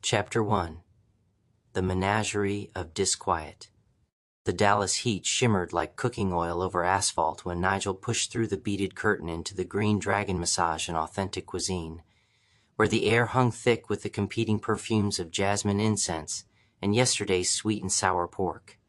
Chapter 1. The Menagerie of Disquiet. The Dallas heat shimmered like cooking oil over asphalt when Nigel pushed through the beaded curtain into the Green Dragon Massage and Authentic Cuisine, where the air hung thick with the competing perfumes of jasmine incense and yesterday's sweet and sour pork.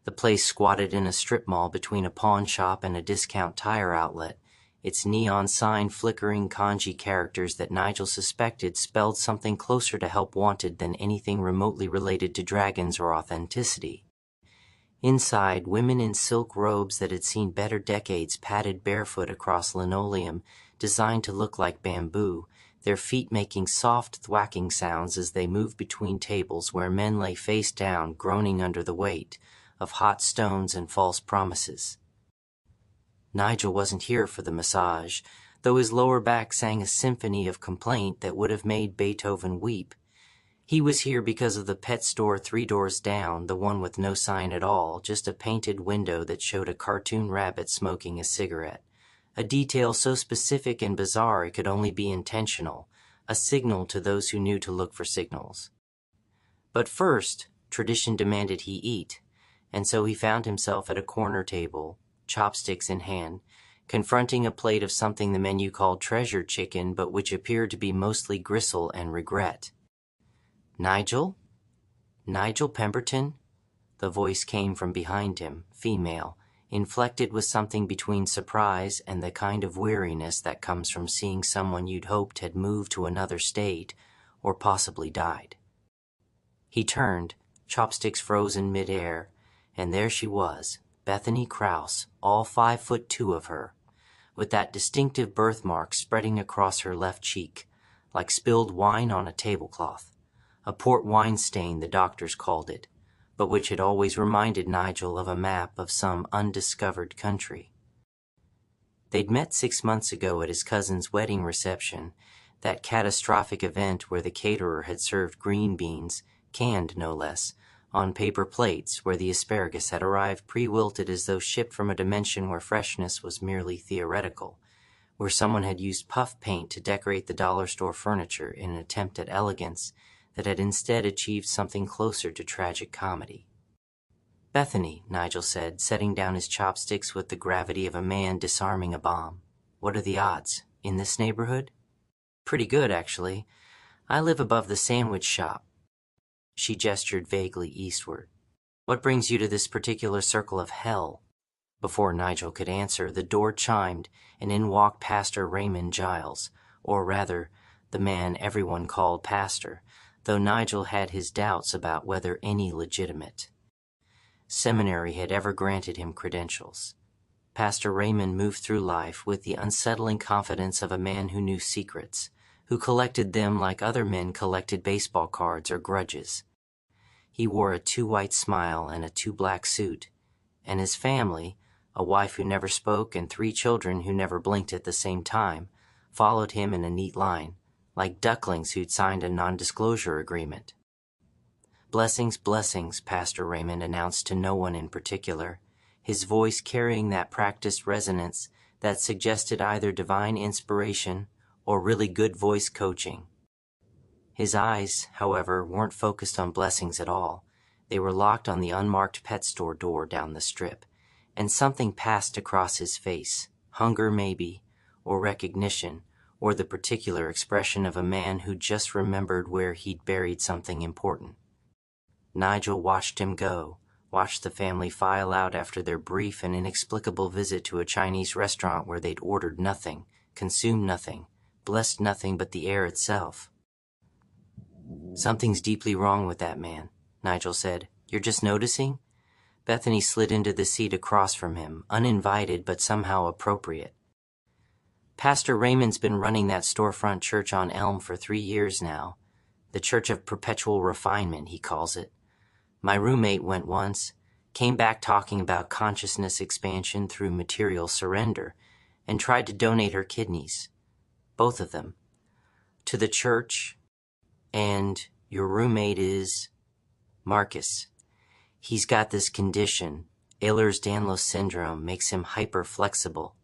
The place squatted in a strip mall between a pawn shop and a discount tire outlet, its neon sign flickering kanji characters that Nigel suspected spelled something closer to help wanted than anything remotely related to dragons or authenticity. Inside, women in silk robes that had seen better decades padded barefoot across linoleum designed to look like bamboo, their feet making soft thwacking sounds as they moved between tables where men lay face down, groaning under the weight of hot stones and false promises. Nigel wasn't here for the massage, though his lower back sang a symphony of complaint that would have made Beethoven weep. He was here because of the pet store 3 doors down, the one with no sign at all, just a painted window that showed a cartoon rabbit smoking a cigarette. A detail so specific and bizarre it could only be intentional, a signal to those who knew to look for signals. But first, tradition demanded he eat, and so he found himself at a corner table, chopsticks in hand, confronting a plate of something the menu called treasure chicken but which appeared to be mostly gristle and regret. "Nigel? Nigel Pemberton?" The voice came from behind him, female, inflected with something between surprise and the kind of weariness that comes from seeing someone you'd hoped had moved to another state or possibly died. He turned, chopsticks frozen mid-air, and there she was, Bethany Krause, all 5'2" of her, with that distinctive birthmark spreading across her left cheek, like spilled wine on a tablecloth. A port wine stain, the doctors called it, but which had always reminded Nigel of a map of some undiscovered country. They'd met 6 months ago at his cousin's wedding reception, that catastrophic event where the caterer had served green beans, canned no less, on paper plates where the asparagus had arrived pre-wilted as though shipped from a dimension where freshness was merely theoretical, where someone had used puff paint to decorate the dollar store furniture in an attempt at elegance that had instead achieved something closer to tragic comedy. "Bethany," Nigel said, setting down his chopsticks with the gravity of a man disarming a bomb. "What are the odds? In this neighborhood?" "Pretty good, actually. I live above the sandwich shop." She gestured vaguely eastward. "What brings you to this particular circle of hell?" Before Nigel could answer, the door chimed, and in walked Pastor Raymond Giles, or rather, the man everyone called Pastor, though Nigel had his doubts about whether any legitimate seminary had ever granted him credentials. Pastor Raymond moved through life with the unsettling confidence of a man who knew secrets, who collected them like other men collected baseball cards or grudges. He wore a 2-white smile and a 2-black suit, and his family, a wife who never spoke and 3 children who never blinked at the same time, followed him in a neat line, like ducklings who'd signed a non-disclosure agreement. "Blessings, blessings," Pastor Raymond announced to no one in particular, his voice carrying that practiced resonance that suggested either divine inspiration or really good voice coaching. His eyes, however, weren't focused on blessings at all. They were locked on the unmarked pet store door down the strip, and something passed across his face, hunger maybe, or recognition, or the particular expression of a man who just remembered where he'd buried something important. Nigel watched him go, watched the family file out after their brief and inexplicable visit to a Chinese restaurant where they'd ordered nothing, consumed nothing, blessed nothing but the air itself. "Something's deeply wrong with that man," Nigel said. "You're just noticing?" Bethany slid into the seat across from him, uninvited but somehow appropriate. "Pastor Raymond's been running that storefront church on Elm for 3 years now. The Church of Perpetual Refinement, he calls it. My roommate went once, came back talking about consciousness expansion through material surrender, and tried to donate her kidneys. Both of them. To the church, and your roommate is Marcus. He's got this condition, Ehlers-Danlos syndrome, makes him hyper-flexible.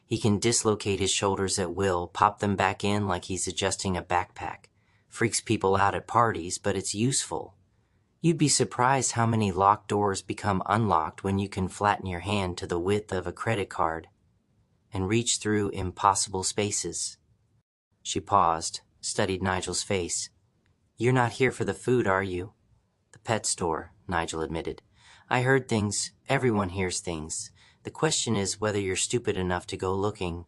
He can dislocate his shoulders at will, pop them back in like he's adjusting a backpack. Freaks people out at parties, but it's useful. You'd be surprised how many locked doors become unlocked when you can flatten your hand to the width of a credit card and reach through impossible spaces. She paused, studied Nigel's face. You're not here for the food, are you? The pet store, Nigel admitted. I heard things. Everyone hears things. The question is whether you're stupid enough to go looking.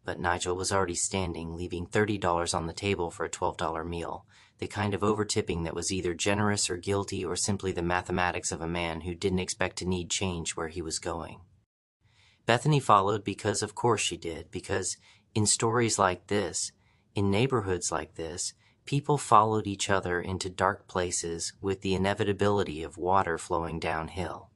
But Nigel was already standing, leaving $30 on the table for a $12 meal, the kind of over-tipping that was either generous or guilty or simply the mathematics of a man who didn't expect to need change where he was going. Bethany followed because of course she did, because in stories like this, in neighborhoods like this, people followed each other into dark places with the inevitability of water flowing downhill.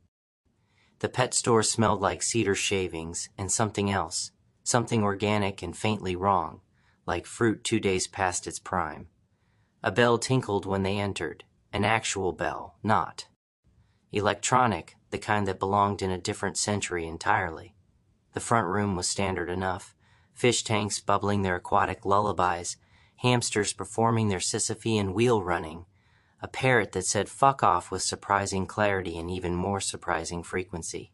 The pet store smelled like cedar shavings and something else, something organic and faintly wrong, like fruit 2 days past its prime. A bell tinkled when they entered, an actual bell, not electronic, the kind that belonged in a different century entirely. The front room was standard enough, fish tanks bubbling their aquatic lullabies, hamsters performing their Sisyphean wheel running, a parrot that said fuck off with surprising clarity and even more surprising frequency.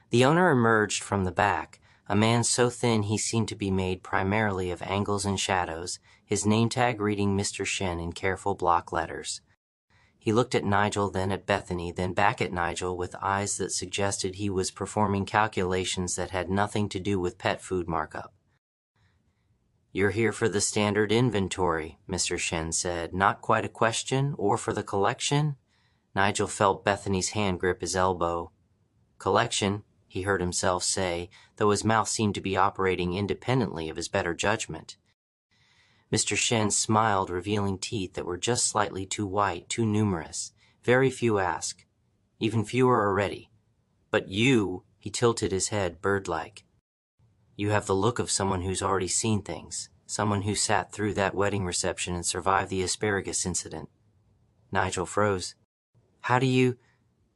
The owner emerged from the back, a man so thin he seemed to be made primarily of angles and shadows, his name tag reading Mr. Shen in careful block letters. He looked at Nigel, then at Bethany, then back at Nigel with eyes that suggested he was performing calculations that had nothing to do with pet food markup. You're here for the standard inventory, Mr. Shen said. Not quite a question, or for the collection? Nigel felt Bethany's hand grip his elbow. Collection, he heard himself say, though his mouth seemed to be operating independently of his better judgment. Mr. Shen smiled, revealing teeth that were just slightly too white, too numerous. Very few ask. Even fewer are ready. But you, he tilted his head bird-like. You have the look of someone who's already seen things, someone who sat through that wedding reception and survived the asparagus incident. Nigel froze. How do you...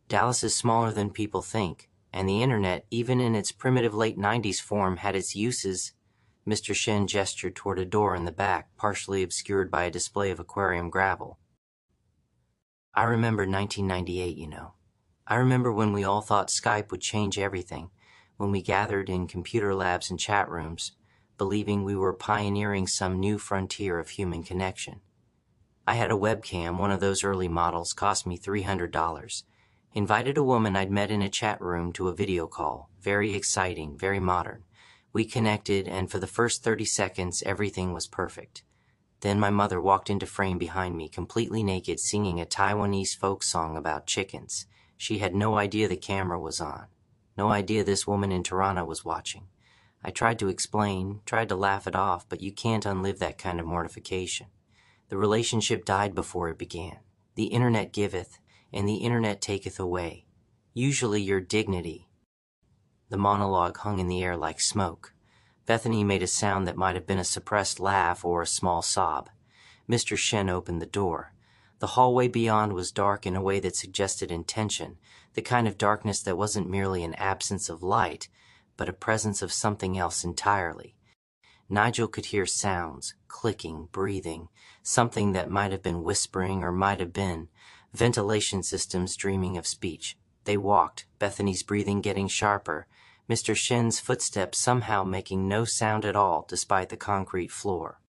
Dallas is smaller than people think, and the internet, even in its primitive late 90s form, had its uses. Mr. Shen gestured toward a door in the back, partially obscured by a display of aquarium gravel. I remember 1998, you know. I remember when we all thought Skype would change everything, when we gathered in computer labs and chat rooms, believing we were pioneering some new frontier of human connection. I had a webcam, one of those early models, cost me $300. Invited a woman I'd met in a chat room to a video call. Very exciting, very modern. We connected, and for the first 30 seconds, everything was perfect. Then my mother walked into frame behind me, completely naked, singing a Taiwanese folk song about chickens. She had no idea the camera was on. No idea this woman in Toronto was watching. I tried to explain, tried to laugh it off, but you can't unlive that kind of mortification. The relationship died before it began. The internet giveth, and the internet taketh away. Usually your dignity. The monologue hung in the air like smoke. Bethany made a sound that might have been a suppressed laugh or a small sob. Mr. Shen opened the door. The hallway beyond was dark in a way that suggested intention, the kind of darkness that wasn't merely an absence of light, but a presence of something else entirely. Nigel could hear sounds, clicking, breathing, something that might have been whispering or might have been, ventilation systems dreaming of speech. They walked, Bethany's breathing getting sharper, Mr. Shen's footsteps somehow making no sound at all despite the concrete floor.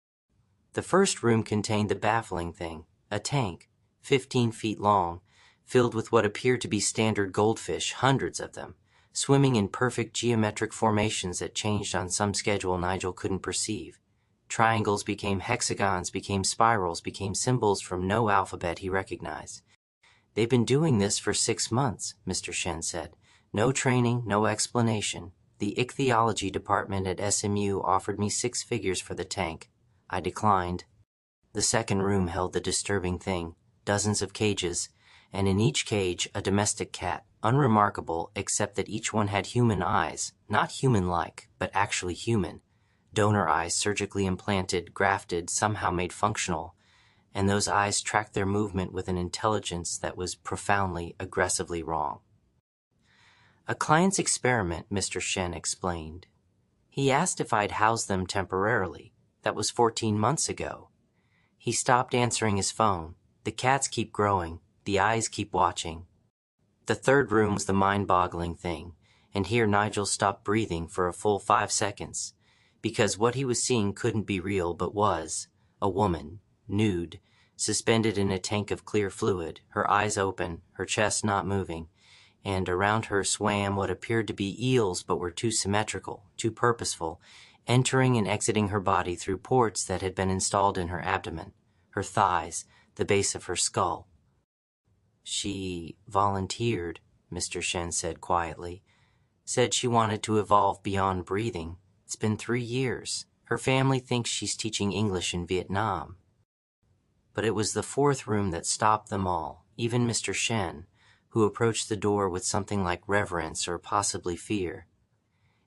The first room contained the baffling thing, a tank, 15 feet long, filled with what appeared to be standard goldfish, hundreds of them, swimming in perfect geometric formations that changed on some schedule Nigel couldn't perceive. Triangles became hexagons, became spirals, became symbols from no alphabet he recognized. They've been doing this for 6 months, Mr. Shen said. No training, no explanation. The ichthyology department at SMU offered me 6 figures for the tank. I declined. The second room held the disturbing thing, dozens of cages, and in each cage a domestic cat, unremarkable except that each one had human eyes, not human-like, but actually human. Donor eyes surgically implanted, grafted, somehow made functional, and those eyes tracked their movement with an intelligence that was profoundly, aggressively wrong. A client's experiment, Mr. Shen explained. He asked if I'd house them temporarily. That was 14 months ago. He stopped answering his phone. The cats keep growing. The eyes keep watching. The third room was the mind-boggling thing, and here Nigel stopped breathing for a full 5 seconds, because what he was seeing couldn't be real but was a woman, nude, suspended in a tank of clear fluid, her eyes open, her chest not moving, and around her swam what appeared to be eels but were too symmetrical, too purposeful, entering and exiting her body through ports that had been installed in her abdomen, her thighs, the base of her skull. She volunteered, Mr. Shen said quietly. Said she wanted to evolve beyond breathing. It's been 3 years. Her family thinks she's teaching English in Vietnam. But it was the fourth room that stopped them all, even Mr. Shen, who approached the door with something like reverence or possibly fear.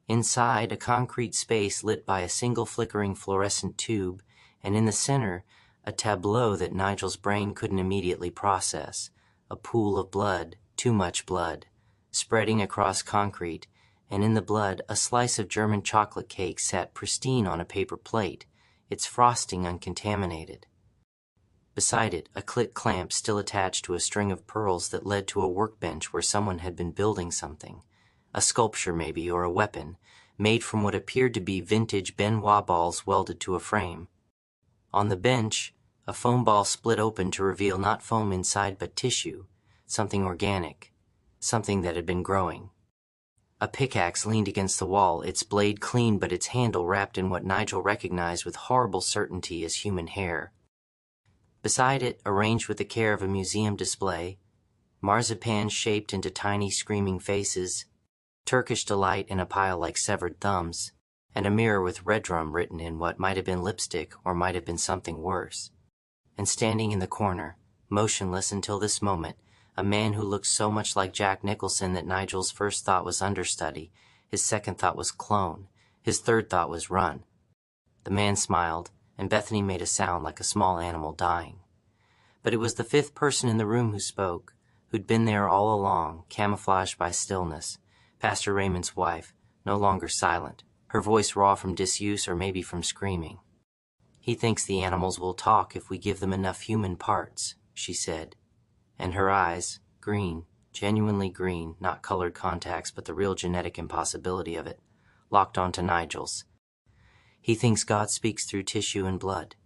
Inside, a concrete space lit by a single flickering fluorescent tube, and in the center, a tableau that Nigel's brain couldn't immediately process, a pool of blood, too much blood, spreading across concrete, and in the blood a slice of German chocolate cake sat pristine on a paper plate, its frosting uncontaminated. Beside it, a click clamp still attached to a string of pearls that led to a workbench where someone had been building something, a sculpture maybe, or a weapon, made from what appeared to be vintage Benoit balls welded to a frame. On the bench, a foam ball split open to reveal not foam inside but tissue, something organic, something that had been growing. A pickaxe leaned against the wall, its blade clean but its handle wrapped in what Nigel recognized with horrible certainty as human hair. Beside it, arranged with the care of a museum display, marzipan shaped into tiny screaming faces, Turkish delight in a pile like severed thumbs, and a mirror with red drum written in what might have been lipstick or might have been something worse. And standing in the corner, motionless until this moment, a man who looked so much like Jack Nicholson that Nigel's first thought was understudy, his second thought was clone, his third thought was run. The man smiled, and Bethany made a sound like a small animal dying. But it was the fifth person in the room who spoke, who'd been there all along, camouflaged by stillness, Pastor Raymond's wife, no longer silent, her voice raw from disuse or maybe from screaming. He thinks the animals will talk if we give them enough human parts, she said. And her eyes, green, genuinely green, not colored contacts but the real genetic impossibility of it, locked onto Nigel's. He thinks God speaks through tissue and blood.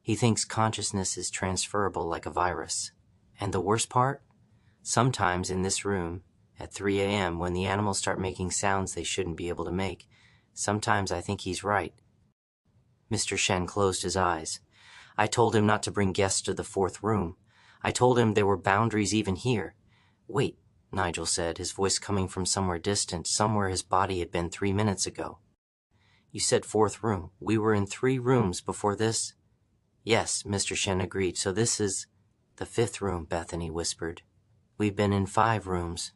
He thinks consciousness is transferable like a virus. And the worst part? Sometimes in this room, at 3 a.m., when the animals start making sounds they shouldn't be able to make, sometimes I think he's right. Mr. Shen closed his eyes. I told him not to bring guests to the fourth room. I told him there were boundaries even here. Wait, Nigel said, his voice coming from somewhere distant, somewhere his body had been 3 minutes ago. You said fourth room. We were in 3 rooms before this? Yes, Mr. Shen agreed. So this is the 5th room, Bethany whispered. We've been in 5 rooms.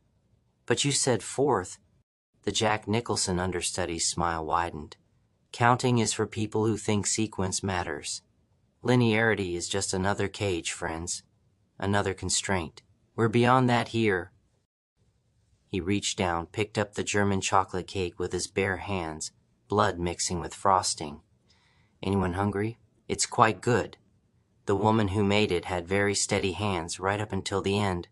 But you said 4th. The Jack Nicholson understudy's smile widened. Counting is for people who think sequence matters. Linearity is just another cage, friends. Another constraint. We're beyond that here. He reached down, picked up the German chocolate cake with his bare hands, blood mixing with frosting. Anyone hungry? It's quite good. The woman who made it had very steady hands right up until the end.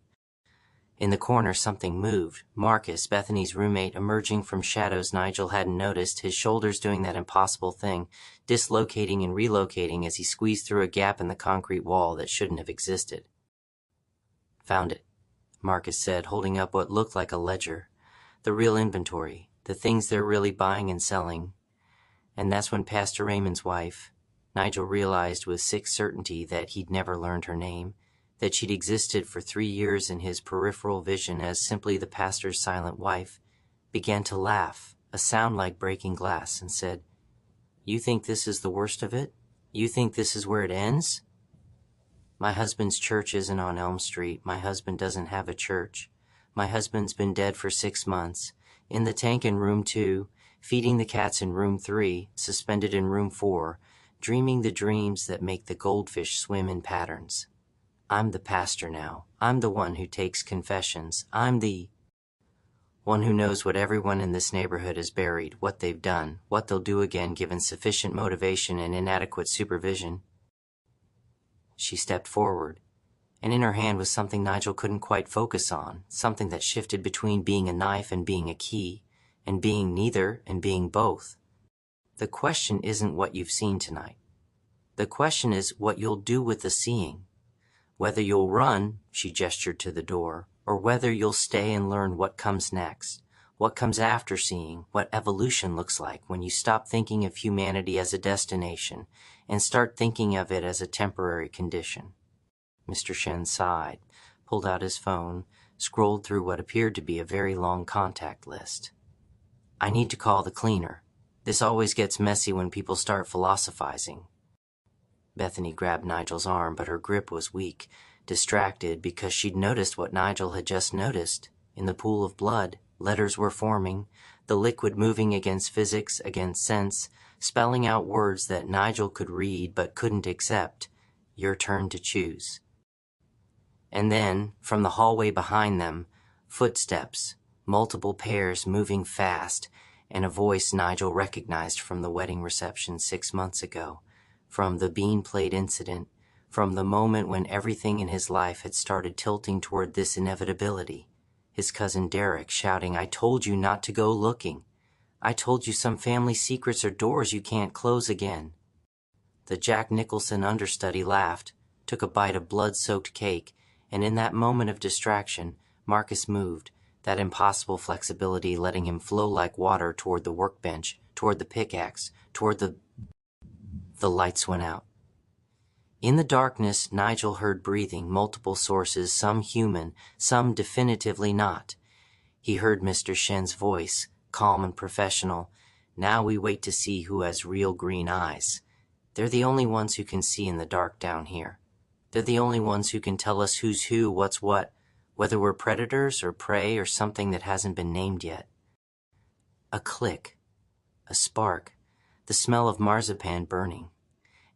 In the corner something moved. Marcus, Bethany's roommate, emerging from shadows Nigel hadn't noticed, his shoulders doing that impossible thing, dislocating and relocating as he squeezed through a gap in the concrete wall that shouldn't have existed. Found it, Marcus said, holding up what looked like a ledger. The real inventory, the things they're really buying and selling. And that's when Pastor Raymond's wife, Nigel realized with sick certainty that he'd never learned her name, that she'd existed for 3 years in his peripheral vision as simply the pastor's silent wife, began to laugh, a sound like breaking glass, and said, You think this is the worst of it? You think this is where it ends? My husband's church isn't on Elm Street. My husband doesn't have a church. My husband's been dead for 6 months, in the tank in room 2, feeding the cats in room 3, suspended in room 4, dreaming the dreams that make the goldfish swim in patterns. I'm the pastor now. I'm the one who takes confessions. I'm the one who knows what everyone in this neighborhood has buried, what they've done, what they'll do again given sufficient motivation and inadequate supervision. She stepped forward, and in her hand was something Nigel couldn't quite focus on, something that shifted between being a knife and being a key, and being neither and being both. The question isn't what you've seen tonight. The question is what you'll do with the seeing. Whether you'll run, she gestured to the door, or whether you'll stay and learn what comes next, what comes after seeing, what evolution looks like when you stop thinking of humanity as a destination and start thinking of it as a temporary condition. Mr. Shen sighed, pulled out his phone, scrolled through what appeared to be a very long contact list. I need to call the cleaner. This always gets messy when people start philosophizing. Bethany grabbed Nigel's arm, but her grip was weak, distracted because she'd noticed what Nigel had just noticed. In the pool of blood, letters were forming, the liquid moving against physics, against sense, spelling out words that Nigel could read but couldn't accept. Your turn to choose. And then, from the hallway behind them, footsteps, multiple pairs moving fast, and a voice Nigel recognized from the wedding reception 6 months ago, from the bean plate incident, from the moment when everything in his life had started tilting toward this inevitability. His cousin Derek shouting, I told you not to go looking. I told you some family secrets are doors you can't close again. The Jack Nicholson understudy laughed, took a bite of blood-soaked cake, and in that moment of distraction, Marcus moved, that impossible flexibility letting him flow like water toward the workbench, toward the pickaxe, toward the lights went out. In the darkness, Nigel heard breathing, multiple sources, some human, some definitively not. He heard Mr. Shen's voice, calm and professional. Now we wait to see who has real green eyes. They're the only ones who can see in the dark down here. They're the only ones who can tell us who's who, what's what, whether we're predators or prey or something that hasn't been named yet. A click, a spark, the smell of marzipan burning.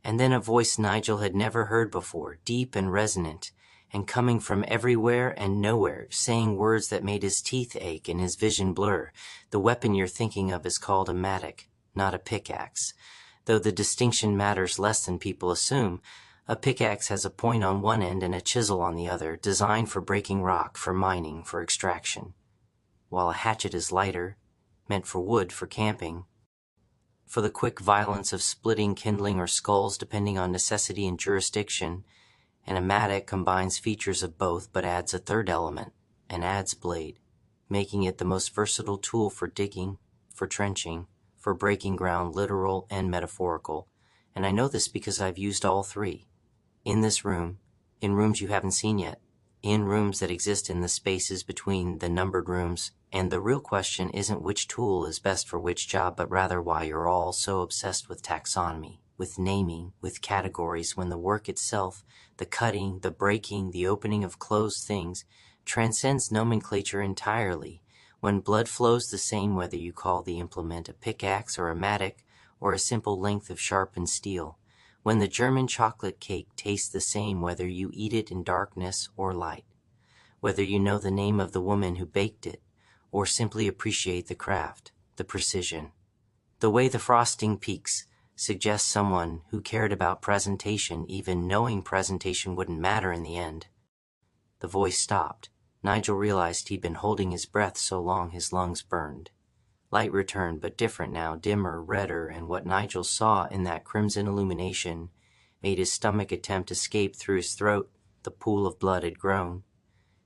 And then a voice Nigel had never heard before, deep and resonant, and coming from everywhere and nowhere, saying words that made his teeth ache and his vision blur. The weapon you're thinking of is called a mattock, not a pickaxe. Though the distinction matters less than people assume, a pickaxe has a point on one end and a chisel on the other, designed for breaking rock, for mining, for extraction. While a hatchet is lighter, meant for wood, for camping, for the quick violence of splitting, kindling, or skulls depending on necessity and jurisdiction, and a mattock combines features of both but adds a third element, an adze blade, making it the most versatile tool for digging, for trenching, for breaking ground, literal and metaphorical, and I know this because I've used all three. In this room, in rooms you haven't seen yet, in rooms that exist in the spaces between the numbered rooms, and the real question isn't which tool is best for which job, but rather why you're all so obsessed with taxonomy, with naming, with categories, when the work itself, the cutting, the breaking, the opening of closed things, transcends nomenclature entirely, when blood flows the same whether you call the implement a pickaxe or a mattock or a simple length of sharpened steel, when the German chocolate cake tastes the same whether you eat it in darkness or light, whether you know the name of the woman who baked it, or simply appreciate the craft, the precision. The way the frosting peaks suggests someone who cared about presentation, even knowing presentation wouldn't matter in the end. The voice stopped. Nigel realized he'd been holding his breath so long his lungs burned. Light returned, but different now, dimmer, redder, and what Nigel saw in that crimson illumination made his stomach attempt to escape through his throat. The pool of blood had grown,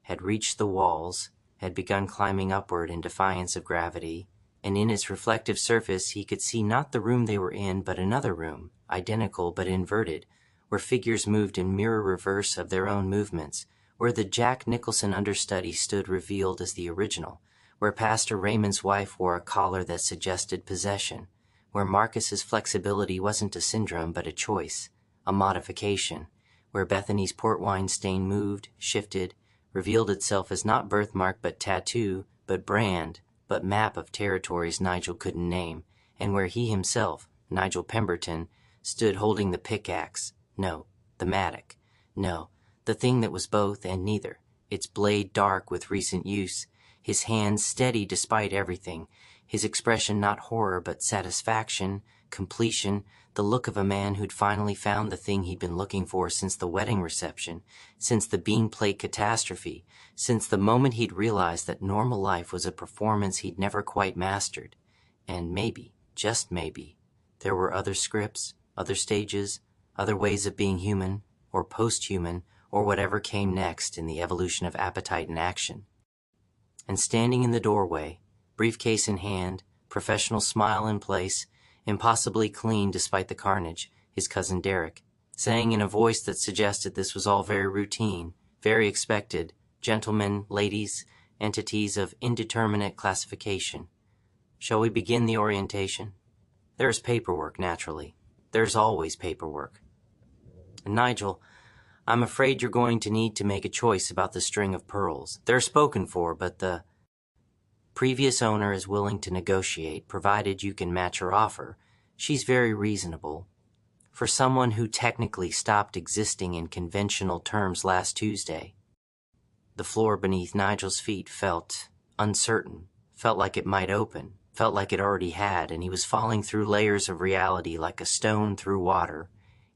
had reached the walls, had begun climbing upward in defiance of gravity, and in its reflective surface he could see not the room they were in, but another room, identical but inverted, where figures moved in mirror reverse of their own movements, where the Jack Nicholson understudy stood revealed as the original, where Pastor Raymond's wife wore a collar that suggested possession, where Marcus's flexibility wasn't a syndrome but a choice, a modification, where Bethany's port wine stain moved, shifted, revealed itself as not birthmark but tattoo, but brand, but map of territories Nigel couldn't name, and where he himself, Nigel Pemberton, stood holding the pickaxe, no, the mattock, no, the thing that was both and neither, its blade dark with recent use, his hand steady despite everything, his expression not horror but satisfaction, completion, the look of a man who'd finally found the thing he'd been looking for since the wedding reception, since the bean plate catastrophe, since the moment he'd realized that normal life was a performance he'd never quite mastered. And maybe, just maybe, there were other scripts, other stages, other ways of being human, or post-human, or whatever came next in the evolution of appetite and action. And standing in the doorway, briefcase in hand, professional smile in place, impossibly clean despite the carnage, his cousin Derek, saying in a voice that suggested this was all very routine, very expected, gentlemen, ladies, entities of indeterminate classification. Shall we begin the orientation? There's paperwork, naturally. There's always paperwork. And Nigel, I'm afraid you're going to need to make a choice about the string of pearls. They're spoken for, but the previous owner is willing to negotiate, provided you can match her offer. She's very reasonable. For someone who technically stopped existing in conventional terms last Tuesday. The floor beneath Nigel's feet felt uncertain, felt like it might open, felt like it already had, and he was falling through layers of reality like a stone through water,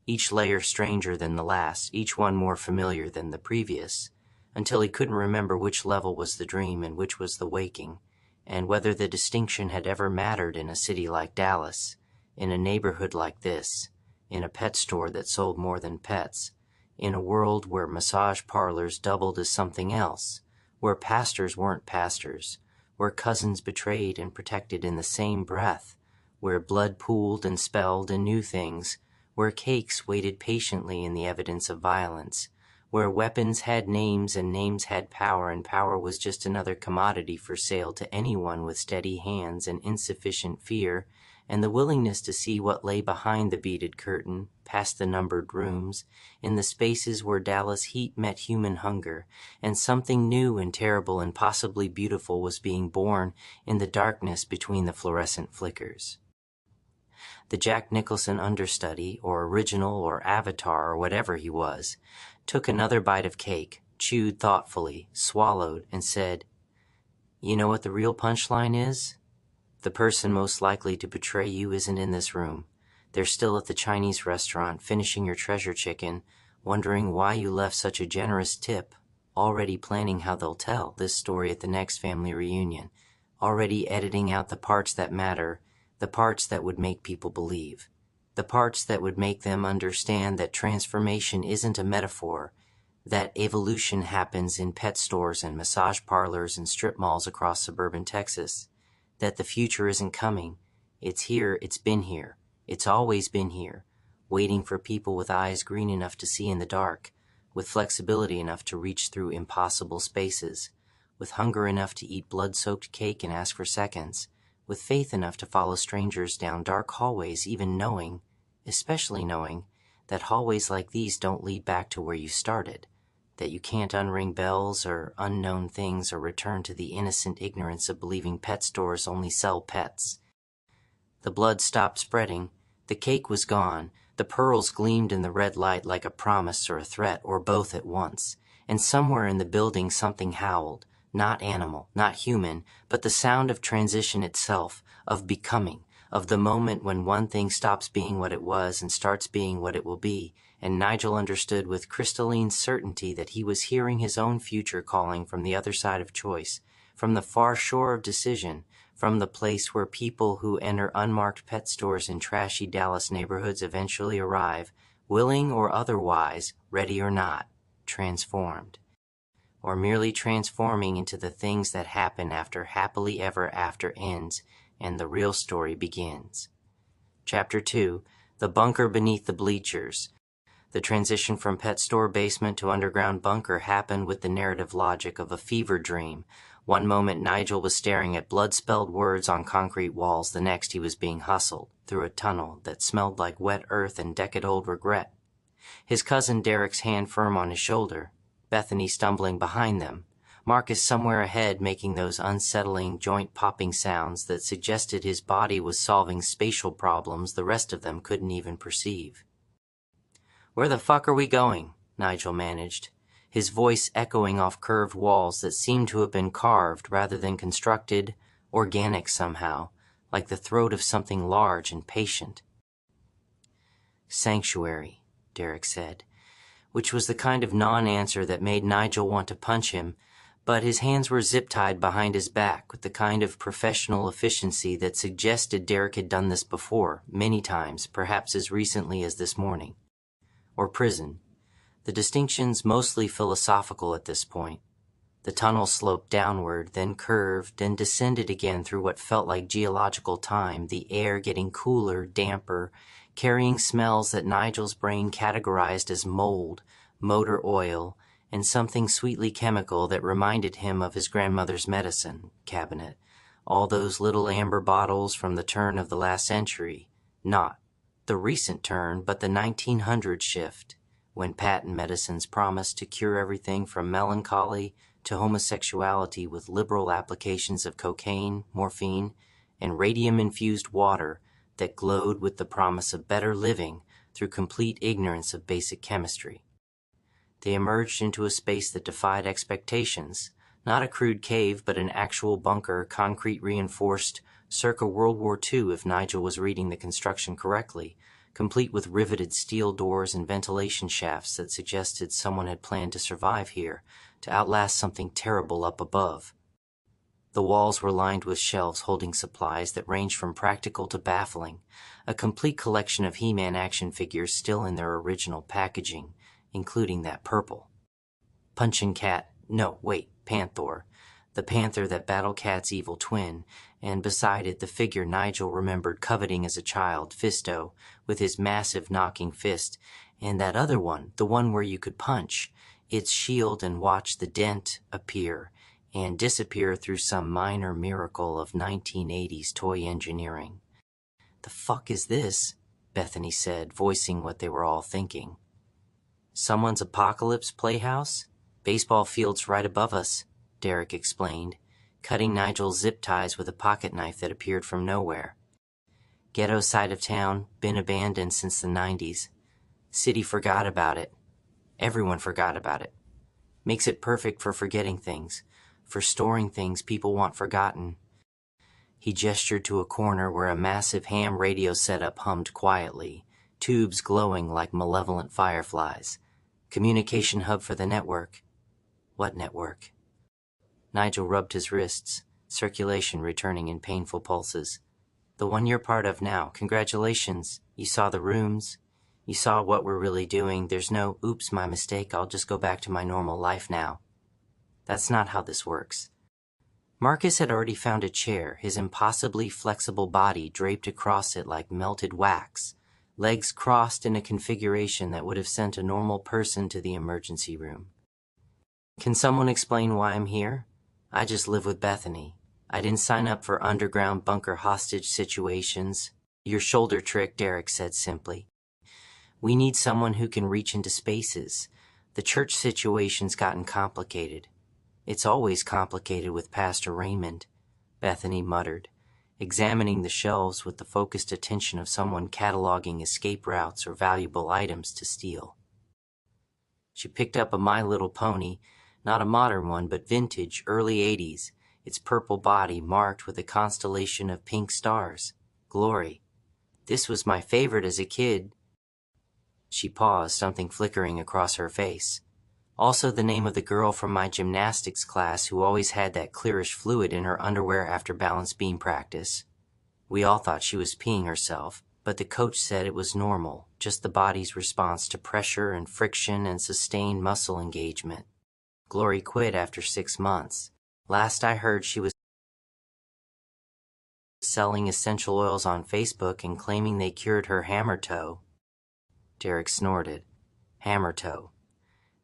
each layer stranger than the last, each one more familiar than the previous, until he couldn't remember which level was the dream and which was the waking, and whether the distinction had ever mattered in a city like Dallas, in a neighborhood like this, in a pet store that sold more than pets, in a world where massage parlors doubled as something else, where pastors weren't pastors, where cousins betrayed and protected in the same breath, where blood pooled and spelled and knew things, where cakes waited patiently in the evidence of violence, where weapons had names and names had power and power was just another commodity for sale to anyone with steady hands and insufficient fear, and the willingness to see what lay behind the beaded curtain, past the numbered rooms, in the spaces where Dallas heat met human hunger, and something new and terrible and possibly beautiful was being born in the darkness between the fluorescent flickers. The Jack Nicholson understudy, or original, or avatar, or whatever he was, took another bite of cake, chewed thoughtfully, swallowed, and said, "You know what the real punchline is? The person most likely to betray you isn't in this room. They're still at the Chinese restaurant, finishing your treasure chicken, wondering why you left such a generous tip, already planning how they'll tell this story at the next family reunion, already editing out the parts that matter, the parts that would make people believe, the parts that would make them understand that transformation isn't a metaphor, that evolution happens in pet stores and massage parlors and strip malls across suburban Texas, that the future isn't coming, it's here, it's been here, it's always been here, waiting for people with eyes green enough to see in the dark, with flexibility enough to reach through impossible spaces, with hunger enough to eat blood-soaked cake and ask for seconds, with faith enough to follow strangers down dark hallways, even knowing, especially knowing, that hallways like these don't lead back to where you started, that you can't unring bells or unknown things or return to the innocent ignorance of believing pet stores only sell pets. The blood stopped spreading, the cake was gone, the pearls gleamed in the red light like a promise or a threat or both at once, and somewhere in the building something howled, not animal, not human, but the sound of transition itself, of becoming, of the moment when one thing stops being what it was and starts being what it will be, and Nigel understood with crystalline certainty that he was hearing his own future calling from the other side of choice, from the far shore of decision, from the place where people who enter unmarked pet stores in trashy Dallas neighborhoods eventually arrive, willing or otherwise, ready or not, transformed. Or merely transforming into the things that happen after happily ever after ends and the real story begins. Chapter 2, The Bunker Beneath the Bleachers. The transition from pet store basement to underground bunker happened with the narrative logic of a fever dream. One moment Nigel was staring at blood-spelled words on concrete walls, the next he was being hustled through a tunnel that smelled like wet earth and decade-old regret. His cousin Derek's hand firm on his shoulder, Bethany stumbling behind them, Marcus somewhere ahead making those unsettling, joint-popping sounds that suggested his body was solving spatial problems the rest of them couldn't even perceive. "Where the fuck are we going?" Nigel managed, his voice echoing off curved walls that seemed to have been carved rather than constructed, organic somehow, like the throat of something large and patient. "Sanctuary," Derek said, which was the kind of non-answer that made Nigel want to punch him, but his hands were zip-tied behind his back with the kind of professional efficiency that suggested Derek had done this before, many times, perhaps as recently as this morning. Or prison. The distinction's mostly philosophical at this point. The tunnel sloped downward, then curved, then descended again through what felt like geological time, the air getting cooler, damper, carrying smells that Nigel's brain categorized as mold, motor oil, and something sweetly chemical that reminded him of his grandmother's medicine cabinet, all those little amber bottles from the turn of the last century, not the recent turn, but the 1900 shift, when patent medicines promised to cure everything from melancholy to homosexuality with liberal applications of cocaine, morphine, and radium-infused water that glowed with the promise of better living through complete ignorance of basic chemistry. They emerged into a space that defied expectations, not a crude cave but an actual bunker, concrete reinforced, circa World War II if Nigel was reading the construction correctly, complete with riveted steel doors and ventilation shafts that suggested someone had planned to survive here, to outlast something terrible up above. The walls were lined with shelves holding supplies that ranged from practical to baffling, a complete collection of He-Man action figures still in their original packaging, including that purple. Punching Cat, no, wait, Panther, the panther that battled Cat's evil twin, and beside it the figure Nigel remembered coveting as a child, Fisto, with his massive knocking fist, and that other one, the one where you could punch, its shield and watch the dent appear and disappear through some minor miracle of 1980s toy engineering. "The fuck is this?" Bethany said, voicing what they were all thinking. "Someone's apocalypse playhouse? Baseball field's right above us," Derek explained, cutting Nigel's zip ties with a pocket knife that appeared from nowhere. "Ghetto side of town, been abandoned since the 90s. City forgot about it. Everyone forgot about it. Makes it perfect for forgetting things, for storing things people want forgotten." He gestured to a corner where a massive ham radio setup hummed quietly, tubes glowing like malevolent fireflies. "Communication hub for the network." "What network?" Nigel rubbed his wrists, circulation returning in painful pulses. "The one you're part of now. Congratulations. You saw the rooms. You saw what we're really doing. There's no, oops, my mistake, I'll just go back to my normal life now. That's not how this works." Marcus had already found a chair, his impossibly flexible body draped across it like melted wax, legs crossed in a configuration that would have sent a normal person to the emergency room. "Can someone explain why I'm here? I just live with Bethany. I didn't sign up for underground bunker hostage situations." "Your shoulder trick," Derek said simply. "We need someone who can reach into spaces. The church situation's gotten complicated." "It's always complicated with Pastor Raymond," Bethany muttered, examining the shelves with the focused attention of someone cataloging escape routes or valuable items to steal. She picked up a My Little Pony, not a modern one, but vintage, early 80s, its purple body marked with a constellation of pink stars. "Glory. This was my favorite as a kid." She paused, something flickering across her face. "Also the name of the girl from my gymnastics class who always had that clearish fluid in her underwear after balance beam practice. We all thought she was peeing herself, but the coach said it was normal, just the body's response to pressure and friction and sustained muscle engagement. Glory quit after 6 months. Last I heard she was selling essential oils on Facebook and claiming they cured her hammer toe." Derek snorted. "Hammer toe.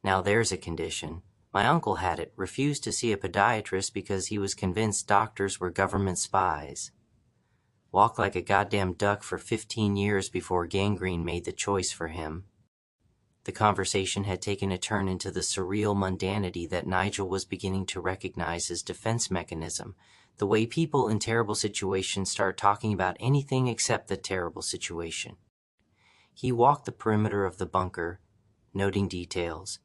Now there's a condition. My uncle had it, refused to see a podiatrist because he was convinced doctors were government spies. Walked like a goddamn duck for 15 years before gangrene made the choice for him." The conversation had taken a turn into the surreal mundanity that Nigel was beginning to recognize as defense mechanism, the way people in terrible situations start talking about anything except the terrible situation. He walked the perimeter of the bunker, noting details: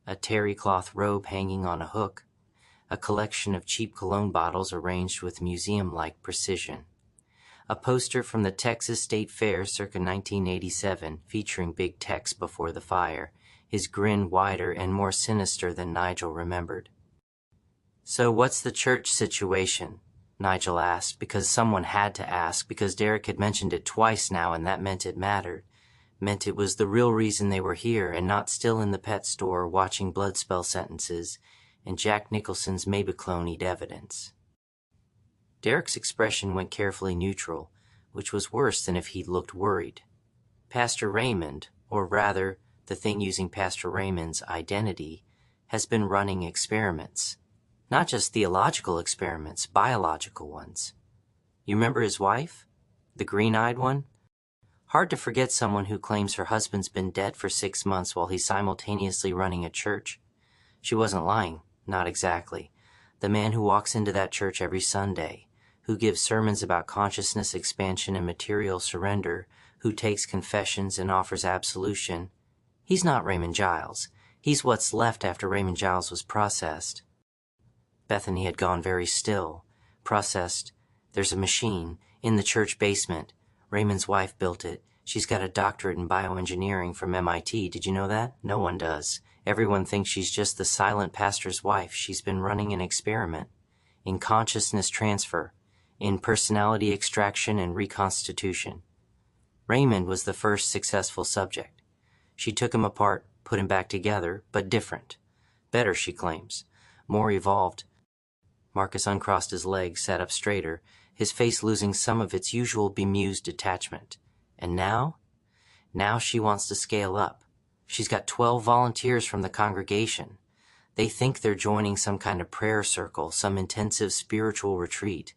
a terry cloth robe hanging on a hook, a collection of cheap cologne bottles arranged with museum-like precision, A poster from the Texas State Fair circa 1987 featuring big text before the fire, his grin wider and more sinister than Nigel remembered. "So what's the church situation?" Nigel asked, because someone had to ask, because Derek had mentioned it twice now, and that meant it mattered. Meant it was the real reason they were here and not still in the pet store watching bloodspell sentences and Jack Nicholson's Mabiclone eat evidence. Derek's expression went carefully neutral, which was worse than if he'd looked worried. Pastor Raymond, or rather, the thing using Pastor Raymond's identity, has been running experiments. Not just theological experiments, biological ones. You remember his wife? The green-eyed one? Hard to forget someone who claims her husband's been dead for 6 months while he's simultaneously running a church. She wasn't lying, not exactly. The man who walks into that church every Sunday, who gives sermons about consciousness expansion and material surrender, who takes confessions and offers absolution, he's not Raymond Giles. He's what's left after Raymond Giles was processed. Bethany had gone very still. Processed. There's a machine in the church basement. Raymond's wife built it. She's got a doctorate in bioengineering from MIT. Did you know that? No one does. Everyone thinks she's just the silent pastor's wife. She's been running an experiment in consciousness transfer, in personality extraction and reconstitution. Raymond was the first successful subject. She took him apart, put him back together, but different. Better, she claims. More evolved. Marcus uncrossed his legs, sat up straighter, his face losing some of its usual bemused detachment. And now? Now she wants to scale up. She's got 12 volunteers from the congregation. They think they're joining some kind of prayer circle, some intensive spiritual retreat.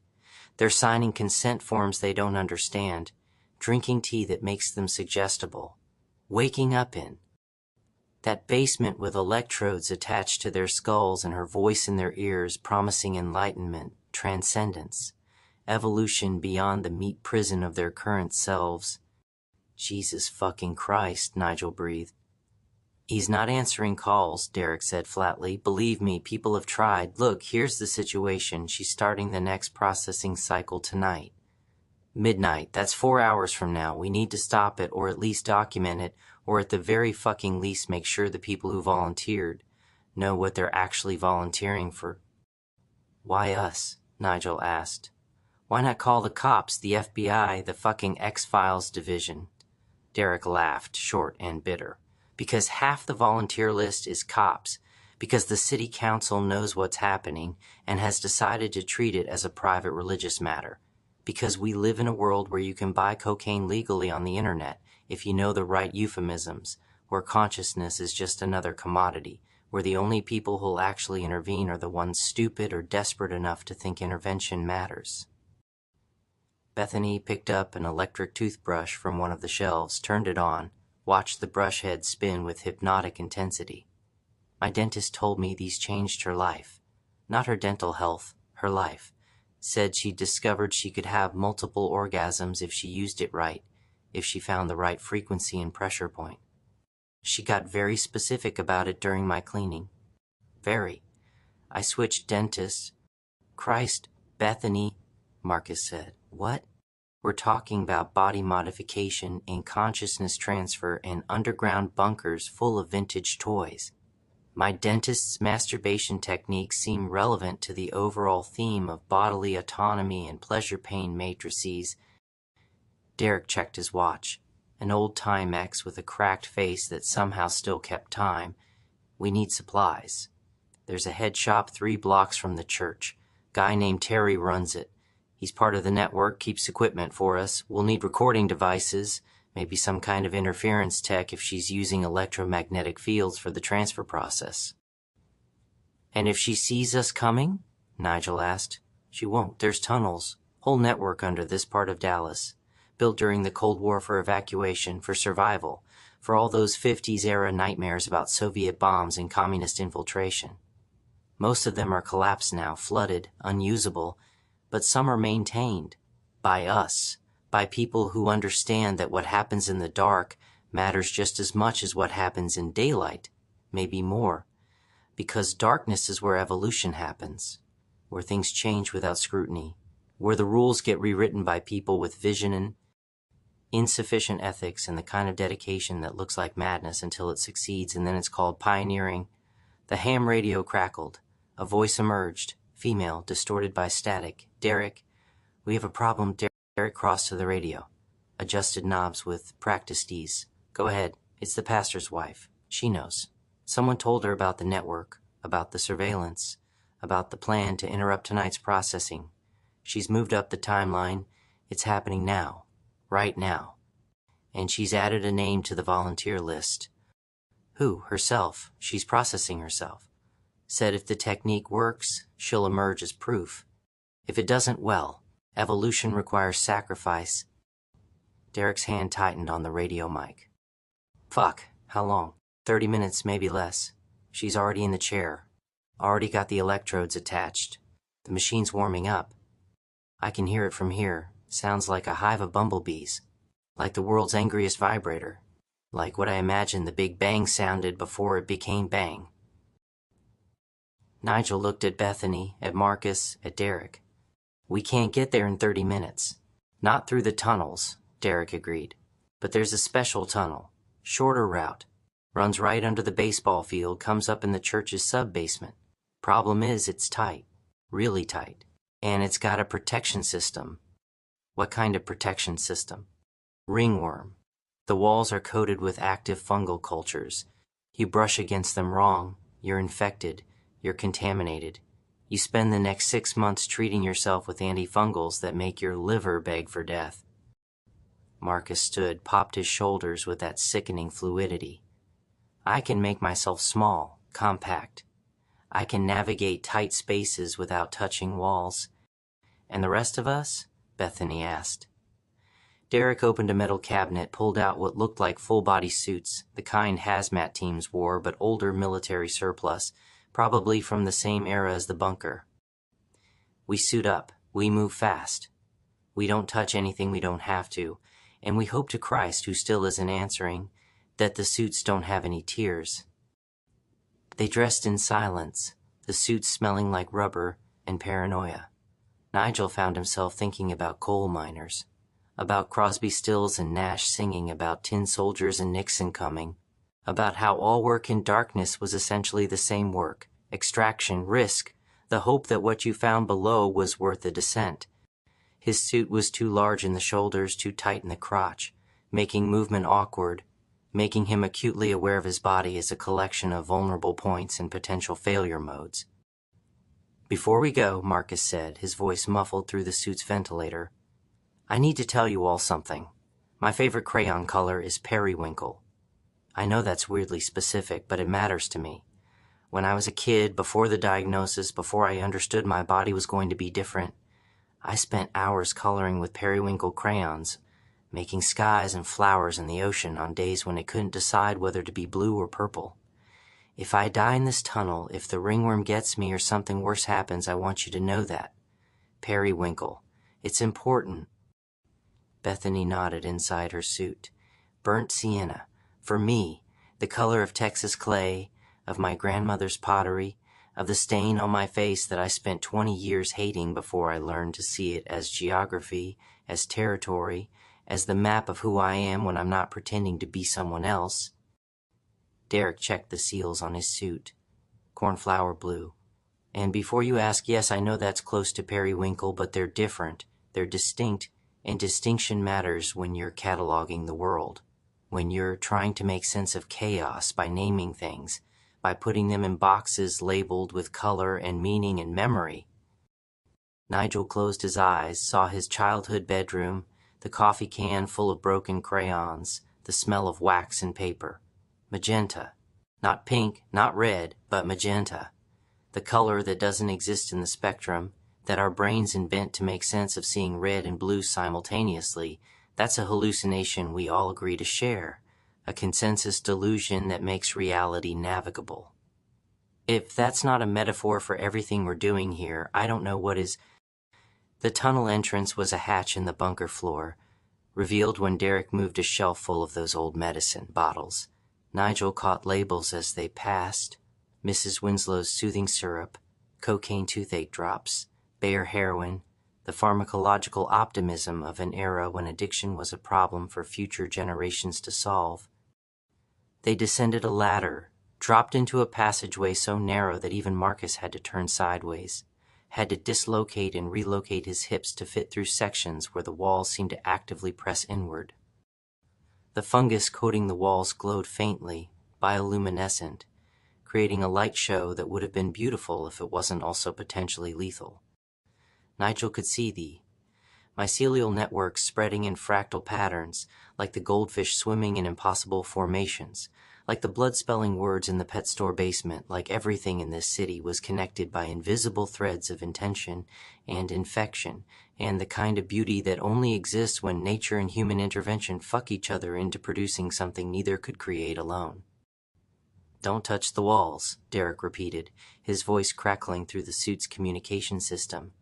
They're signing consent forms they don't understand, drinking tea that makes them suggestible, waking up in that basement with electrodes attached to their skulls and her voice in their ears promising enlightenment, transcendence, evolution beyond the meat prison of their current selves. Jesus fucking Christ, Nigel breathed. He's not answering calls, Derek said flatly. Believe me, people have tried. Look, here's the situation. She's starting the next processing cycle tonight. Midnight, that's 4 hours from now. We need to stop it, or at least document it, or at the very fucking least make sure the people who volunteered know what they're actually volunteering for. Why us? Nigel asked. Why not call the cops, the FBI, the fucking X-Files division? Derek laughed, short and bitter. Because half the volunteer list is cops, because the city council knows what's happening and has decided to treat it as a private religious matter, because we live in a world where you can buy cocaine legally on the internet if you know the right euphemisms, where consciousness is just another commodity, where the only people who'll actually intervene are the ones stupid or desperate enough to think intervention matters. Bethany picked up an electric toothbrush from one of the shelves, turned it on, watched the brush head spin with hypnotic intensity. My dentist told me these changed her life. Not her dental health, her life. Said she discovered she could have multiple orgasms if she used it right, if she found the right frequency and pressure point. She got very specific about it during my cleaning. Very. I switched dentists. Christ, Bethany, Marcus said. What? We're talking about body modification and consciousness transfer and underground bunkers full of vintage toys. My dentist's masturbation techniques seem relevant to the overall theme of bodily autonomy and pleasure-pain matrices. Derek checked his watch, an old Timex with a cracked face that somehow still kept time. We need supplies. There's a head shop 3 blocks from the church. Guy named Terry runs it. He's part of the network, keeps equipment for us. We'll need recording devices, maybe some kind of interference tech if she's using electromagnetic fields for the transfer process. And if she sees us coming? Nigel asked. She won't. There's tunnels. Whole network under this part of Dallas. Built during the Cold War for evacuation, for survival, for all those 50s-era nightmares about Soviet bombs and communist infiltration. Most of them are collapsed now, flooded, unusable, but some are maintained. By us. By people who understand that what happens in the dark matters just as much as what happens in daylight, maybe more. Because darkness is where evolution happens, where things change without scrutiny, where the rules get rewritten by people with vision and insufficient ethics and the kind of dedication that looks like madness until it succeeds, and then it's called pioneering. The ham radio crackled. A voice emerged, female, distorted by static. "Derek, we have a problem." Derek crossed to the radio, adjusted knobs with practiced ease. "Go ahead. It's the pastor's wife. She knows. Someone told her about the network, about the surveillance, about the plan to interrupt tonight's processing. She's moved up the timeline. It's happening now. Right now. And she's added a name to the volunteer list." "Who? Herself. She's processing herself. Said if the technique works, she'll emerge as proof. If it doesn't, well, evolution requires sacrifice." Derek's hand tightened on the radio mic. "Fuck. How long?" 30 minutes, maybe less. She's already in the chair. Already got the electrodes attached. The machine's warming up. I can hear it from here. Sounds like a hive of bumblebees. Like the world's angriest vibrator. Like what I imagined the Big Bang sounded before it became bang." Nigel looked at Bethany, at Marcus, at Derek. "We can't get there in 30 minutes. Not through the tunnels," Derek agreed. "But there's a special tunnel. Shorter route. Runs right under the baseball field, comes up in the church's sub-basement. Problem is, it's tight. Really tight. And it's got a protection system." "What kind of protection system?" "Ringworm. The walls are coated with active fungal cultures. You brush against them wrong, you're infected, you're contaminated. You spend the next 6 months treating yourself with antifungals that make your liver beg for death." Marcus stood, popped his shoulders with that sickening fluidity. "I can make myself small, compact. I can navigate tight spaces without touching walls." "And the rest of us?" Bethany asked. Derek opened a metal cabinet, pulled out what looked like full-body suits, the kind hazmat teams wore, but older military surplus, probably from the same era as the bunker. "We suit up. We move fast. We don't touch anything we don't have to, and we hope to Christ, who still isn't answering, that the suits don't have any tears." They dressed in silence, the suits smelling like rubber and paranoia. Nigel found himself thinking about coal miners, about Crosby, Stills, and Nash singing about tin soldiers and Nixon coming, about how all work in darkness was essentially the same work, extraction, risk, the hope that what you found below was worth the descent. His suit was too large in the shoulders, too tight in the crotch, making movement awkward, making him acutely aware of his body as a collection of vulnerable points and potential failure modes. "Before we go," Marcus said, his voice muffled through the suit's ventilator, "I need to tell you all something. My favorite crayon color is periwinkle. I know that's weirdly specific, but it matters to me. When I was a kid, before the diagnosis, before I understood my body was going to be different, I spent hours coloring with periwinkle crayons, making skies and flowers in the ocean on days when it couldn't decide whether to be blue or purple. If I die in this tunnel, if the ringworm gets me or something worse happens, I want you to know that. Periwinkle. It's important." Bethany nodded inside her suit. "Burnt sienna. For me, the color of Texas clay, of my grandmother's pottery, of the stain on my face that I spent 20 years hating before I learned to see it as geography, as territory, as the map of who I am when I'm not pretending to be someone else." Derek checked the seals on his suit. Cornflower blue. "And before you ask, yes, I know that's close to periwinkle, but they're different. They're distinct, and distinction matters when you're cataloging the world, when you're trying to make sense of chaos by naming things, by putting them in boxes labeled with color and meaning and memory." Nigel closed his eyes, saw his childhood bedroom, the coffee can full of broken crayons, the smell of wax and paper. Magenta. Not pink, not red, but magenta. The color that doesn't exist in the spectrum, that our brains invent to make sense of seeing red and blue simultaneously, that's a hallucination we all agree to share, a consensus delusion that makes reality navigable. If that's not a metaphor for everything we're doing here, I don't know what is. The tunnel entrance was a hatch in the bunker floor, revealed when Derek moved a shelf full of those old medicine bottles. Nigel caught labels as they passed: Mrs. Winslow's soothing syrup, cocaine toothache drops, Bayer heroin, the pharmacological optimism of an era when addiction was a problem for future generations to solve. They descended a ladder, dropped into a passageway so narrow that even Marcus had to turn sideways, had to dislocate and relocate his hips to fit through sections where the walls seemed to actively press inward. The fungus coating the walls glowed faintly, bioluminescent, creating a light show that would have been beautiful if it wasn't also potentially lethal. Nigel could see the mycelial networks spreading in fractal patterns, like the goldfish swimming in impossible formations, like the blood-spelling words in the pet store basement, like everything in this city was connected by invisible threads of intention and infection, and the kind of beauty that only exists when nature and human intervention fuck each other into producing something neither could create alone. "Don't touch the walls," Derek repeated, his voice crackling through the suit's communication system.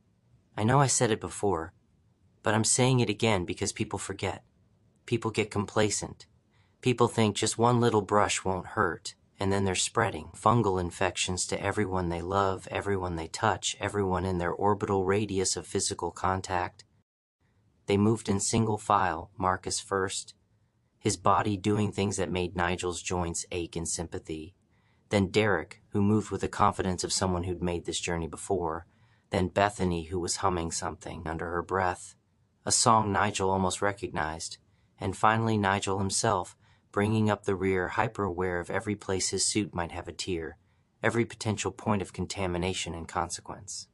"I know I said it before, but I'm saying it again because people forget. People get complacent. People think just one little brush won't hurt, and then they're spreading fungal infections to everyone they love, everyone they touch, everyone in their orbital radius of physical contact." They moved in single file, Marcus first, his body doing things that made Nigel's joints ache in sympathy. Then Derek, who moved with the confidence of someone who'd made this journey before. Then Bethany, who was humming something under her breath, a song Nigel almost recognized. And finally Nigel himself, bringing up the rear, hyper-aware of every place his suit might have a tear, every potential point of contamination and consequence.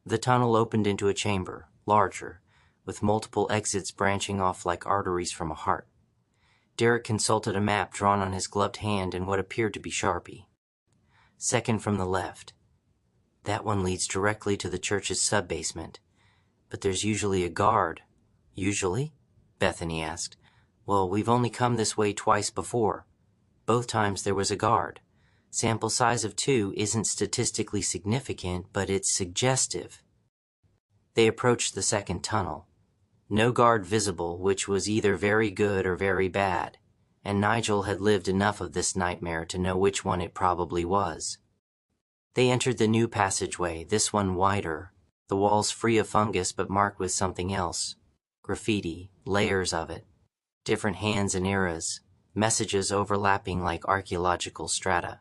The tunnel opened into a chamber, larger, with multiple exits branching off like arteries from a heart. Derek consulted a map drawn on his gloved hand in what appeared to be Sharpie. "Second from the left. That one leads directly to the church's sub-basement. But there's usually a guard." "Usually?" Bethany asked. "Well, we've only come this way twice before. Both times there was a guard. Sample size of 2 isn't statistically significant, but it's suggestive." They approached the second tunnel. No guard visible, which was either very good or very bad, and Nigel had lived enough of this nightmare to know which one it probably was. They entered the new passageway, this one wider, the walls free of fungus but marked with something else. Graffiti, layers of it, different hands and eras, messages overlapping like archaeological strata.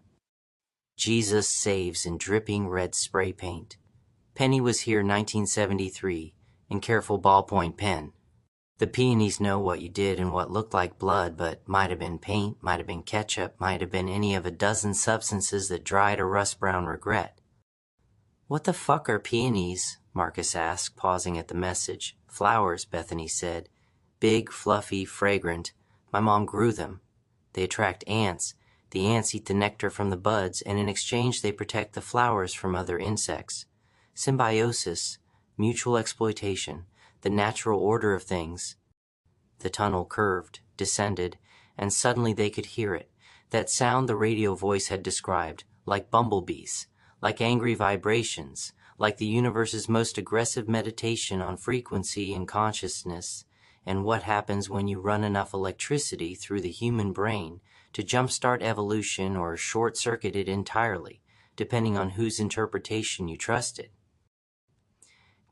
"Jesus saves" in dripping red spray paint. "Penny was here 1973, in careful ballpoint pen. The peonies know what you did and what looked like blood, but might have been paint, might have been ketchup, might have been any of a dozen substances that dried a rust-brown regret." "What the fuck are peonies?" Marcus asked, pausing at the message. "Flowers," Bethany said. "Big, fluffy, fragrant. My mom grew them. They attract ants. The ants eat the nectar from the buds, and in exchange they protect the flowers from other insects. Symbiosis, mutual exploitation, the natural order of things." The tunnel curved, descended, and suddenly they could hear it, that sound the radio voice had described, like bumblebees, like angry vibrations, like the universe's most aggressive meditation on frequency and consciousness, and what happens when you run enough electricity through the human brain to jumpstart evolution or short-circuit it entirely, depending on whose interpretation you trusted.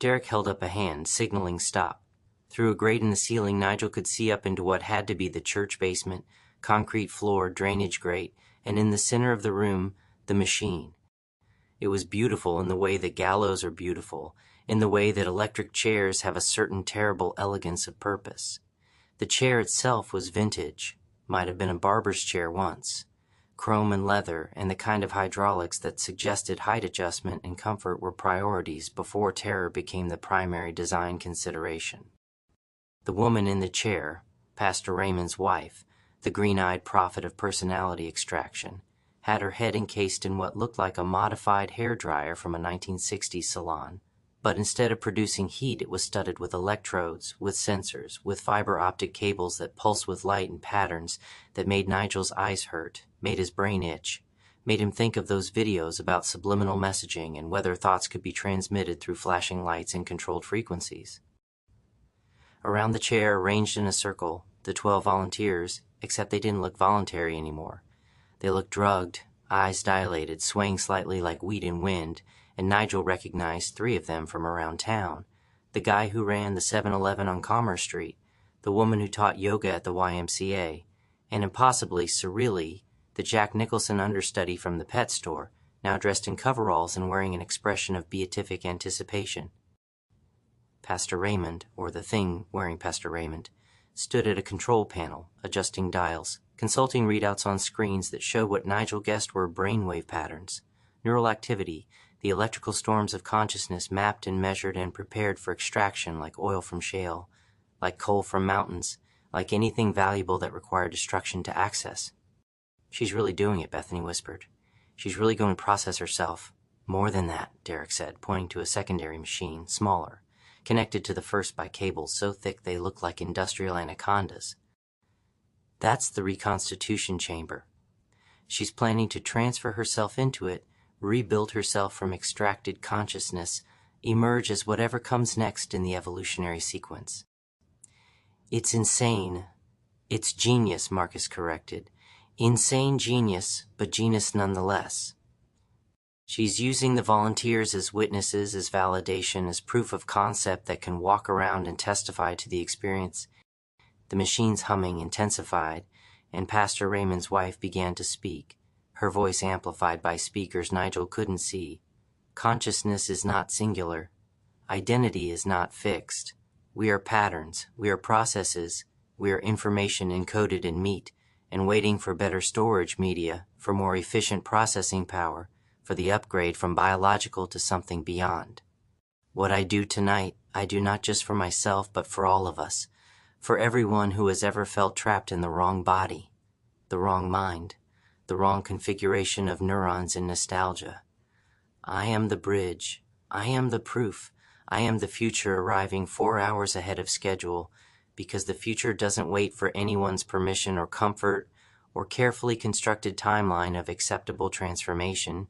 Derek held up a hand, signaling stop. Through a grate in the ceiling, Nigel could see up into what had to be the church basement, concrete floor, drainage grate, and in the center of the room, the machine. It was beautiful in the way that gallows are beautiful, in the way that electric chairs have a certain terrible elegance of purpose. The chair itself was vintage, might have been a barber's chair once. Chrome and leather, and the kind of hydraulics that suggested height adjustment and comfort were priorities before terror became the primary design consideration. The woman in the chair, Pastor Raymond's wife, the green-eyed prophet of personality extraction, had her head encased in what looked like a modified hairdryer from a 1960s salon, but instead of producing heat it was studded with electrodes, with sensors, with fiber optic cables that pulsed with light and patterns that made Nigel's eyes hurt, made his brain itch, made him think of those videos about subliminal messaging and whether thoughts could be transmitted through flashing lights and controlled frequencies. Around the chair, arranged in a circle, the 12 volunteers, except they didn't look voluntary anymore. They looked drugged, eyes dilated, swaying slightly like wheat in wind, and Nigel recognized 3 of them from around town. the guy who ran the 7-Eleven on Commerce Street, the woman who taught yoga at the YMCA, and impossibly, surreally, the Jack Nicholson understudy from the pet store, now dressed in coveralls and wearing an expression of beatific anticipation. Pastor Raymond, or the thing wearing Pastor Raymond, stood at a control panel, adjusting dials, consulting readouts on screens that showed what Nigel guessed were brainwave patterns, neural activity, the electrical storms of consciousness mapped and measured and prepared for extraction like oil from shale, like coal from mountains, like anything valuable that required destruction to access. She's really doing it, Bethany whispered. She's really going to process herself. More than that, Derek said, pointing to a secondary machine, smaller, connected to the first by cables so thick they look like industrial anacondas. That's the reconstitution chamber. She's planning to transfer herself into it, rebuild herself from extracted consciousness, emerge as whatever comes next in the evolutionary sequence. It's insane. It's genius, Marcus corrected. Insane genius, but genius nonetheless. She's using the volunteers as witnesses, as validation, as proof of concept that can walk around and testify to the experience. The machine's humming intensified, and Pastor Raymond's wife began to speak, her voice amplified by speakers Nigel couldn't see. Consciousness is not singular. Identity is not fixed. We are patterns, we are processes, we are information encoded in meat, and waiting for better storage media, for more efficient processing power, for the upgrade from biological to something beyond. What I do tonight, I do not just for myself, but for all of us, for everyone who has ever felt trapped in the wrong body, the wrong mind, the wrong configuration of neurons in nostalgia. I am the bridge. I am the proof. I am the future arriving 4 hours ahead of schedule, because the future doesn't wait for anyone's permission or comfort or carefully constructed timeline of acceptable transformation.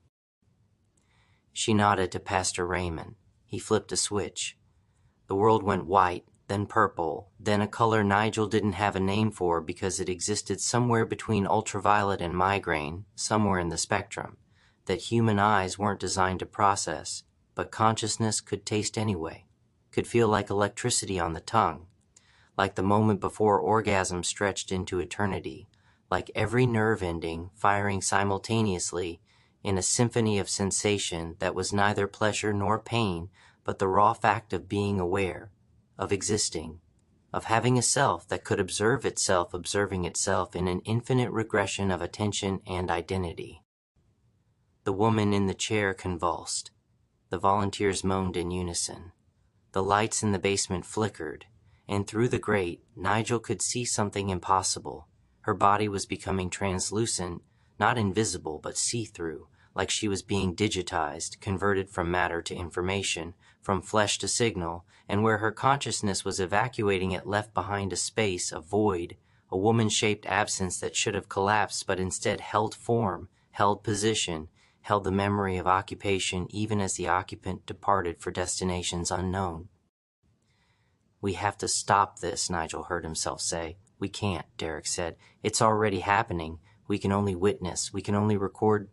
She nodded to Pastor Raymond. He flipped a switch. The world went white, then purple, then a color Nigel didn't have a name for because it existed somewhere between ultraviolet and migraine, somewhere in the spectrum, that human eyes weren't designed to process, but consciousness could taste anyway, could feel like electricity on the tongue, like the moment before orgasm stretched into eternity, like every nerve ending firing simultaneously in a symphony of sensation that was neither pleasure nor pain, but the raw fact of being aware, of existing, of having a self that could observe itself observing itself in an infinite regression of attention and identity. The woman in the chair convulsed. The volunteers moaned in unison. The lights in the basement flickered, and through the grate, Nigel could see something impossible. Her body was becoming translucent, not invisible, but see-through, like she was being digitized, converted from matter to information, from flesh to signal, and where her consciousness was evacuating it left behind a space, a void, a woman-shaped absence that should have collapsed but instead held form, held position, held the memory of occupation even as the occupant departed for destinations unknown. We have to stop this, Nigel heard himself say. We can't, Derek said. It's already happening. We can only witness. We can only record.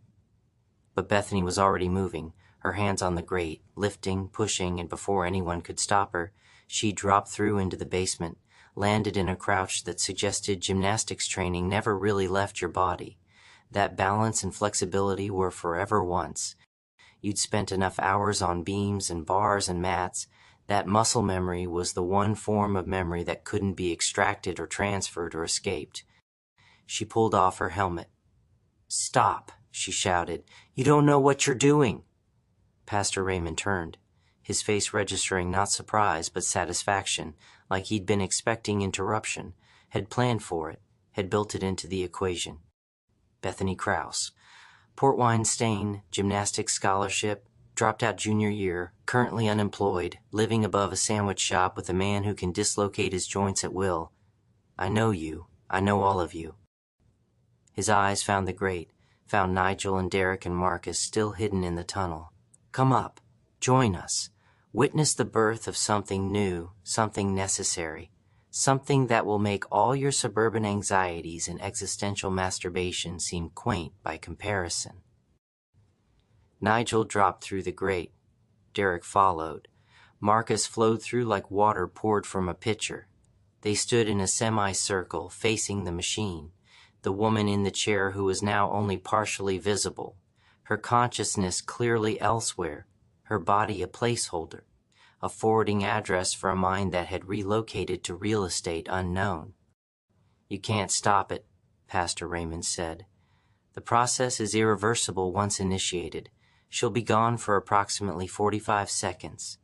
But Bethany was already moving, her hands on the grate, lifting, pushing, and before anyone could stop her, she dropped through into the basement, landed in a crouch that suggested gymnastics training never really left your body. That balance and flexibility were forever once. You'd spent enough hours on beams and bars and mats. That muscle memory was the one form of memory that couldn't be extracted or transferred or escaped. She pulled off her helmet. "Stop," she shouted. "You don't know what you're doing." Pastor Raymond turned, his face registering not surprise but satisfaction, like he'd been expecting interruption, had planned for it, had built it into the equation. Bethany Krause, port wine stain, gymnastics scholarship, dropped out junior year, currently unemployed, living above a sandwich shop with a man who can dislocate his joints at will. I know you. I know all of you. His eyes found the grate, found Nigel and Derek and Marcus still hidden in the tunnel. Come up. Join us. Witness the birth of something new, something necessary, something that will make all your suburban anxieties and existential masturbation seem quaint by comparison. Nigel dropped through the grate. Derek followed. Marcus flowed through like water poured from a pitcher. They stood in a semicircle, facing the machine, the woman in the chair who was now only partially visible, her consciousness clearly elsewhere, her body a placeholder, a forwarding address for a mind that had relocated to real estate unknown. "You can't stop it," Pastor Raymond said. "The process is irreversible once initiated. She'll be gone for approximately 45 seconds.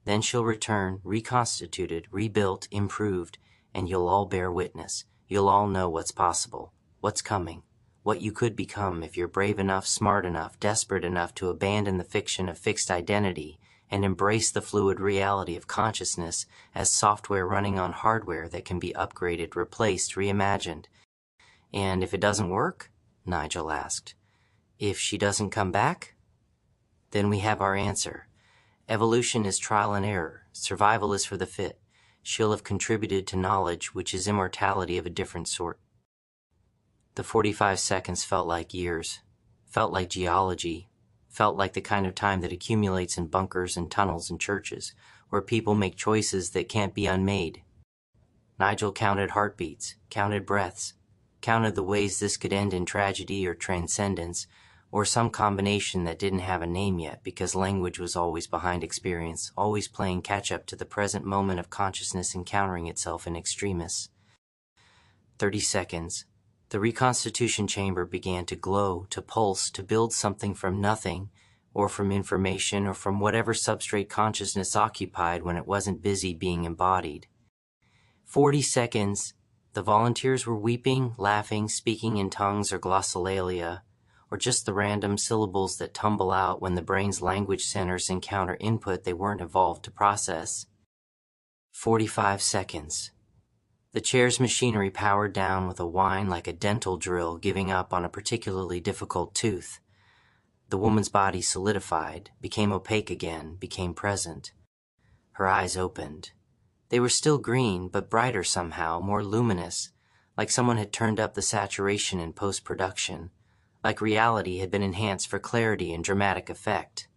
Then she'll return, reconstituted, rebuilt, improved, and you'll all bear witness. You'll all know what's possible, what's coming, what you could become if you're brave enough, smart enough, desperate enough to abandon the fiction of fixed identity and embrace the fluid reality of consciousness as software running on hardware that can be upgraded, replaced, reimagined." "And if it doesn't work?" Nigel asked. "If she doesn't come back?" "Then we have our answer. Evolution is trial and error. Survival is for the fit. She'll have contributed to knowledge, which is immortality of a different sort." The 45 seconds felt like years, felt like geology, felt like the kind of time that accumulates in bunkers and tunnels and churches, where people make choices that can't be unmade. Nigel counted heartbeats, counted breaths, counted the ways this could end in tragedy or transcendence, or some combination that didn't have a name yet because language was always behind experience, always playing catch-up to the present moment of consciousness encountering itself in extremis. 30 seconds. The reconstitution chamber began to glow, to pulse, to build something from nothing, or from information, or from whatever substrate consciousness occupied when it wasn't busy being embodied. 40 seconds. The volunteers were weeping, laughing, speaking in tongues or glossolalia, or just the random syllables that tumble out when the brain's language centers encounter input they weren't evolved to process. 45 seconds. The chair's machinery powered down with a whine like a dental drill giving up on a particularly difficult tooth. The woman's body solidified, became opaque again, became present. Her eyes opened. They were still green, but brighter somehow, more luminous, like someone had turned up the saturation in post-production, like reality had been enhanced for clarity and dramatic effect.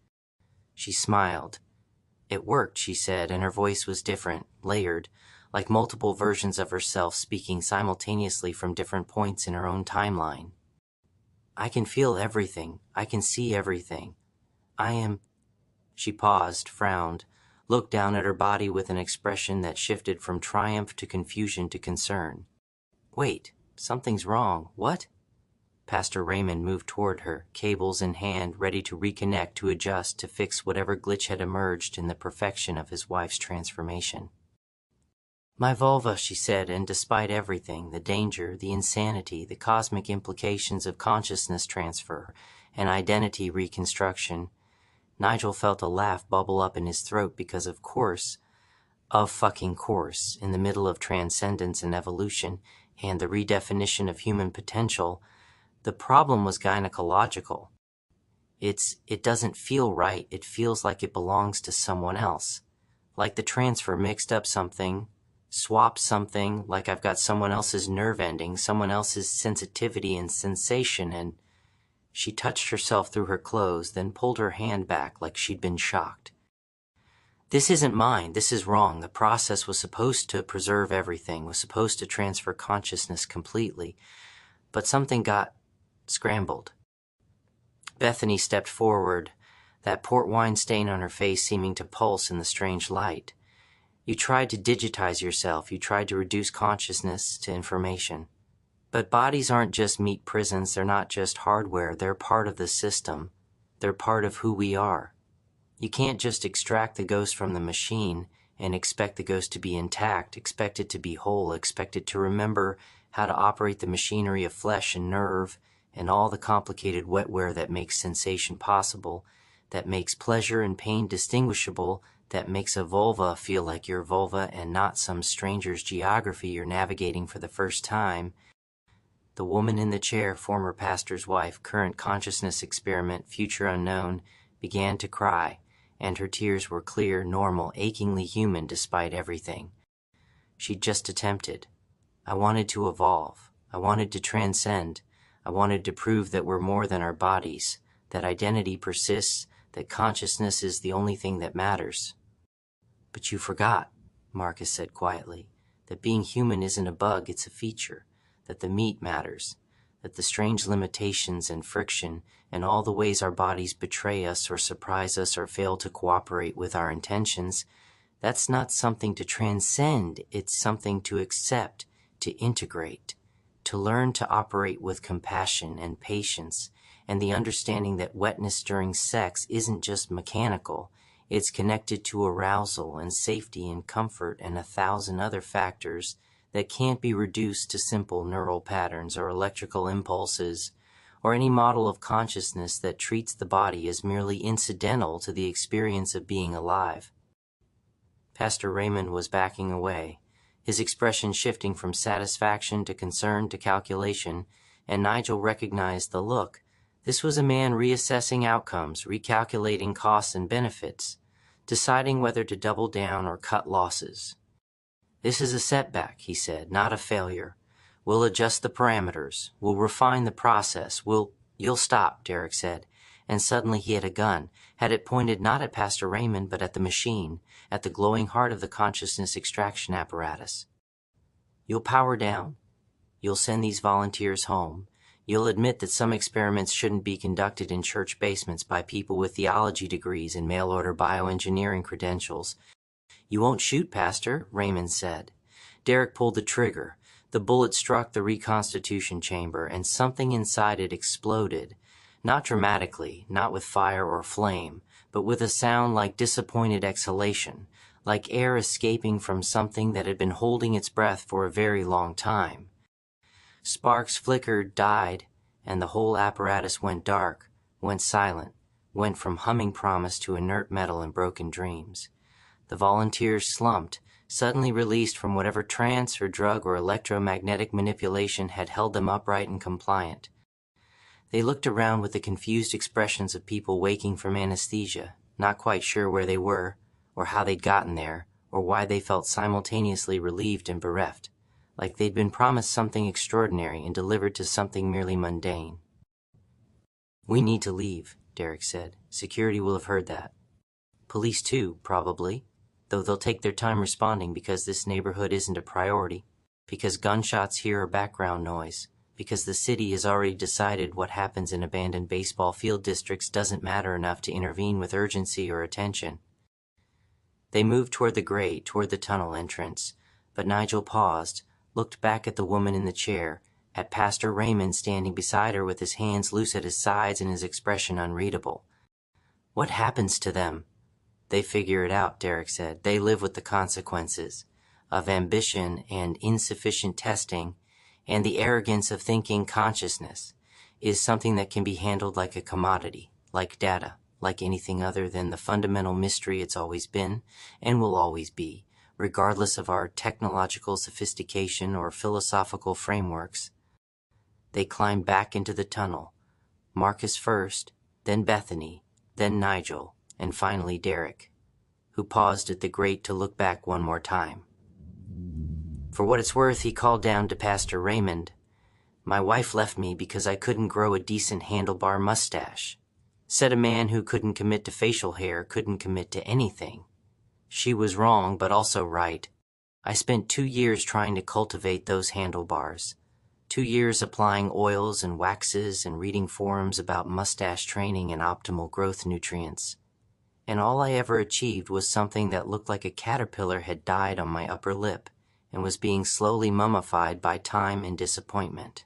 She smiled. "It worked," she said, and her voice was different, layered, like multiple versions of herself speaking simultaneously from different points in her own timeline. "I can feel everything. I can see everything. I am—" She paused, frowned, looked down at her body with an expression that shifted from triumph to confusion to concern. "Wait, something's wrong. What?" Pastor Raymond moved toward her, cables in hand, ready to reconnect, to adjust, to fix whatever glitch had emerged in the perfection of his wife's transformation. "My vulva," she said, and despite everything, the danger, the insanity, the cosmic implications of consciousness transfer and identity reconstruction, Nigel felt a laugh bubble up in his throat because of course, in the middle of transcendence and evolution and the redefinition of human potential, the problem was gynecological. It doesn't feel right. It feels like it belongs to someone else. Like the transfer mixed up something, swapped something, like I've got someone else's nerve ending, someone else's sensitivity and sensation, and she touched herself through her clothes, then pulled her hand back like she'd been shocked. "This isn't mine. This is wrong. The process was supposed to preserve everything, was supposed to transfer consciousness completely, but something got scrambled." Bethany stepped forward, that port wine stain on her face seeming to pulse in the strange light. "You tried to digitize yourself. You tried to reduce consciousness to information. But bodies aren't just meat prisons. They're not just hardware. They're part of the system. They're part of who we are. You can't just extract the ghost from the machine and expect the ghost to be intact, expect it to be whole, expect it to remember how to operate the machinery of flesh and nerve and all the complicated wetware that makes sensation possible, that makes pleasure and pain distinguishable, that makes a vulva feel like your vulva and not some stranger's geography you're navigating for the first time." The woman in the chair, former pastor's wife, current consciousness experiment, future unknown, began to cry, and her tears were clear, normal, achingly human despite everything. She'd just attempted. "I wanted to evolve. I wanted to transcend. I wanted to prove that we're more than our bodies, that identity persists, that consciousness is the only thing that matters." But you forgot, Marcus said quietly, that being human isn't a bug, it's a feature, that the meat matters, that the strange limitations and friction and all the ways our bodies betray us or surprise us or fail to cooperate with our intentions, that's not something to transcend, it's something to accept, to integrate, to learn to operate with compassion and patience, and the understanding that wetness during sex isn't just mechanical, it's connected to arousal and safety and comfort and 1,000 other factors that can't be reduced to simple neural patterns or electrical impulses, or any model of consciousness that treats the body as merely incidental to the experience of being alive. Pastor Raymond was backing away, his expression shifting from satisfaction to concern to calculation, and Nigel recognized the look. This was a man reassessing outcomes, recalculating costs and benefits, deciding whether to double down or cut losses. "This is a setback," he said, "not a failure. We'll adjust the parameters. We'll refine the process. You'll stop," Derek said, and suddenly he had a gun, had it pointed not at Pastor Raymond but at the machine, at the glowing heart of the consciousness extraction apparatus. "You'll power down. You'll send these volunteers home. You'll admit that some experiments shouldn't be conducted in church basements by people with theology degrees and mail-order bioengineering credentials." "You won't shoot, Pastor," Raymond said. Derek pulled the trigger. The bullet struck the reconstitution chamber, and something inside it exploded. Not dramatically, not with fire or flame, but with a sound like disappointed exhalation, like air escaping from something that had been holding its breath for a very long time. Sparks flickered, died, and the whole apparatus went dark, went silent, went from humming promise to inert metal and broken dreams. The volunteers slumped, suddenly released from whatever trance or drug or electromagnetic manipulation had held them upright and compliant. They looked around with the confused expressions of people waking from anesthesia, not quite sure where they were, or how they'd gotten there, or why they felt simultaneously relieved and bereft, like they'd been promised something extraordinary and delivered to something merely mundane. "We need to leave," Derek said. "Security will have heard that. Police too, probably, though they'll take their time responding because this neighborhood isn't a priority, because gunshots here are background noise, because the city has already decided what happens in abandoned baseball field districts doesn't matter enough to intervene with urgency or attention." They moved toward the grate, toward the tunnel entrance, but Nigel paused, looked back at the woman in the chair, at Pastor Raymond standing beside her with his hands loose at his sides and his expression unreadable. "What happens to them?" "They figure it out," Derek said. "They live with the consequences of ambition and insufficient testing, and the arrogance of thinking consciousness is something that can be handled like a commodity, like data, like anything other than the fundamental mystery it's always been and will always be, regardless of our technological sophistication or philosophical frameworks." They climbed back into the tunnel, Marcus first, then Bethany, then Nigel, and finally Derek, who paused at the grate to look back one more time. For what it's worth, he called down to Pastor Raymond, "My wife left me because I couldn't grow a decent handlebar mustache. Said a man who couldn't commit to facial hair couldn't commit to anything. She was wrong, but also right. I spent 2 years trying to cultivate those handlebars. 2 years applying oils and waxes and reading forums about mustache training and optimal growth nutrients. And all I ever achieved was something that looked like a caterpillar had died on my upper lip and was being slowly mummified by time and disappointment.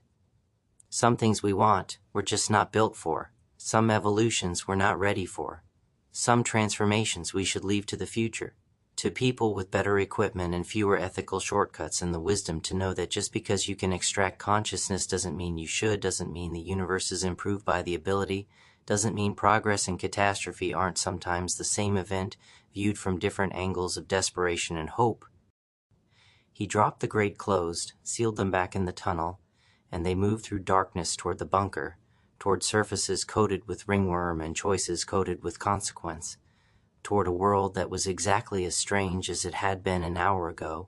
Some things we want, we're just not built for. Some evolutions we're not ready for. Some transformations we should leave to the future, to people with better equipment and fewer ethical shortcuts and the wisdom to know that just because you can extract consciousness doesn't mean you should, doesn't mean the universe is improved by the ability, doesn't mean progress and catastrophe aren't sometimes the same event viewed from different angles of desperation and hope." He dropped the grate closed, sealed them back in the tunnel, and they moved through darkness toward the bunker, toward surfaces coated with ringworm and choices coated with consequence, toward a world that was exactly as strange as it had been an hour ago,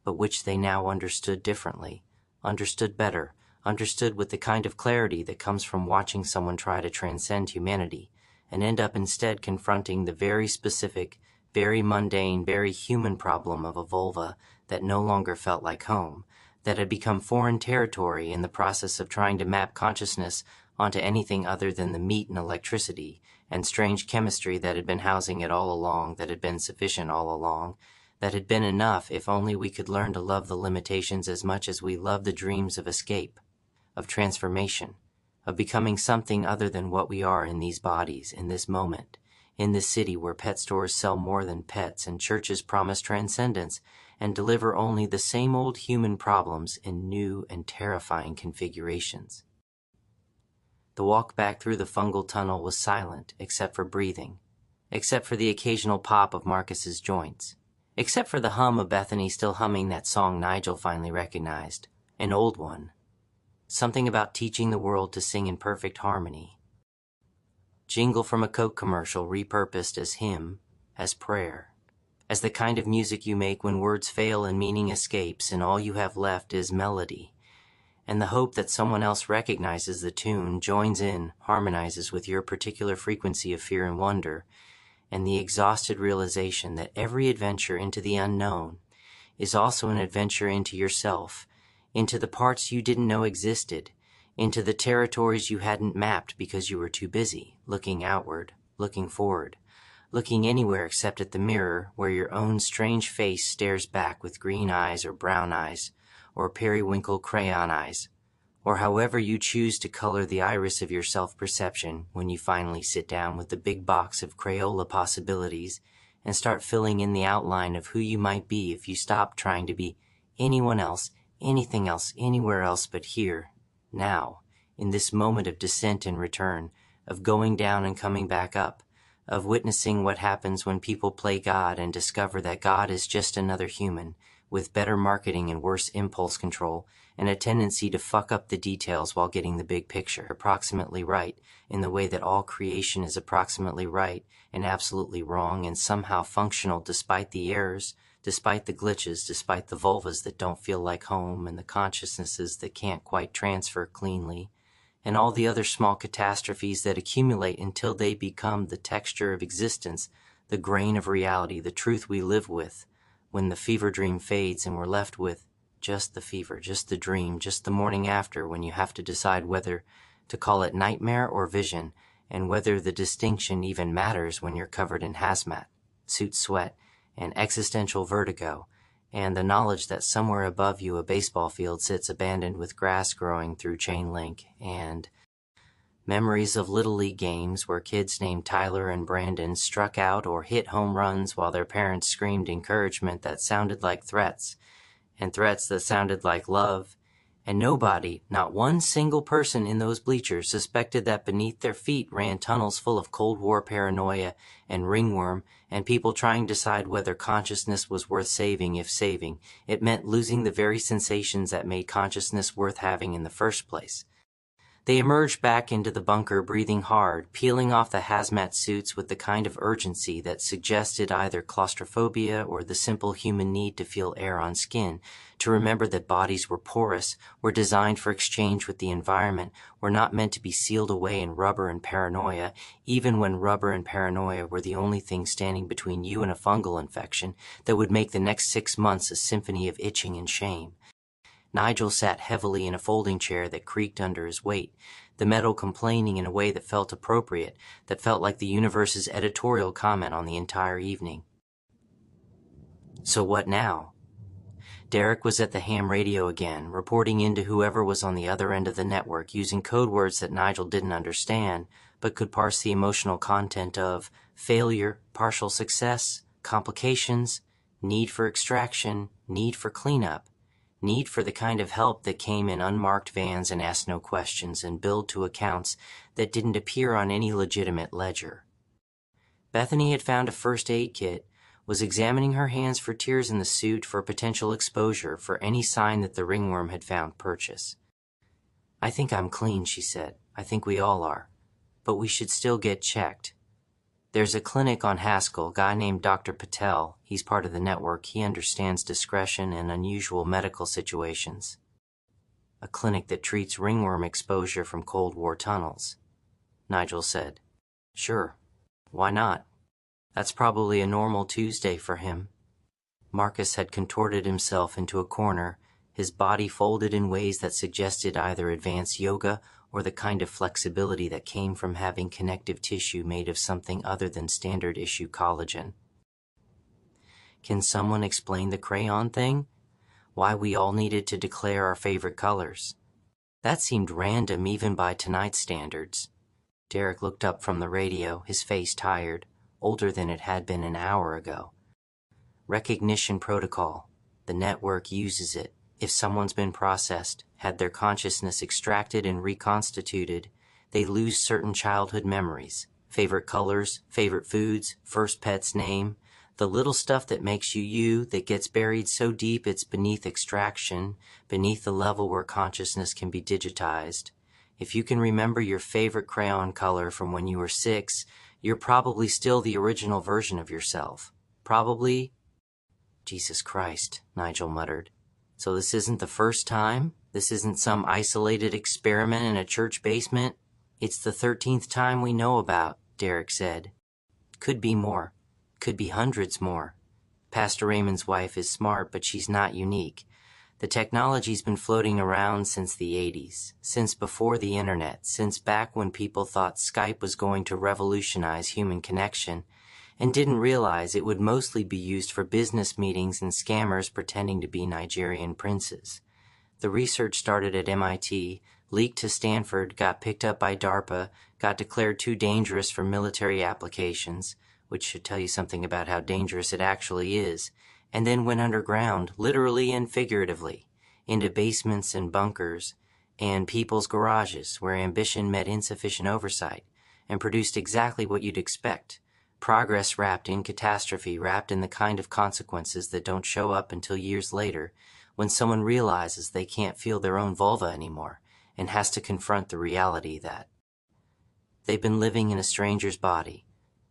but which they now understood differently, understood better, understood with the kind of clarity that comes from watching someone try to transcend humanity, and end up instead confronting the very specific, very mundane, very human problem of a vulva that no longer felt like home, that had become foreign territory in the process of trying to map consciousness onto anything other than the meat and electricity and strange chemistry that had been housing it all along, that had been sufficient all along, that had been enough if only we could learn to love the limitations as much as we love the dreams of escape, of transformation, of becoming something other than what we are in these bodies, in this moment, in this city where pet stores sell more than pets and churches promise transcendence and deliver only the same old human problems in new and terrifying configurations. The walk back through the fungal tunnel was silent except for breathing, except for the occasional pop of Marcus's joints, except for the hum of Bethany still humming that song Nigel finally recognized, an old one, something about teaching the world to sing in perfect harmony. Jingle from a Coke commercial repurposed as hymn, as prayer, as the kind of music you make when words fail and meaning escapes and all you have left is melody, and the hope that someone else recognizes the tune, joins in, harmonizes with your particular frequency of fear and wonder, and the exhausted realization that every adventure into the unknown is also an adventure into yourself, into the parts you didn't know existed, into the territories you hadn't mapped because you were too busy, looking outward, looking forward, looking anywhere except at the mirror where your own strange face stares back with green eyes or brown eyes, or periwinkle crayon eyes, or however you choose to color the iris of your self-perception when you finally sit down with the big box of Crayola possibilities and start filling in the outline of who you might be if you stop trying to be anyone else, anything else, anywhere else but here, now, in this moment of descent and return, of going down and coming back up, of witnessing what happens when people play God and discover that God is just another human, with better marketing and worse impulse control, and a tendency to fuck up the details while getting the big picture approximately right, in the way that all creation is approximately right and absolutely wrong and somehow functional despite the errors, despite the glitches, despite the vulvas that don't feel like home and the consciousnesses that can't quite transfer cleanly, and all the other small catastrophes that accumulate until they become the texture of existence, the grain of reality, the truth we live with, when the fever dream fades and we're left with just the fever, just the dream, just the morning after when you have to decide whether to call it nightmare or vision, and whether the distinction even matters when you're covered in hazmat, suit sweat, and existential vertigo, and the knowledge that somewhere above you a baseball field sits abandoned with grass growing through chain link, and memories of Little League games where kids named Tyler and Brandon struck out or hit home runs while their parents screamed encouragement that sounded like threats, and threats that sounded like love, and nobody, not one single person in those bleachers, suspected that beneath their feet ran tunnels full of Cold War paranoia and ringworm and people trying to decide whether consciousness was worth saving if saving it meant losing the very sensations that made consciousness worth having in the first place. They emerged back into the bunker breathing hard, peeling off the hazmat suits with the kind of urgency that suggested either claustrophobia or the simple human need to feel air on skin, to remember that bodies were porous, were designed for exchange with the environment, were not meant to be sealed away in rubber and paranoia, even when rubber and paranoia were the only thing standing between you and a fungal infection that would make the next 6 months a symphony of itching and shame. Nigel sat heavily in a folding chair that creaked under his weight, the metal complaining in a way that felt appropriate, that felt like the universe's editorial comment on the entire evening. So what now? Derek was at the ham radio again, reporting into whoever was on the other end of the network, using code words that Nigel didn't understand, but could parse the emotional content of failure, partial success, complications, need for extraction, need for cleanup, need for the kind of help that came in unmarked vans and asked no questions and billed to accounts that didn't appear on any legitimate ledger. Bethany had found a first aid kit, was examining her hands for tears in the suit for potential exposure, for any sign that the ringworm had found purchase. "I think I'm clean," she said. "I think we all are. But we should still get checked. There's a clinic on Haskell, guy named Dr. Patel. He's part of the network. He understands discretion in unusual medical situations. A clinic that treats ringworm exposure from Cold War tunnels." Nigel said, "Sure. Why not?" That's probably a normal Tuesday for him. Marcus had contorted himself into a corner, his body folded in ways that suggested either advanced yoga or the kind of flexibility that came from having connective tissue made of something other than standard issue collagen. Can someone explain the crayon thing? Why we all needed to declare our favorite colors? That seemed random even by tonight's standards. Derek looked up from the radio, his face tired, older than it had been an hour ago. Recognition protocol. The network uses it. If someone's been processed, had their consciousness extracted and reconstituted, they lose certain childhood memories. Favorite colors, favorite foods, first pet's name. The little stuff that makes you you, that gets buried so deep it's beneath extraction, beneath the level where consciousness can be digitized. If you can remember your favorite crayon color from when you were 6, you're probably still the original version of yourself. Probably. Jesus Christ, Nigel muttered. So this isn't the first time? This isn't some isolated experiment in a church basement? It's the 13th time we know about, Derek said. Could be more. Could be hundreds more. Pastor Raymond's wife is smart, but she's not unique. The technology's been floating around since the 80s, since before the internet, since back when people thought Skype was going to revolutionize human connection, and didn't realize it would mostly be used for business meetings and scammers pretending to be Nigerian princes. The research started at MIT, leaked to Stanford, got picked up by DARPA, got declared too dangerous for military applications, which should tell you something about how dangerous it actually is, and then went underground, literally and figuratively, into basements and bunkers, and people's garages where ambition met insufficient oversight, and produced exactly what you'd expect. Progress wrapped in catastrophe, wrapped in the kind of consequences that don't show up until years later, when someone realizes they can't feel their own vulva anymore, and has to confront the reality that they've been living in a stranger's body,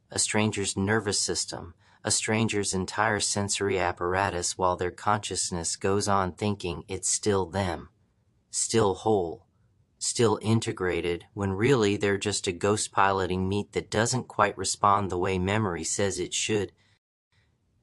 a stranger's nervous system, a stranger's entire sensory apparatus while their consciousness goes on thinking it's still them, still whole, still integrated, when really they're just a ghost piloting meat that doesn't quite respond the way memory says it should.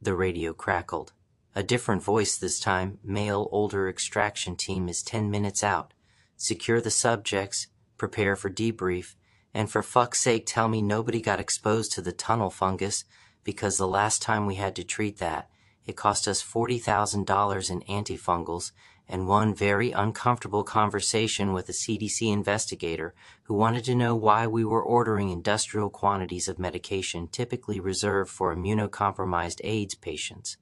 The radio crackled. A different voice this time. Male older extraction team is 10 minutes out. Secure the subjects, prepare for debrief, and for fuck's sake tell me nobody got exposed to the tunnel fungus, because the last time we had to treat that, it cost us $40,000 in antifungals and one very uncomfortable conversation with a CDC investigator who wanted to know why we were ordering industrial quantities of medication typically reserved for immunocompromised AIDS patients.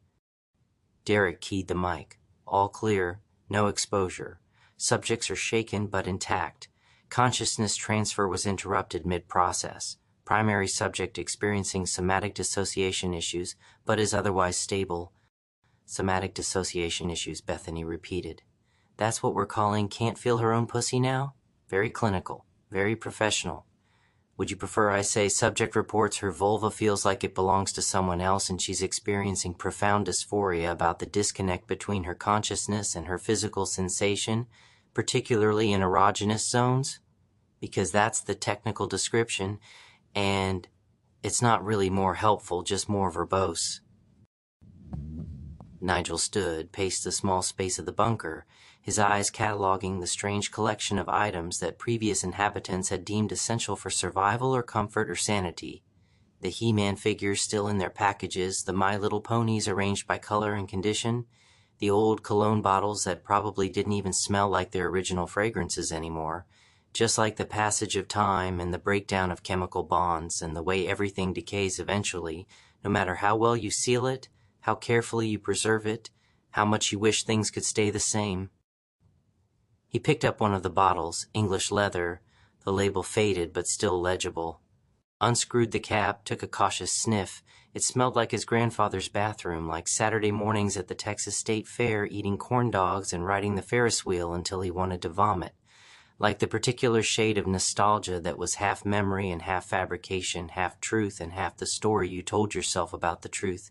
Derek keyed the mic. All clear, no exposure. Subjects are shaken but intact. Consciousness transfer was interrupted mid-process. Primary subject experiencing somatic dissociation issues, but is otherwise stable. Somatic dissociation issues, Bethany repeated. That's what we're calling can't feel her own pussy now? Very clinical, very professional. Would you prefer I say subject reports her vulva feels like it belongs to someone else and she's experiencing profound dysphoria about the disconnect between her consciousness and her physical sensation, particularly in erogenous zones? Because that's the technical description, and it's not really more helpful, just more verbose. Nigel stood, paced the small space of the bunker, his eyes cataloging the strange collection of items that previous inhabitants had deemed essential for survival or comfort or sanity. The He-Man figures still in their packages, the My Little Ponies arranged by color and condition, the old cologne bottles that probably didn't even smell like their original fragrances anymore, just like the passage of time and the breakdown of chemical bonds and the way everything decays eventually, no matter how well you seal it, how carefully you preserve it, how much you wish things could stay the same. He picked up one of the bottles, English leather, the label faded but still legible. Unscrewed the cap, took a cautious sniff. It smelled like his grandfather's bathroom, like Saturday mornings at the Texas State Fair eating corn dogs and riding the Ferris wheel until he wanted to vomit. Like the particular shade of nostalgia that was half memory and half fabrication, half truth and half the story you told yourself about the truth,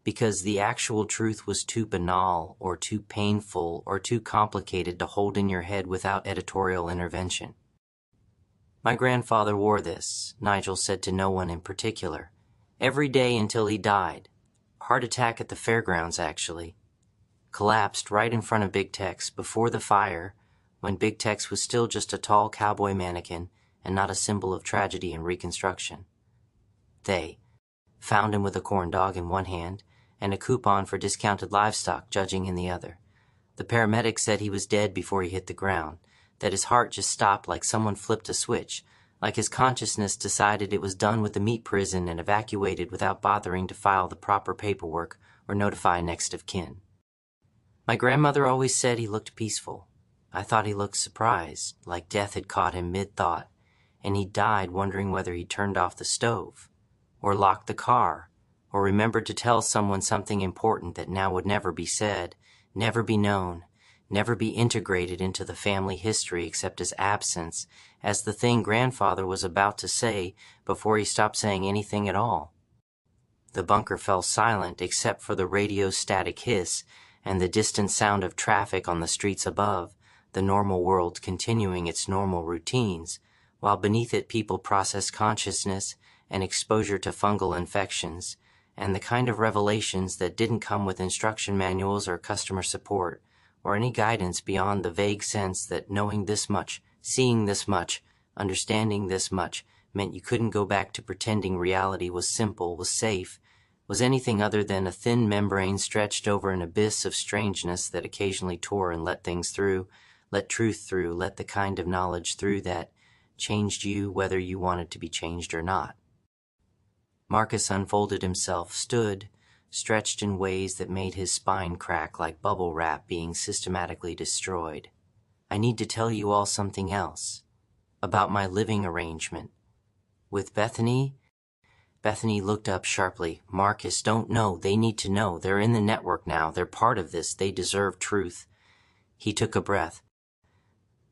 because the actual truth was too banal or too painful or too complicated to hold in your head without editorial intervention. My grandfather wore this, Nigel said to no one in particular. Every day until he died. Heart attack at the fairgrounds, actually. Collapsed right in front of Big Tex before the fire, when Big Tex was still just a tall cowboy mannequin and not a symbol of tragedy and reconstruction. They found him with a corn dog in one hand and a coupon for discounted livestock judging in the other. The paramedics said he was dead before he hit the ground, that his heart just stopped like someone flipped a switch, like his consciousness decided it was done with the meat prison and evacuated without bothering to file the proper paperwork or notify next of kin. My grandmother always said he looked peaceful. I thought he looked surprised, like death had caught him mid-thought, and he died wondering whether he turned off the stove, or locked the car, or remembered to tell someone something important that now would never be said, never be known, never be integrated into the family history except as absence, as the thing grandfather was about to say before he stopped saying anything at all. The bunker fell silent except for the radio's static hiss and the distant sound of traffic on the streets above, the normal world continuing its normal routines, while beneath it people processed consciousness and exposure to fungal infections, and the kind of revelations that didn't come with instruction manuals or customer support, or any guidance beyond the vague sense that knowing this much, seeing this much, understanding this much meant you couldn't go back to pretending reality was simple, was safe, was anything other than a thin membrane stretched over an abyss of strangeness that occasionally tore and let things through, let truth through, let the kind of knowledge through that changed you whether you wanted to be changed or not. Marcus unfolded himself, stood, stretched in ways that made his spine crack like bubble wrap being systematically destroyed. I need to tell you all something else. About my living arrangement. With Bethany? Bethany looked up sharply. Marcus, don't know. They need to know. They're in the network now. They're part of this. They deserve truth. He took a breath.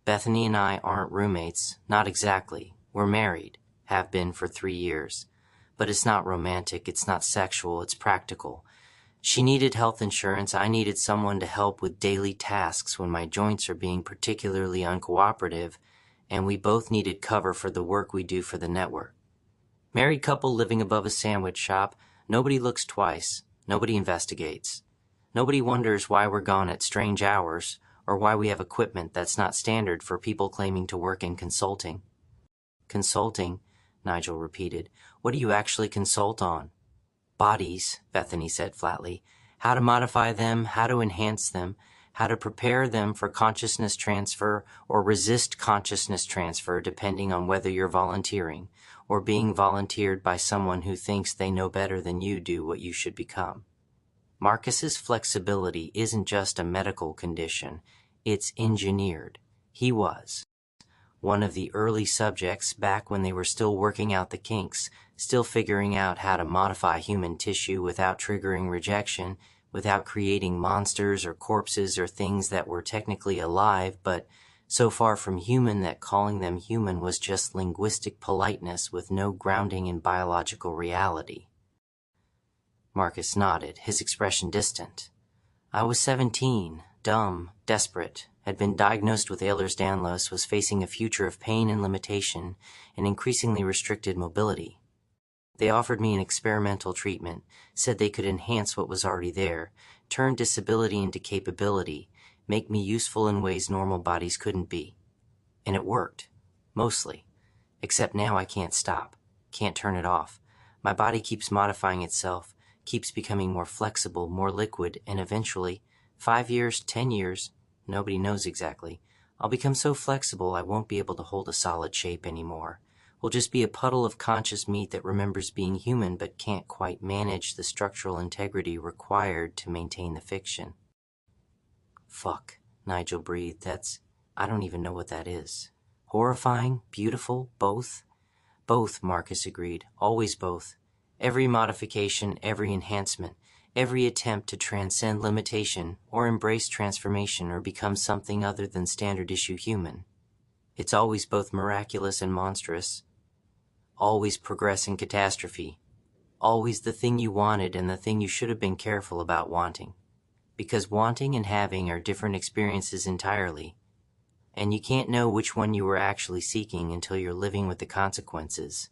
Bethany and I aren't roommates. Not exactly. We're married. Have been for 3 years. But it's not romantic. It's not sexual. It's practical. She needed health insurance. I needed someone to help with daily tasks when my joints are being particularly uncooperative, and we both needed cover for the work we do for the network. Married couple living above a sandwich shop. Nobody looks twice. Nobody investigates. Nobody wonders why we're gone at strange hours, or why we have equipment that's not standard for people claiming to work in consulting. Consulting, Nigel repeated. What do you actually consult on? Bodies, Bethany said flatly. How to modify them, how to enhance them, how to prepare them for consciousness transfer or resist consciousness transfer depending on whether you're volunteering or being volunteered by someone who thinks they know better than you do what you should become. Marcus's flexibility isn't just a medical condition, it's engineered. He was one of the early subjects back when they were still working out the kinks, still figuring out how to modify human tissue without triggering rejection, without creating monsters or corpses or things that were technically alive, but so far from human that calling them human was just linguistic politeness with no grounding in biological reality. Marcus nodded, his expression distant. I was 17, dumb, desperate, had been diagnosed with Ehlers-Danlos, was facing a future of pain and limitation and increasingly restricted mobility. They offered me an experimental treatment, said they could enhance what was already there, turn disability into capability, make me useful in ways normal bodies couldn't be. And it worked. Mostly. Except now I can't stop. Can't turn it off. My body keeps modifying itself, keeps becoming more flexible, more liquid, and eventually, 5 years, 10 years, nobody knows exactly, I'll become so flexible I won't be able to hold a solid shape anymore. Will just be a puddle of conscious meat that remembers being human but can't quite manage the structural integrity required to maintain the fiction. Fuck, Nigel breathed. I don't even know what that is. Horrifying? Beautiful? Both? Both, Marcus agreed. Always both. Every modification, every enhancement, every attempt to transcend limitation or embrace transformation or become something other than standard issue human. It's always both miraculous and monstrous. Always progress in catastrophe. Always the thing you wanted and the thing you should have been careful about wanting. Because wanting and having are different experiences entirely, and you can't know which one you were actually seeking until you're living with the consequences.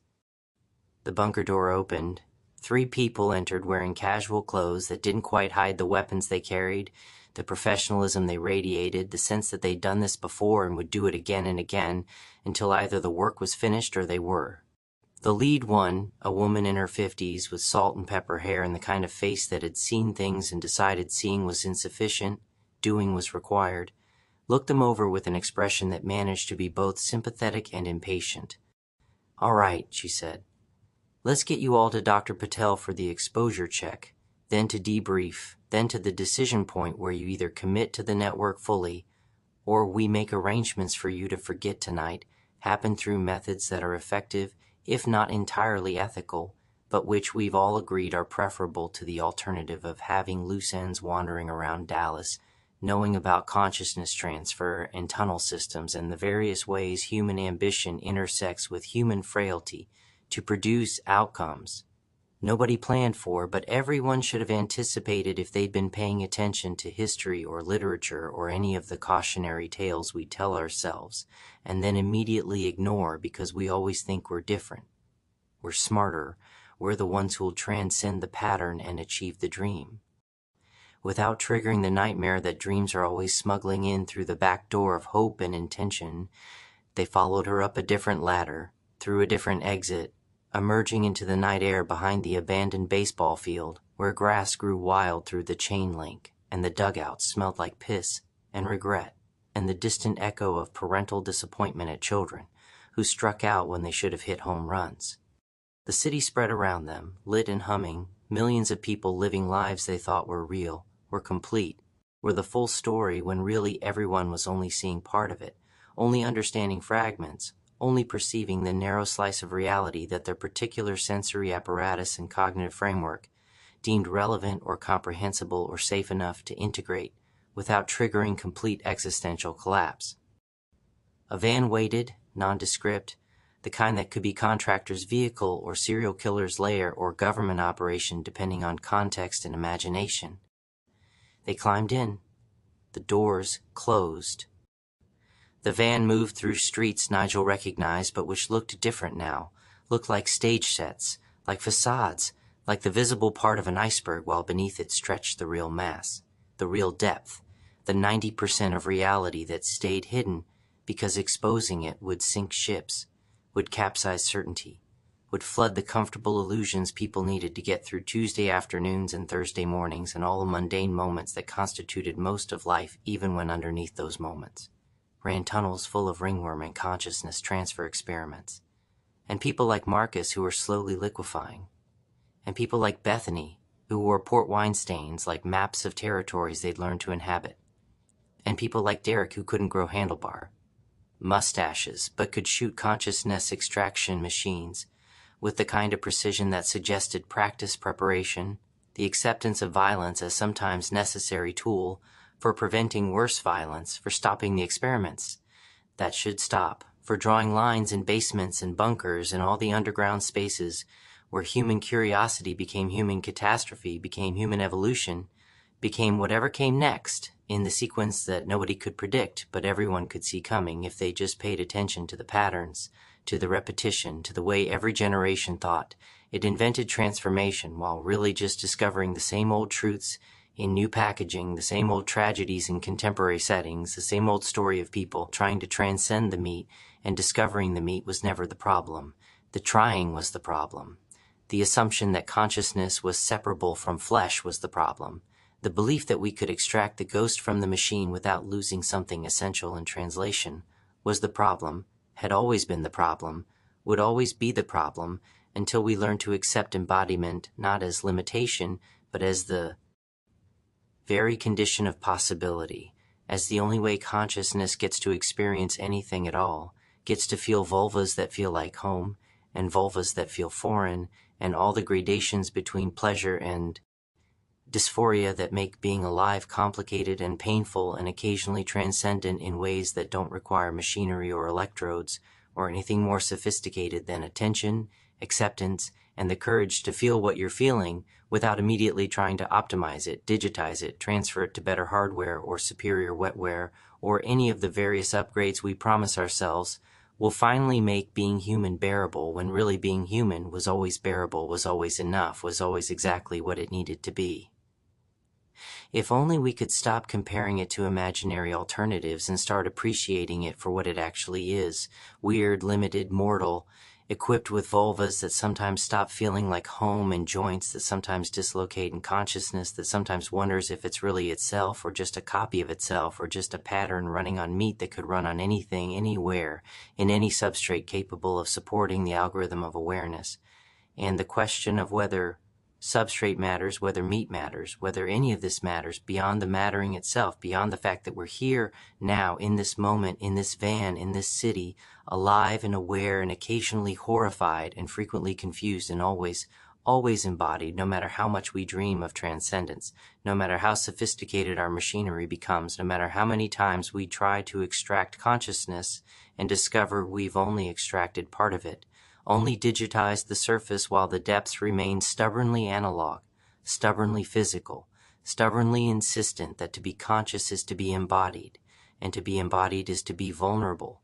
The bunker door opened. 3 people entered wearing casual clothes that didn't quite hide the weapons they carried, the professionalism they radiated, the sense that they'd done this before and would do it again and again until either the work was finished or they were. The lead one, a woman in her 50s with salt and pepper hair and the kind of face that had seen things and decided seeing was insufficient, doing was required, looked them over with an expression that managed to be both sympathetic and impatient. "All right," she said. "Let's get you all to Dr. Patel for the exposure check, then to debrief, then to the decision point where you either commit to the network fully, or we make arrangements for you to forget tonight, happen through methods that are effective, if not entirely ethical, but which we've all agreed are preferable to the alternative of having loose ends wandering around Dallas, knowing about consciousness transfer and tunnel systems and the various ways human ambition intersects with human frailty to produce outcomes nobody planned for, but everyone should have anticipated if they'd been paying attention to history or literature or any of the cautionary tales we tell ourselves, and then immediately ignore because we always think we're different. We're smarter. We're the ones who'll transcend the pattern and achieve the dream. Without triggering the nightmare that dreams are always smuggling in through the back door of hope and intention, they followed her up a different ladder, through a different exit, emerging into the night air behind the abandoned baseball field, where grass grew wild through the chain link, and the dugouts smelled like piss and regret, and the distant echo of parental disappointment at children, who struck out when they should have hit home runs. The city spread around them, lit and humming, millions of people living lives they thought were real, were complete, were the full story when really everyone was only seeing part of it, only understanding fragments, only perceiving the narrow slice of reality that their particular sensory apparatus and cognitive framework deemed relevant or comprehensible or safe enough to integrate without triggering complete existential collapse. A van waited, nondescript, the kind that could be contractor's vehicle or serial killer's lair or government operation depending on context and imagination. They climbed in. The doors closed. The van moved through streets Nigel recognized but which looked different now, looked like stage sets, like facades, like the visible part of an iceberg while beneath it stretched the real mass, the real depth, the 90% of reality that stayed hidden because exposing it would sink ships, would capsize certainty, would flood the comfortable illusions people needed to get through Tuesday afternoons and Thursday mornings and all the mundane moments that constituted most of life even when underneath those moments ran tunnels full of ringworm and consciousness transfer experiments, and people like Marcus who were slowly liquefying, and people like Bethany who wore port wine stains like maps of territories they'd learned to inhabit, and people like Derek who couldn't grow handlebar mustaches but could shoot consciousness extraction machines with the kind of precision that suggested practice preparation, the acceptance of violence as sometimes necessary tool for preventing worse violence, for stopping the experiments that should stop, for drawing lines in basements and bunkers and all the underground spaces where human curiosity became human catastrophe, became human evolution, became whatever came next in the sequence that nobody could predict but everyone could see coming if they just paid attention to the patterns, to the repetition, to the way every generation thought. It invented transformation while really just discovering the same old truths in new packaging, the same old tragedies in contemporary settings, the same old story of people trying to transcend the meat, and discovering the meat was never the problem. The trying was the problem. The assumption that consciousness was separable from flesh was the problem. The belief that we could extract the ghost from the machine without losing something essential in translation was the problem, had always been the problem, would always be the problem, until we learned to accept embodiment not as limitation, but as the very condition of possibility, as the only way consciousness gets to experience anything at all, gets to feel vulvas that feel like home, and vulvas that feel foreign, and all the gradations between pleasure and dysphoria that make being alive complicated and painful and occasionally transcendent in ways that don't require machinery or electrodes or anything more sophisticated than attention, acceptance, and the courage to feel what you're feeling without immediately trying to optimize it, digitize it, transfer it to better hardware or superior wetware or any of the various upgrades we promise ourselves will finally make being human bearable when really being human was always bearable, was always enough, was always exactly what it needed to be. If only we could stop comparing it to imaginary alternatives and start appreciating it for what it actually is, weird, limited, mortal, equipped with vulvas that sometimes stop feeling like home and joints that sometimes dislocate in consciousness that sometimes wonders if it's really itself or just a copy of itself or just a pattern running on meat that could run on anything, anywhere, in any substrate capable of supporting the algorithm of awareness. And the question of whether substrate matters, whether meat matters, whether any of this matters beyond the mattering itself, beyond the fact that we're here now in this moment, in this van, in this city, alive and aware and occasionally horrified and frequently confused and always embodied, no matter how much we dream of transcendence, no matter how sophisticated our machinery becomes, no matter how many times we try to extract consciousness and discover we've only extracted part of it, only digitize the surface while the depths remain stubbornly analog, stubbornly physical, stubbornly insistent that to be conscious is to be embodied, and to be embodied is to be vulnerable,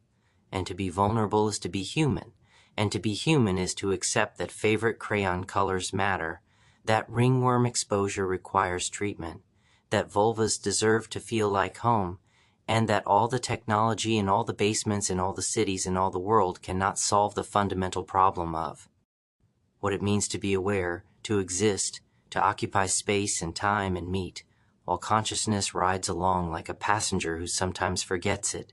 and to be vulnerable is to be human, and to be human is to accept that favorite crayon colors matter, that ringworm exposure requires treatment, that vulvas deserve to feel like home, and that all the technology in all the basements in all the cities in all the world cannot solve the fundamental problem of what it means to be aware, to exist, to occupy space and time and meat, while consciousness rides along like a passenger who sometimes forgets it,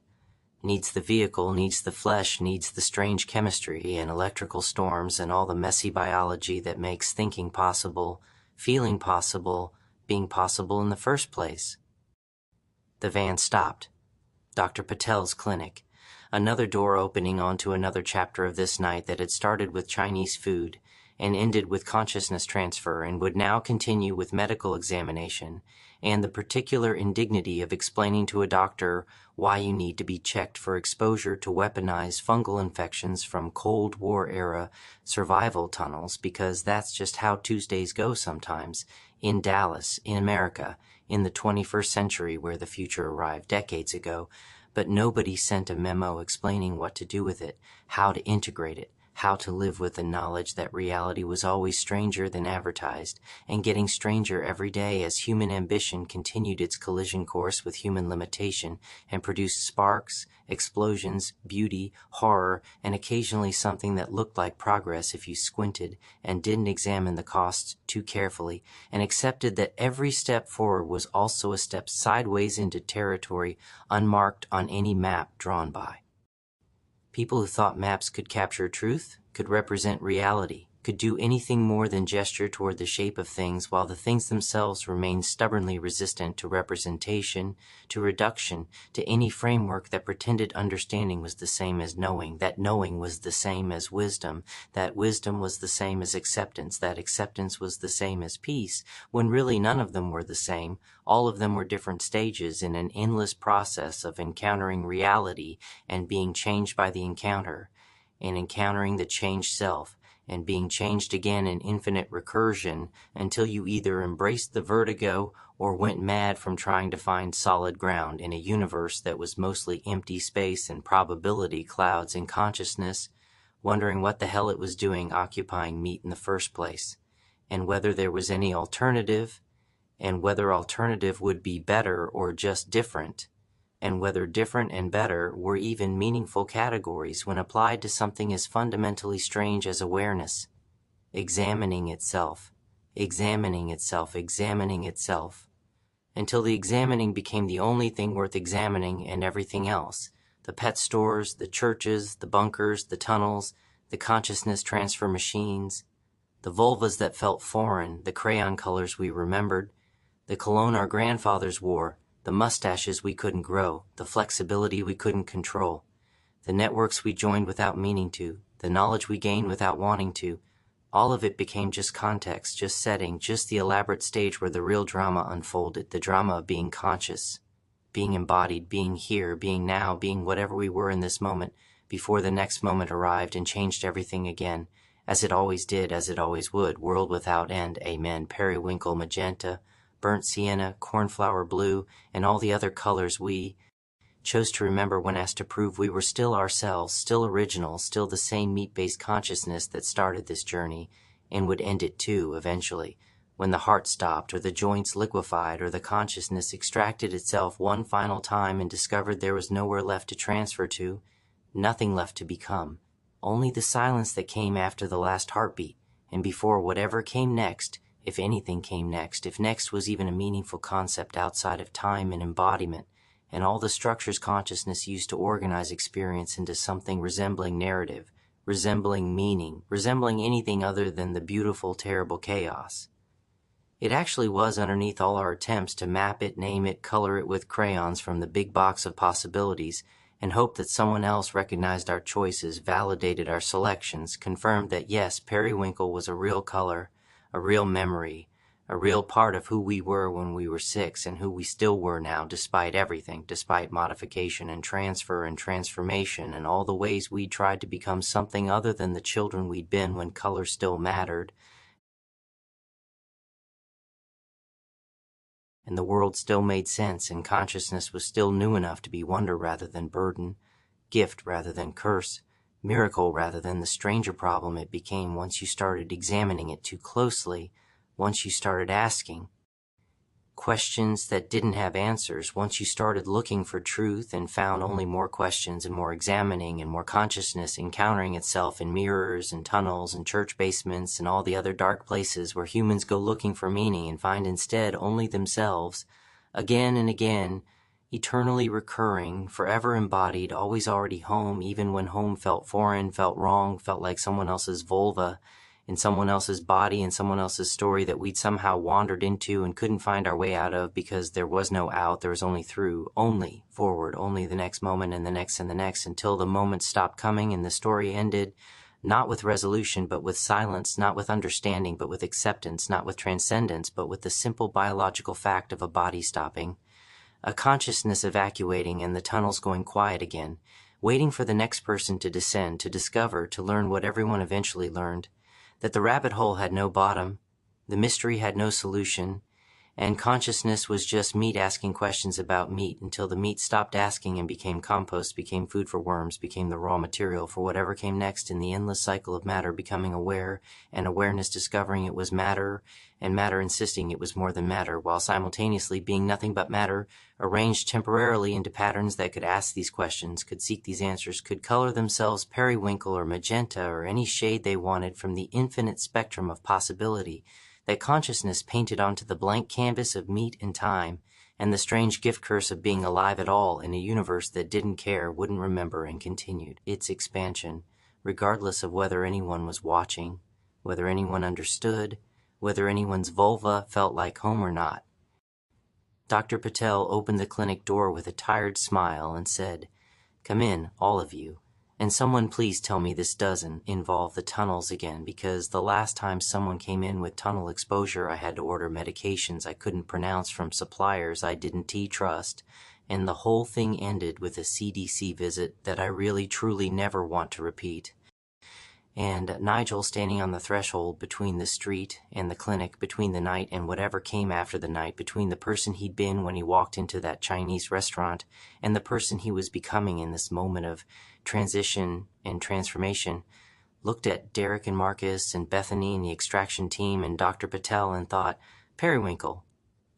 needs the vehicle, needs the flesh, needs the strange chemistry and electrical storms and all the messy biology that makes thinking possible, feeling possible, being possible in the first place. The van stopped. Dr. Patel's clinic, another door opening onto another chapter of this night that had started with Chinese food and ended with consciousness transfer and would now continue with medical examination and the particular indignity of explaining to a doctor why you need to be checked for exposure to weaponized fungal infections from Cold War-era survival tunnels, because that's just how Tuesdays go sometimes, in Dallas, in America, in the 21st century where the future arrived decades ago, but nobody sent a memo explaining what to do with it, how to integrate it, how to live with the knowledge that reality was always stranger than advertised, and getting stranger every day as human ambition continued its collision course with human limitation and produced sparks, explosions, beauty, horror, and occasionally something that looked like progress if you squinted and didn't examine the costs too carefully, and accepted that every step forward was also a step sideways into territory unmarked on any map drawn by. People who thought maps could capture truth, could represent reality, could do anything more than gesture toward the shape of things while the things themselves remained stubbornly resistant to representation, to reduction, to any framework that pretended understanding was the same as knowing, that knowing was the same as wisdom, that wisdom was the same as acceptance, that acceptance was the same as peace, when really none of them were the same. All of them were different stages in an endless process of encountering reality and being changed by the encounter, and encountering the changed self, and being changed again in infinite recursion until you either embraced the vertigo or went mad from trying to find solid ground in a universe that was mostly empty space and probability clouds in consciousness, wondering what the hell it was doing occupying meat in the first place, and whether there was any alternative, and whether alternative would be better or just different, and whether different and better were even meaningful categories when applied to something as fundamentally strange as awareness, examining itself, examining itself, examining itself, until the examining became the only thing worth examining and everything else, the pet stores, the churches, the bunkers, the tunnels, the consciousness transfer machines, the vulvas that felt foreign, the crayon colors we remembered, the cologne our grandfathers wore, the mustaches we couldn't grow, the flexibility we couldn't control, the networks we joined without meaning to, the knowledge we gained without wanting to, all of it became just context, just setting, just the elaborate stage where the real drama unfolded, the drama of being conscious, being embodied, being here, being now, being whatever we were in this moment, before the next moment arrived and changed everything again, as it always did, as it always would, world without end, amen, periwinkle magenta, burnt sienna, cornflower blue, and all the other colors we, chose to remember when asked to prove we were still ourselves, still original, still the same meat-based consciousness that started this journey, and would end it too, eventually, when the heart stopped, or the joints liquefied, or the consciousness extracted itself one final time and discovered there was nowhere left to transfer to, nothing left to become, only the silence that came after the last heartbeat, and before whatever came next, if anything came next, if next was even a meaningful concept outside of time and embodiment, and all the structures consciousness used to organize experience into something resembling narrative, resembling meaning, resembling anything other than the beautiful, terrible chaos. It actually was underneath all our attempts to map it, name it, color it with crayons from the big box of possibilities, and hope that someone else recognized our choices, validated our selections, confirmed that yes, periwinkle was a real color, a real memory, a real part of who we were when we were 6 and who we still were now, despite everything, despite modification and transfer and transformation and all the ways we tried to become something other than the children we'd been when color still mattered, and the world still made sense and consciousness was still new enough to be wonder rather than burden, gift rather than curse, miracle rather than the stranger problem it became once you started examining it too closely, once you started asking questions that didn't have answers, once you started looking for truth and found only more questions and more examining and more consciousness encountering itself in mirrors and tunnels and church basements and all the other dark places where humans go looking for meaning and find instead only themselves, again and again, eternally recurring, forever embodied, always already home, even when home felt foreign, felt wrong, felt like someone else's vulva, in someone else's body, in someone else's story that we'd somehow wandered into and couldn't find our way out of because there was no out, there was only through, only forward, only the next moment and the next and the next, until the moment stopped coming and the story ended, not with resolution but with silence, not with understanding but with acceptance, not with transcendence but with the simple biological fact of a body stopping, a consciousness evacuating and the tunnels going quiet again, waiting for the next person to descend, to discover, to learn what everyone eventually learned, that the rabbit hole had no bottom, the mystery had no solution, and consciousness was just meat asking questions about meat until the meat stopped asking and became compost, became food for worms, became the raw material for whatever came next in the endless cycle of matter becoming aware, and awareness discovering it was matter, and matter insisting it was more than matter, while simultaneously being nothing but matter, arranged temporarily into patterns that could ask these questions, could seek these answers, could color themselves periwinkle or magenta or any shade they wanted from the infinite spectrum of possibility that consciousness painted onto the blank canvas of meat and time, and the strange gift curse of being alive at all in a universe that didn't care, wouldn't remember, and continued its expansion, regardless of whether anyone was watching, whether anyone understood, whether anyone's vulva felt like home or not. Dr. Patel opened the clinic door with a tired smile and said, "Come in, all of you. And someone please tell me this doesn't involve the tunnels again, because the last time someone came in with tunnel exposure I had to order medications I couldn't pronounce from suppliers I didn't trust, and the whole thing ended with a CDC visit that I really truly never want to repeat." And Nigel standing on the threshold between the street and the clinic, between the night and whatever came after the night, between the person he'd been when he walked into that Chinese restaurant and the person he was becoming in this moment of transition and transformation, looked at Derek and Marcus and Bethany and the extraction team and Dr. Patel and thought, periwinkle.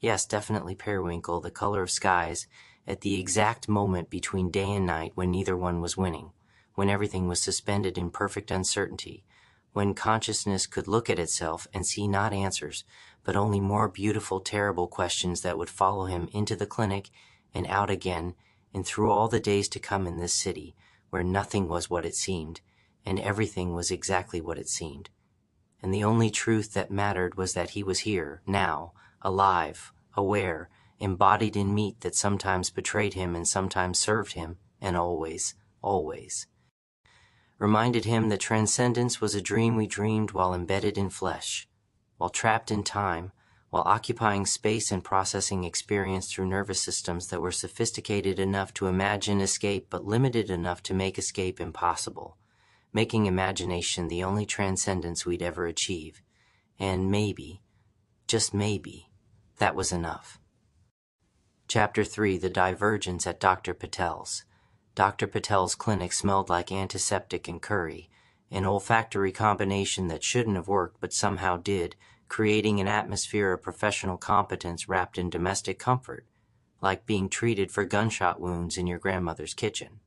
Yes, definitely periwinkle, the color of skies, at the exact moment between day and night when neither one was winning, when everything was suspended in perfect uncertainty, when consciousness could look at itself and see not answers, but only more beautiful, terrible questions that would follow him into the clinic and out again and through all the days to come in this city, where nothing was what it seemed, and everything was exactly what it seemed. And the only truth that mattered was that he was here, now, alive, aware, embodied in meat that sometimes betrayed him and sometimes served him, and always, always reminded him that transcendence was a dream we dreamed while embedded in flesh, while trapped in time, while occupying space and processing experience through nervous systems that were sophisticated enough to imagine escape but limited enough to make escape impossible, making imagination the only transcendence we'd ever achieve. And maybe, just maybe, that was enough. Chapter 3: The Divergence at Dr. Patel's. Dr. Patel's clinic smelled like antiseptic and curry, an olfactory combination that shouldn't have worked but somehow did, creating an atmosphere of professional competence wrapped in domestic comfort, like being treated for gunshot wounds in your grandmother's kitchen.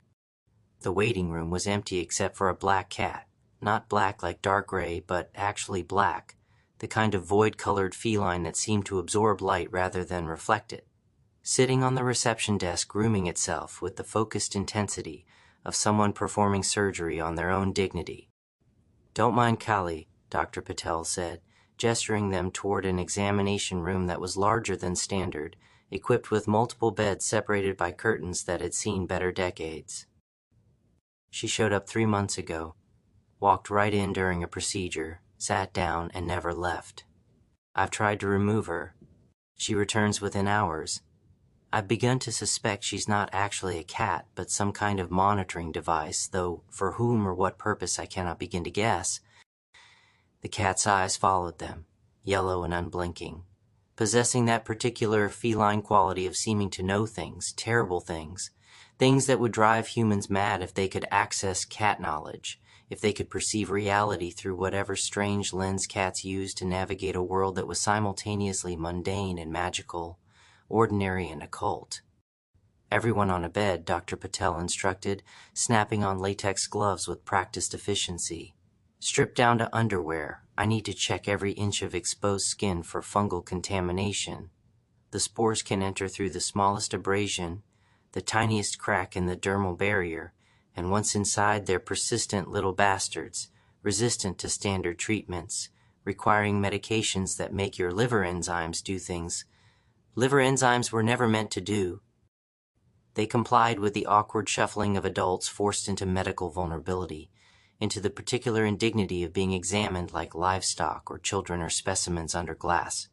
The waiting room was empty except for a black cat, not black like dark gray, but actually black, the kind of void-colored feline that seemed to absorb light rather than reflect it, sitting on the reception desk grooming itself with the focused intensity of someone performing surgery on their own dignity. "Don't mind Kali," Dr. Patel said, gesturing them toward an examination room that was larger than standard, equipped with multiple beds separated by curtains that had seen better decades. "She showed up 3 months ago, walked right in during a procedure, sat down, and never left. I've tried to remove her. She returns within hours. I've begun to suspect she's not actually a cat, but some kind of monitoring device, though for whom or what purpose I cannot begin to guess." The cat's eyes followed them, yellow and unblinking, possessing that particular feline quality of seeming to know things, terrible things, things that would drive humans mad if they could access cat knowledge, if they could perceive reality through whatever strange lens cats use to navigate a world that was simultaneously mundane and magical, ordinary and occult. "Everyone on a bed," Dr. Patel instructed, snapping on latex gloves with practiced efficiency. "Stripped down to underwear. I need to check every inch of exposed skin for fungal contamination. The spores can enter through the smallest abrasion, the tiniest crack in the dermal barrier, and once inside they're persistent little bastards, resistant to standard treatments, requiring medications that make your liver enzymes do things liver enzymes were never meant to do." They complied with the awkward shuffling of adults forced into medical vulnerability, into the particular indignity of being examined like livestock or children or specimens under glass.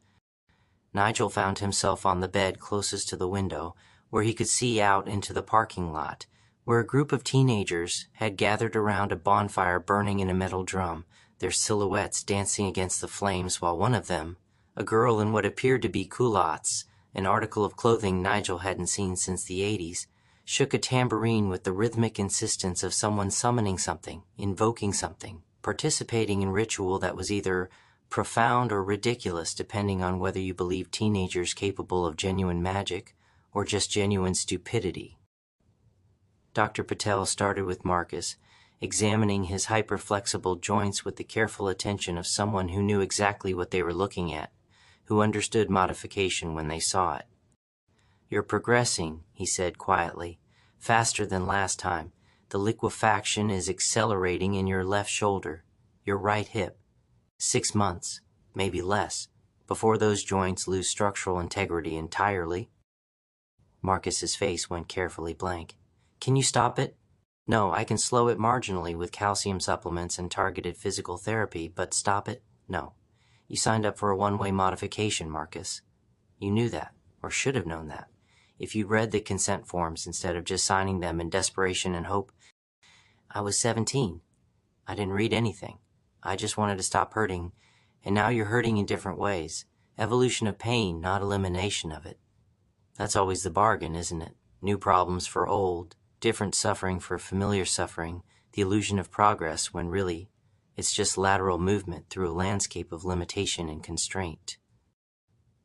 Nigel found himself on the bed closest to the window, where he could see out into the parking lot, where a group of teenagers had gathered around a bonfire burning in a metal drum, their silhouettes dancing against the flames, while one of them, a girl in what appeared to be culottes, an article of clothing Nigel hadn't seen since the 80s, shook a tambourine with the rhythmic insistence of someone summoning something, invoking something, participating in ritual that was either profound or ridiculous depending on whether you believe teenagers capable of genuine magic or just genuine stupidity. Dr. Patel started with Marcus, examining his hyper-flexible joints with the careful attention of someone who knew exactly what they were looking at, who understood modification when they saw it. "You're progressing," he said quietly, "faster than last time. The liquefaction is accelerating in your left shoulder, your right hip. 6 months, maybe less, before those joints lose structural integrity entirely." Marcus's face went carefully blank. "Can you stop it?" "No, I can slow it marginally with calcium supplements and targeted physical therapy, but stop it? No. You signed up for a one-way modification, Marcus. You knew that, or should have known that, if you read the consent forms instead of just signing them in desperation and hope." "I was 17. I didn't read anything. I just wanted to stop hurting, and now you're hurting in different ways. Evolution of pain, not elimination of it. That's always the bargain, isn't it? New problems for old, different suffering for familiar suffering, the illusion of progress when really it's just lateral movement through a landscape of limitation and constraint."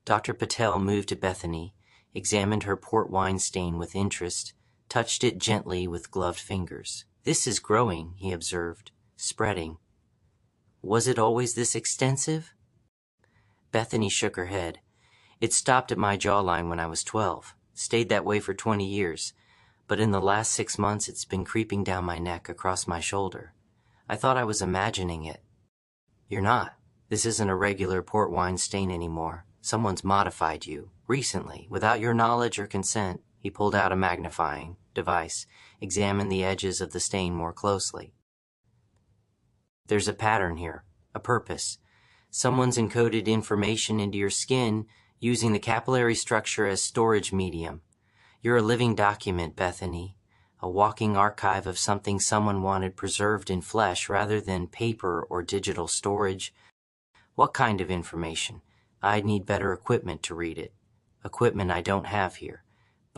Dr. Patel moved to Bethany, examined her port wine stain with interest, touched it gently with gloved fingers. "This is growing," he observed, "spreading. Was it always this extensive?" Bethany shook her head. "It stopped at my jawline when I was 12, stayed that way for 20 years, but in the last 6 months it's been creeping down my neck across my shoulder. I thought I was imagining it." "You're not. This isn't a regular port wine stain anymore. Someone's modified you, recently, without your knowledge or consent." He pulled out a magnifying device, examined the edges of the stain more closely. "There's a pattern here, a purpose. Someone's encoded information into your skin using the capillary structure as storage medium. You're a living document, Bethany, a walking archive of something someone wanted preserved in flesh rather than paper or digital storage. What kind of information? I'd need better equipment to read it. Equipment I don't have here.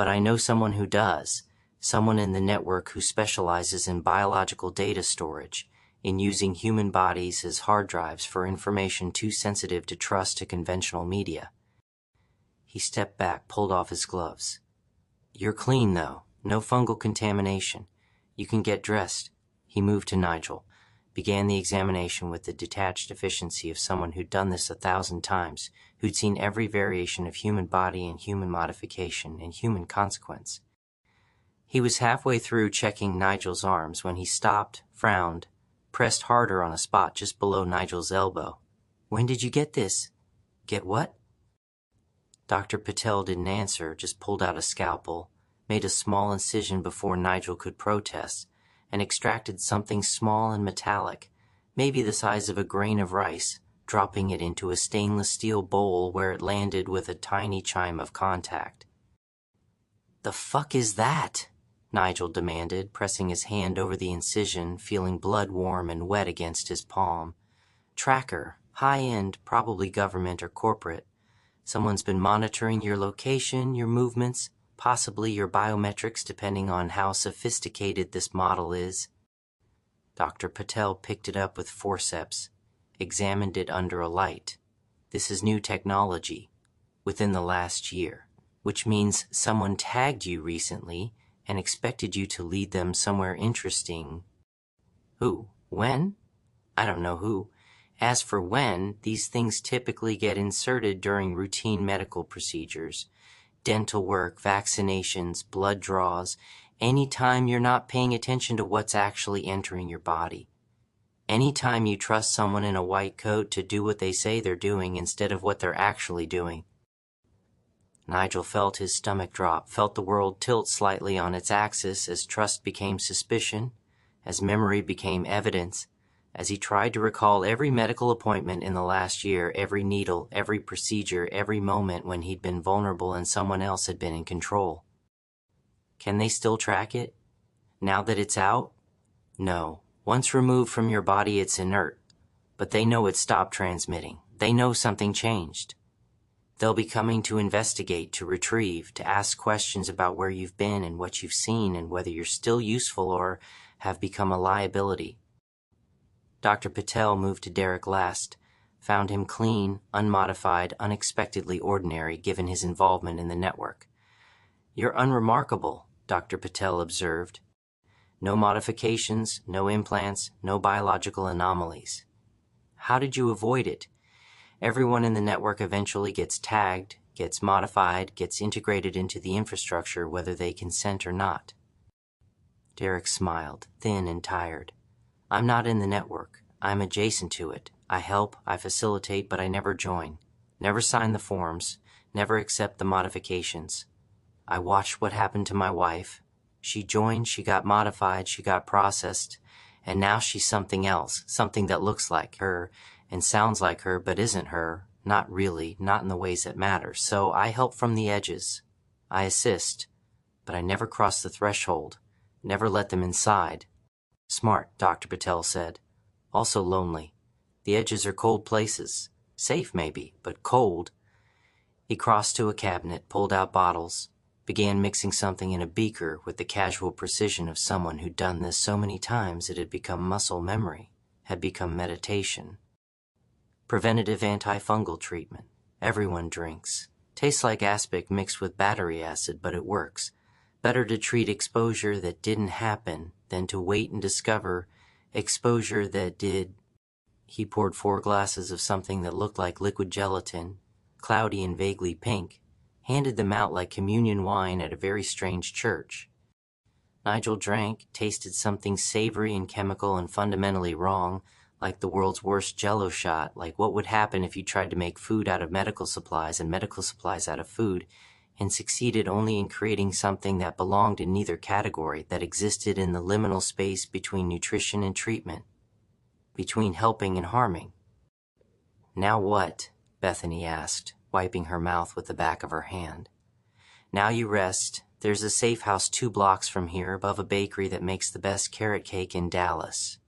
But I know someone who does, someone in the network who specializes in biological data storage, in using human bodies as hard drives for information too sensitive to trust to conventional media. He stepped back, pulled off his gloves. You're clean, though. No fungal contamination. You can get dressed. He moved to Nigel, began the examination with the detached efficiency of someone who'd done this 1,000 times, who'd seen every variation of human body and human modification and human consequence. He was halfway through checking Nigel's arms when he stopped, frowned, pressed harder on a spot just below Nigel's elbow. When did you get this? Get what? Dr. Patel didn't answer, just pulled out a scalpel, made a small incision before Nigel could protest, and extracted something small and metallic, maybe the size of a grain of rice, dropping it into a stainless steel bowl where it landed with a tiny chime of contact. The fuck is that? Nigel demanded, pressing his hand over the incision, feeling blood warm and wet against his palm. Tracker, high-end, probably government or corporate. Someone's been monitoring your location, your movements, possibly your biometrics depending on how sophisticated this model is. Dr. Patel picked it up with forceps, examined it under a light. This is new technology, within the last year, which means someone tagged you recently and expected you to lead them somewhere interesting. Who? When? I don't know who. As for when, these things typically get inserted during routine medical procedures, dental work, vaccinations, blood draws, any time you're not paying attention to what's actually entering your body. Any time you trust someone in a white coat to do what they say they're doing instead of what they're actually doing. Nigel felt his stomach drop, felt the world tilt slightly on its axis as trust became suspicion, as memory became evidence, as he tried to recall every medical appointment in the last year, every needle, every procedure, every moment when he'd been vulnerable and someone else had been in control. Can they still track it? Now that it's out? No. Once removed from your body, it's inert. But they know it stopped transmitting. They know something changed. They'll be coming to investigate, to retrieve, to ask questions about where you've been and what you've seen and whether you're still useful or have become a liability. Dr. Patel moved to Derek last, found him clean, unmodified, unexpectedly ordinary given his involvement in the network. You're unremarkable, Dr. Patel observed. No modifications, no implants, no biological anomalies. How did you avoid it? Everyone in the network eventually gets tagged, gets modified, gets integrated into the infrastructure whether they consent or not. Derek smiled, thin and tired. I'm not in the network. I'm adjacent to it. I help, I facilitate, but I never join. Never sign the forms. Never accept the modifications. I watched what happened to my wife. She joined, she got modified, she got processed, and now she's something else, something that looks like her and sounds like her but isn't her, not really, not in the ways that matter. So I help from the edges. I assist, but I never cross the threshold, never let them inside. Smart, Dr. Patel said. Also lonely. The edges are cold places. Safe maybe, but cold. He crossed to a cabinet, pulled out bottles, began mixing something in a beaker with the casual precision of someone who'd done this so many times it had become muscle memory, had become meditation. Preventative antifungal treatment. Everyone drinks. Tastes like aspic mixed with battery acid, but it works. Better to treat exposure that didn't happen than to wait and discover exposure that did. He poured 4 glasses of something that looked like liquid gelatin, cloudy and vaguely pink, handed them out like communion wine at a very strange church. Nigel drank, tasted something savory and chemical and fundamentally wrong, like the world's worst Jell-O shot, like what would happen if you tried to make food out of medical supplies and medical supplies out of food, and succeeded only in creating something that belonged in neither category, that existed in the liminal space between nutrition and treatment, between helping and harming. Now what? Bethany asked, wiping her mouth with the back of her hand. Now you rest. There's a safe house 2 blocks from here above a bakery that makes the best carrot cake in Dallas.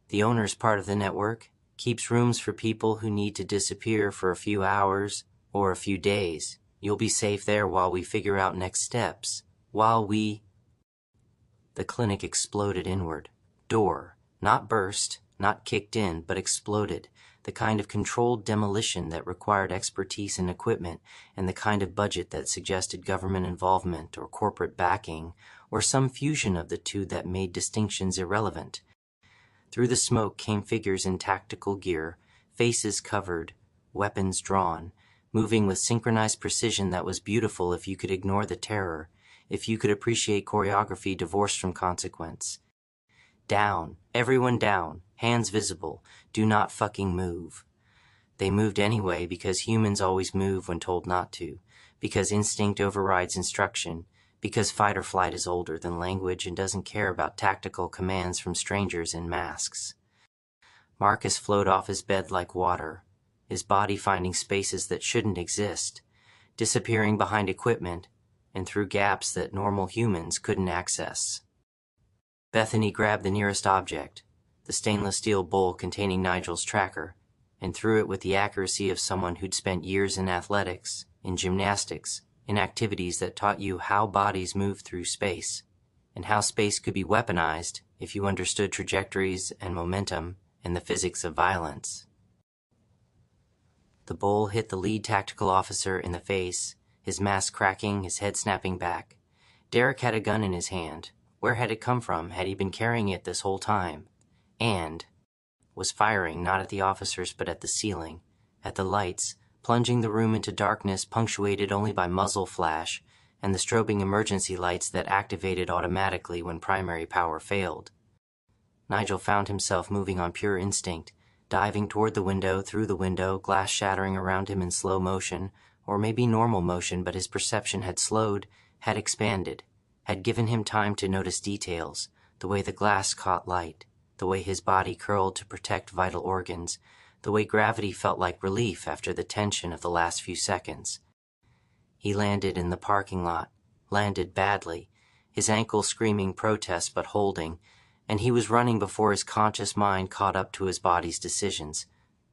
The owner's part of the network, keeps rooms for people who need to disappear for a few hours or a few days. You'll be safe there while we figure out next steps. The clinic exploded inward. Door. Not burst, not kicked in, but exploded. The kind of controlled demolition that required expertise and equipment, and the kind of budget that suggested government involvement or corporate backing, or some fusion of the two that made distinctions irrelevant. Through the smoke came figures in tactical gear, faces covered, weapons drawn, moving with synchronized precision that was beautiful if you could ignore the terror, if you could appreciate choreography divorced from consequence. Down, everyone down, hands visible, do not fucking move. They moved anyway because humans always move when told not to, because instinct overrides instruction, because fight or flight is older than language and doesn't care about tactical commands from strangers in masks. Marcus flowed off his bed like water, his body finding spaces that shouldn't exist, disappearing behind equipment and through gaps that normal humans couldn't access. Bethany grabbed the nearest object, the stainless steel bowl containing Nigel's tracker, and threw it with the accuracy of someone who'd spent years in athletics, in gymnastics, in activities that taught you how bodies move through space, and how space could be weaponized if you understood trajectories and momentum and the physics of violence. The bowl hit the lead tactical officer in the face, his mask cracking, his head snapping back. Derek had a gun in his hand. Where had it come from? Had he been carrying it this whole time? And was firing not at the officers but at the ceiling, at the lights, plunging the room into darkness punctuated only by muzzle flash and the strobing emergency lights that activated automatically when primary power failed. Nigel found himself moving on pure instinct, diving toward the window, through the window, glass shattering around him in slow motion, or maybe normal motion, but his perception had slowed, had expanded, had given him time to notice details, the way the glass caught light, the way his body curled to protect vital organs, the way gravity felt like relief after the tension of the last few seconds. He landed in the parking lot, landed badly, his ankle screaming protest but holding, and he was running before his conscious mind caught up to his body's decisions,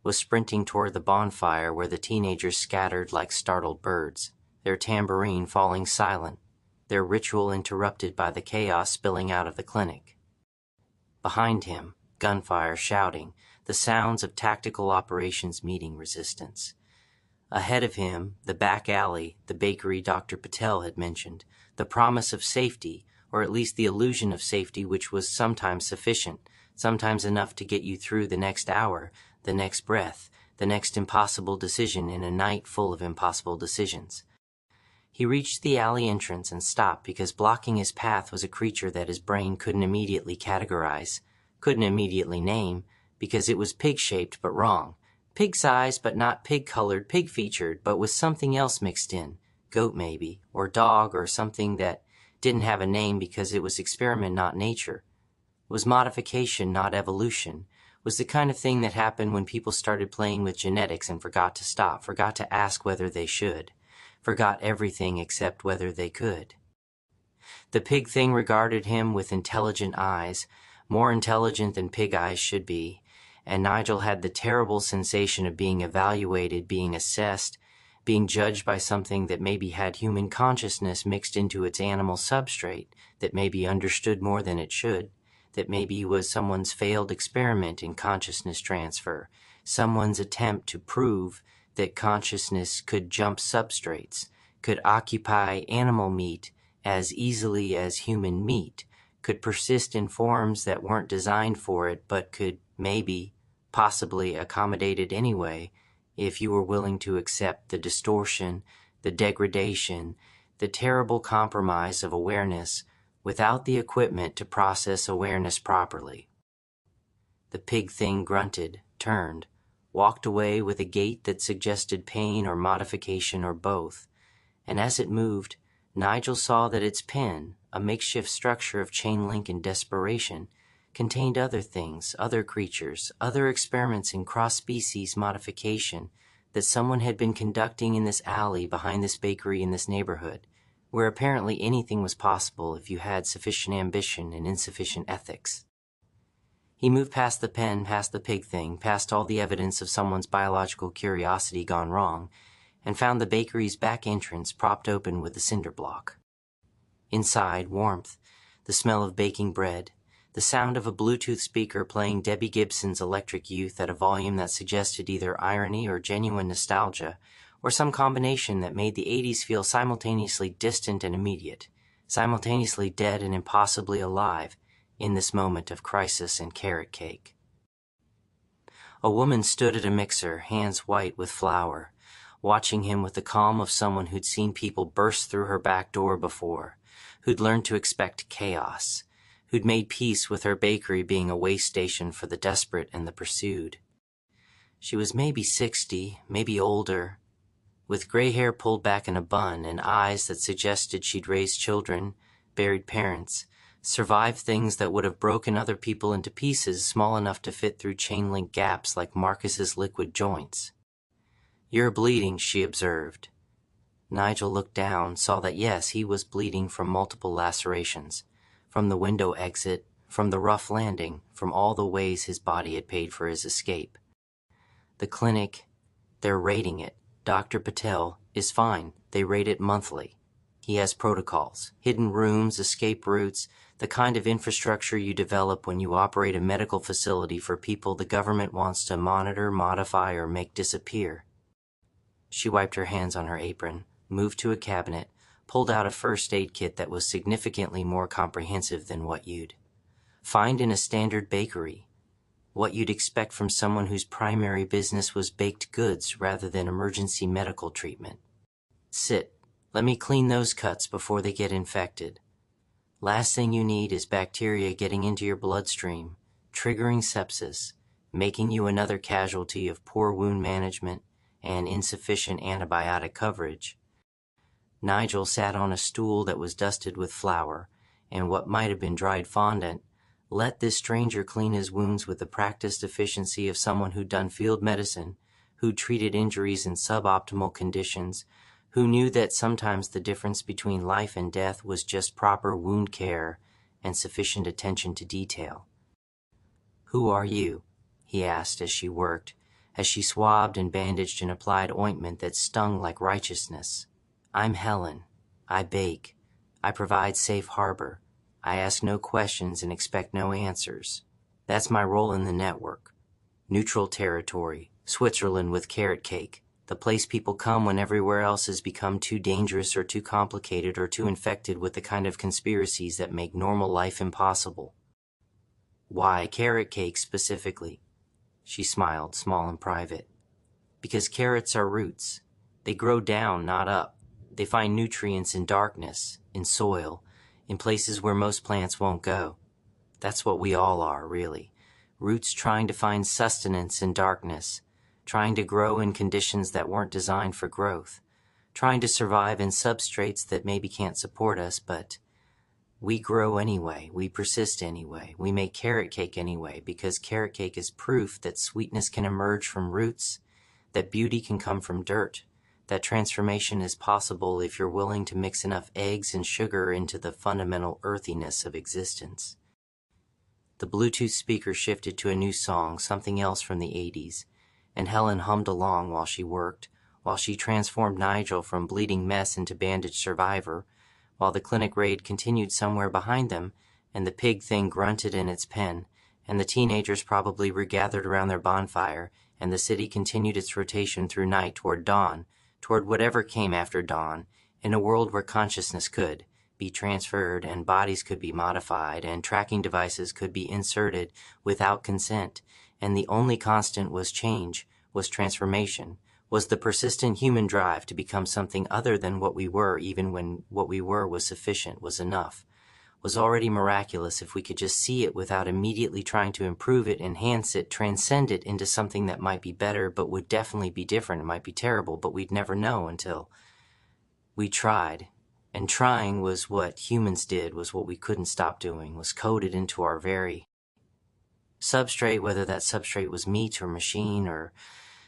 was sprinting toward the bonfire where the teenagers scattered like startled birds, their tambourine falling silent, their ritual interrupted by the chaos spilling out of the clinic. Behind him, gunfire, shouting, the sounds of tactical operations meeting resistance. Ahead of him, the back alley, the bakery Dr. Patel had mentioned, the promise of safety, or at least the illusion of safety which was sometimes sufficient, sometimes enough to get you through the next hour, the next breath, the next impossible decision in a night full of impossible decisions. He reached the alley entrance and stopped because blocking his path was a creature that his brain couldn't immediately categorize, couldn't immediately name, because it was pig-shaped but wrong, pig-sized but not pig-colored, pig-featured, but with something else mixed in, goat maybe, or dog, or something that didn't have a name because it was experiment not nature, was modification not evolution, was the kind of thing that happened when people started playing with genetics and forgot to stop, forgot to ask whether they should, forgot everything except whether they could. The pig thing regarded him with intelligent eyes, more intelligent than pig eyes should be, and Nigel had the terrible sensation of being evaluated, being assessed, being judged by something that maybe had human consciousness mixed into its animal substrate, that maybe understood more than it should, that maybe was someone's failed experiment in consciousness transfer, someone's attempt to prove that consciousness could jump substrates, could occupy animal meat as easily as human meat, could persist in forms that weren't designed for it but could maybe, possibly accommodate it anyway if you were willing to accept the distortion, the degradation, the terrible compromise of awareness without the equipment to process awareness properly. The pig thing grunted, turned, walked away with a gait that suggested pain or modification or both, and as it moved, Nigel saw that its pen, a makeshift structure of chain link and desperation, contained other things, other creatures, other experiments in cross-species modification that someone had been conducting in this alley behind this bakery in this neighborhood, where apparently anything was possible if you had sufficient ambition and insufficient ethics. He moved past the pen, past the pig thing, past all the evidence of someone's biological curiosity gone wrong, and found the bakery's back entrance propped open with a cinder block. Inside, warmth, the smell of baking bread, the sound of a Bluetooth speaker playing Debbie Gibson's Electric Youth at a volume that suggested either irony or genuine nostalgia, or some combination that made the 80s feel simultaneously distant and immediate, simultaneously dead and impossibly alive in this moment of crisis and carrot cake. A woman stood at a mixer, hands white with flour, watching him with the calm of someone who'd seen people burst through her back door before, who'd learned to expect chaos, who'd made peace with her bakery being a way station for the desperate and the pursued. She was maybe 60, maybe older, with gray hair pulled back in a bun and eyes that suggested she'd raised children, buried parents, survived things that would have broken other people into pieces small enough to fit through chain-link gaps like Marcus's liquid joints. "You're bleeding," she observed. Nigel looked down, saw that yes, he was bleeding from multiple lacerations, from the window exit, from the rough landing, from all the ways his body had paid for his escape. The clinic, they're rating it. Dr. Patel is fine. They rate it monthly. He has protocols, hidden rooms, escape routes, the kind of infrastructure you develop when you operate a medical facility for people the government wants to monitor, modify, or make disappear. She wiped her hands on her apron, moved to a cabinet, pulled out a first aid kit that was significantly more comprehensive than what you'd find in a standard bakery, what you'd expect from someone whose primary business was baked goods rather than emergency medical treatment. "Sit. Let me clean those cuts before they get infected. Last thing you need is bacteria getting into your bloodstream, triggering sepsis, making you another casualty of poor wound management and insufficient antibiotic coverage." Nigel sat on a stool that was dusted with flour and what might have been dried fondant, let this stranger clean his wounds with the practiced efficiency of someone who'd done field medicine, who'd treated injuries in suboptimal conditions, who knew that sometimes the difference between life and death was just proper wound care and sufficient attention to detail. "Who are you?" he asked as she worked, as she swabbed and bandaged and applied ointment that stung like righteousness. "I'm Helen. I bake. I provide safe harbor. I ask no questions and expect no answers. That's my role in the network. Neutral territory, Switzerland with carrot cake, the place people come when everywhere else has become too dangerous or too complicated or too infected with the kind of conspiracies that make normal life impossible." "Why carrot cake specifically?" She smiled, small and private. "Because carrots are roots. They grow down, not up. They find nutrients in darkness, in soil, in places where most plants won't go. That's what we all are, really. Roots trying to find sustenance in darkness, trying to grow in conditions that weren't designed for growth, trying to survive in substrates that maybe can't support us, but we grow anyway, we persist anyway, we make carrot cake anyway, because carrot cake is proof that sweetness can emerge from roots, that beauty can come from dirt, that transformation is possible if you're willing to mix enough eggs and sugar into the fundamental earthiness of existence." The Bluetooth speaker shifted to a new song, something else from the 80s, and Helen hummed along while she worked, while she transformed Nigel from bleeding mess into bandaged survivor, while the clinic raid continued somewhere behind them, and the pig thing grunted in its pen, and the teenagers probably regathered around their bonfire, and the city continued its rotation through night toward dawn, toward whatever came after dawn, in a world where consciousness could be transferred and bodies could be modified and tracking devices could be inserted without consent, and the only constant was change, was transformation, was the persistent human drive to become something other than what we were even when what we were was sufficient, was enough, was already miraculous if we could just see it without immediately trying to improve it, enhance it, transcend it into something that might be better but would definitely be different. It might be terrible, but we'd never know until we tried. And trying was what humans did, was what we couldn't stop doing, was coded into our very substrate, whether that substrate was meat or machine or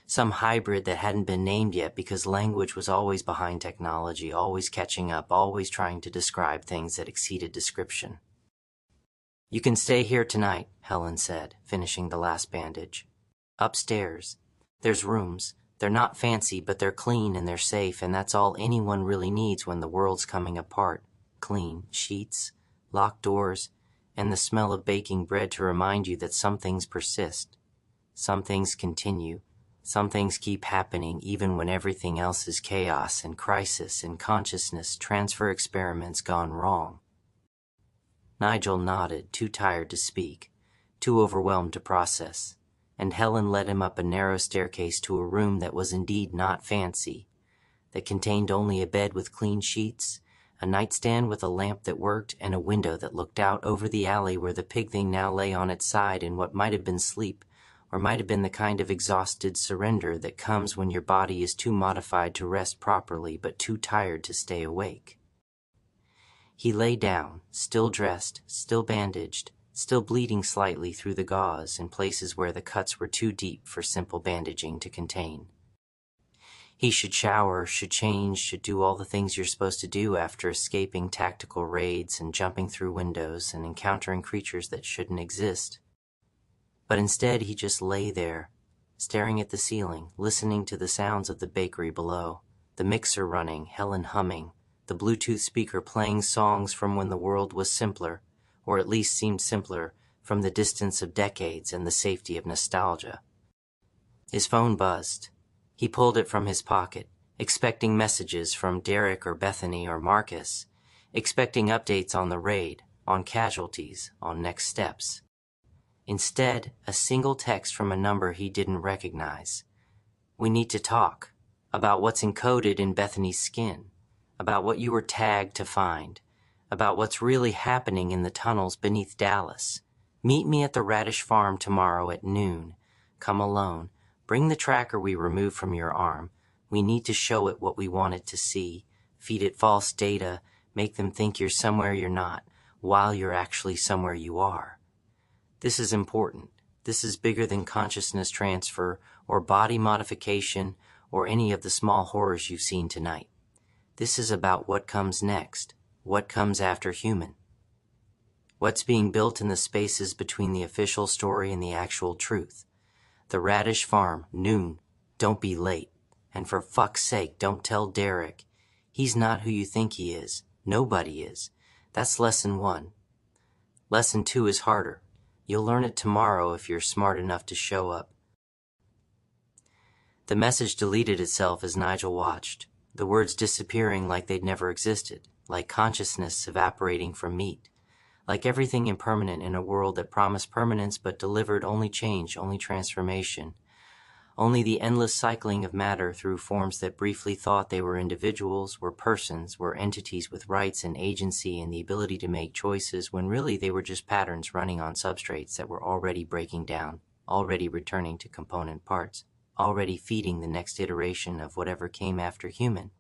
some hybrid that hadn't been named yet, because language was always behind technology, always catching up, always trying to describe things that exceeded description. "You can stay here tonight," Helen said, finishing the last bandage. "Upstairs. There's rooms. They're not fancy, but they're clean and they're safe, and that's all anyone really needs when the world's coming apart. Clean sheets, locked doors, and the smell of baking bread to remind you that some things persist. Some things continue. Some things keep happening even when everything else is chaos and crisis and consciousness transfer experiments gone wrong. Nigel nodded, too tired to speak, too overwhelmed to process, and Helen led him up a narrow staircase to a room that was indeed not fancy, that contained only a bed with clean sheets, a nightstand with a lamp that worked, and a window that looked out over the alley where the pig thing now lay on its side in what might have been sleep, or might have been the kind of exhausted surrender that comes when your body is too modified to rest properly but too tired to stay awake. He lay down, still dressed, still bandaged, still bleeding slightly through the gauze in places where the cuts were too deep for simple bandaging to contain. He should shower, should change, should do all the things you're supposed to do after escaping tactical raids and jumping through windows and encountering creatures that shouldn't exist. But instead he just lay there, staring at the ceiling, listening to the sounds of the bakery below, the mixer running, Helen humming, the Bluetooth speaker playing songs from when the world was simpler, or at least seemed simpler, from the distance of decades and the safety of nostalgia. His phone buzzed. He pulled it from his pocket, expecting messages from Derek or Bethany or Marcus, expecting updates on the raid, on casualties, on next steps. Instead, a single text from a number he didn't recognize. "We need to talk about what's encoded in Bethany's skin, about what you were tagged to find, about what's really happening in the tunnels beneath Dallas. Meet me at the Radish Farm tomorrow at noon. Come alone. Bring the tracker we removed from your arm. We need to show it what we want it to see. Feed it false data. Make them think you're somewhere you're not, while you're actually somewhere you are. This is important. This is bigger than consciousness transfer or body modification or any of the small horrors you've seen tonight. This is about what comes next, what comes after human. What's being built in the spaces between the official story and the actual truth. The Radish Farm, noon. Don't be late. And for fuck's sake, don't tell Derek. He's not who you think he is. Nobody is. That's lesson 1. Lesson 2 is harder. You'll learn it tomorrow if you're smart enough to show up. The message deleted itself as Nigel watched, the words disappearing like they'd never existed, like consciousness evaporating from meat, like everything impermanent in a world that promised permanence but delivered only change, only transformation, only the endless cycling of matter through forms that briefly thought they were individuals, were persons, were entities with rights and agency and the ability to make choices, when really they were just patterns running on substrates that were already breaking down, already returning to component parts, already feeding the next iteration of whatever came after human,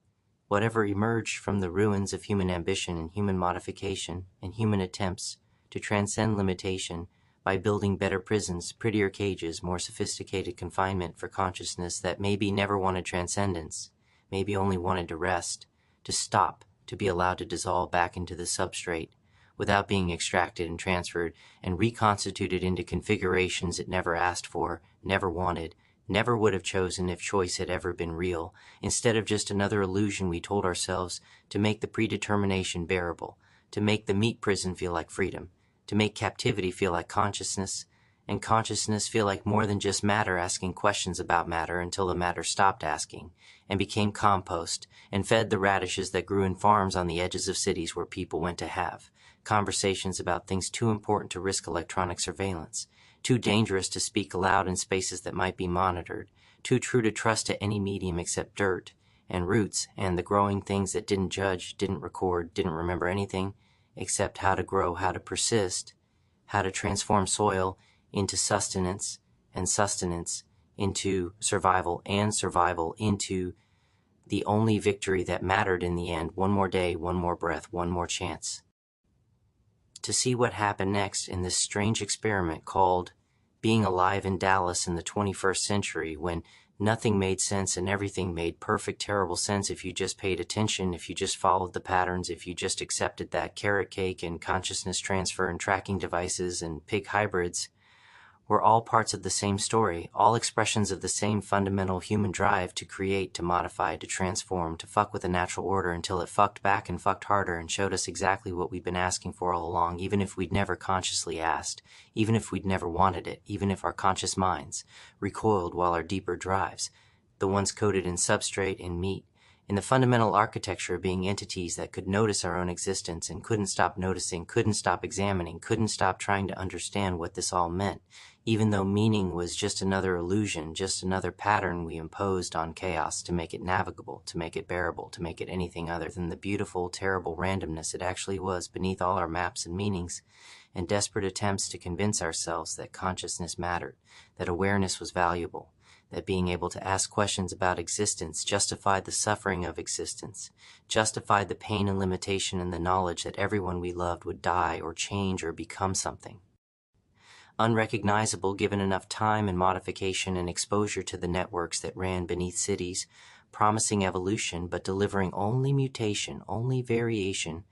whatever emerged from the ruins of human ambition and human modification and human attempts to transcend limitation by building better prisons, prettier cages, more sophisticated confinement for consciousness that maybe never wanted transcendence, maybe only wanted to rest, to stop, to be allowed to dissolve back into the substrate, without being extracted and transferred and reconstituted into configurations it never asked for, never wanted, never would have chosen if choice had ever been real, instead of just another illusion we told ourselves to make the predetermination bearable, to make the meat prison feel like freedom, to make captivity feel like consciousness, and consciousness feel like more than just matter asking questions about matter until the matter stopped asking, and became compost, and fed the radishes that grew in farms on the edges of cities where people went to have conversations about things too important to risk electronic surveillance, too dangerous to speak aloud in spaces that might be monitored, too true to trust to any medium except dirt, and roots, and the growing things that didn't judge, didn't record, didn't remember anything, except how to grow, how to persist, how to transform soil into sustenance, and sustenance into survival, and survival into the only victory that mattered in the end, one more day, one more breath, one more chance. To see what happened next in this strange experiment called being alive in Dallas in the 21st century, when nothing made sense and everything made perfect, terrible sense if you just paid attention, if you just followed the patterns, if you just accepted that carrot cake and consciousness transfer and tracking devices and pig hybrids We're all parts of the same story, all expressions of the same fundamental human drive to create, to modify, to transform, to fuck with the natural order until it fucked back and fucked harder and showed us exactly what we'd been asking for all along, even if we'd never consciously asked, even if we'd never wanted it, even if our conscious minds recoiled while our deeper drives, the ones coded in substrate and meat, in the fundamental architecture of being entities that could notice our own existence and couldn't stop noticing, couldn't stop examining, couldn't stop trying to understand what this all meant, even though meaning was just another illusion, just another pattern we imposed on chaos to make it navigable, to make it bearable, to make it anything other than the beautiful, terrible randomness it actually was beneath all our maps and meanings, and desperate attempts to convince ourselves that consciousness mattered, that awareness was valuable, that being able to ask questions about existence justified the suffering of existence, justified the pain and limitation and the knowledge that everyone we loved would die or change or become something. Unrecognizable given enough time and modification and exposure to the networks that ran beneath cities, promising evolution but delivering only mutation, only variation,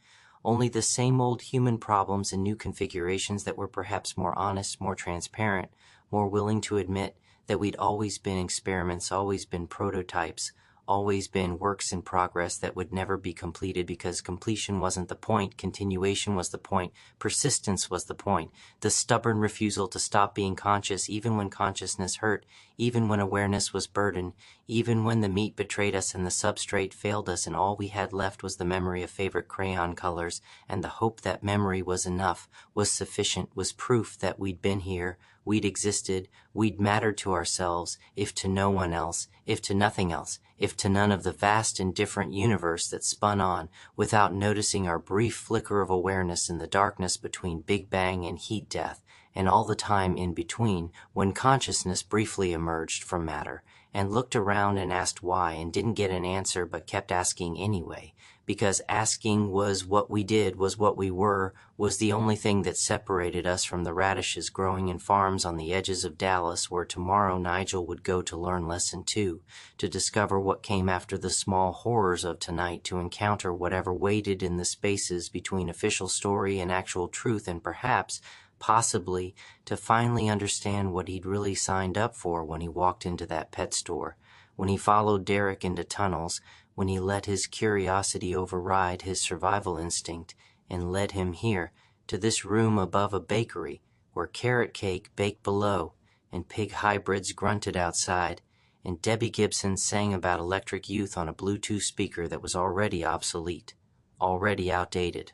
only the same old human problems and new configurations that were perhaps more honest, more transparent, more willing to admit that we'd always been experiments, always been prototypes, always been works in progress that would never be completed because completion wasn't the point, continuation was the point, persistence was the point, the stubborn refusal to stop being conscious even when consciousness hurt, even when awareness was burdened, even when the meat betrayed us and the substrate failed us and all we had left was the memory of favorite crayon colors and the hope that memory was enough, was sufficient, was proof that we'd been here, we'd existed, we'd mattered to ourselves, if to no one else, if to nothing else, if to none of the vast and different universe that spun on, without noticing our brief flicker of awareness in the darkness between Big Bang and heat death, and all the time in between, when consciousness briefly emerged from matter, and looked around and asked why, and didn't get an answer but kept asking anyway, because asking was what we did, was what we were, was the only thing that separated us from the radishes growing in farms on the edges of Dallas where tomorrow Nigel would go to learn lesson 2, to discover what came after the small horrors of tonight, to encounter whatever waited in the spaces between official story and actual truth, and perhaps, possibly, to finally understand what he'd really signed up for when he walked into that pet store, when he followed Derek into tunnels, when he let his curiosity override his survival instinct and led him here, to this room above a bakery, where carrot cake baked below, and pig hybrids grunted outside, and Debbie Gibson sang about electric youth on a Bluetooth speaker that was already obsolete, already outdated,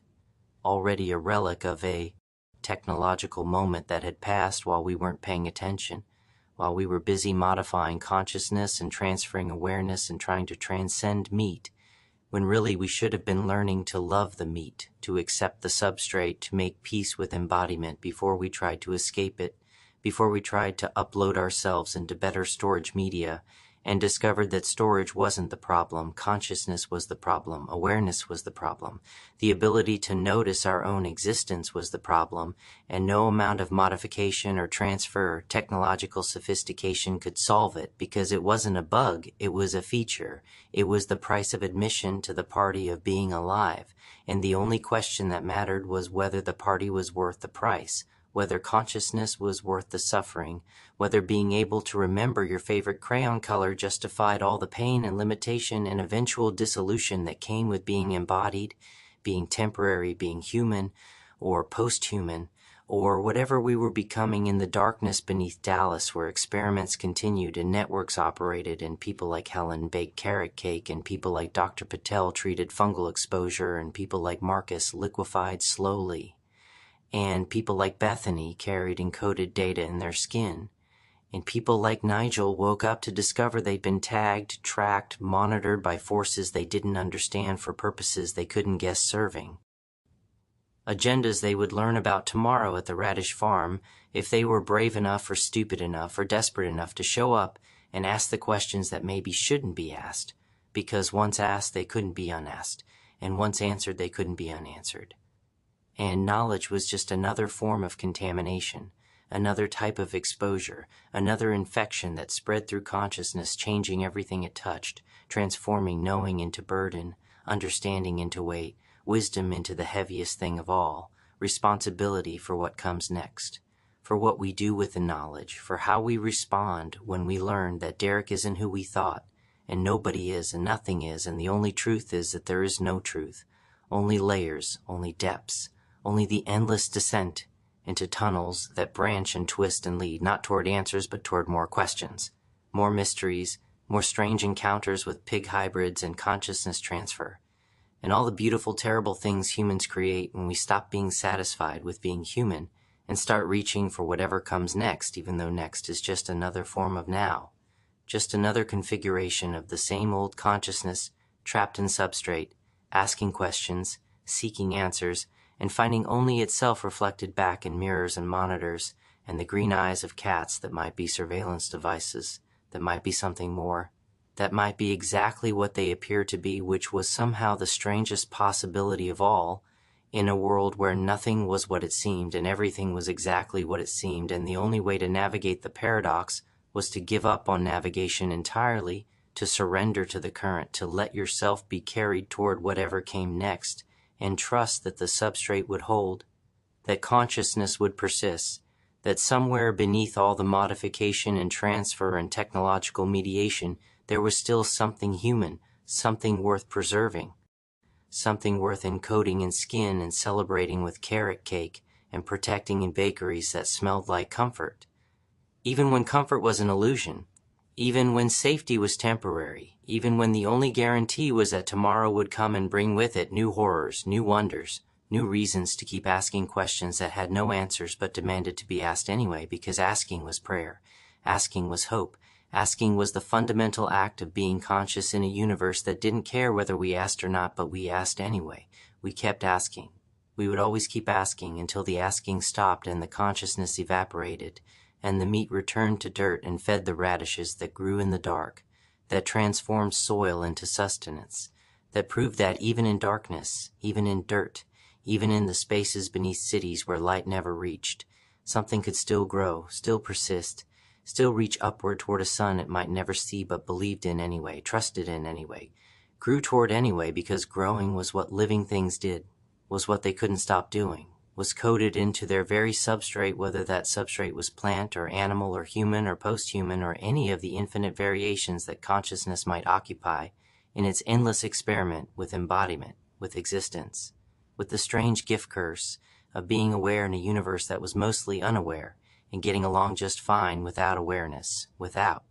already a relic of a technological moment that had passed while we weren't paying attention, while we were busy modifying consciousness and transferring awareness and trying to transcend meat, when really we should have been learning to love the meat, to accept the substrate, to make peace with embodiment before we tried to escape it, before we tried to upload ourselves into better storage media, and discovered that storage wasn't the problem, consciousness was the problem, awareness was the problem, the ability to notice our own existence was the problem, and no amount of modification or transfer or technological sophistication could solve it because it wasn't a bug, it was a feature, it was the price of admission to the party of being alive, and the only question that mattered was whether the party was worth the price, whether consciousness was worth the suffering, whether being able to remember your favorite crayon color justified all the pain and limitation and eventual dissolution that came with being embodied, being temporary, being human, or post-human, or whatever we were becoming in the darkness beneath Dallas where experiments continued and networks operated and people like Helen baked carrot cake and people like Dr. Patel treated fungal exposure and people like Marcus liquefied slowly. And people like Bethany carried encoded data in their skin. And people like Nigel woke up to discover they'd been tagged, tracked, monitored by forces they didn't understand for purposes they couldn't guess serving. Agendas they would learn about tomorrow at the Radish farm if they were brave enough or stupid enough or desperate enough to show up and ask the questions that maybe shouldn't be asked, because once asked they couldn't be unasked, and once answered they couldn't be unanswered. And knowledge was just another form of contamination, another type of exposure, another infection that spread through consciousness, changing everything it touched, transforming knowing into burden, understanding into weight, wisdom into the heaviest thing of all, responsibility for what comes next, for what we do with the knowledge, for how we respond when we learn that Derek isn't who we thought, and nobody is, and nothing is, and the only truth is that there is no truth, only layers, only depths, only the endless descent into tunnels that branch and twist and lead not toward answers but toward more questions, more mysteries, more strange encounters with pig hybrids and consciousness transfer, and all the beautiful, terrible things humans create when we stop being satisfied with being human and start reaching for whatever comes next, even though next is just another form of now, just another configuration of the same old consciousness trapped in substrate, asking questions, seeking answers, and finding only itself reflected back in mirrors and monitors and the green eyes of cats that might be surveillance devices, that might be something more, that might be exactly what they appear to be, which was somehow the strangest possibility of all, in a world where nothing was what it seemed and everything was exactly what it seemed, and the only way to navigate the paradox was to give up on navigation entirely, to surrender to the current, to let yourself be carried toward whatever came next, and trust that the substrate would hold, that consciousness would persist, that somewhere beneath all the modification and transfer and technological mediation, there was still something human, something worth preserving, something worth encoding in skin and celebrating with carrot cake and protecting in bakeries that smelled like comfort. Even when comfort was an illusion, even when safety was temporary, even when the only guarantee was that tomorrow would come and bring with it new horrors, new wonders, new reasons to keep asking questions that had no answers but demanded to be asked anyway, because asking was prayer, asking was hope, asking was the fundamental act of being conscious in a universe that didn't care whether we asked or not, but we asked anyway. We kept asking. We would always keep asking until the asking stopped and the consciousness evaporated, and the meat returned to dirt and fed the radishes that grew in the dark, that transformed soil into sustenance, that proved that even in darkness, even in dirt, even in the spaces beneath cities where light never reached, something could still grow, still persist, still reach upward toward a sun it might never see but believed in anyway, trusted in anyway, grew toward anyway because growing was what living things did, was what they couldn't stop doing, was coded into their very substrate, whether that substrate was plant or animal or human or post-human or any of the infinite variations that consciousness might occupy in its endless experiment with embodiment, with existence, with the strange gift curse of being aware in a universe that was mostly unaware and getting along just fine without awareness, without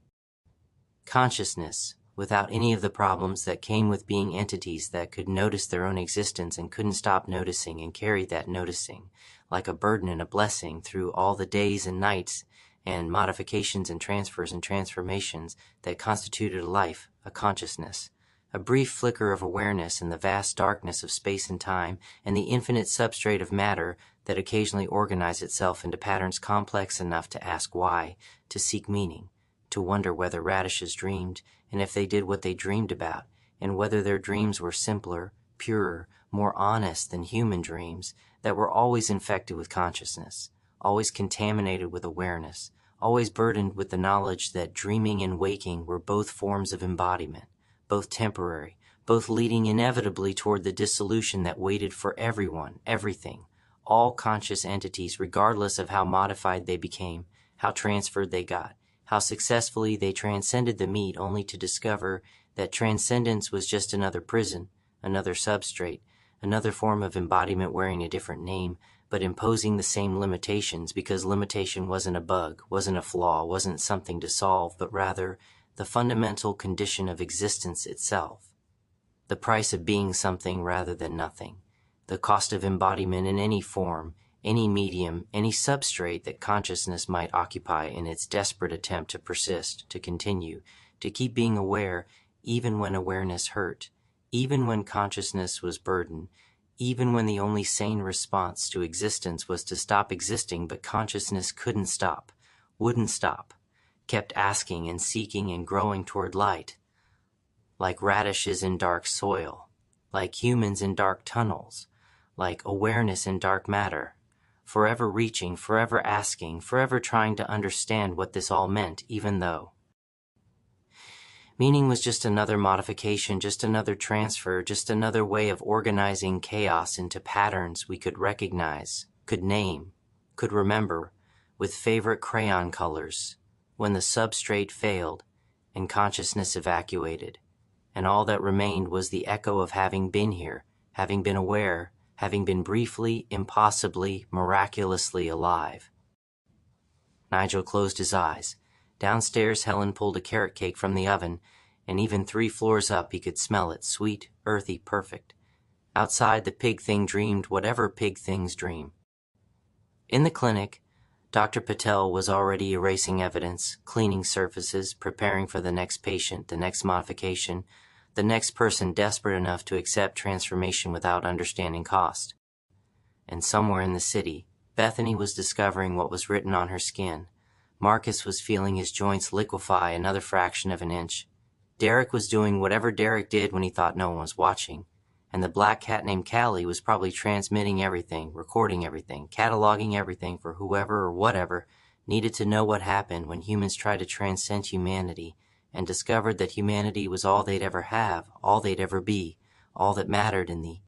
consciousness, without any of the problems that came with being entities that could notice their own existence and couldn't stop noticing and carried that noticing like a burden and a blessing through all the days and nights and modifications and transfers and transformations that constituted a life, a consciousness, a brief flicker of awareness in the vast darkness of space and time and the infinite substrate of matter that occasionally organized itself into patterns complex enough to ask why, to seek meaning, to wonder whether radishes dreamed, and if they did what they dreamed about, and whether their dreams were simpler, purer, more honest than human dreams that were always infected with consciousness, always contaminated with awareness, always burdened with the knowledge that dreaming and waking were both forms of embodiment, both temporary, both leading inevitably toward the dissolution that waited for everyone, everything, all conscious entities, regardless of how modified they became, how transferred they got, how successfully they transcended the meat, only to discover that transcendence was just another prison, another substrate, another form of embodiment wearing a different name, but imposing the same limitations, because limitation wasn't a bug, wasn't a flaw, wasn't something to solve, but rather the fundamental condition of existence itself, the price of being something rather than nothing, the cost of embodiment in any form, any medium, any substrate that consciousness might occupy in its desperate attempt to persist, to continue, to keep being aware even when awareness hurt, even when consciousness was burdened, even when the only sane response to existence was to stop existing, but consciousness couldn't stop, wouldn't stop, kept asking and seeking and growing toward light, like radishes in dark soil, like humans in dark tunnels, like awareness in dark matter, forever reaching, forever asking, forever trying to understand what this all meant, even though meaning was just another modification, just another transfer, just another way of organizing chaos into patterns we could recognize, could name, could remember, with favorite crayon colors, when the substrate failed and consciousness evacuated, and all that remained was the echo of having been here, having been aware, having been briefly, impossibly, miraculously alive. Nigel closed his eyes. Downstairs, Helen pulled a carrot cake from the oven, and even 3 floors up he could smell it, sweet, earthy, perfect. Outside, the pig thing dreamed whatever pig things dream. In the clinic, Dr. Patel was already erasing evidence, cleaning surfaces, preparing for the next patient, the next modification, the next person desperate enough to accept transformation without understanding cost. And somewhere in the city, Bethany was discovering what was written on her skin. Marcus was feeling his joints liquefy another fraction of an inch. Derek was doing whatever Derek did when he thought no one was watching. And the black cat named Callie was probably transmitting everything, recording everything, cataloging everything for whoever or whatever needed to know what happened when humans tried to transcend humanity and discovered that humanity was all they'd ever have, all they'd ever be, all that mattered in the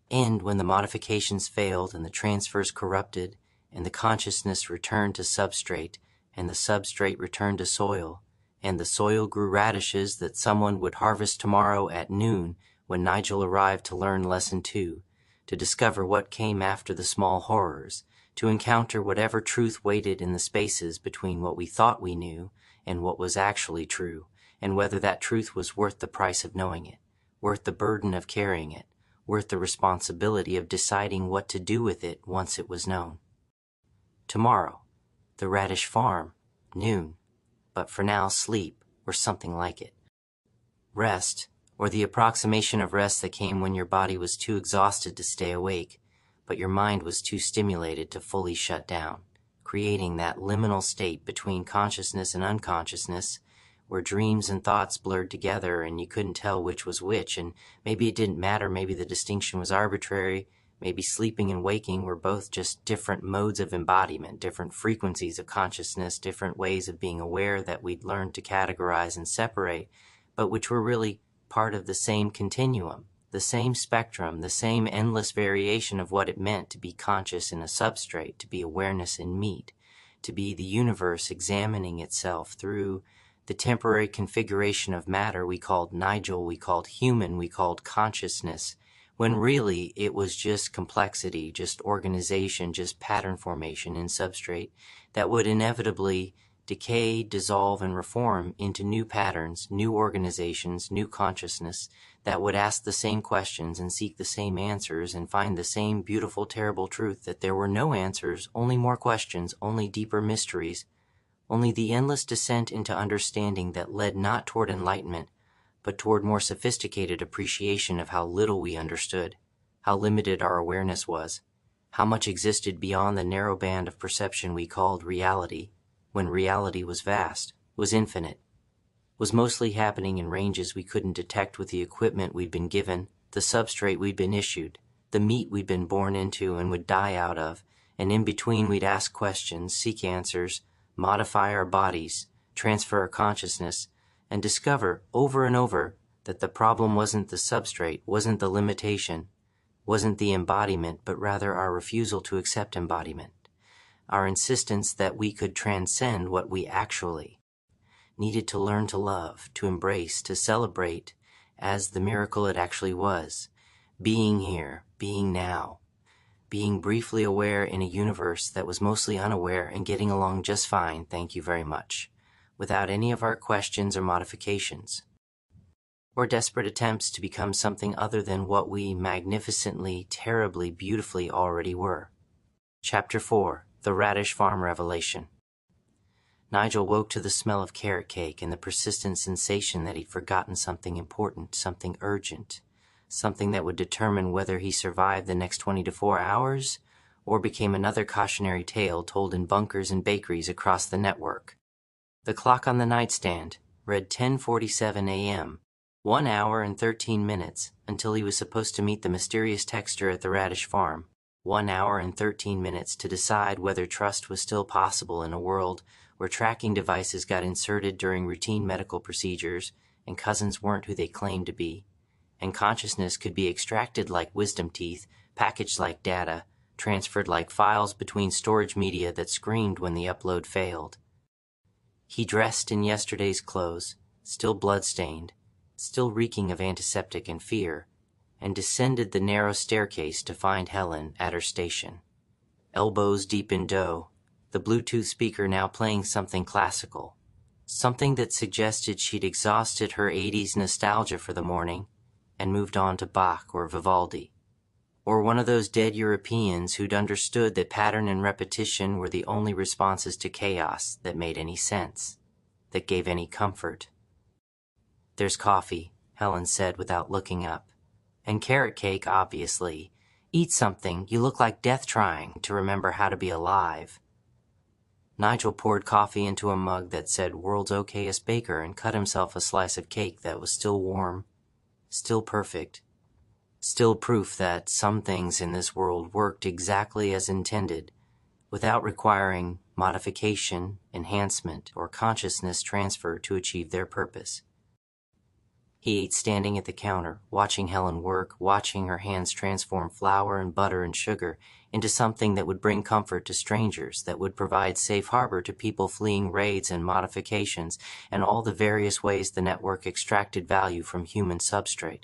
end when the modifications failed and the transfers corrupted and the consciousness returned to substrate and the substrate returned to soil and the soil grew radishes that someone would harvest tomorrow at noon when Nigel arrived to learn Lesson 2, to discover what came after the small horrors, to encounter whatever truth waited in the spaces between what we thought we knew and what was actually true, and whether that truth was worth the price of knowing it, worth the burden of carrying it, worth the responsibility of deciding what to do with it once it was known. Tomorrow, the Radish Farm, noon, but for now sleep, or something like it. Rest, or the approximation of rest that came when your body was too exhausted to stay awake, but your mind was too stimulated to fully shut down, creating that liminal state between consciousness and unconsciousness, where dreams and thoughts blurred together and you couldn't tell which was which, and maybe it didn't matter, maybe the distinction was arbitrary, maybe sleeping and waking were both just different modes of embodiment, different frequencies of consciousness, different ways of being aware that we'd learned to categorize and separate, but which were really part of the same continuum, the same spectrum, the same endless variation of what it meant to be conscious in a substrate, to be awareness in meat, to be the universe examining itself through the temporary configuration of matter we called Nigel, we called human, we called consciousness, when really it was just complexity, just organization, just pattern formation in substrate that would inevitably decay, dissolve, and reform into new patterns, new organizations, new consciousness that would ask the same questions and seek the same answers and find the same beautiful, terrible truth that there were no answers, only more questions, only deeper mysteries, only the endless descent into understanding that led not toward enlightenment, but toward more sophisticated appreciation of how little we understood, how limited our awareness was, how much existed beyond the narrow band of perception we called reality, when reality was vast, was infinite, was mostly happening in ranges we couldn't detect with the equipment we'd been given, the substrate we'd been issued, the meat we'd been born into and would die out of, and in between we'd ask questions, seek answers, modify our bodies, transfer our consciousness, and discover over and over that the problem wasn't the substrate, wasn't the limitation, wasn't the embodiment, but rather our refusal to accept embodiment, our insistence that we could transcend what we actually needed to learn to love, to embrace, to celebrate as the miracle it actually was, being here, being now, being briefly aware in a universe that was mostly unaware and getting along just fine, thank you very much, without any of our questions or modifications, or desperate attempts to become something other than what we magnificently, terribly, beautifully already were. Chapter 4, The Radish Farm Revelation. Nigel woke to the smell of carrot cake and the persistent sensation that he'd forgotten something important, something urgent, something that would determine whether he survived the next 24 hours or became another cautionary tale told in bunkers and bakeries across the network. The clock on the nightstand read 10:47 a.m., 1 hour and 13 minutes until he was supposed to meet the mysterious texter at the Radish Farm, 1 hour and 13 minutes to decide whether trust was still possible in a world where tracking devices got inserted during routine medical procedures and cousins weren't who they claimed to be, and consciousness could be extracted like wisdom teeth, packaged like data, transferred like files between storage media that screamed when the upload failed. He dressed in yesterday's clothes, still blood-stained, still reeking of antiseptic and fear, and descended the narrow staircase to find Helen at her station. Elbows deep in dough, the Bluetooth speaker now playing something classical, something that suggested she'd exhausted her 80s nostalgia for the morning and moved on to Bach or Vivaldi, or one of those dead Europeans who'd understood that pattern and repetition were the only responses to chaos that made any sense, that gave any comfort. "There's coffee," Helen said without looking up. "And carrot cake, obviously. Eat something. You look like death trying to remember how to be alive." Nigel poured coffee into a mug that said "World's Okayest Baker" and cut himself a slice of cake that was still warm, still perfect, still proof that some things in this world worked exactly as intended, without requiring modification, enhancement, or consciousness transfer to achieve their purpose. He ate standing at the counter, watching Helen work, watching her hands transform flour and butter and sugar into something that would bring comfort to strangers, that would provide safe harbor to people fleeing raids and modifications, and all the various ways the network extracted value from human substrate.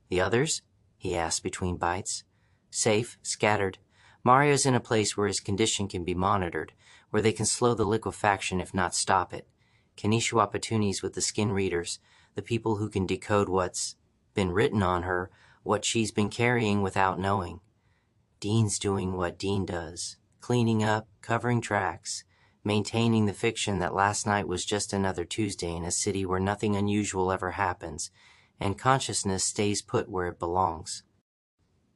"The others?" he asked between bites. "Safe, scattered. Mario's in a place where his condition can be monitored, where they can slow the liquefaction if not stop it. Kanishu Opportunities with the skin readers, the people who can decode what's been written on her, what she's been carrying without knowing. Dean's doing what Dean does, cleaning up, covering tracks, maintaining the fiction that last night was just another Tuesday in a city where nothing unusual ever happens, and consciousness stays put where it belongs.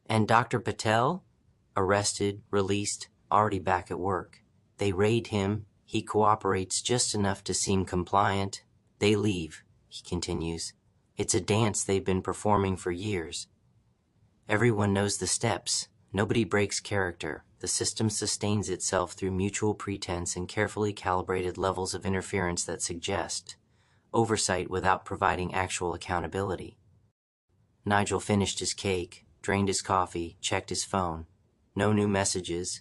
And Dr. Patel? Arrested, released, already back at work. They raid him, he cooperates just enough to seem compliant. They leave, he continues. It's a dance they've been performing for years. Everyone knows the steps. Nobody breaks character. The system sustains itself through mutual pretense and carefully calibrated levels of interference that suggest oversight without providing actual accountability. Nigel finished his cake, drained his coffee, checked his phone. No new messages,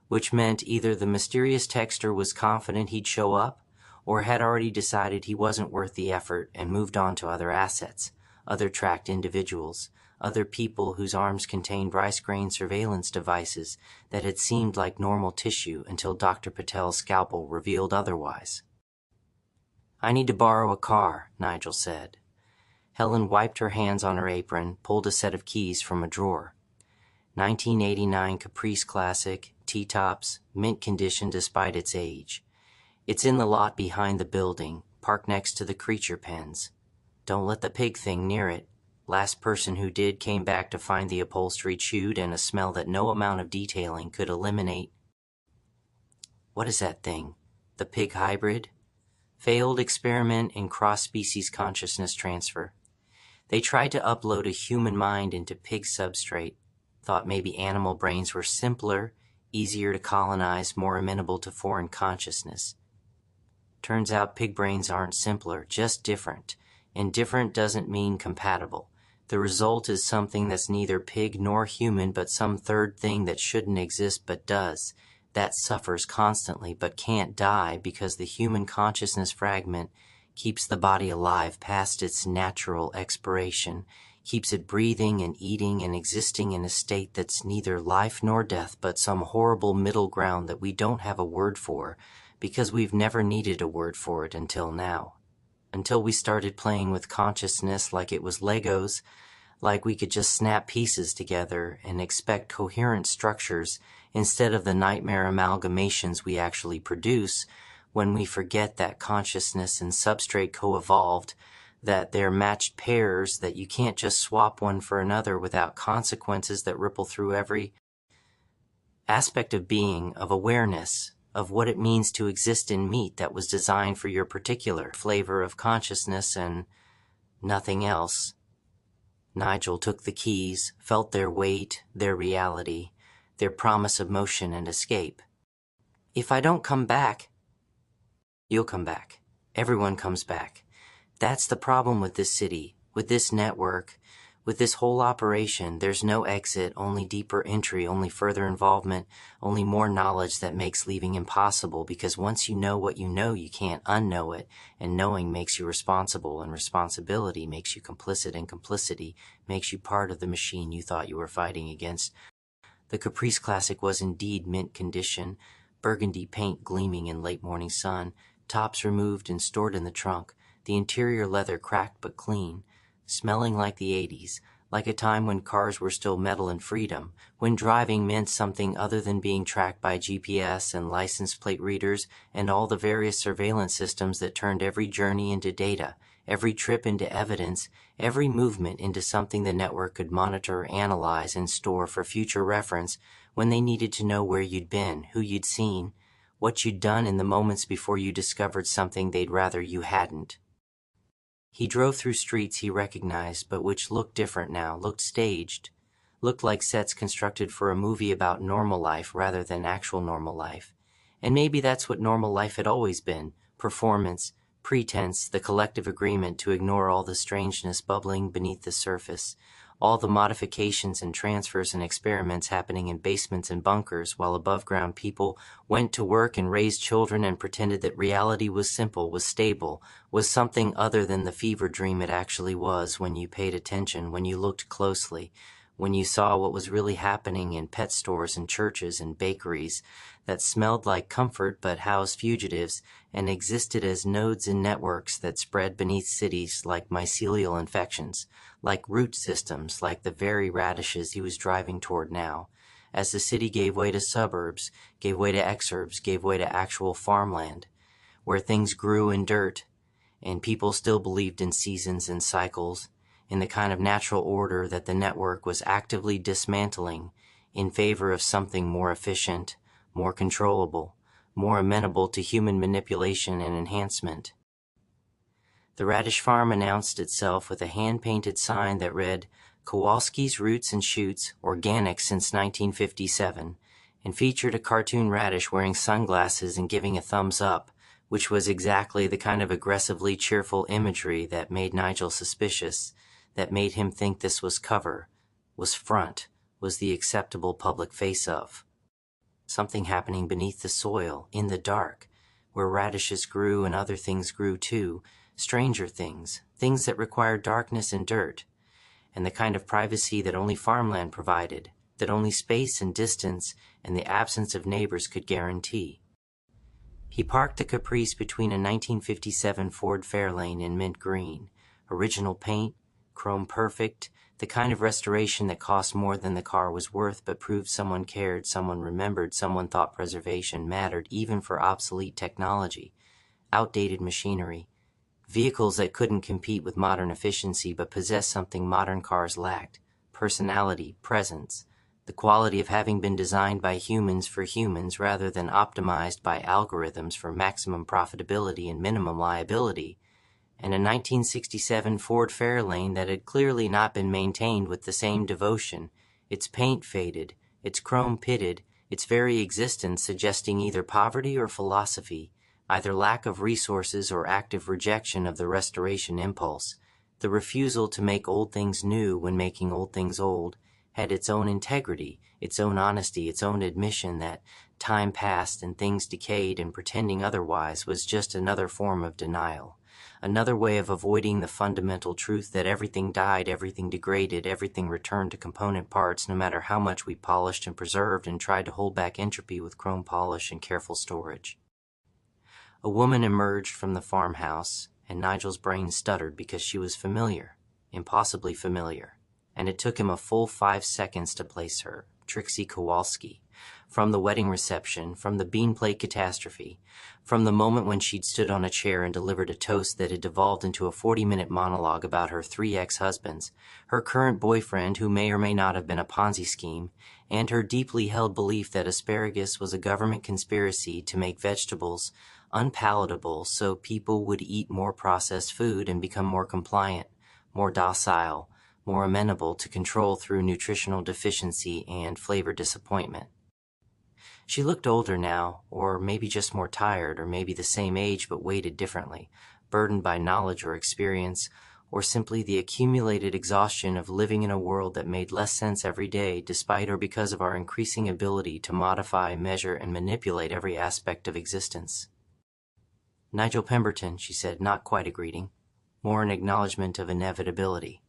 which meant either the mysterious texter was confident he'd show up, or had already decided he wasn't worth the effort and moved on to other assets, other tracked individuals, other people whose arms contained rice grain surveillance devices that had seemed like normal tissue until Dr. Patel's scalpel revealed otherwise. "I need to borrow a car," Nigel said. Helen wiped her hands on her apron, pulled a set of keys from a drawer. 1989 Caprice Classic, T-tops, mint condition despite its age. It's in the lot behind the building, parked next to the creature pens. Don't let the pig thing near it. Last person who did came back to find the upholstery chewed and a smell that no amount of detailing could eliminate. What is that thing? The pig hybrid? Failed experiment in cross-species consciousness transfer. They tried to upload a human mind into pig substrate, thought maybe animal brains were simpler, easier to colonize, more amenable to foreign consciousness. Turns out pig brains aren't simpler, just different. And different doesn't mean compatible. The result is something that's neither pig nor human, but some third thing that shouldn't exist but does, that suffers constantly but can't die because the human consciousness fragment keeps the body alive past its natural expiration, keeps it breathing and eating and existing in a state that's neither life nor death but some horrible middle ground that we don't have a word for because we've never needed a word for it until now. Until we started playing with consciousness like it was Legos, like we could just snap pieces together and expect coherent structures instead of the nightmare amalgamations we actually produce when we forget that consciousness and substrate co-evolved, that they're matched pairs, that you can't just swap one for another without consequences that ripple through every aspect of being, of awareness, of what it means to exist in meat that was designed for your particular flavor of consciousness and nothing else. Nigel took the keys, felt their weight, their reality, their promise of motion and escape. "If I don't come back..." "You'll come back. Everyone comes back. That's the problem with this city, with this network. With this whole operation, there's no exit, only deeper entry, only further involvement, only more knowledge that makes leaving impossible, because once you know what you know, you can't unknow it, and knowing makes you responsible, and responsibility makes you complicit, and complicity makes you part of the machine you thought you were fighting against. The Caprice Classic was indeed mint condition, burgundy paint gleaming in late morning sun, tops removed and stored in the trunk, the interior leather cracked but clean, smelling like the 80s, like a time when cars were still metal and freedom, when driving meant something other than being tracked by GPS and license plate readers and all the various surveillance systems that turned every journey into data, every trip into evidence, every movement into something the network could monitor, analyze, and store for future reference when they needed to know where you'd been, who you'd seen, what you'd done in the moments before you discovered something they'd rather you hadn't. He drove through streets he recognized, but which looked different now, looked staged, looked like sets constructed for a movie about normal life rather than actual normal life. And maybe that's what normal life had always been: performance, pretense, the collective agreement to ignore all the strangeness bubbling beneath the surface, all the modifications and transfers and experiments happening in basements and bunkers while above-ground people went to work and raised children and pretended that reality was simple, was stable, was something other than the fever dream it actually was when you paid attention, when you looked closely, when you saw what was really happening in pet stores and churches and bakeries that smelled like comfort but housed fugitives and existed as nodes in networks that spread beneath cities like mycelial infections, like root systems, like the very radishes he was driving toward now, as the city gave way to suburbs, gave way to exurbs, gave way to actual farmland, where things grew in dirt, and people still believed in seasons and cycles, in the kind of natural order that the network was actively dismantling in favor of something more efficient, more controllable, more amenable to human manipulation and enhancement. The Radish Farm announced itself with a hand-painted sign that read, "Kowalski's Roots and Shoots, Organic since 1957, and featured a cartoon radish wearing sunglasses and giving a thumbs up, which was exactly the kind of aggressively cheerful imagery that made Nigel suspicious, that made him think this was cover, was front, was the acceptable public face of. Something happening beneath the soil, in the dark, where radishes grew and other things grew too, stranger things, things that required darkness and dirt, and the kind of privacy that only farmland provided, that only space and distance and the absence of neighbors could guarantee. He parked the Caprice between a 1957 Ford Fairlane in mint green, original paint, chrome perfect, the kind of restoration that cost more than the car was worth but proved someone cared, someone remembered, someone thought preservation mattered even for obsolete technology, outdated machinery, vehicles that couldn't compete with modern efficiency but possessed something modern cars lacked: personality, presence, the quality of having been designed by humans for humans rather than optimized by algorithms for maximum profitability and minimum liability, and a 1967 Ford Fairlane that had clearly not been maintained with the same devotion, its paint faded, its chrome pitted, its very existence suggesting either poverty or philosophy, either lack of resources or active rejection of the restoration impulse. The refusal to make old things new when making old things old had its own integrity, its own honesty, its own admission that time passed and things decayed, and pretending otherwise was just another form of denial. Another way of avoiding the fundamental truth that everything died, everything degraded, everything returned to component parts no matter how much we polished and preserved and tried to hold back entropy with chrome polish and careful storage. A woman emerged from the farmhouse, and Nigel's brain stuttered because she was familiar, impossibly familiar, and it took him a full 5 seconds to place her, Trixie Kowalski, from the wedding reception, from the beanplate catastrophe, from the moment when she'd stood on a chair and delivered a toast that had devolved into a 40-minute monologue about her 3 ex-husbands, her current boyfriend who may or may not have been a Ponzi scheme, and her deeply held belief that asparagus was a government conspiracy to make vegetables unpalatable so people would eat more processed food and become more compliant, more docile, more amenable to control through nutritional deficiency and flavor disappointment. She looked older now, or maybe just more tired, or maybe the same age but weighted differently, burdened by knowledge or experience, or simply the accumulated exhaustion of living in a world that made less sense every day despite or because of our increasing ability to modify, measure, and manipulate every aspect of existence. "Nigel Pemberton," she said, not quite a greeting, more an acknowledgement of inevitability.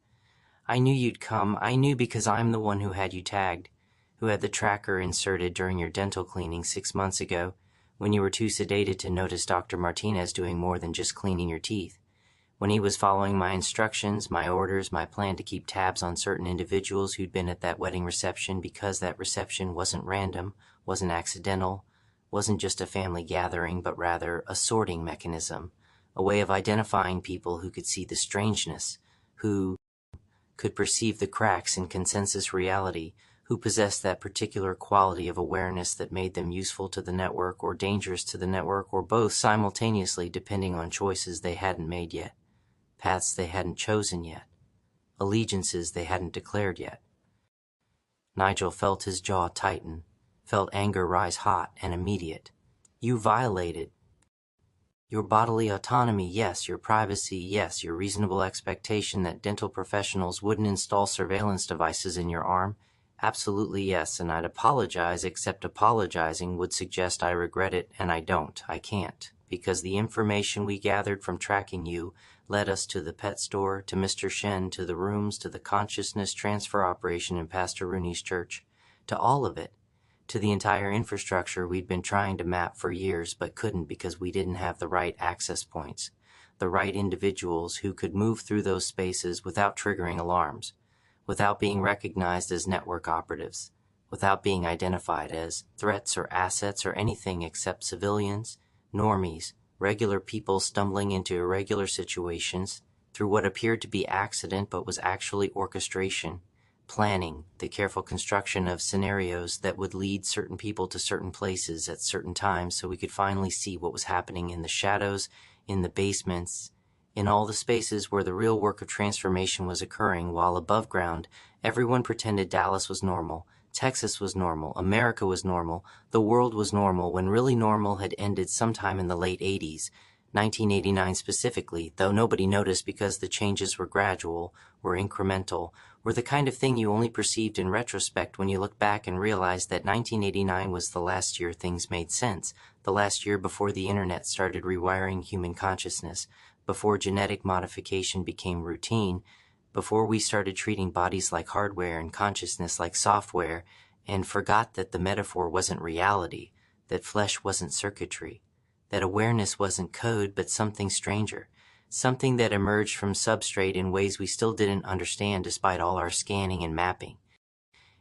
"I knew you'd come. I knew because I'm the one who had you tagged, who had the tracker inserted during your dental cleaning 6 months ago, when you were too sedated to notice Dr. Martinez doing more than just cleaning your teeth. When he was following my instructions, my orders, my plan to keep tabs on certain individuals who'd been at that wedding reception because that reception wasn't random, wasn't accidental, wasn't just a family gathering, but rather a sorting mechanism, a way of identifying people who could see the strangeness, who could perceive the cracks in consensus reality, who possessed that particular quality of awareness that made them useful to the network or dangerous to the network, or both simultaneously depending on choices they hadn't made yet, paths they hadn't chosen yet, allegiances they hadn't declared yet." Nigel felt his jaw tighten, felt anger rise hot and immediate. "You violated your bodily autonomy, yes, your privacy, yes, your reasonable expectation that dental professionals wouldn't install surveillance devices in your arm, absolutely yes, and I'd apologize, except apologizing would suggest I regret it, and I don't, I can't, because the information we gathered from tracking you led us to the pet store, to Mr. Shen, to the rooms, to the consciousness transfer operation in Pastor Rooney's church, to all of it, to the entire infrastructure we'd been trying to map for years but couldn't because we didn't have the right access points, the right individuals who could move through those spaces without triggering alarms, without being recognized as network operatives, without being identified as threats or assets or anything except civilians, normies, regular people stumbling into irregular situations through what appeared to be accident but was actually orchestration, planning, the careful construction of scenarios that would lead certain people to certain places at certain times so we could finally see what was happening in the shadows, in the basements, in all the spaces where the real work of transformation was occurring, while above ground, everyone pretended Dallas was normal, Texas was normal, America was normal, the world was normal, when really normal had ended sometime in the late 80s, 1989 specifically, though nobody noticed because the changes were gradual, were incremental, were the kind of thing you only perceived in retrospect when you look back and realized that 1989 was the last year things made sense, the last year before the internet started rewiring human consciousness, before genetic modification became routine, before we started treating bodies like hardware and consciousness like software, and forgot that the metaphor wasn't reality, that flesh wasn't circuitry, that awareness wasn't code but something stranger, something that emerged from substrate in ways we still didn't understand despite all our scanning and mapping,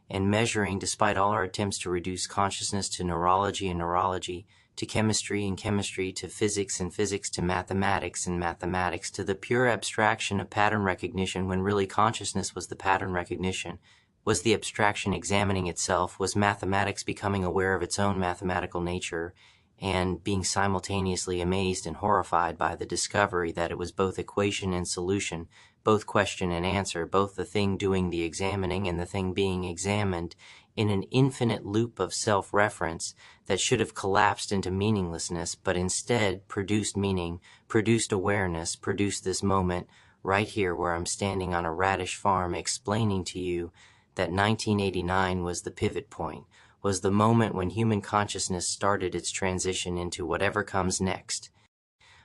and measuring despite all our attempts to reduce consciousness to neurology and neurology, to chemistry and chemistry, to physics and physics, to mathematics and mathematics, to the pure abstraction of pattern recognition when really consciousness was the pattern recognition, was the abstraction examining itself, was mathematics becoming aware of its own mathematical nature, and being simultaneously amazed and horrified by the discovery that it was both equation and solution, both question and answer, both the thing doing the examining and the thing being examined, in an infinite loop of self-reference that should have collapsed into meaninglessness, but instead produced meaning, produced awareness, produced this moment right here where I'm standing on a radish farm explaining to you that 1989 was the pivot point, was the moment when human consciousness started its transition into whatever comes next,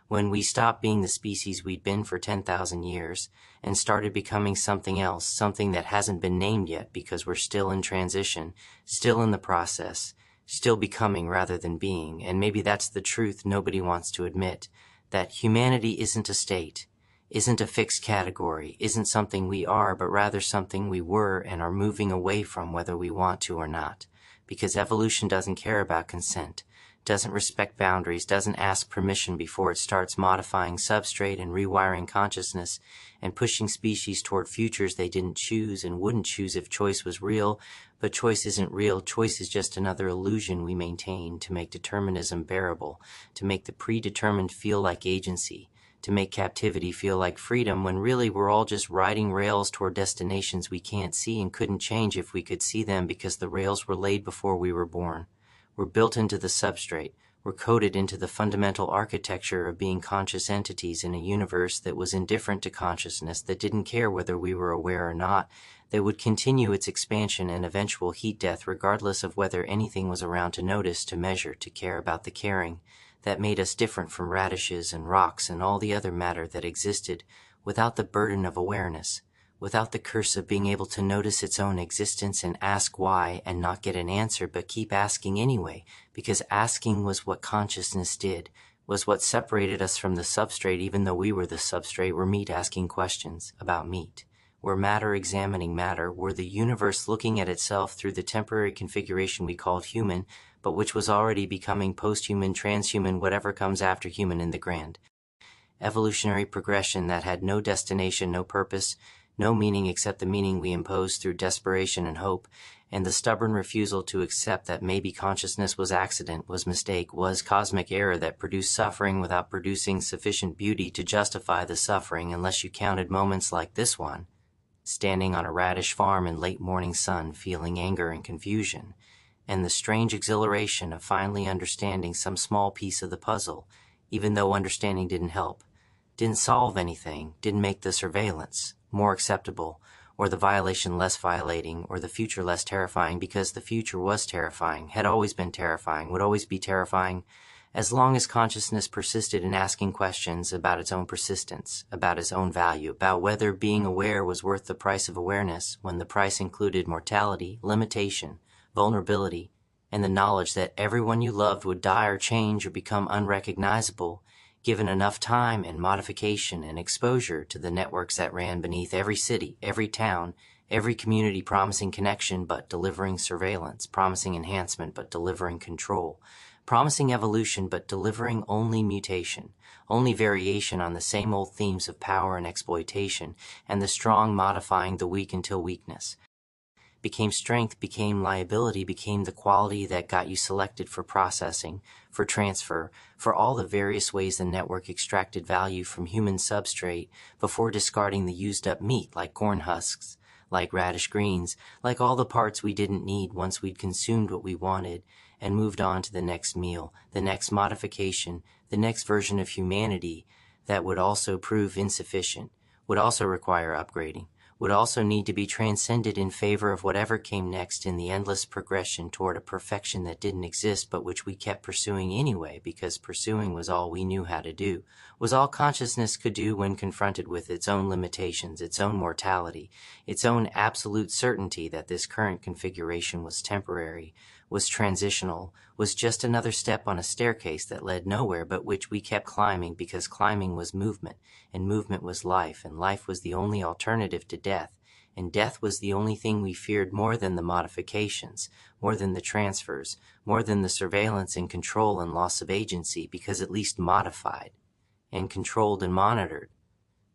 when we stopped being the species we'd been for 10,000 years and started becoming something else, something that hasn't been named yet because we're still in transition, still in the process, still becoming rather than being. And maybe that's the truth nobody wants to admit, that humanity isn't a state, isn't a fixed category, isn't something we are, but rather something we were and are moving away from whether we want to or not. Because evolution doesn't care about consent, doesn't respect boundaries, doesn't ask permission before it starts modifying substrate and rewiring consciousness and pushing species toward futures they didn't choose and wouldn't choose if choice was real. But choice isn't real. Choice is just another illusion we maintain to make determinism bearable, to make the predetermined feel like agency, to make captivity feel like freedom, when really we're all just riding rails toward destinations we can't see and couldn't change if we could see them, because the rails were laid before we were born. We're built into the substrate. were coded into the fundamental architecture of being conscious entities in a universe that was indifferent to consciousness, that didn't care whether we were aware or not, that would continue its expansion and eventual heat death regardless of whether anything was around to notice, to measure, to care about the caring, that made us different from radishes and rocks and all the other matter that existed without the burden of awareness, without the curse of being able to notice its own existence and ask why and not get an answer but keep asking anyway, because asking was what consciousness did, was what separated us from the substrate. Even though we were the substrate, were meat asking questions about meat, were matter examining matter, were the universe looking at itself through the temporary configuration we called human, but which was already becoming post-human, transhuman, whatever comes after human in the grand evolutionary progression that had no destination, no purpose, no meaning except the meaning we imposed through desperation and hope, and the stubborn refusal to accept that maybe consciousness was accident, was mistake, was cosmic error that produced suffering without producing sufficient beauty to justify the suffering, unless you counted moments like this one, standing on a radish farm in late morning sun, feeling anger and confusion, and the strange exhilaration of finally understanding some small piece of the puzzle, even though understanding didn't help, didn't solve anything, didn't make the surveillance more acceptable, or the violation less violating, or the future less terrifying, because the future was terrifying, had always been terrifying, would always be terrifying, as long as consciousness persisted in asking questions about its own persistence, about its own value, about whether being aware was worth the price of awareness, when the price included mortality, limitation, vulnerability, and the knowledge that everyone you loved would die or change or become unrecognizable, given enough time and modification and exposure to the networks that ran beneath every city, every town, every community, promising connection but delivering surveillance, promising enhancement but delivering control, promising evolution but delivering only mutation, only variation on the same old themes of power and exploitation, and the strong modifying the weak until weakness became strength, became liability, became the quality that got you selected for processing, for transfer, for all the various ways the network extracted value from human substrate before discarding the used-up meat like corn husks, like radish greens, like all the parts we didn't need once we'd consumed what we wanted and moved on to the next meal, the next modification, the next version of humanity that would also prove insufficient, would also require upgrading, would also need to be transcended in favor of whatever came next in the endless progression toward a perfection that didn't exist but which we kept pursuing anyway, because pursuing was all we knew how to do, was all consciousness could do when confronted with its own limitations, its own mortality, its own absolute certainty that this current configuration was temporary, was transitional, was just another step on a staircase that led nowhere but which we kept climbing, because climbing was movement, and movement was life, and life was the only alternative to death, and death was the only thing we feared more than the modifications, more than the transfers, more than the surveillance and control and loss of agency, because at least modified, and controlled and monitored,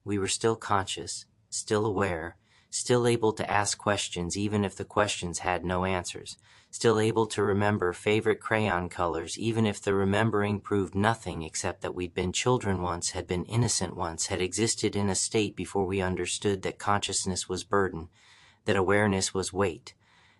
we were still conscious, still aware, still able to ask questions even if the questions had no answers, still able to remember favorite crayon colors even if the remembering proved nothing except that we'd been children once, had been innocent once, had existed in a state before we understood that consciousness was burden, that awareness was weight,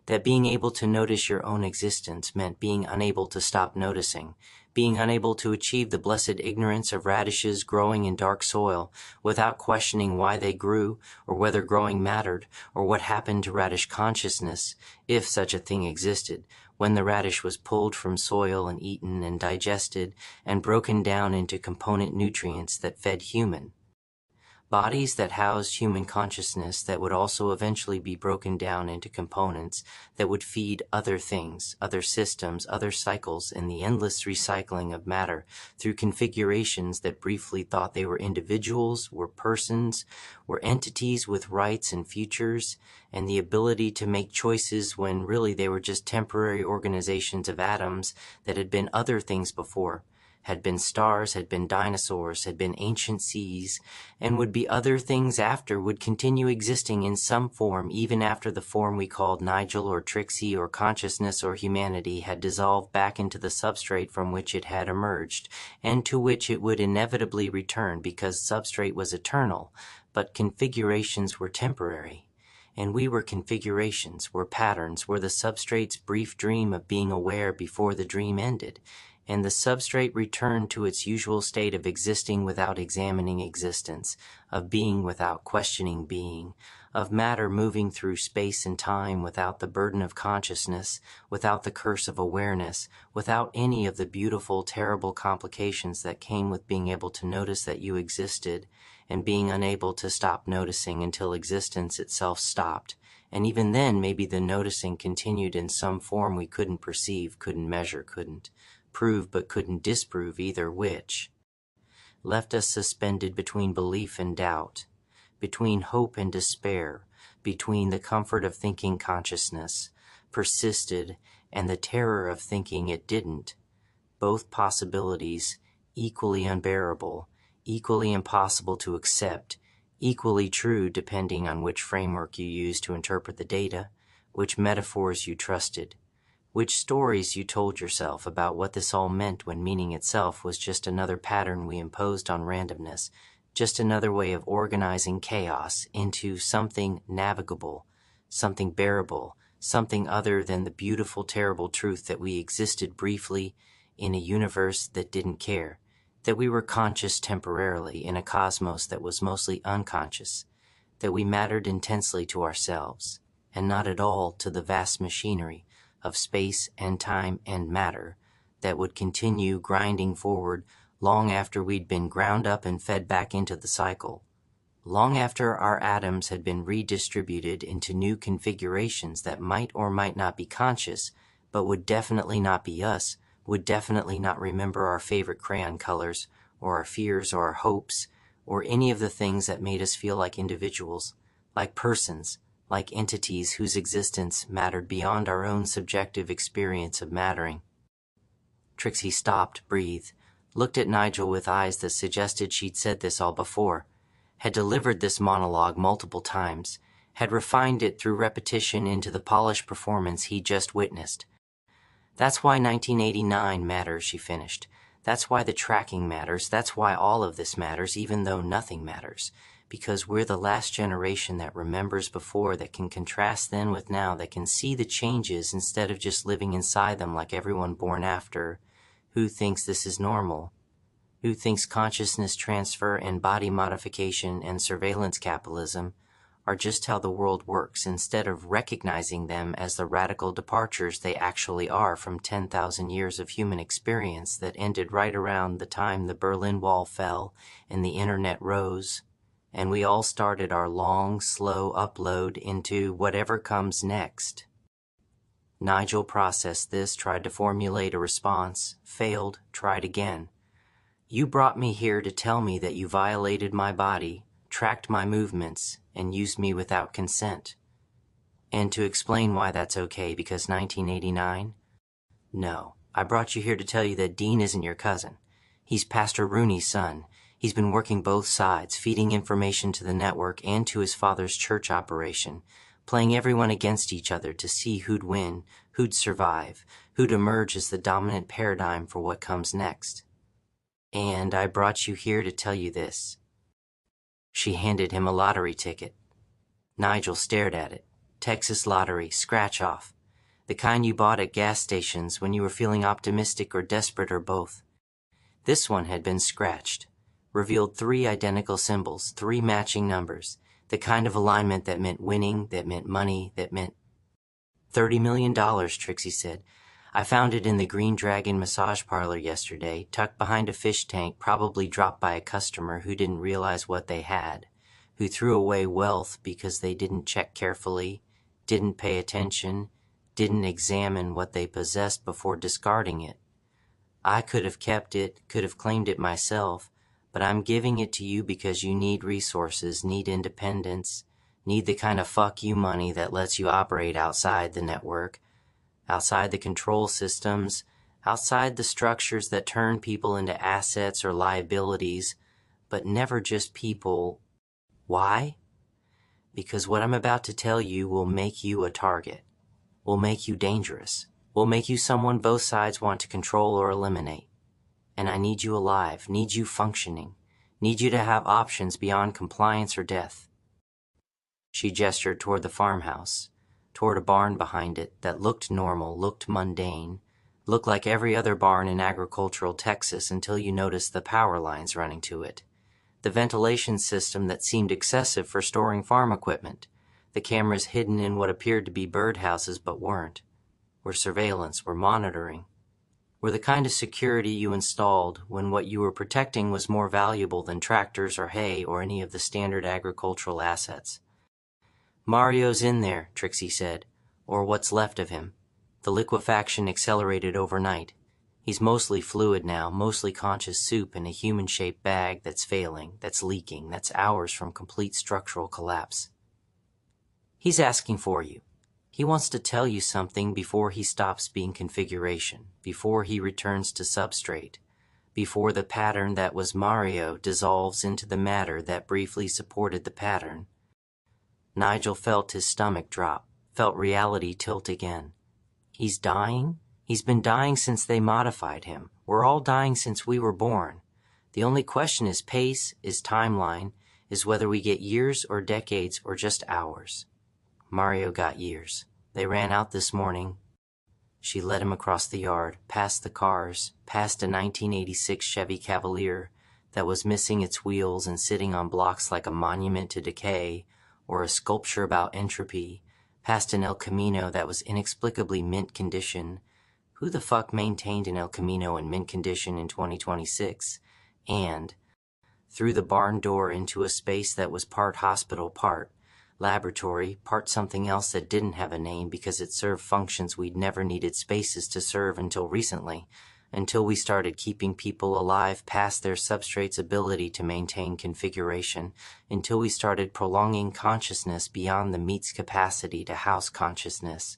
that being able to notice your own existence meant being unable to stop noticing, being unable to achieve the blessed ignorance of radishes growing in dark soil without questioning why they grew or whether growing mattered or what happened to radish consciousness, if such a thing existed, when the radish was pulled from soil and eaten and digested and broken down into component nutrients that fed human bodies, that housed human consciousness, that would also eventually be broken down into components that would feed other things, other systems, other cycles in the endless recycling of matter through configurations that briefly thought they were individuals, were persons, were entities with rights and futures, and the ability to make choices when really they were just temporary organizations of atoms that had been other things before, had been stars, had been dinosaurs, had been ancient seas, and would be other things after, would continue existing in some form even after the form we called Nigel or Trixie or consciousness or humanity had dissolved back into the substrate from which it had emerged, and to which it would inevitably return, because substrate was eternal, but configurations were temporary. And we were configurations, were patterns, were the substrate's brief dream of being aware before the dream ended, and the substrate returned to its usual state of existing without examining existence, of being without questioning being, of matter moving through space and time without the burden of consciousness, without the curse of awareness, without any of the beautiful, terrible complications that came with being able to notice that you existed, and being unable to stop noticing until existence itself stopped, and even then maybe the noticing continued in some form we couldn't perceive, couldn't measure, couldn't prove but couldn't disprove either which, left us suspended between belief and doubt, between hope and despair, between the comfort of thinking consciousness persisted and the terror of thinking it didn't, both possibilities equally unbearable, equally impossible to accept, equally true depending on which framework you use to interpret the data, which metaphors you trusted, which stories you told yourself about what this all meant when meaning itself was just another pattern we imposed on randomness, just another way of organizing chaos into something navigable, something bearable, something other than the beautiful, terrible truth that we existed briefly in a universe that didn't care, that we were conscious temporarily in a cosmos that was mostly unconscious, that we mattered intensely to ourselves, and not at all to the vast machinery of space and time and matter that would continue grinding forward long after we'd been ground up and fed back into the cycle, long after our atoms had been redistributed into new configurations that might or might not be conscious, but would definitely not be us, would definitely not remember our favorite crayon colors, or our fears or our hopes, or any of the things that made us feel like individuals, like persons, like entities whose existence mattered beyond our own subjective experience of mattering. Trixie stopped, breathed, looked at Nigel with eyes that suggested she'd said this all before, had delivered this monologue multiple times, had refined it through repetition into the polished performance he'd just witnessed. That's why 1989 matters, she finished. That's why the tracking matters. That's why all of this matters, even though nothing matters. Because we're the last generation that remembers before, that can contrast then with now, that can see the changes instead of just living inside them like everyone born after, who thinks this is normal, who thinks consciousness transfer and body modification and surveillance capitalism are just how the world works, instead of recognizing them as the radical departures they actually are from 10,000 years of human experience that ended right around the time the Berlin Wall fell and the internet rose, and we all started our long, slow upload into whatever comes next. Nigel processed this, tried to formulate a response, failed, tried again. You brought me here to tell me that you violated my body, tracked my movements, and used me without consent. And to explain why that's okay, because 1989? No, I brought you here to tell you that Dean isn't your cousin. He's Pastor Rooney's son. He's been working both sides, feeding information to the network and to his father's church operation, playing everyone against each other to see who'd win, who'd survive, who'd emerge as the dominant paradigm for what comes next. And I brought you here to tell you this. She handed him a lottery ticket. Nigel stared at it. Texas Lottery, scratch off. The kind you bought at gas stations when you were feeling optimistic or desperate or both. This one had been scratched, revealed 3 identical symbols, 3 matching numbers, the kind of alignment that meant winning, that meant money, that meant $30 million, Trixie said. I found it in the Green Dragon massage parlor yesterday, tucked behind a fish tank, probably dropped by a customer who didn't realize what they had, who threw away wealth because they didn't check carefully, didn't pay attention, didn't examine what they possessed before discarding it. I could have kept it, could have claimed it myself, but I'm giving it to you because you need resources, need independence, need the kind of fuck you money that lets you operate outside the network, outside the control systems, outside the structures that turn people into assets or liabilities, but never just people. Why? Because what I'm about to tell you will make you a target, will make you dangerous, will make you someone both sides want to control or eliminate. And I need you alive, need you functioning, need you to have options beyond compliance or death. She gestured toward the farmhouse, toward a barn behind it that looked normal, looked mundane, Looked like every other barn in agricultural Texas until you noticed the power lines running to it. The ventilation system that seemed excessive for storing farm equipment. The cameras hidden in what appeared to be birdhouses but weren't. Were surveillance, were monitoring. Were the kind of security you installed when what you were protecting was more valuable than tractors or hay or any of the standard agricultural assets. "Mario's in there," Trixie said, "or what's left of him. The liquefaction accelerated overnight. He's mostly fluid now, mostly conscious soup in a human-shaped bag that's failing, that's leaking, that's hours from complete structural collapse. He's asking for you. He wants to tell you something before he stops being configuration, before he returns to substrate, before the pattern that was Mario dissolves into the matter that briefly supported the pattern." Nigel felt his stomach drop, felt reality tilt again. He's dying? He's been dying since they modified him. We're all dying since we were born. The only question is pace, is timeline, is whether we get years or decades or just hours. Mario got years. They ran out this morning. She led him across the yard, past the cars, past a 1986 Chevy Cavalier that was missing its wheels and sitting on blocks like a monument to decay or a sculpture about entropy, past an El Camino that was inexplicably mint condition. Who the fuck maintained an El Camino in mint condition in 2026? And through the barn door into a space that was part hospital, part laboratory, part something else that didn't have a name because it served functions we'd never needed spaces to serve until recently, until we started keeping people alive past their substrate's ability to maintain configuration, until we started prolonging consciousness beyond the meat's capacity to house consciousness,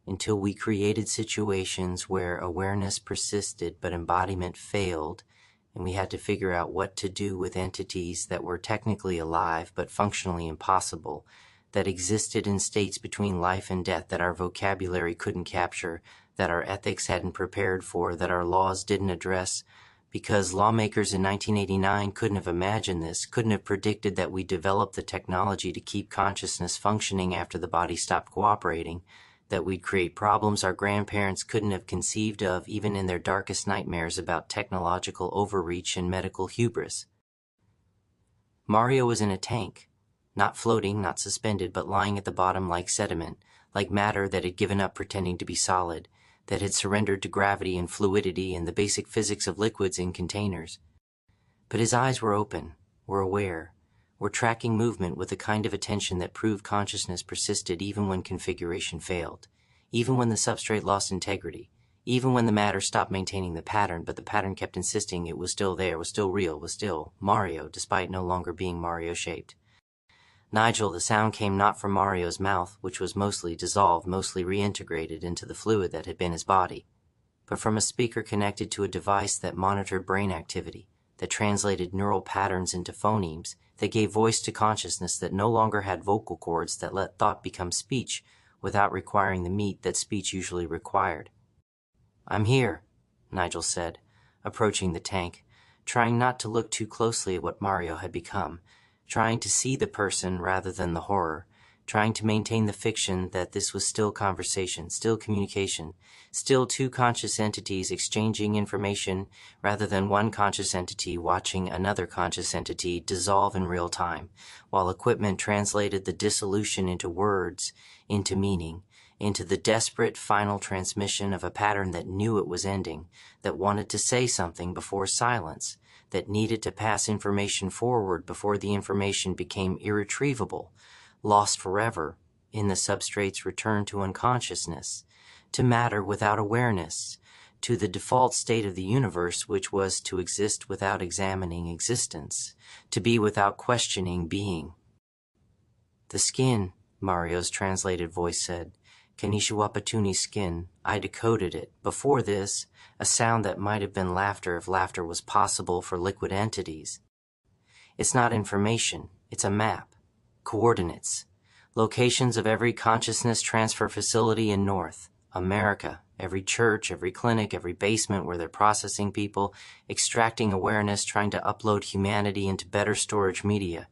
until we created situations where awareness persisted but embodiment failed, and we had to figure out what to do with entities that were technically alive but functionally impossible, that existed in states between life and death that our vocabulary couldn't capture, that our ethics hadn't prepared for, that our laws didn't address, because lawmakers in 1989 couldn't have imagined this, couldn't have predicted that we developed the technology to keep consciousness functioning after the body stopped cooperating, that we'd create problems our grandparents couldn't have conceived of even in their darkest nightmares about technological overreach and medical hubris. Mario was in a tank, not floating, not suspended, but lying at the bottom like sediment, like matter that had given up pretending to be solid, that had surrendered to gravity and fluidity and the basic physics of liquids in containers. But his eyes were open, were aware, were tracking movement with the kind of attention that proved consciousness persisted even when configuration failed, even when the substrate lost integrity, even when the matter stopped maintaining the pattern, but the pattern kept insisting it was still there, was still real, was still Mario, despite no longer being Mario-shaped. Nigel, the sound came not from Mario's mouth, which was mostly dissolved, mostly reintegrated into the fluid that had been his body, but from a speaker connected to a device that monitored brain activity, that translated neural patterns into phonemes, that gave voice to consciousness that no longer had vocal cords, that let thought become speech without requiring the meat that speech usually required. "I'm here," Nigel said, approaching the tank, trying not to look too closely at what Mario had become, trying to see the person rather than the horror, trying to maintain the fiction that this was still conversation, still communication, still two conscious entities exchanging information rather than one conscious entity watching another conscious entity dissolve in real time, while equipment translated the dissolution into words, into meaning, into the desperate final transmission of a pattern that knew it was ending, that wanted to say something before silence, that needed to pass information forward before the information became irretrievable, lost forever in the substrate's return to unconsciousness, to matter without awareness, to the default state of the universe, which was to exist without examining existence, to be without questioning being. "The skin," Mario's translated voice said. "Kanishawapatuni's skin. I decoded it. Before this, a sound that might have been laughter if laughter was possible for liquid entities. It's not information. It's a map. Coordinates. Locations of every consciousness transfer facility in North America. Every church, every clinic, every basement where they're processing people, extracting awareness, trying to upload humanity into better storage media.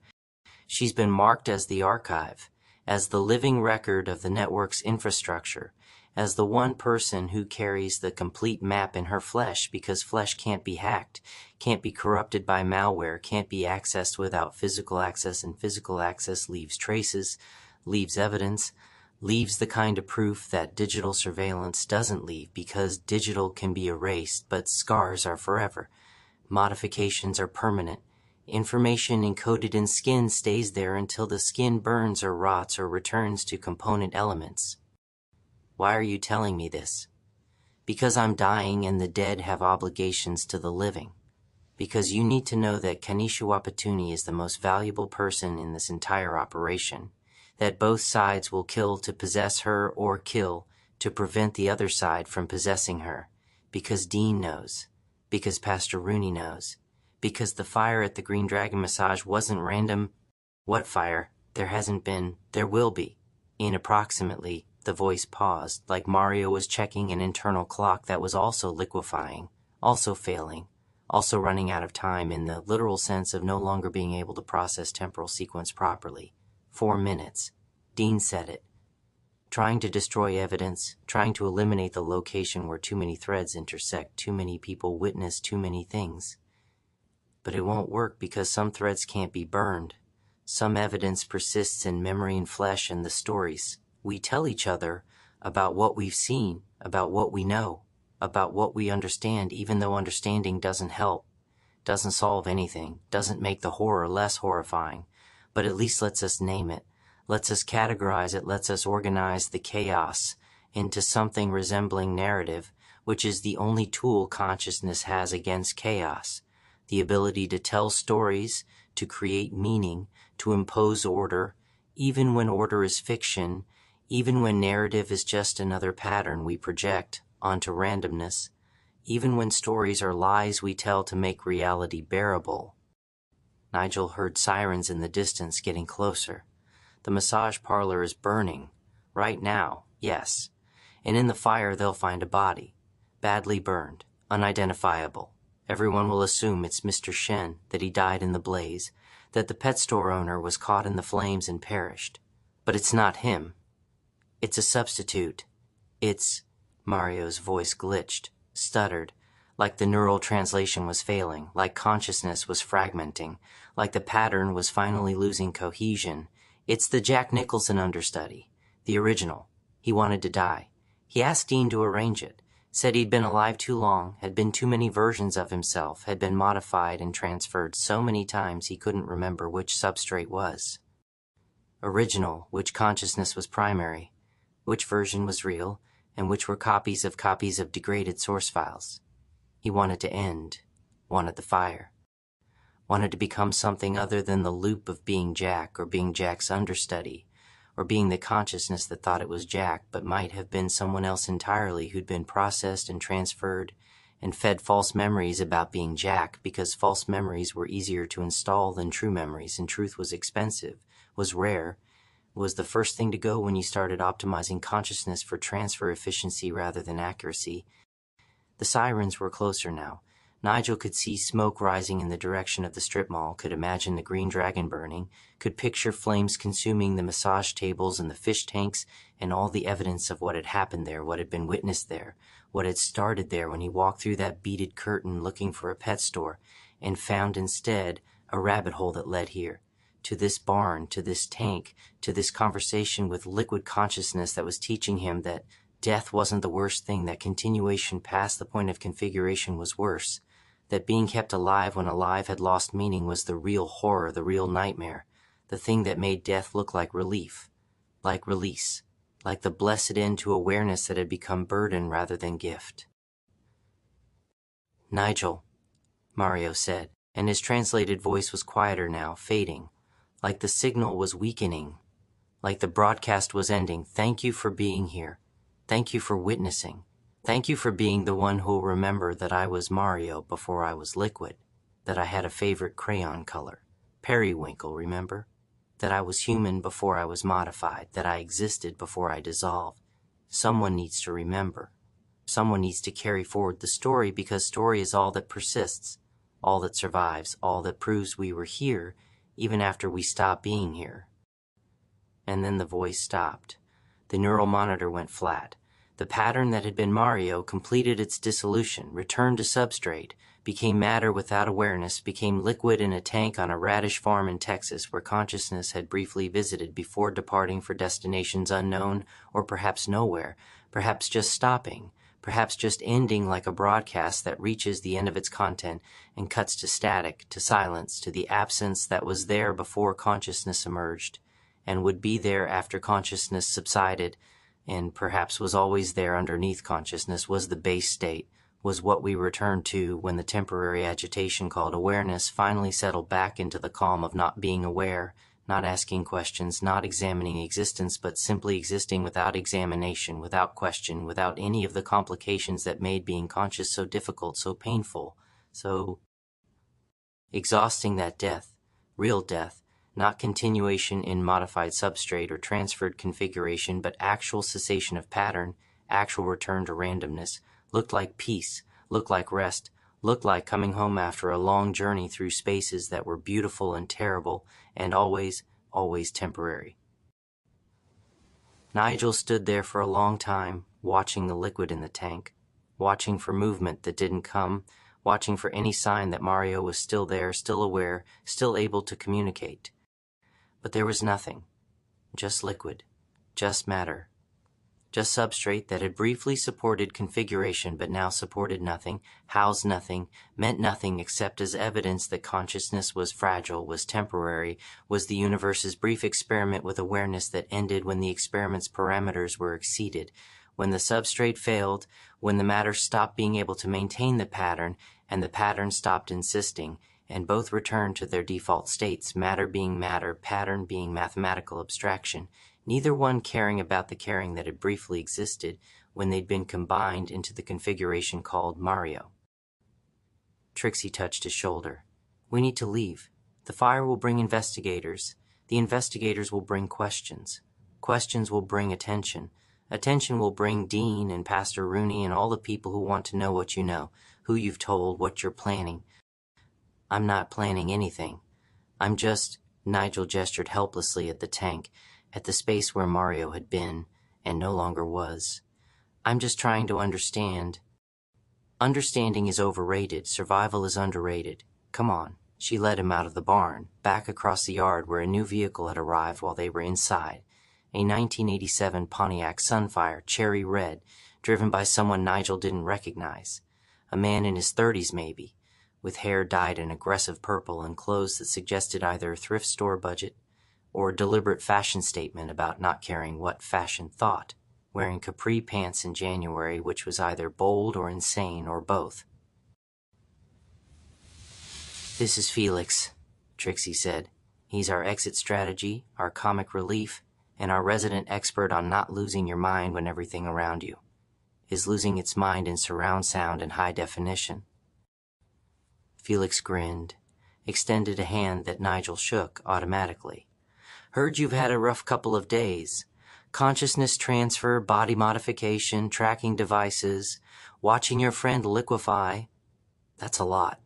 She's been marked as the archive, as the living record of the network's infrastructure, as the one person who carries the complete map in her flesh, because flesh can't be hacked, can't be corrupted by malware, can't be accessed without physical access, and physical access leaves traces, leaves evidence, leaves the kind of proof that digital surveillance doesn't leave, because digital can be erased, but scars are forever. Modifications are permanent. Information encoded in skin stays there until the skin burns or rots or returns to component elements. Why are you telling me this? Because I'm dying and the dead have obligations to the living. Because you need to know that Kanisha Wapatuni is the most valuable person in this entire operation. That both sides will kill to possess her or kill to prevent the other side from possessing her. Because Dean knows. Because Pastor Rooney knows. Because the fire at the Green Dragon Massage wasn't random. What fire? There hasn't been. There will be. In approximately. The voice paused, like Mario was checking an internal clock that was also liquefying, also failing, also running out of time in the literal sense of no longer being able to process temporal sequence properly. 4 minutes. Dean said it. Trying to destroy evidence, trying to eliminate the location where too many threads intersect, too many people witness too many things. But it won't work because some threads can't be burned. Some evidence persists in memory and flesh and the stories we tell each other about what we've seen, about what we know, about what we understand, even though understanding doesn't help, doesn't solve anything, doesn't make the horror less horrifying, but at least lets us name it, lets us categorize it, lets us organize the chaos into something resembling narrative, which is the only tool consciousness has against chaos, the ability to tell stories, to create meaning, to impose order, even when order is fiction, even when narrative is just another pattern we project onto randomness, even when stories are lies we tell to make reality bearable. Nigel heard sirens in the distance getting closer. The massage parlor is burning. Right now, yes. And in the fire they'll find a body. Badly burned, unidentifiable. Everyone will assume it's Mr. Shen, that he died in the blaze, that the pet store owner was caught in the flames and perished. But it's not him. It's a substitute. It's... Mario's voice glitched, stuttered, like the neural translation was failing, like consciousness was fragmenting, like the pattern was finally losing cohesion. It's the Jack Nicholson understudy, the original. He wanted to die. He asked Dean to arrange it, said he'd been alive too long, had been too many versions of himself, had been modified and transferred so many times he couldn't remember which substrate was. Original, which consciousness was primary, which version was real, and which were copies of degraded source files. He wanted to end, wanted the fire, wanted to become something other than the loop of being Jack, or being Jack's understudy, or being the consciousness that thought it was Jack but might have been someone else entirely who'd been processed and transferred and fed false memories about being Jack because false memories were easier to install than true memories, and truth was expensive, was rare, was the first thing to go when you started optimizing consciousness for transfer efficiency rather than accuracy. The sirens were closer now. Nigel could see smoke rising in the direction of the strip mall, could imagine the Green Dragon burning, could picture flames consuming the massage tables and the fish tanks and all the evidence of what had happened there, what had been witnessed there, what had started there when he walked through that beaded curtain looking for a pet store and found instead a rabbit hole that led here. To this barn, to this tank, to this conversation with liquid consciousness that was teaching him that death wasn't the worst thing, that continuation past the point of configuration was worse, that being kept alive when alive had lost meaning was the real horror, the real nightmare, the thing that made death look like relief, like release, like the blessed end to awareness that had become burden rather than gift. Nigel, Mario said, and his translated voice was quieter now, fading, like the signal was weakening, like the broadcast was ending. Thank you for being here. Thank you for witnessing. Thank you for being the one who'll remember that I was Mario before I was liquid, that I had a favorite crayon color, periwinkle, remember? That I was human before I was modified, that I existed before I dissolved. Someone needs to remember. Someone needs to carry forward the story, because story is all that persists, all that survives, all that proves we were here even after we stop being here. And then the voice stopped. The neural monitor went flat. The pattern that had been Mario completed its dissolution, returned to substrate, became matter without awareness, became liquid in a tank on a radish farm in Texas where consciousness had briefly visited before departing for destinations unknown or perhaps nowhere, perhaps just stopping, perhaps just ending like a broadcast that reaches the end of its content and cuts to static, to silence, to the absence that was there before consciousness emerged, and would be there after consciousness subsided, and perhaps was always there underneath consciousness, was the base state, was what we returned to when the temporary agitation called awareness finally settled back into the calm of not being aware, not asking questions, not examining existence, but simply existing without examination, without question, without any of the complications that made being conscious so difficult, so painful, so exhausting. That death, real death, not continuation in modified substrate or transferred configuration, but actual cessation of pattern, actual return to randomness, looked like peace, looked like rest, looked like coming home after a long journey through spaces that were beautiful and terrible, and always, always temporary. Nigel stood there for a long time, watching the liquid in the tank, watching for movement that didn't come, watching for any sign that Mario was still there, still aware, still able to communicate. But there was nothing. Just liquid. Just matter. Just substrate that had briefly supported configuration but now supported nothing, housed nothing, meant nothing except as evidence that consciousness was fragile, was temporary, was the universe's brief experiment with awareness that ended when the experiment's parameters were exceeded, when the substrate failed, when the matter stopped being able to maintain the pattern and the pattern stopped insisting, and both returned to their default states, matter being matter, pattern being mathematical abstraction, neither one caring about the caring that had briefly existed when they'd been combined into the configuration called Mario. Trixie touched his shoulder. "We need to leave. The fire will bring investigators. The investigators will bring questions. Questions will bring attention. Attention will bring Dean and Pastor Rooney and all the people who want to know what you know, who you've told, what you're planning." "I'm not planning anything. I'm just—" Nigel gestured helplessly at the tank, at the space where Mario had been, and no longer was. "I'm just trying to understand." "Understanding is overrated. Survival is underrated. Come on." She led him out of the barn, back across the yard where a new vehicle had arrived while they were inside. A 1987 Pontiac Sunfire, cherry red, driven by someone Nigel didn't recognize. A man in his 30s maybe, with hair dyed an aggressive purple and clothes that suggested either a thrift store budget or a deliberate fashion statement about not caring what fashion thought, wearing capri pants in January, which was either bold or insane or both. "This is Felix," Trixie said. "He's our exit strategy, our comic relief, and our resident expert on not losing your mind when everything around you is losing its mind in surround sound and high definition." Felix grinned, extended a hand that Nigel shook automatically. "Heard you've had a rough couple of days. Consciousness transfer, body modification, tracking devices, watching your friend liquefy. That's a lot.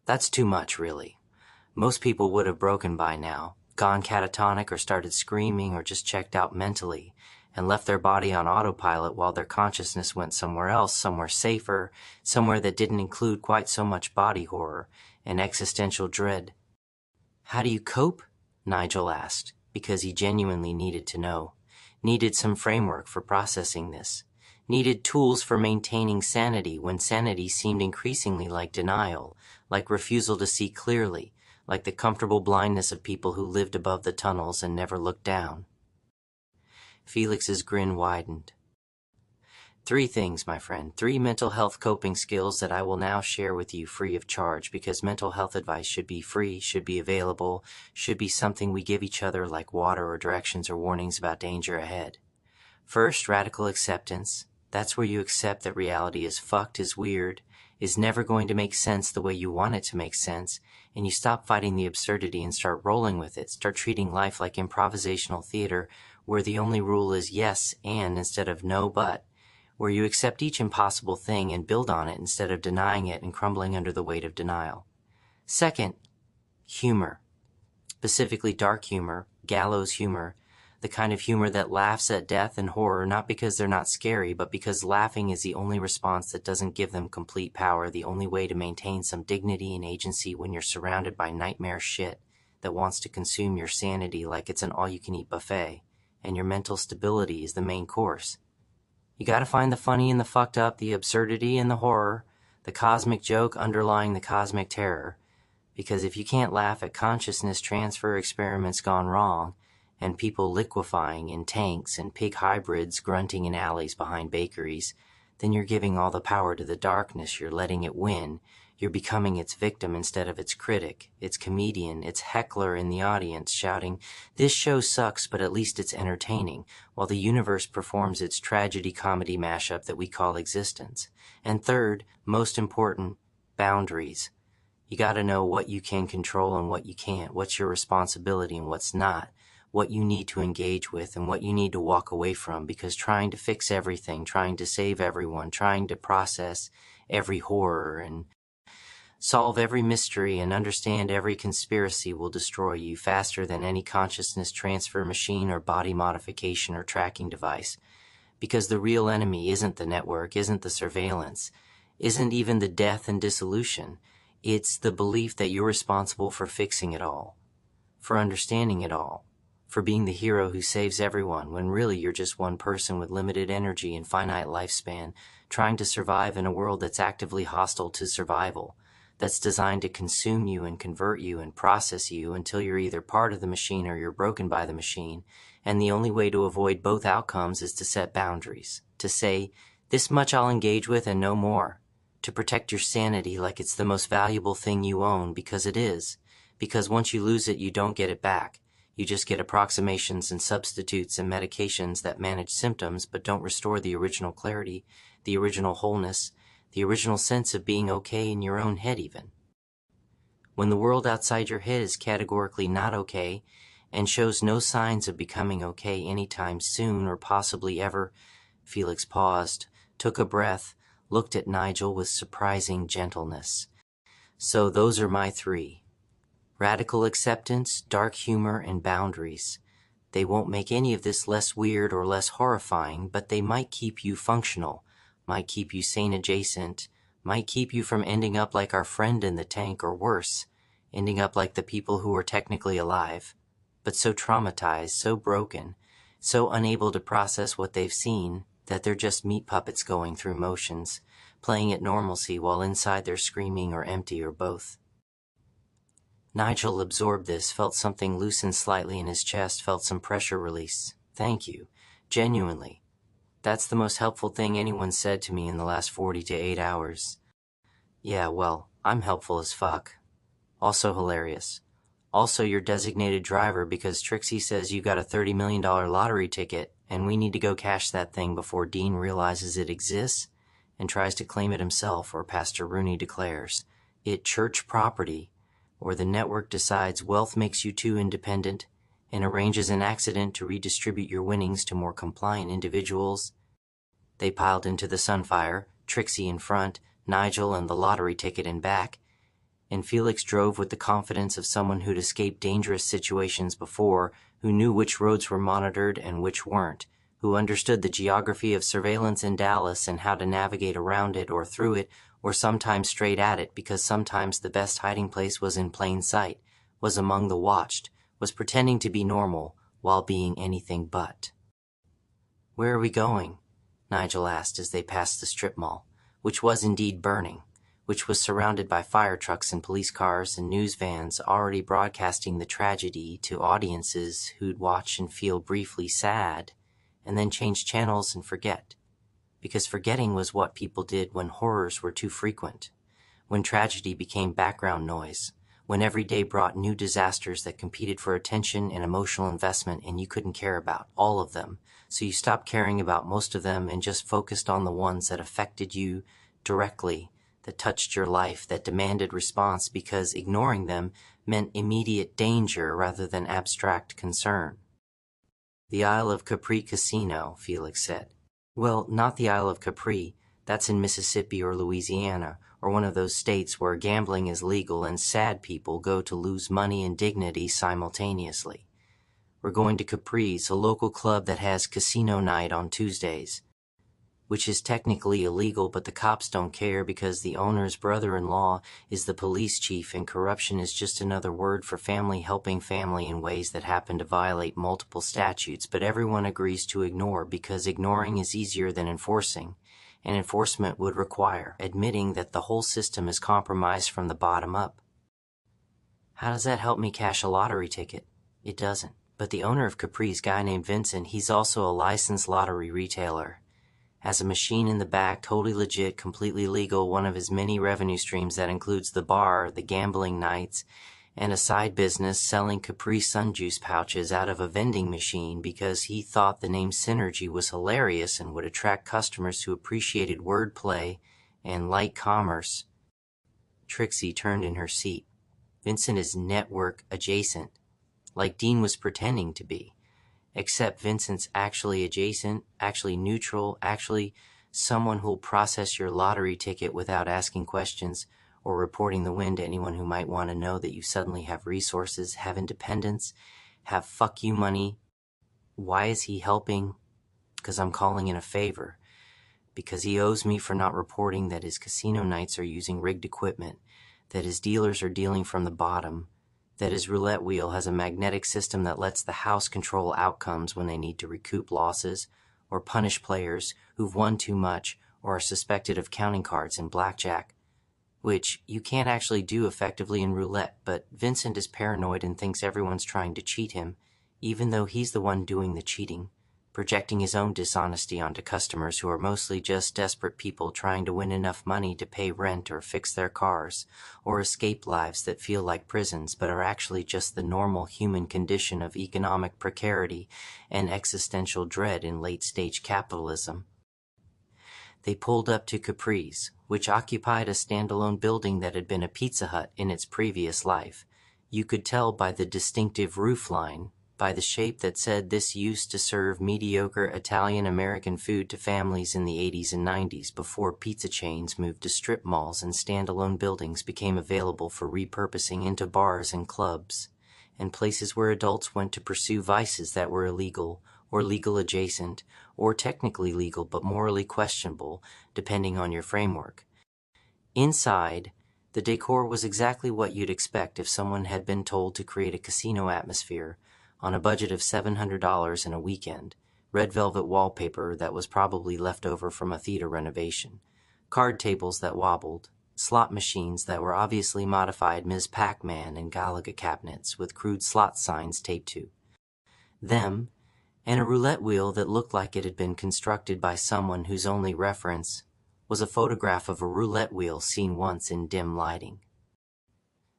That's too much, really. Most people would have broken by now, gone catatonic or started screaming or just checked out mentally, and left their body on autopilot while their consciousness went somewhere else, somewhere safer, somewhere that didn't include quite so much body horror and existential dread." "How do you cope?" Nigel asked, because he genuinely needed to know, needed some framework for processing this, needed tools for maintaining sanity when sanity seemed increasingly like denial, like refusal to see clearly, like the comfortable blindness of people who lived above the tunnels and never looked down. Felix's grin widened. "3 things, my friend, 3 mental health coping skills that I will now share with you free of charge, because mental health advice should be free, should be available, should be something we give each other like water or directions or warnings about danger ahead. First, radical acceptance. That's where you accept that reality is fucked, is weird, is never going to make sense the way you want it to make sense, and you stop fighting the absurdity and start rolling with it, start treating life like improvisational theater where the only rule is yes and instead of no but, where you accept each impossible thing and build on it instead of denying it and crumbling under the weight of denial. Second, humor. Specifically dark humor, gallows humor, The kind of humor that laughs at death and horror not because they're not scary, but because laughing is the only response that doesn't give them complete power, the only way to maintain some dignity and agency when you're surrounded by nightmare shit that wants to consume your sanity like it's an all-you-can-eat buffet, and your mental stability is the main course. You gotta find the funny and the fucked up, the absurdity and the horror, the cosmic joke underlying the cosmic terror, because if you can't laugh at consciousness transfer experiments gone wrong, and people liquefying in tanks and pig hybrids grunting in alleys behind bakeries, then you're giving all the power to the darkness, you're letting it win, you're becoming its victim instead of its critic, its comedian, its heckler in the audience shouting, "This show sucks, but at least it's entertaining," while the universe performs its tragedy-comedy mashup that we call existence. And third, most important, boundaries. You gotta know what you can control and what you can't, what's your responsibility and what's not, what you need to engage with and what you need to walk away from, because trying to fix everything, trying to save everyone, trying to process every horror and solve every mystery and understand every conspiracy will destroy you faster than any consciousness transfer machine or body modification or tracking device. Because the real enemy isn't the network, isn't the surveillance, isn't even the death and dissolution. It's the belief that you're responsible for fixing it all, for understanding it all, for being the hero who saves everyone when really you're just one person with limited energy and finite lifespan, trying to survive in a world that's actively hostile to survival, that's designed to consume you and convert you and process you until you're either part of the machine or you're broken by the machine, and the only way to avoid both outcomes is to set boundaries, to say, this much I'll engage with and no more, to protect your sanity like it's the most valuable thing you own, because it is, because once you lose it you don't get it back. You just get approximations and substitutes and medications that manage symptoms but don't restore the original clarity, the original wholeness, the original sense of being okay in your own head even. When the world outside your head is categorically not okay and shows no signs of becoming okay anytime soon or possibly ever, Felix paused, took a breath, looked at Nigel with surprising gentleness. So those are my three. Radical acceptance, dark humor, and boundaries. They won't make any of this less weird or less horrifying, but they might keep you functional, might keep you sane adjacent, might keep you from ending up like our friend in the tank or worse, ending up like the people who are technically alive, but so traumatized, so broken, so unable to process what they've seen that they're just meat puppets going through motions, playing at normalcy while inside they're screaming or empty or both. Nigel absorbed this, felt something loosen slightly in his chest, felt some pressure release. Thank you. Genuinely. That's the most helpful thing anyone said to me in the last 40 to 8 hours. Yeah, well, I'm helpful as fuck. Also hilarious. Also your designated driver because Trixie says you got a $30 million lottery ticket and we need to go cash that thing before Dean realizes it exists and tries to claim it himself, or Pastor Rooney declares it church property, or the network decides wealth makes you too independent and arranges an accident to redistribute your winnings to more compliant individuals. They piled into the Sunfire, Trixie in front, Nigel and the lottery ticket in back, and Felix drove with the confidence of someone who'd escaped dangerous situations before, who knew which roads were monitored and which weren't, who understood the geography of surveillance in Dallas and how to navigate around it or through it, or sometimes straight at it, because sometimes the best hiding place was in plain sight, was among the watched, was pretending to be normal while being anything but. "Where are we going?" Nigel asked as they passed the strip mall, which was indeed burning, which was surrounded by fire trucks and police cars and news vans already broadcasting the tragedy to audiences who'd watch and feel briefly sad, and then change channels and forget. Because forgetting was what people did when horrors were too frequent, when tragedy became background noise, when every day brought new disasters that competed for attention and emotional investment and you couldn't care about all of them, so you stopped caring about most of them and just focused on the ones that affected you directly, that touched your life, that demanded response, because ignoring them meant immediate danger rather than abstract concern. "The Isle of Capri Casino," Felix said. "Well, not the Isle of Capri. That's in Mississippi or Louisiana, or one of those states where gambling is legal and sad people go to lose money and dignity simultaneously. We're going to Capri's, a local club that has casino night on Tuesdays, which is technically illegal, but the cops don't care because the owner's brother-in-law is the police chief, and corruption is just another word for family helping family in ways that happen to violate multiple statutes, but everyone agrees to ignore because ignoring is easier than enforcing, and enforcement would require admitting that the whole system is compromised from the bottom up. How does that help me cash a lottery ticket? It doesn't. But the owner of Capri's, guy named Vincent, he's also a licensed lottery retailer. Has a machine in the back, totally legit, completely legal, one of his many revenue streams that includes the bar, the gambling nights, and a side business selling Capri Sun juice pouches out of a vending machine because he thought the name Synergy was hilarious and would attract customers who appreciated wordplay and light commerce. Trixie turned in her seat. Vincent is network adjacent, like Dean was pretending to be. Except Vincent's actually adjacent, actually neutral, actually someone who'll process your lottery ticket without asking questions or reporting the win to anyone who might want to know that you suddenly have resources, have independence, have fuck you money. Why is he helping? Because I'm calling in a favor. Because he owes me for not reporting that his casino nights are using rigged equipment, that his dealers are dealing from the bottom, that his roulette wheel has a magnetic system that lets the house control outcomes when they need to recoup losses or punish players who've won too much or are suspected of counting cards in blackjack, which you can't actually do effectively in roulette, but Vincent is paranoid and thinks everyone's trying to cheat him, even though he's the one doing the cheating, projecting his own dishonesty onto customers who are mostly just desperate people trying to win enough money to pay rent or fix their cars, or escape lives that feel like prisons but are actually just the normal human condition of economic precarity and existential dread in late-stage capitalism. They pulled up to Capri's, which occupied a standalone building that had been a Pizza Hut in its previous life. You could tell by the distinctive roofline, by the shape that said this used to serve mediocre Italian-American food to families in the 80s and 90s before pizza chains moved to strip malls and standalone buildings became available for repurposing into bars and clubs, and places where adults went to pursue vices that were illegal, or legal adjacent, or technically legal but morally questionable, depending on your framework. Inside, the decor was exactly what you'd expect if someone had been told to create a casino atmosphere on a budget of $700 in a weekend, red velvet wallpaper that was probably left over from a theater renovation, card tables that wobbled, slot machines that were obviously modified Ms. Pac-Man and Galaga cabinets with crude slot signs taped to them, and a roulette wheel that looked like it had been constructed by someone whose only reference was a photograph of a roulette wheel seen once in dim lighting.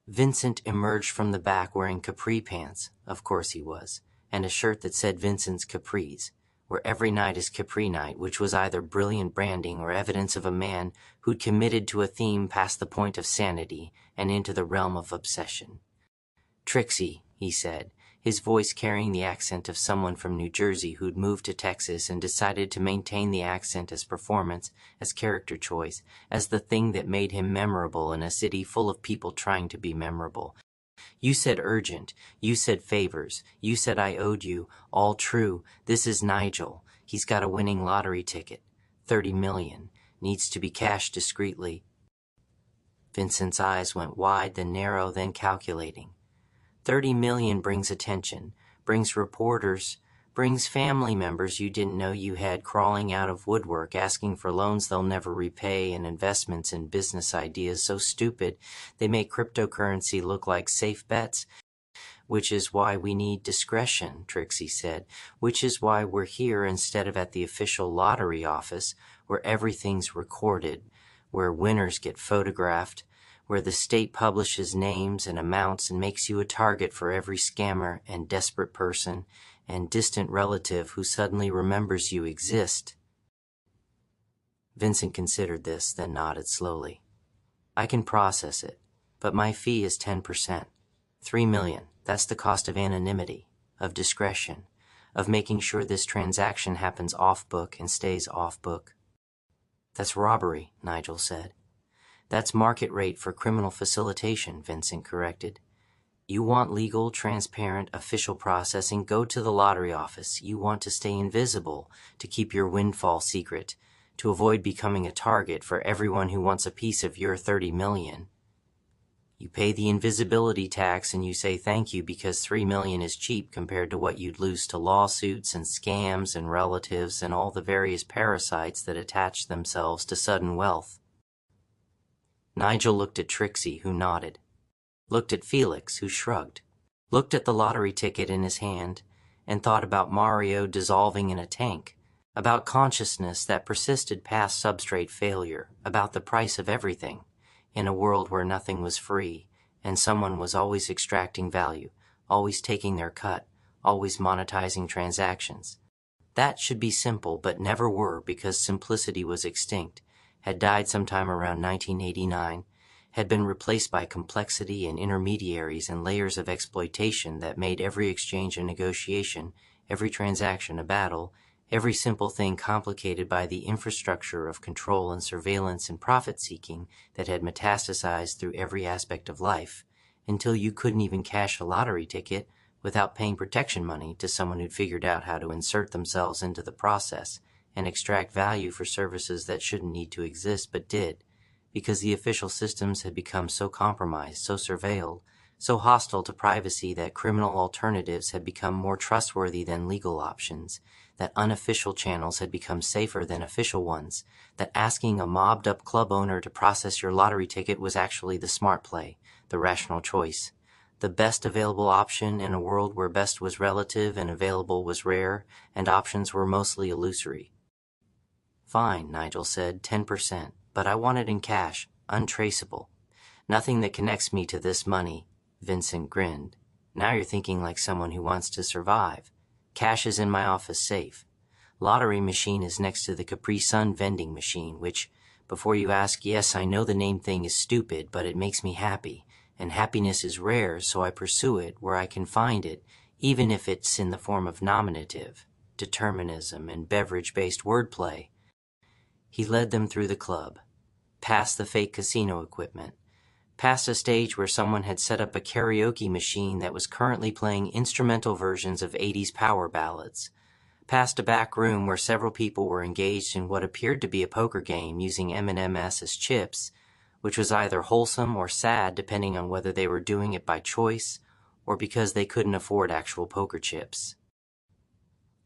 Vincent emerged from the back wearing capri pants, of course he was, and a shirt that said Vincent's Capri's, where every night is Capri night, which was either brilliant branding or evidence of a man who'd committed to a theme past the point of sanity and into the realm of obsession. "Trixie," he said, his voice carrying the accent of someone from New Jersey who'd moved to Texas and decided to maintain the accent as performance, as character choice, as the thing that made him memorable in a city full of people trying to be memorable. "You said urgent. You said favors. You said I owed you. All true. This is Nigel. He's got a winning lottery ticket. 30 million. Needs to be cashed discreetly." Vincent's eyes went wide, then narrow, then calculating. 30 million brings attention, brings reporters, brings family members you didn't know you had crawling out of woodwork asking for loans they'll never repay and investments in business ideas so stupid they make cryptocurrency look like safe bets. "Which is why we need discretion," Trixie said. "Which is why we're here instead of at the official lottery office, where everything's recorded, where winners get photographed, where the state publishes names and amounts and makes you a target for every scammer and desperate person and distant relative who suddenly remembers you exist." Vincent considered this, then nodded slowly. "I can process it, but my fee is 10%. 3 million, that's the cost of anonymity, of discretion, of making sure this transaction happens off-book and stays off-book." "That's robbery," Nigel said. "That's market rate for criminal facilitation," Vincent corrected. You want legal, transparent, official processing? Go to the lottery office. You want to stay invisible, to keep your windfall secret, to avoid becoming a target for everyone who wants a piece of your 30 million. You pay the invisibility tax and you say thank you because 3 million is cheap compared to what you'd lose to lawsuits and scams and relatives and all the various parasites that attach themselves to sudden wealth. Nigel looked at Trixie, who nodded. Looked at Felix, who shrugged. Looked at the lottery ticket in his hand and thought about Mario dissolving in a tank, about consciousness that persisted past substrate failure, about the price of everything, in a world where nothing was free, and someone was always extracting value, always taking their cut, always monetizing transactions. That should be simple, but never were because simplicity was extinct, had died sometime around 1989, had been replaced by complexity and intermediaries and layers of exploitation that made every exchange a negotiation, every transaction a battle, every simple thing complicated by the infrastructure of control and surveillance and profit-seeking that had metastasized through every aspect of life, until you couldn't even cash a lottery ticket without paying protection money to someone who'd figured out how to insert themselves into the process and extract value for services that shouldn't need to exist but did, because the official systems had become so compromised, so surveilled, so hostile to privacy that criminal alternatives had become more trustworthy than legal options, that unofficial channels had become safer than official ones, that asking a mobbed-up club owner to process your lottery ticket was actually the smart play, the rational choice, the best available option in a world where best was relative and available was rare, and options were mostly illusory. Fine, Nigel said, 10%, but I want it in cash, untraceable. Nothing that connects me to this money. Vincent grinned. Now you're thinking like someone who wants to survive. Cash is in my office safe. Lottery machine is next to the Capri Sun vending machine, which, before you ask, yes, I know the name thing is stupid, but it makes me happy, and happiness is rare, so I pursue it where I can find it, even if it's in the form of nominative, determinism, and beverage-based wordplay. He led them through the club, past the fake casino equipment, past a stage where someone had set up a karaoke machine that was currently playing instrumental versions of 80s power ballads, past a back room where several people were engaged in what appeared to be a poker game using M&Ms as chips, which was either wholesome or sad depending on whether they were doing it by choice or because they couldn't afford actual poker chips.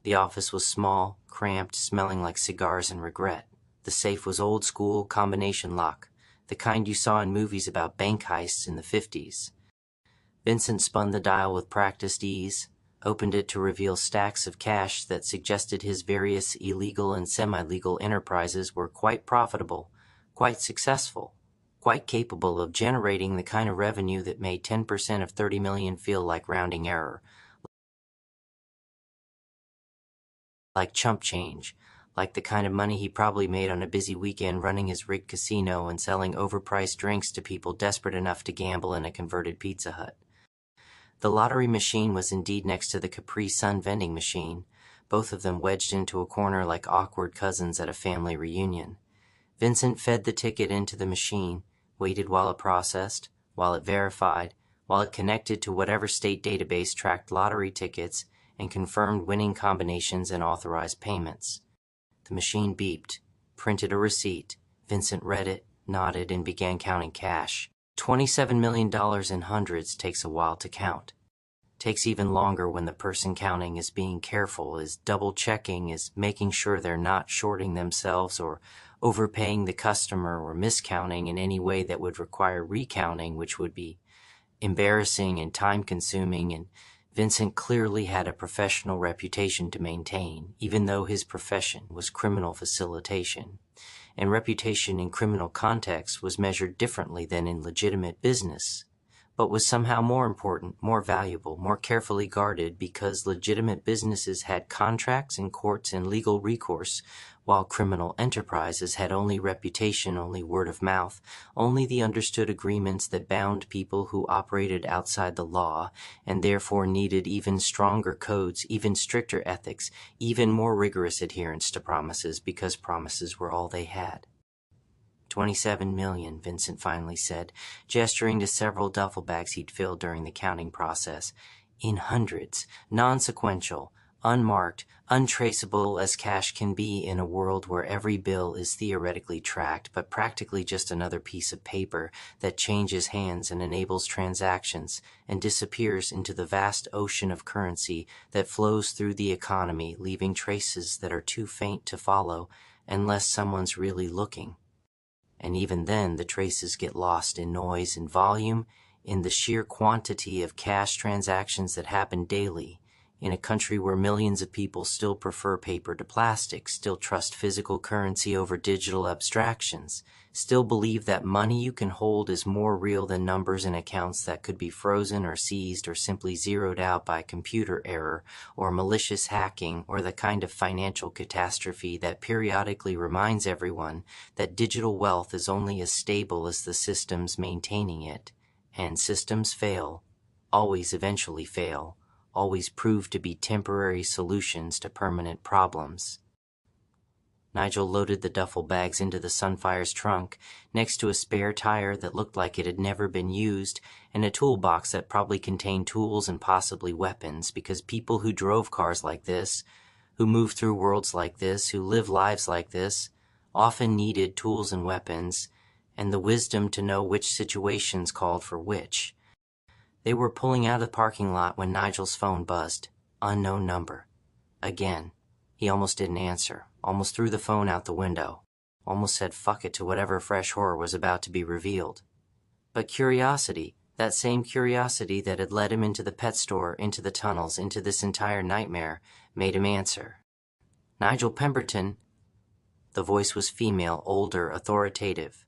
The office was small, cramped, smelling like cigars and regret. The safe was old school, combination lock, the kind you saw in movies about bank heists in the 50s. Vincent spun the dial with practiced ease, opened it to reveal stacks of cash that suggested his various illegal and semi-legal enterprises were quite profitable, quite successful, quite capable of generating the kind of revenue that made 10% of 30 million feel like rounding error, like chump change, like the kind of money he probably made on a busy weekend running his rigged casino and selling overpriced drinks to people desperate enough to gamble in a converted Pizza Hut. The lottery machine was indeed next to the Capri Sun vending machine, both of them wedged into a corner like awkward cousins at a family reunion. Vincent fed the ticket into the machine, waited while it processed, while it verified, while it connected to whatever state database tracked lottery tickets and confirmed winning combinations and authorized payments. The machine beeped, printed a receipt. Vincent read it, nodded, and began counting cash. $27 million in hundreds takes a while to count. Takes even longer when the person counting is being careful, is double-checking, is making sure they're not shorting themselves or overpaying the customer or miscounting in any way that would require recounting, which would be embarrassing and time-consuming, and Vincent clearly had a professional reputation to maintain, even though his profession was criminal facilitation, and reputation in criminal contexts was measured differently than in legitimate business, but was somehow more important, more valuable, more carefully guarded because legitimate businesses had contracts and courts and legal recourse, while criminal enterprises had only reputation, only word of mouth, only the understood agreements that bound people who operated outside the law and therefore needed even stronger codes, even stricter ethics, even more rigorous adherence to promises because promises were all they had. "27 million, Vincent finally said, gesturing to several duffel bags he'd filled during the counting process. "In hundreds, non-sequential, unmarked, untraceable as cash can be in a world where every bill is theoretically tracked, but practically just another piece of paper that changes hands and enables transactions and disappears into the vast ocean of currency that flows through the economy, leaving traces that are too faint to follow unless someone's really looking. And even then, the traces get lost in noise and volume, in the sheer quantity of cash transactions that happen daily, in a country where millions of people still prefer paper to plastic, still trust physical currency over digital abstractions, still believe that money you can hold is more real than numbers in accounts that could be frozen or seized or simply zeroed out by computer error or malicious hacking or the kind of financial catastrophe that periodically reminds everyone that digital wealth is only as stable as the systems maintaining it, and systems fail, always eventually fail, always prove to be temporary solutions to permanent problems. Nigel loaded the duffel bags into the Sunfire's trunk, next to a spare tire that looked like it had never been used, and a toolbox that probably contained tools and possibly weapons, because people who drove cars like this, who moved through worlds like this, who live lives like this, often needed tools and weapons, and the wisdom to know which situations called for which. They were pulling out of the parking lot when Nigel's phone buzzed. Unknown number. Again. He almost didn't answer, almost threw the phone out the window, almost said fuck it to whatever fresh horror was about to be revealed. But curiosity, that same curiosity that had led him into the pet store, into the tunnels, into this entire nightmare, made him answer. "Nigel Pemberton." The voice was female, older, authoritative.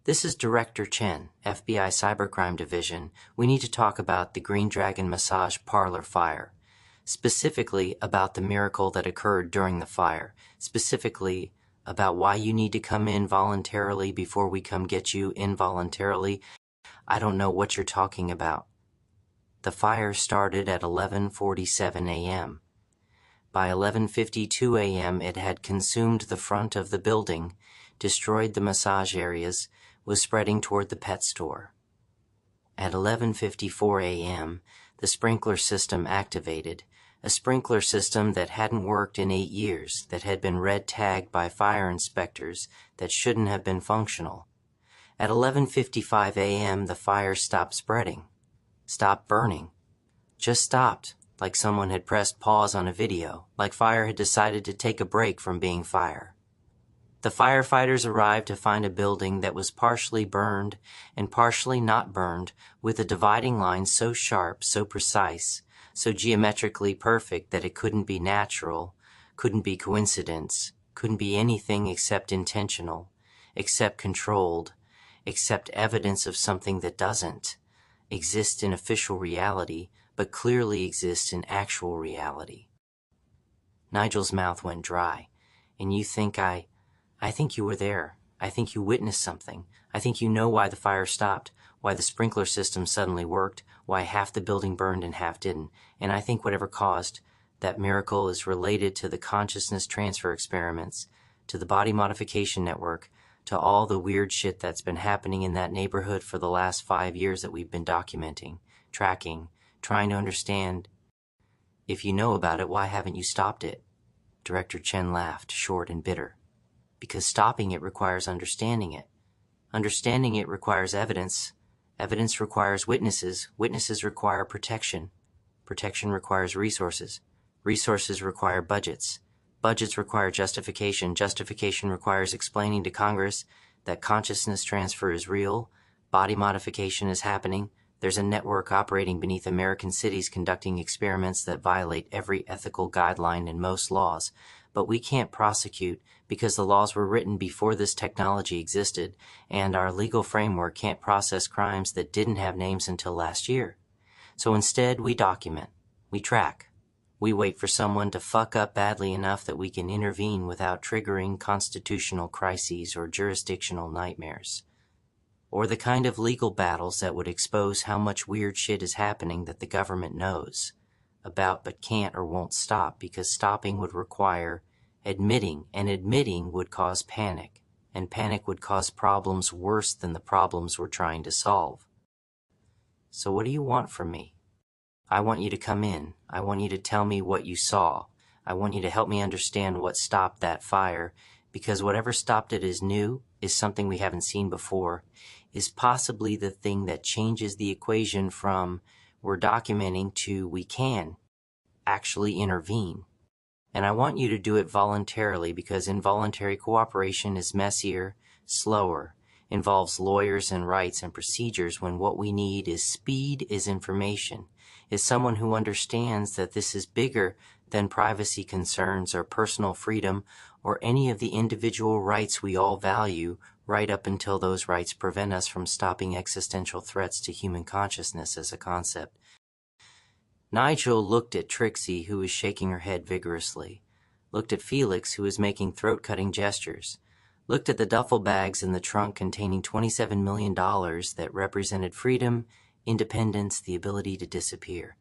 "This is Director Chen, FBI Cybercrime Division. We need to talk about the Green Dragon Massage Parlor fire. Specifically about the miracle that occurred during the fire. Specifically about why you need to come in voluntarily before we come get you involuntarily. I don't know what you're talking about." The fire started at 11:47 a.m. By 11:52 a.m. it had consumed the front of the building, destroyed the massage areas, was spreading toward the pet store. At 11:54 a.m., the sprinkler system activated, a sprinkler system that hadn't worked in 8 years, that had been red-tagged by fire inspectors, that shouldn't have been functional. At 11:55 a.m., the fire stopped spreading, stopped burning, just stopped, like someone had pressed pause on a video, like fire had decided to take a break from being fire. The firefighters arrived to find a building that was partially burned and partially not burned, with a dividing line so sharp, so precise, so geometrically perfect that it couldn't be natural, couldn't be coincidence, couldn't be anything except intentional, except controlled, except evidence of something that doesn't exist in official reality, but clearly exists in actual reality. Nigel's mouth went dry. "And you think I think you were there. I think you witnessed something. I think you know why the fire stopped, why the sprinkler system suddenly worked, why half the building burned and half didn't. And I think whatever caused that miracle is related to the consciousness transfer experiments, to the body modification network, to all the weird shit that's been happening in that neighborhood for the last 5 years that we've been documenting, tracking, trying to understand. If you know about it, why haven't you stopped it?" Director Chen laughed, short and bitter. "Because stopping it requires understanding it. Understanding it requires evidence. Evidence requires witnesses. Witnesses require protection. Protection requires resources. Resources require budgets. Budgets require justification. Justification requires explaining to Congress that consciousness transfer is real, body modification is happening, there's a network operating beneath American cities conducting experiments that violate every ethical guideline and most laws, but we can't prosecute because the laws were written before this technology existed, and our legal framework can't process crimes that didn't have names until last year. So instead, we document, we track, we wait for someone to fuck up badly enough that we can intervene without triggering constitutional crises or jurisdictional nightmares. Or the kind of legal battles that would expose how much weird shit is happening that the government knows about but can't or won't stop because stopping would require admitting, and admitting would cause panic. and panic would cause problems worse than the problems we're trying to solve. So what do you want from me? I want you to come in. I want you to tell me what you saw. I want you to help me understand what stopped that fire, because whatever stopped it is new, is something we haven't seen before, is possibly the thing that changes the equation from we're documenting to we can actually intervene. And I want you to do it voluntarily, because involuntary cooperation is messier, slower, involves lawyers and rights and procedures, when what we need is speed, is information, is someone who understands that this is bigger than privacy concerns or personal freedom or any of the individual rights we all value, right up until those rights prevent us from stopping existential threats to human consciousness as a concept. Nigel looked at Trixie, who was shaking her head vigorously, looked at Felix, who was making throat-cutting gestures, looked at the duffel bags in the trunk containing $27 million that represented freedom, independence, the ability to disappear.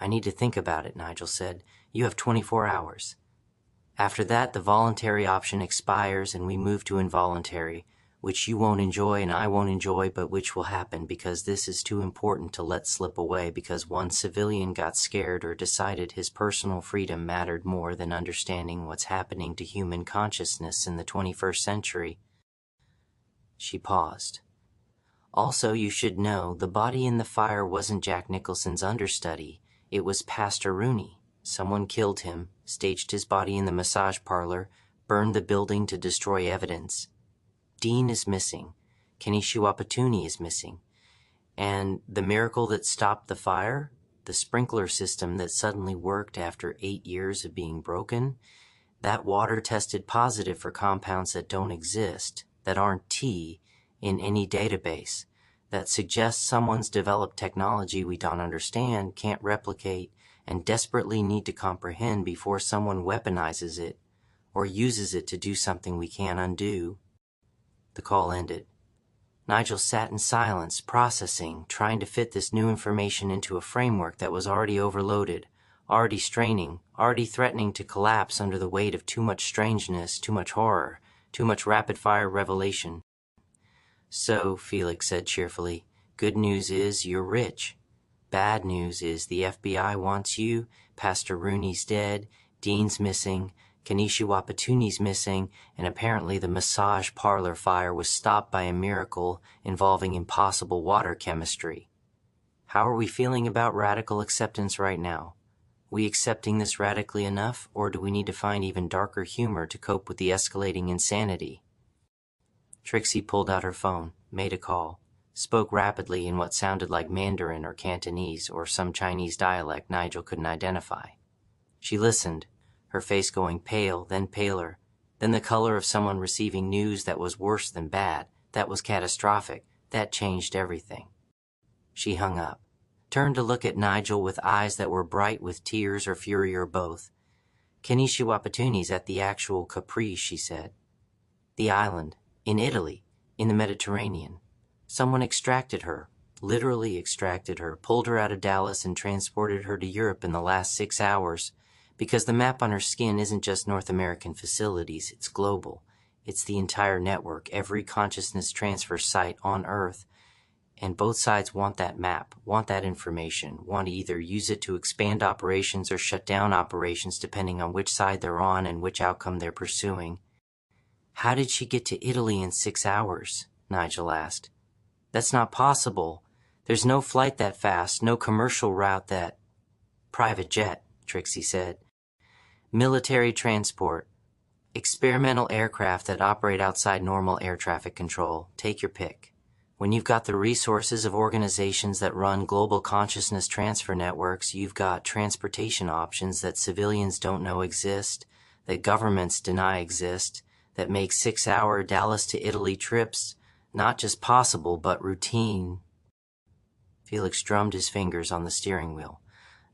I need to think about it, Nigel said. You have 24 hours. After that, the voluntary option expires and we move to involuntary, which you won't enjoy and I won't enjoy, but which will happen because this is too important to let slip away, because one civilian got scared or decided his personal freedom mattered more than understanding what's happening to human consciousness in the 21st century. She paused. Also, you should know, the body in the fire wasn't Jack Nicholson's understudy. It was Pastor Rooney. Someone killed him, staged his body in the massage parlor, burned the building to destroy evidence. Dean is missing. Kenichi Wapatuni is missing. And the miracle that stopped the fire, the sprinkler system that suddenly worked after 8 years of being broken, that water tested positive for compounds that don't exist, that aren't T in any database, that suggests someone's developed technology we don't understand, can't replicate, and desperately need to comprehend before someone weaponizes it or uses it to do something we can't undo. The call ended. Nigel sat in silence, processing, trying to fit this new information into a framework that was already overloaded, already straining, already threatening to collapse under the weight of too much strangeness, too much horror, too much rapid-fire revelation. So, Felix said cheerfully, good news is you're rich. Bad news is the FBI wants you, Pastor Rooney's dead, Dean's missing, Kenichi Wapatuni's missing, and apparently the massage parlor fire was stopped by a miracle involving impossible water chemistry. How are we feeling about radical acceptance right now? We accepting this radically enough, or do we need to find even darker humor to cope with the escalating insanity? Trixie pulled out her phone, made a call, spoke rapidly in what sounded like Mandarin or Cantonese or some Chinese dialect Nigel couldn't identify. She listened, her face going pale, then paler, then the color of someone receiving news that was worse than bad, that was catastrophic, that changed everything. She hung up, turned to look at Nigel with eyes that were bright with tears or fury or both. Kenichi Wapatuni's at the actual Capri, she said. The island, in Italy, in the Mediterranean. Someone extracted her, literally extracted her, pulled her out of Dallas and transported her to Europe in the last 6 hours, because the map on her skin isn't just North American facilities, it's global. It's the entire network, every consciousness transfer site on Earth. And both sides want that map, want that information, want to either use it to expand operations or shut down operations depending on which side they're on and which outcome they're pursuing. How did she get to Italy in 6 hours? Nigel asked. That's not possible. There's no flight that fast, no commercial route that... Private jet, Trixie said. Military transport. Experimental aircraft that operate outside normal air traffic control. Take your pick. When you've got the resources of organizations that run global consciousness transfer networks, you've got transportation options that civilians don't know exist, that governments deny exist, that make 6-hour Dallas to Italy trips not just possible, but routine. Felix drummed his fingers on the steering wheel.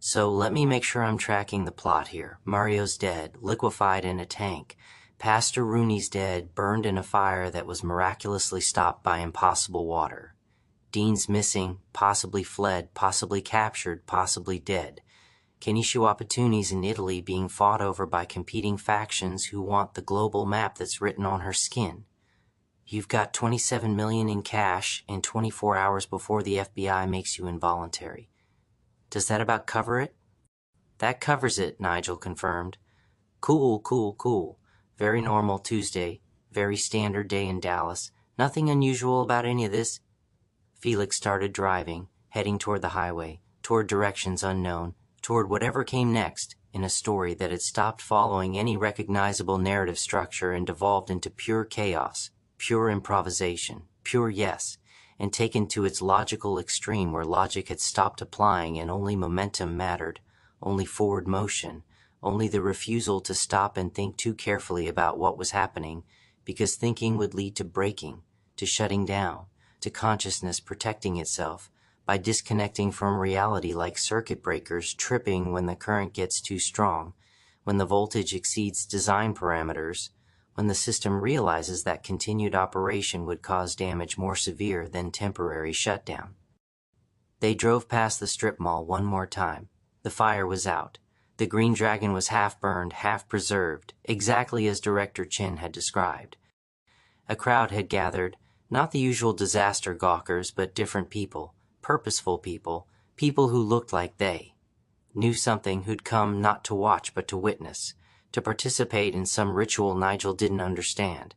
So let me make sure I'm tracking the plot here. Mario's dead, liquefied in a tank. Pastor Rooney's dead, burned in a fire that was miraculously stopped by impossible water. Dean's missing, possibly fled, possibly captured, possibly dead. Can issue opportunities in Italy being fought over by competing factions who want the global map that's written on her skin. You've got 27 million in cash in 24 hours before the FBI makes you involuntary. Does that about cover it? That covers it, Nigel confirmed. Cool, cool, cool. Very normal Tuesday. Very standard day in Dallas. Nothing unusual about any of this. Felix started driving, heading toward the highway, toward directions unknown, toward whatever came next in a story that had stopped following any recognizable narrative structure and devolved into pure chaos, pure improvisation, pure yes, and taken to its logical extreme where logic had stopped applying and only momentum mattered, only forward motion, only the refusal to stop and think too carefully about what was happening, because thinking would lead to breaking, to shutting down, to consciousness protecting itself, by disconnecting from reality like circuit breakers tripping when the current gets too strong, when the voltage exceeds design parameters, when the system realizes that continued operation would cause damage more severe than temporary shutdown. They drove past the strip mall one more time. The fire was out. The Green Dragon was half burned, half preserved, exactly as Director Chin had described. A crowd had gathered, not the usual disaster gawkers, but different people, purposeful people, people who looked like they knew something, who'd come not to watch but to witness, to participate in some ritual Nigel didn't understand.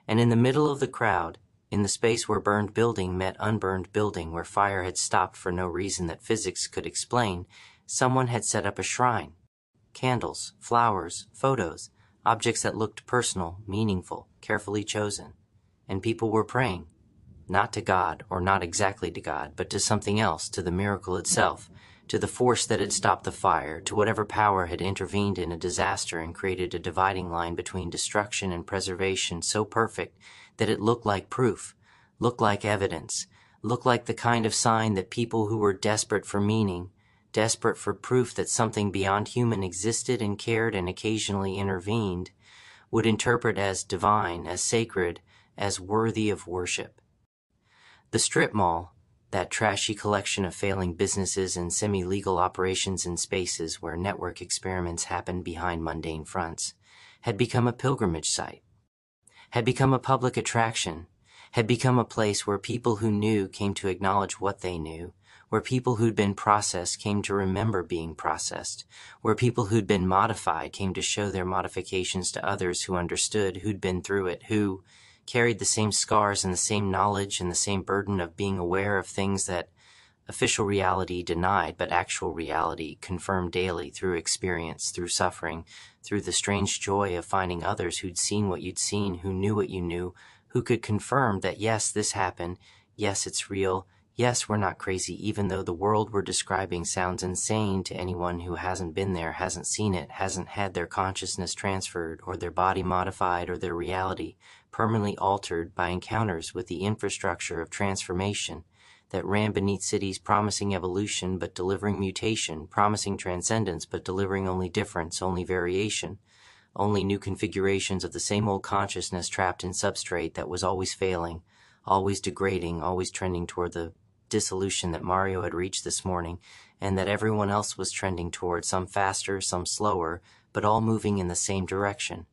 And in the middle of the crowd, in the space where burned building met unburned building, where fire had stopped for no reason that physics could explain, someone had set up a shrine. Candles, flowers, photos, objects that looked personal, meaningful, carefully chosen. And people were praying. Not to God, or not exactly to God, but to something else, to the miracle itself, to the force that had stopped the fire, to whatever power had intervened in a disaster and created a dividing line between destruction and preservation so perfect that it looked like proof, looked like evidence, looked like the kind of sign that people who were desperate for meaning, desperate for proof that something beyond human existed and cared and occasionally intervened, would interpret as divine, as sacred, as worthy of worship. The strip mall, that trashy collection of failing businesses and semi-legal operations in spaces where network experiments happened behind mundane fronts, had become a pilgrimage site, had become a public attraction, had become a place where people who knew came to acknowledge what they knew, where people who'd been processed came to remember being processed, where people who'd been modified came to show their modifications to others who understood, who'd been through it, who carried the same scars and the same knowledge and the same burden of being aware of things that official reality denied, but actual reality confirmed daily through experience, through suffering, through the strange joy of finding others who'd seen what you'd seen, who knew what you knew, who could confirm that yes, this happened, yes, it's real, yes, we're not crazy, even though the world we're describing sounds insane to anyone who hasn't been there, hasn't seen it, hasn't had their consciousness transferred, or their body modified, or their reality permanently altered by encounters with the infrastructure of transformation that ran beneath cities promising evolution but delivering mutation, promising transcendence but delivering only difference, only variation, only new configurations of the same old consciousness trapped in substrate that was always failing, always degrading, always trending toward the dissolution that Mario had reached this morning, and that everyone else was trending toward, some faster, some slower, but all moving in the same direction,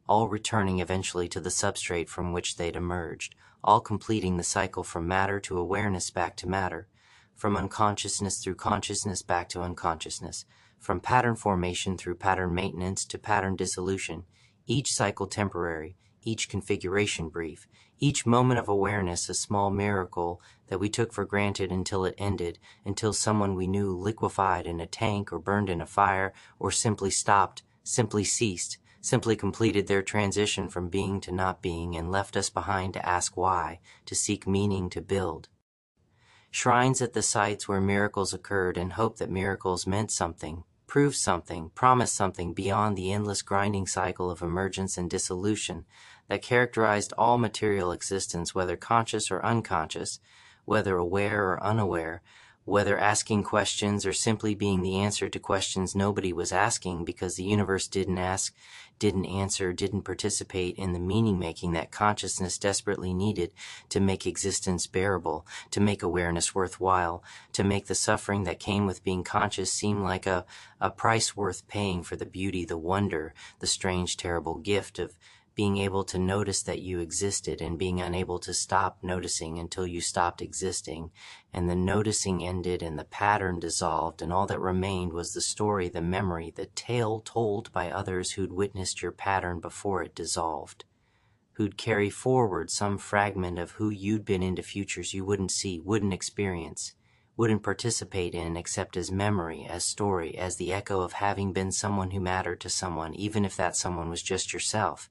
all returning eventually to the substrate from which they'd emerged, all completing the cycle from matter to awareness back to matter, from unconsciousness through consciousness back to unconsciousness, from pattern formation through pattern maintenance to pattern dissolution, each cycle temporary, each configuration brief, each moment of awareness a small miracle that we took for granted until it ended, until someone we knew liquefied in a tank or burned in a fire, or simply stopped, simply ceased, simply completed their transition from being to not being and left us behind to ask why, to seek meaning, to build. Shrines at the sites where miracles occurred and hope that miracles meant something, proved something, promised something beyond the endless grinding cycle of emergence and dissolution that characterized all material existence, whether conscious or unconscious, whether aware or unaware, Whether asking questions or simply being the answer to questions nobody was asking because the universe didn't ask, didn't answer, didn't participate in the meaning-making that consciousness desperately needed to make existence bearable, to make awareness worthwhile, to make the suffering that came with being conscious seem like a price worth paying for the beauty, the wonder, the strange, terrible gift of being able to notice that you existed and being unable to stop noticing until you stopped existing, and the noticing ended and the pattern dissolved, and all that remained was the story, the memory, the tale told by others who'd witnessed your pattern before it dissolved, who'd carry forward some fragment of who you'd been into futures you wouldn't see, wouldn't experience, wouldn't participate in except as memory, as story, as the echo of having been someone who mattered to someone, even if that someone was just yourself.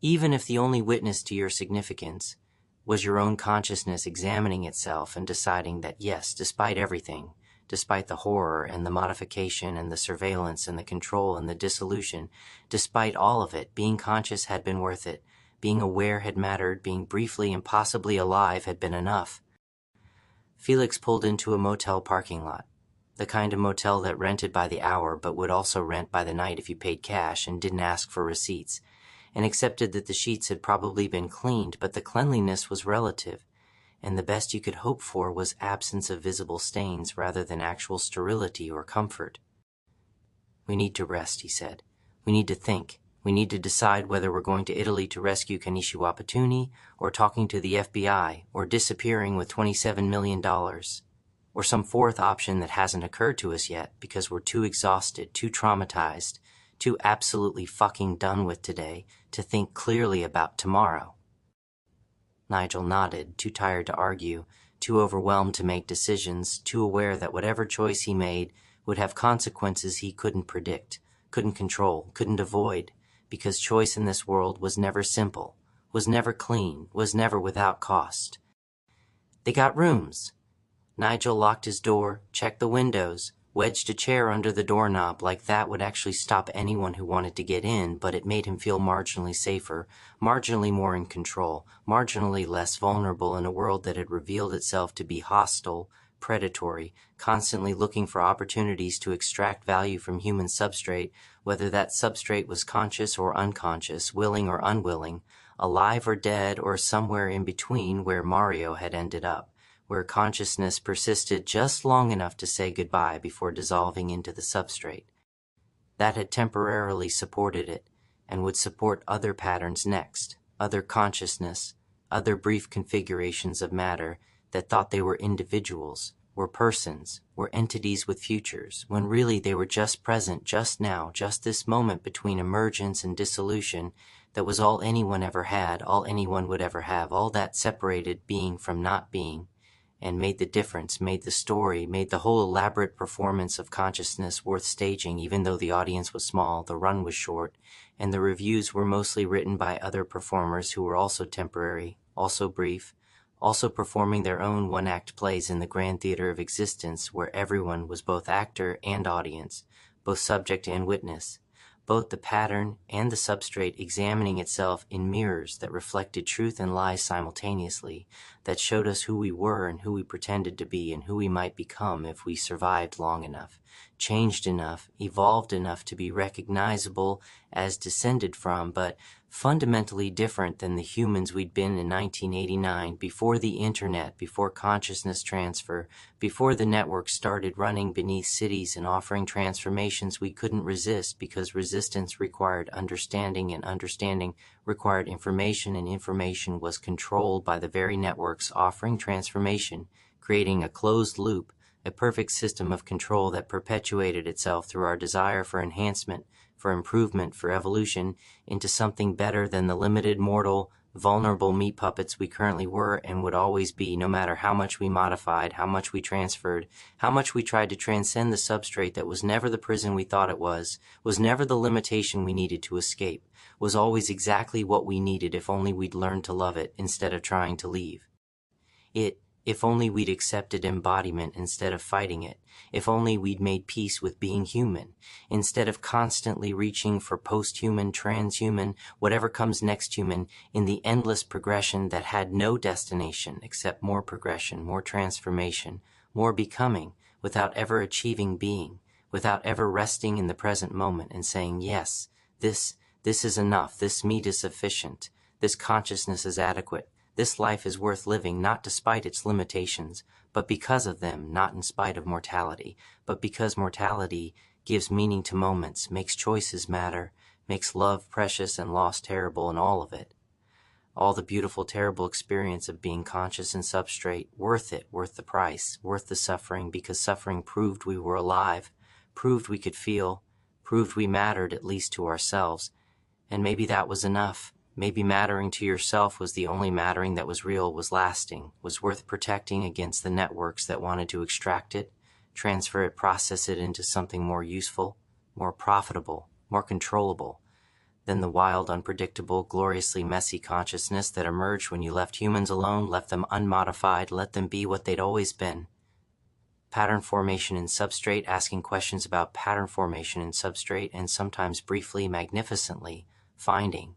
Even if the only witness to your significance was your own consciousness examining itself and deciding that yes, despite everything, despite the horror and the modification and the surveillance and the control and the dissolution, despite all of it, being conscious had been worth it, being aware had mattered, being briefly and possibly alive had been enough. Felix pulled into a motel parking lot, the kind of motel that rented by the hour but would also rent by the night if you paid cash and didn't ask for receipts, and accepted that the sheets had probably been cleaned, but the cleanliness was relative, and the best you could hope for was absence of visible stains rather than actual sterility or comfort. "We need to rest," he said. "We need to think. We need to decide whether we're going to Italy to rescue Kanishi Wapatuni, or talking to the FBI, or disappearing with $27 million, or some fourth option that hasn't occurred to us yet because we're too exhausted, too traumatized, too absolutely fucking done with today to think clearly about tomorrow." Nigel nodded, too tired to argue, too overwhelmed to make decisions, too aware that whatever choice he made would have consequences he couldn't predict, couldn't control, couldn't avoid, because choice in this world was never simple, was never clean, was never without cost. They got rooms. Nigel locked his door, checked the windows, wedged a chair under the doorknob like that would actually stop anyone who wanted to get in, but it made him feel marginally safer, marginally more in control, marginally less vulnerable in a world that had revealed itself to be hostile, predatory, constantly looking for opportunities to extract value from human substrate, whether that substrate was conscious or unconscious, willing or unwilling, alive or dead, or somewhere in between where Mario had ended up, where consciousness persisted just long enough to say goodbye before dissolving into the substrate. That had temporarily supported it, and would support other patterns next, other consciousness, other brief configurations of matter that thought they were individuals, were persons, were entities with futures, when really they were just present, just now, just this moment between emergence and dissolution that was all anyone ever had, all anyone would ever have, all that separated being from not being, and made the difference, made the story, made the whole elaborate performance of consciousness worth staging, even though the audience was small, the run was short, and the reviews were mostly written by other performers who were also temporary, also brief, also performing their own one-act plays in the grand theater of existence where everyone was both actor and audience, both subject and witness, both the pattern and the substrate examining itself in mirrors that reflected truth and lies simultaneously, that showed us who we were and who we pretended to be and who we might become if we survived long enough, changed enough, evolved enough to be recognizable as descended from, but fundamentally different than the humans we'd been in 1989, before the internet, before consciousness transfer, before the network started running beneath cities and offering transformations we couldn't resist because resistance required understanding and understanding required information and information was controlled by the very networks offering transformation, creating a closed loop, a perfect system of control that perpetuated itself through our desire for enhancement, for improvement, for evolution, into something better than the limited, mortal, vulnerable meat puppets we currently were and would always be, no matter how much we modified, how much we transferred, how much we tried to transcend the substrate that was never the prison we thought it was never the limitation we needed to escape, was always exactly what we needed if only we'd learned to love it instead of trying to leave it. If only we'd accepted embodiment instead of fighting it, if only we'd made peace with being human, instead of constantly reaching for post-human, transhuman, whatever comes next human, in the endless progression that had no destination except more progression, more transformation, more becoming, without ever achieving being, without ever resting in the present moment and saying, yes, this is enough, this meat is sufficient, this consciousness is adequate, this life is worth living not despite its limitations, but because of them, not in spite of mortality, but because mortality gives meaning to moments, makes choices matter, makes love precious and loss terrible, and all of it. All the beautiful, terrible experience of being conscious and substrate, worth it, worth the price, worth the suffering, because suffering proved we were alive, proved we could feel, proved we mattered, at least to ourselves. And maybe that was enough. Maybe mattering to yourself was the only mattering that was real, was lasting, was worth protecting against the networks that wanted to extract it, transfer it, process it into something more useful, more profitable, more controllable than the wild, unpredictable, gloriously messy consciousness that emerged when you left humans alone, left them unmodified, let them be what they'd always been. Pattern formation in substrate, asking questions about pattern formation in substrate, and sometimes briefly, magnificently, finding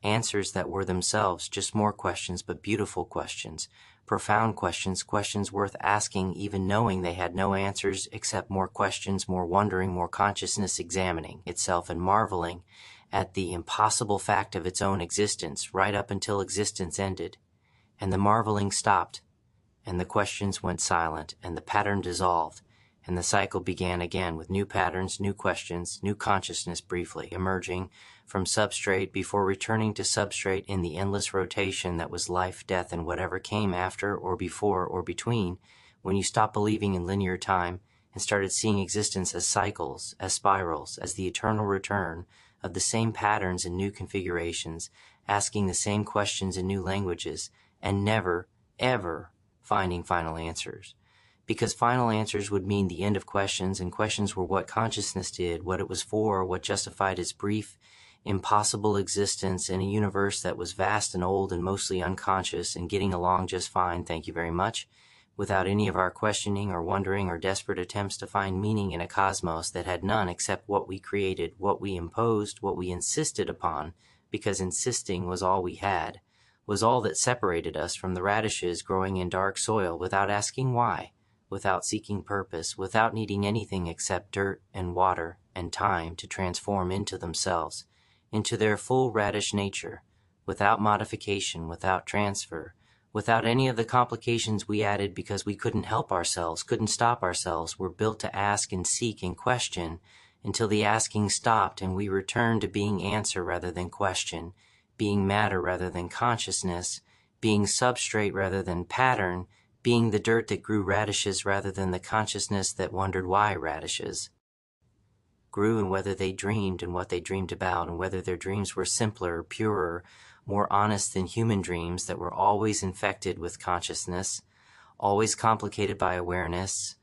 answers that were themselves just more questions, but beautiful questions, profound questions, questions worth asking even knowing they had no answers except more questions, more wondering, more consciousness examining itself and marveling at the impossible fact of its own existence right up until existence ended. And the marveling stopped, and the questions went silent, and the pattern dissolved, and the cycle began again with new patterns, new questions, new consciousness briefly emerging from substrate before returning to substrate in the endless rotation that was life, death, and whatever came after or before or between, when you stopped believing in linear time and started seeing existence as cycles, as spirals, as the eternal return of the same patterns in new configurations, asking the same questions in new languages, and never, ever finding final answers. Because final answers would mean the end of questions, and questions were what consciousness did, what it was for, what justified its brief, impossible existence in a universe that was vast and old and mostly unconscious and getting along just fine, thank you very much, without any of our questioning or wondering or desperate attempts to find meaning in a cosmos that had none except what we created, what we imposed, what we insisted upon, because insisting was all we had, was all that separated us from the radishes growing in dark soil without asking why, without seeking purpose, without needing anything except dirt and water and time to transform into themselves, into their full radish nature, without modification, without transfer, without any of the complications we added because we couldn't help ourselves, couldn't stop ourselves, were built to ask and seek and question until the asking stopped and we returned to being answer rather than question, being matter rather than consciousness, being substrate rather than pattern, being the dirt that grew radishes rather than the consciousness that wondered why radishes grew, and whether they dreamed and what they dreamed about, and whether their dreams were simpler, purer, more honest than human dreams that were always infected with consciousness, always complicated by awareness,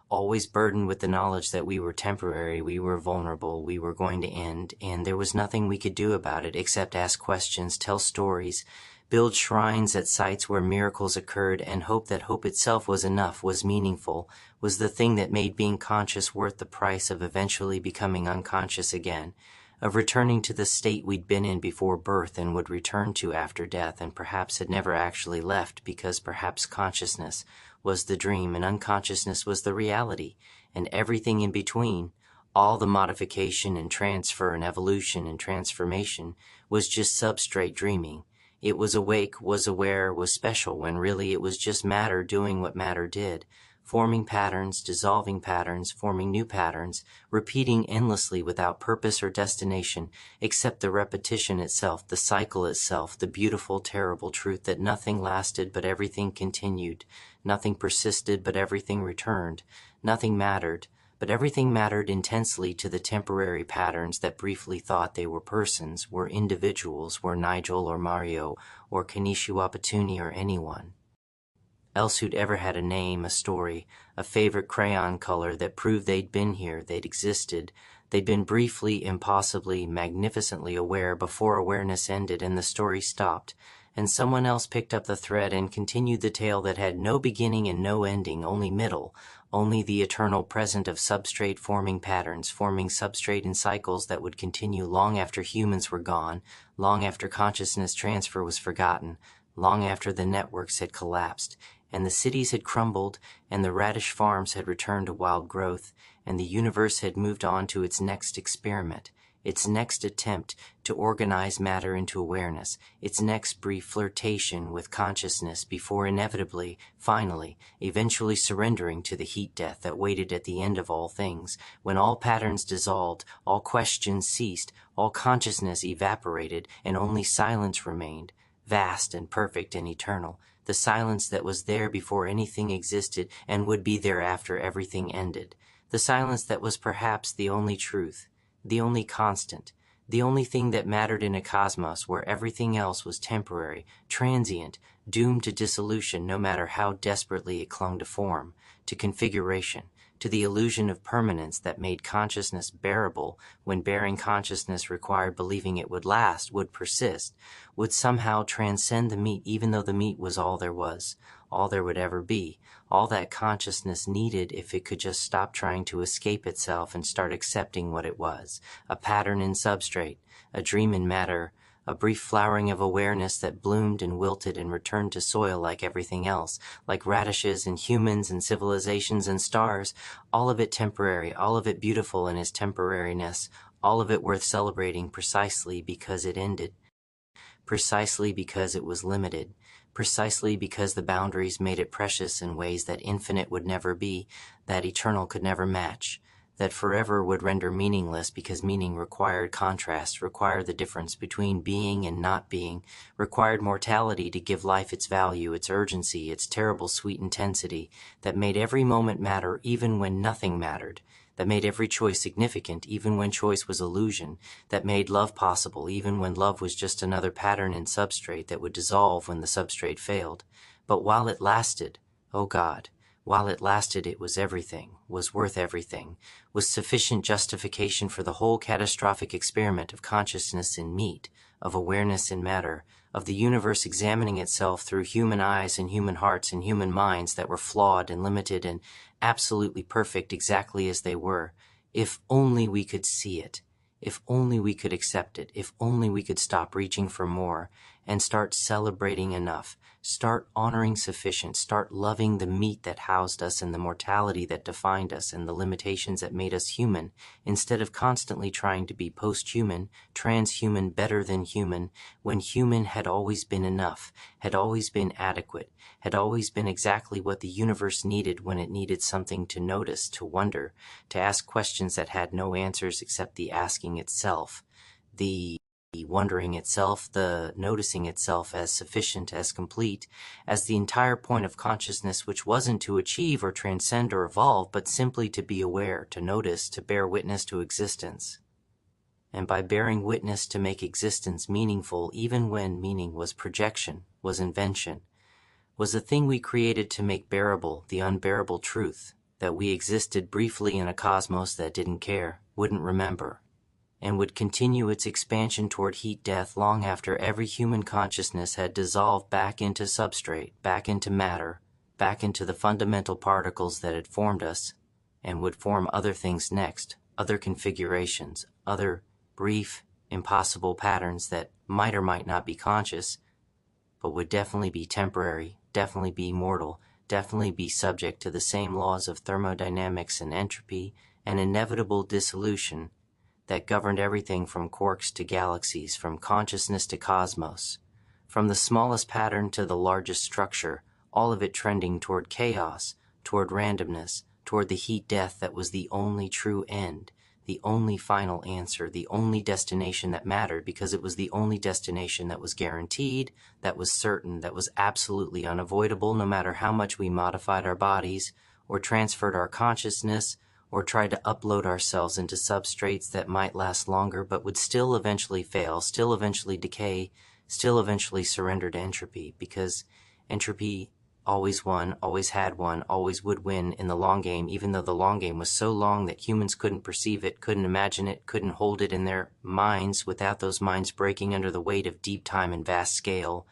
always burdened with the knowledge that we were temporary, we were vulnerable, we were going to end, and there was nothing we could do about it except ask questions, tell stories, build shrines at sites where miracles occurred, and hope that hope itself was enough, was meaningful, was the thing that made being conscious worth the price of eventually becoming unconscious again, of returning to the state we'd been in before birth and would return to after death, and perhaps had never actually left because perhaps consciousness was the dream and unconsciousness was the reality, and everything in between, all the modification and transfer and evolution and transformation, was just substrate dreaming. It was awake, was aware, was special, when really it was just matter doing what matter did, forming patterns, dissolving patterns, forming new patterns, repeating endlessly without purpose or destination, except the repetition itself, the cycle itself, the beautiful, terrible truth that nothing lasted but everything continued, nothing persisted but everything returned, nothing mattered, but everything mattered intensely to the temporary patterns that briefly thought they were persons, were individuals, were Nigel or Mario or Kanishi Wapatuni or anyone else who'd ever had a name, a story, a favorite crayon color that proved they'd been here, they'd existed, they'd been briefly, impossibly, magnificently aware before awareness ended and the story stopped, and someone else picked up the thread and continued the tale that had no beginning and no ending, only middle, only the eternal present of substrate forming patterns, forming substrate in cycles that would continue long after humans were gone, long after consciousness transfer was forgotten, long after the networks had collapsed, and the cities had crumbled, and the radish farms had returned to wild growth, and the universe had moved on to its next experiment, its next attempt to organize matter into awareness, its next brief flirtation with consciousness before inevitably, finally, eventually surrendering to the heat death that waited at the end of all things, when all patterns dissolved, all questions ceased, all consciousness evaporated, and only silence remained, vast and perfect and eternal, the silence that was there before anything existed and would be there after everything ended, the silence that was perhaps the only truth, the only constant, the only thing that mattered in a cosmos where everything else was temporary, transient, doomed to dissolution no matter how desperately it clung to form, to configuration, to the illusion of permanence that made consciousness bearable when bearing consciousness required believing it would last, would persist, would somehow transcend the meat even though the meat was all there was, all there would ever be, all that consciousness needed if it could just stop trying to escape itself and start accepting what it was, a pattern in substrate, a dream in matter, a brief flowering of awareness that bloomed and wilted and returned to soil like everything else, like radishes and humans and civilizations and stars, all of it temporary, all of it beautiful in its temporariness, all of it worth celebrating precisely because it ended, precisely because it was limited, precisely because the boundaries made it precious in ways that infinite would never be, that eternal could never match, that forever would render meaningless because meaning required contrast, required the difference between being and not being, required mortality to give life its value, its urgency, its terrible sweet intensity, that made every moment matter even when nothing mattered, that made every choice significant even when choice was illusion, that made love possible even when love was just another pattern in substrate that would dissolve when the substrate failed. But while it lasted, oh God, while it lasted, it was everything, was worth everything, was sufficient justification for the whole catastrophic experiment of consciousness in meat, of awareness in matter, of the universe examining itself through human eyes and human hearts and human minds that were flawed and limited and absolutely perfect exactly as they were. If only we could see it, if only we could accept it, if only we could stop reaching for more and start celebrating enough, start honoring sufficient, start loving the meat that housed us and the mortality that defined us and the limitations that made us human, instead of constantly trying to be post-human, transhuman, better than human, when human had always been enough, had always been adequate, had always been exactly what the universe needed when it needed something to notice, to wonder, to ask questions that had no answers except the asking itself, the wondering itself, the noticing itself as sufficient, as complete, as the entire point of consciousness, which wasn't to achieve or transcend or evolve, but simply to be aware, to notice, to bear witness to existence. And by bearing witness to make existence meaningful even when meaning was projection, was invention, was the thing we created to make bearable the unbearable truth, that we existed briefly in a cosmos that didn't care, wouldn't remember, and would continue its expansion toward heat death long after every human consciousness had dissolved back into substrate, back into matter, back into the fundamental particles that had formed us, and would form other things next, other configurations, other brief, impossible patterns that might or might not be conscious, but would definitely be temporary, definitely be mortal, definitely be subject to the same laws of thermodynamics and entropy and inevitable dissolution that governed everything from quarks to galaxies, from consciousness to cosmos, from the smallest pattern to the largest structure, all of it trending toward chaos, toward randomness, toward the heat death that was the only true end, the only final answer, the only destination that mattered because it was the only destination that was guaranteed, that was certain, that was absolutely unavoidable no matter how much we modified our bodies or transferred our consciousness or tried to upload ourselves into substrates that might last longer but would still eventually fail, still eventually decay, still eventually surrender to entropy, because entropy always won, always had won, always would win in the long game, even though the long game was so long that humans couldn't perceive it, couldn't imagine it, couldn't hold it in their minds without those minds breaking under the weight of deep time and vast scale,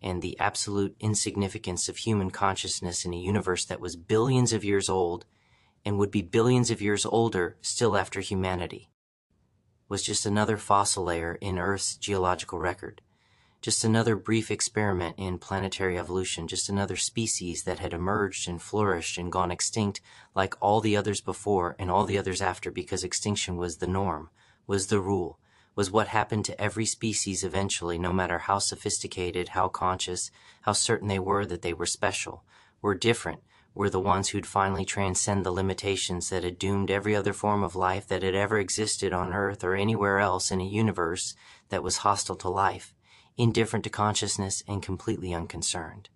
and the absolute insignificance of human consciousness in a universe that was billions of years old and would be billions of years older still after humanity, was just another fossil layer in Earth's geological record, Just another brief experiment in planetary evolution, just another species that had emerged and flourished and gone extinct like all the others before and all the others after, because extinction was the norm, was the rule, was what happened to every species eventually, no matter how sophisticated, how conscious, how certain they were that they were special, were different, were the ones who'd finally transcend the limitations that had doomed every other form of life that had ever existed on Earth or anywhere else in a universe that was hostile to life, indifferent to consciousness and completely unconcerned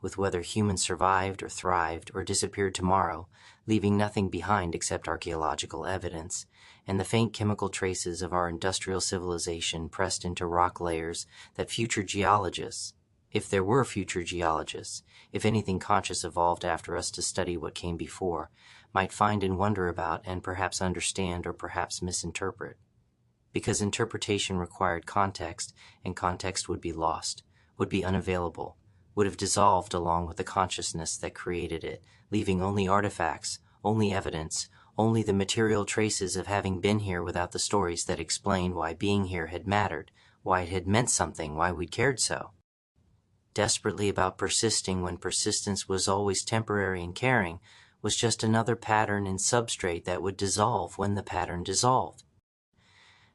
with whether humans survived or thrived or disappeared tomorrow, leaving nothing behind except archaeological evidence and the faint chemical traces of our industrial civilization pressed into rock layers that future geologists, if there were future geologists, if anything conscious evolved after us to study what came before, might find and wonder about and perhaps understand or perhaps misinterpret. Because interpretation required context, and context would be lost, would be unavailable, would have dissolved along with the consciousness that created it, leaving only artifacts, only evidence, only the material traces of having been here without the stories that explained why being here had mattered, why it had meant something, why we'd cared so. Desperately about persisting when persistence was always temporary and caring was just another pattern and substrate that would dissolve when the pattern dissolved.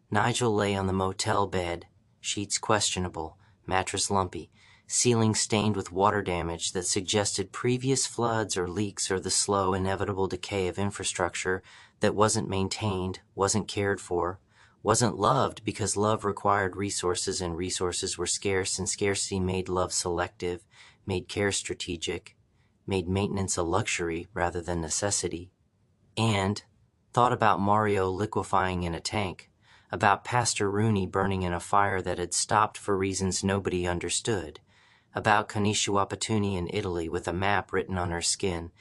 Nigel lay on the motel bed, sheets questionable, mattress lumpy, ceiling stained with water damage that suggested previous floods or leaks or the slow, inevitable decay of infrastructure that wasn't maintained, wasn't cared for, wasn't loved because love required resources and resources were scarce and scarcity made love selective, made care strategic, made maintenance a luxury rather than necessity, and thought about Mario liquefying in a tank, about Pastor Rooney burning in a fire that had stopped for reasons nobody understood, about Kanishiwapatuni in Italy with a map written on her skin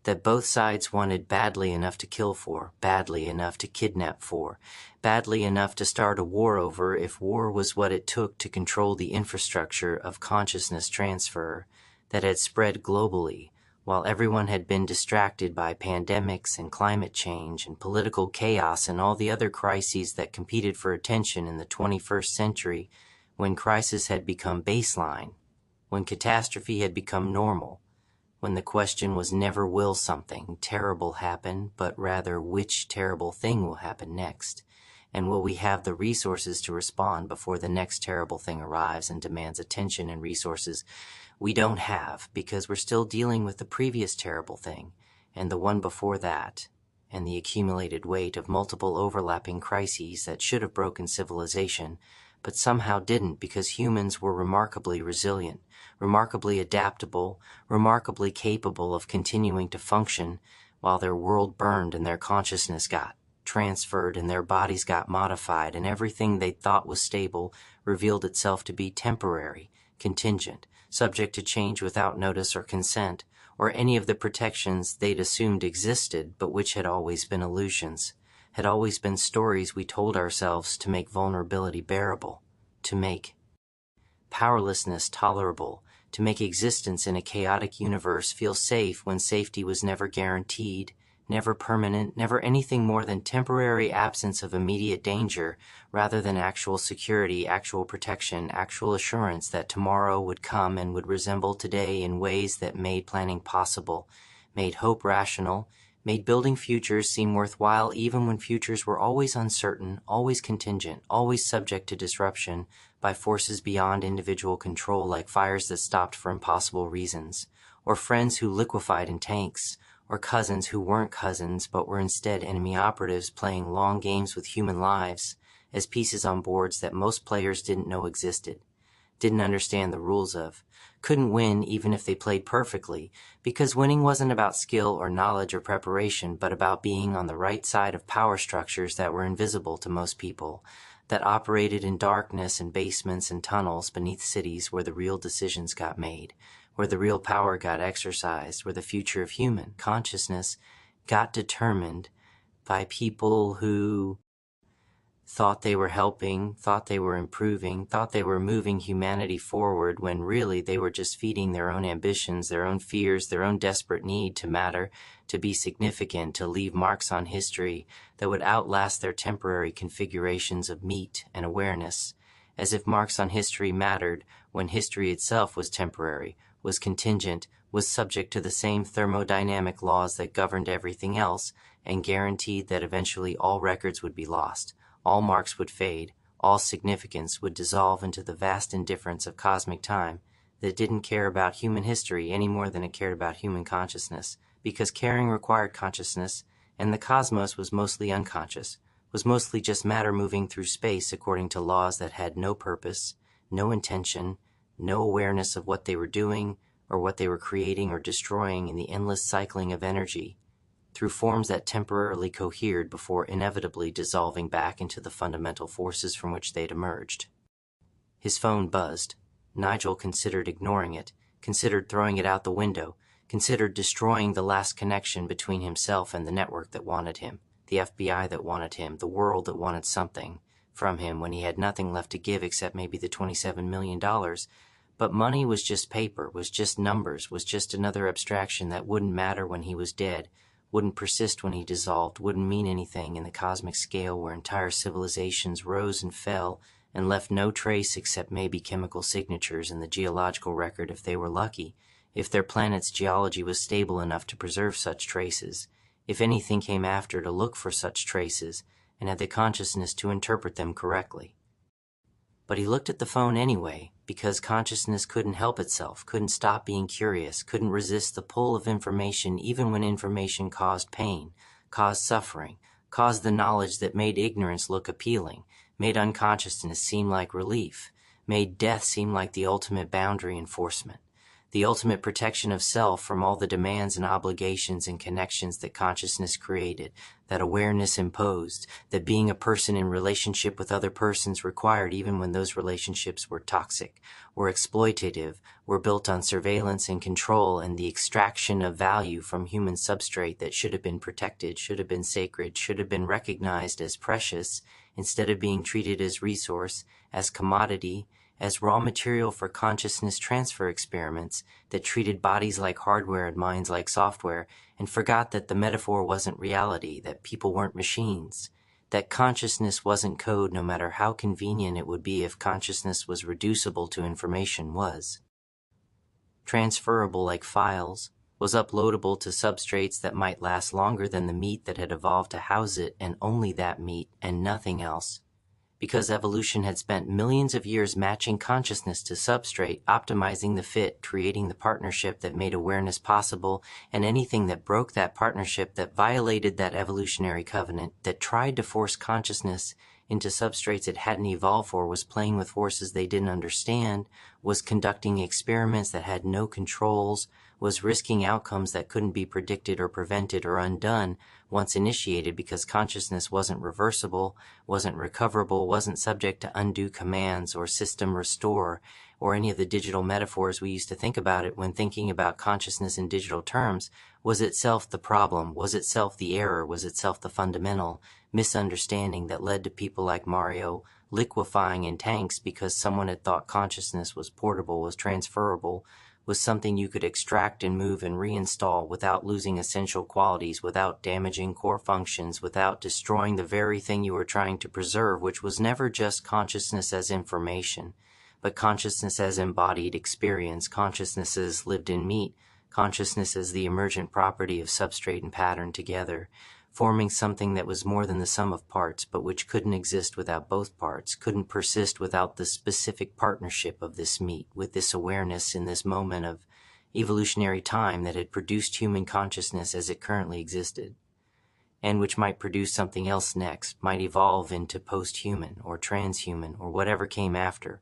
that both sides wanted badly enough to kill for, badly enough to kidnap for, badly enough to start a war over if war was what it took to control the infrastructure of consciousness transfer that had spread globally, while everyone had been distracted by pandemics and climate change and political chaos and all the other crises that competed for attention in the 21st century, when crisis had become baseline, when catastrophe had become normal, when the question was never will something terrible happen, but rather which terrible thing will happen next, and will we have the resources to respond before the next terrible thing arrives and demands attention and resources we don't have because we're still dealing with the previous terrible thing and the one before that, and the accumulated weight of multiple overlapping crises that should have broken civilization, but somehow didn't because humans were remarkably resilient, remarkably adaptable, remarkably capable of continuing to function while their world burned and their consciousness got transferred and their bodies got modified and everything they thought was stable revealed itself to be temporary, contingent, subject to change without notice or consent, or any of the protections they'd assumed existed but which had always been illusions, had always been stories we told ourselves to make vulnerability bearable, to make powerlessness tolerable, to make existence in a chaotic universe feel safe when safety was never guaranteed, never permanent, never anything more than temporary absence of immediate danger, rather than actual security, actual protection, actual assurance that tomorrow would come and would resemble today in ways that made planning possible, made hope rational, made building futures seem worthwhile even when futures were always uncertain, always contingent, always subject to disruption by forces beyond individual control like fires that stopped for impossible reasons, or friends who liquefied in tanks, or cousins who weren't cousins but were instead enemy operatives playing long games with human lives as pieces on boards that most players didn't know existed, didn't understand the rules of, couldn't win even if they played perfectly, because winning wasn't about skill or knowledge or preparation, but about being on the right side of power structures that were invisible to most people, that operated in darkness and basements and tunnels beneath cities where the real decisions got made, where the real power got exercised, where the future of human consciousness got determined by people who thought they were helping, thought they were improving, thought they were moving humanity forward when really they were just feeding their own ambitions, their own fears, their own desperate need to matter, to be significant, to leave marks on history that would outlast their temporary configurations of meat and awareness, as if marks on history mattered when history itself was temporary, was contingent, was subject to the same thermodynamic laws that governed everything else, and guaranteed that eventually all records would be lost, all marks would fade, all significance would dissolve into the vast indifference of cosmic time that didn't care about human history any more than it cared about human consciousness, because caring required consciousness, and the cosmos was mostly unconscious, was mostly just matter moving through space according to laws that had no purpose, no intention, no awareness of what they were doing or what they were creating or destroying in the endless cycling of energy, through forms that temporarily cohered before inevitably dissolving back into the fundamental forces from which they'd emerged. His phone buzzed. Nigel considered ignoring it, considered throwing it out the window, considered destroying the last connection between himself and the network that wanted him, the FBI that wanted him, the world that wanted something from him when he had nothing left to give except maybe the $27 million. But money was just paper, was just numbers, was just another abstraction that wouldn't matter when he was dead, wouldn't persist when he dissolved, wouldn't mean anything in the cosmic scale where entire civilizations rose and fell and left no trace except maybe chemical signatures in the geological record if they were lucky, if their planet's geology was stable enough to preserve such traces, if anything came after to look for such traces and had the consciousness to interpret them correctly. But he looked at the phone anyway, because consciousness couldn't help itself, couldn't stop being curious, couldn't resist the pull of information even when information caused pain, caused suffering, caused the knowledge that made ignorance look appealing, made unconsciousness seem like relief, made death seem like the ultimate boundary enforcement, the ultimate protection of self from all the demands and obligations and connections that consciousness created, that awareness imposed, that being a person in relationship with other persons required even when those relationships were toxic, were exploitative, were built on surveillance and control and the extraction of value from human substrate that should have been protected, should have been sacred, should have been recognized as precious, instead of being treated as resource, as commodity, as raw material for consciousness transfer experiments that treated bodies like hardware and minds like software, and forgot that the metaphor wasn't reality, that people weren't machines, that consciousness wasn't code no matter how convenient it would be if consciousness was reducible to information was. Transferable like files, was uploadable to substrates that might last longer than the meat that had evolved to house it, and only that meat and nothing else. Because evolution had spent millions of years matching consciousness to substrate, optimizing the fit, creating the partnership that made awareness possible, and anything that broke that partnership, that violated that evolutionary covenant, that tried to force consciousness into substrates it hadn't evolved for, was playing with forces they didn't understand, was conducting experiments that had no controls, was risking outcomes that couldn't be predicted or prevented or undone once initiated because consciousness wasn't reversible, wasn't recoverable, wasn't subject to undue commands or system restore or any of the digital metaphors we used to think about it when thinking about consciousness in digital terms, was itself the problem, was itself the error, was itself the fundamental misunderstanding that led to people like Mario liquefying in tanks because someone had thought consciousness was portable, was transferable, was something you could extract and move and reinstall without losing essential qualities, without damaging core functions, without destroying the very thing you were trying to preserve, which was never just consciousness as information, but consciousness as embodied experience, consciousness as lived in meat, consciousness as the emergent property of substrate and pattern together, forming something that was more than the sum of parts, but which couldn't exist without both parts, couldn't persist without the specific partnership of this meat, with this awareness in this moment of evolutionary time that had produced human consciousness as it currently existed, and which might produce something else next, might evolve into post-human or transhuman or whatever came after,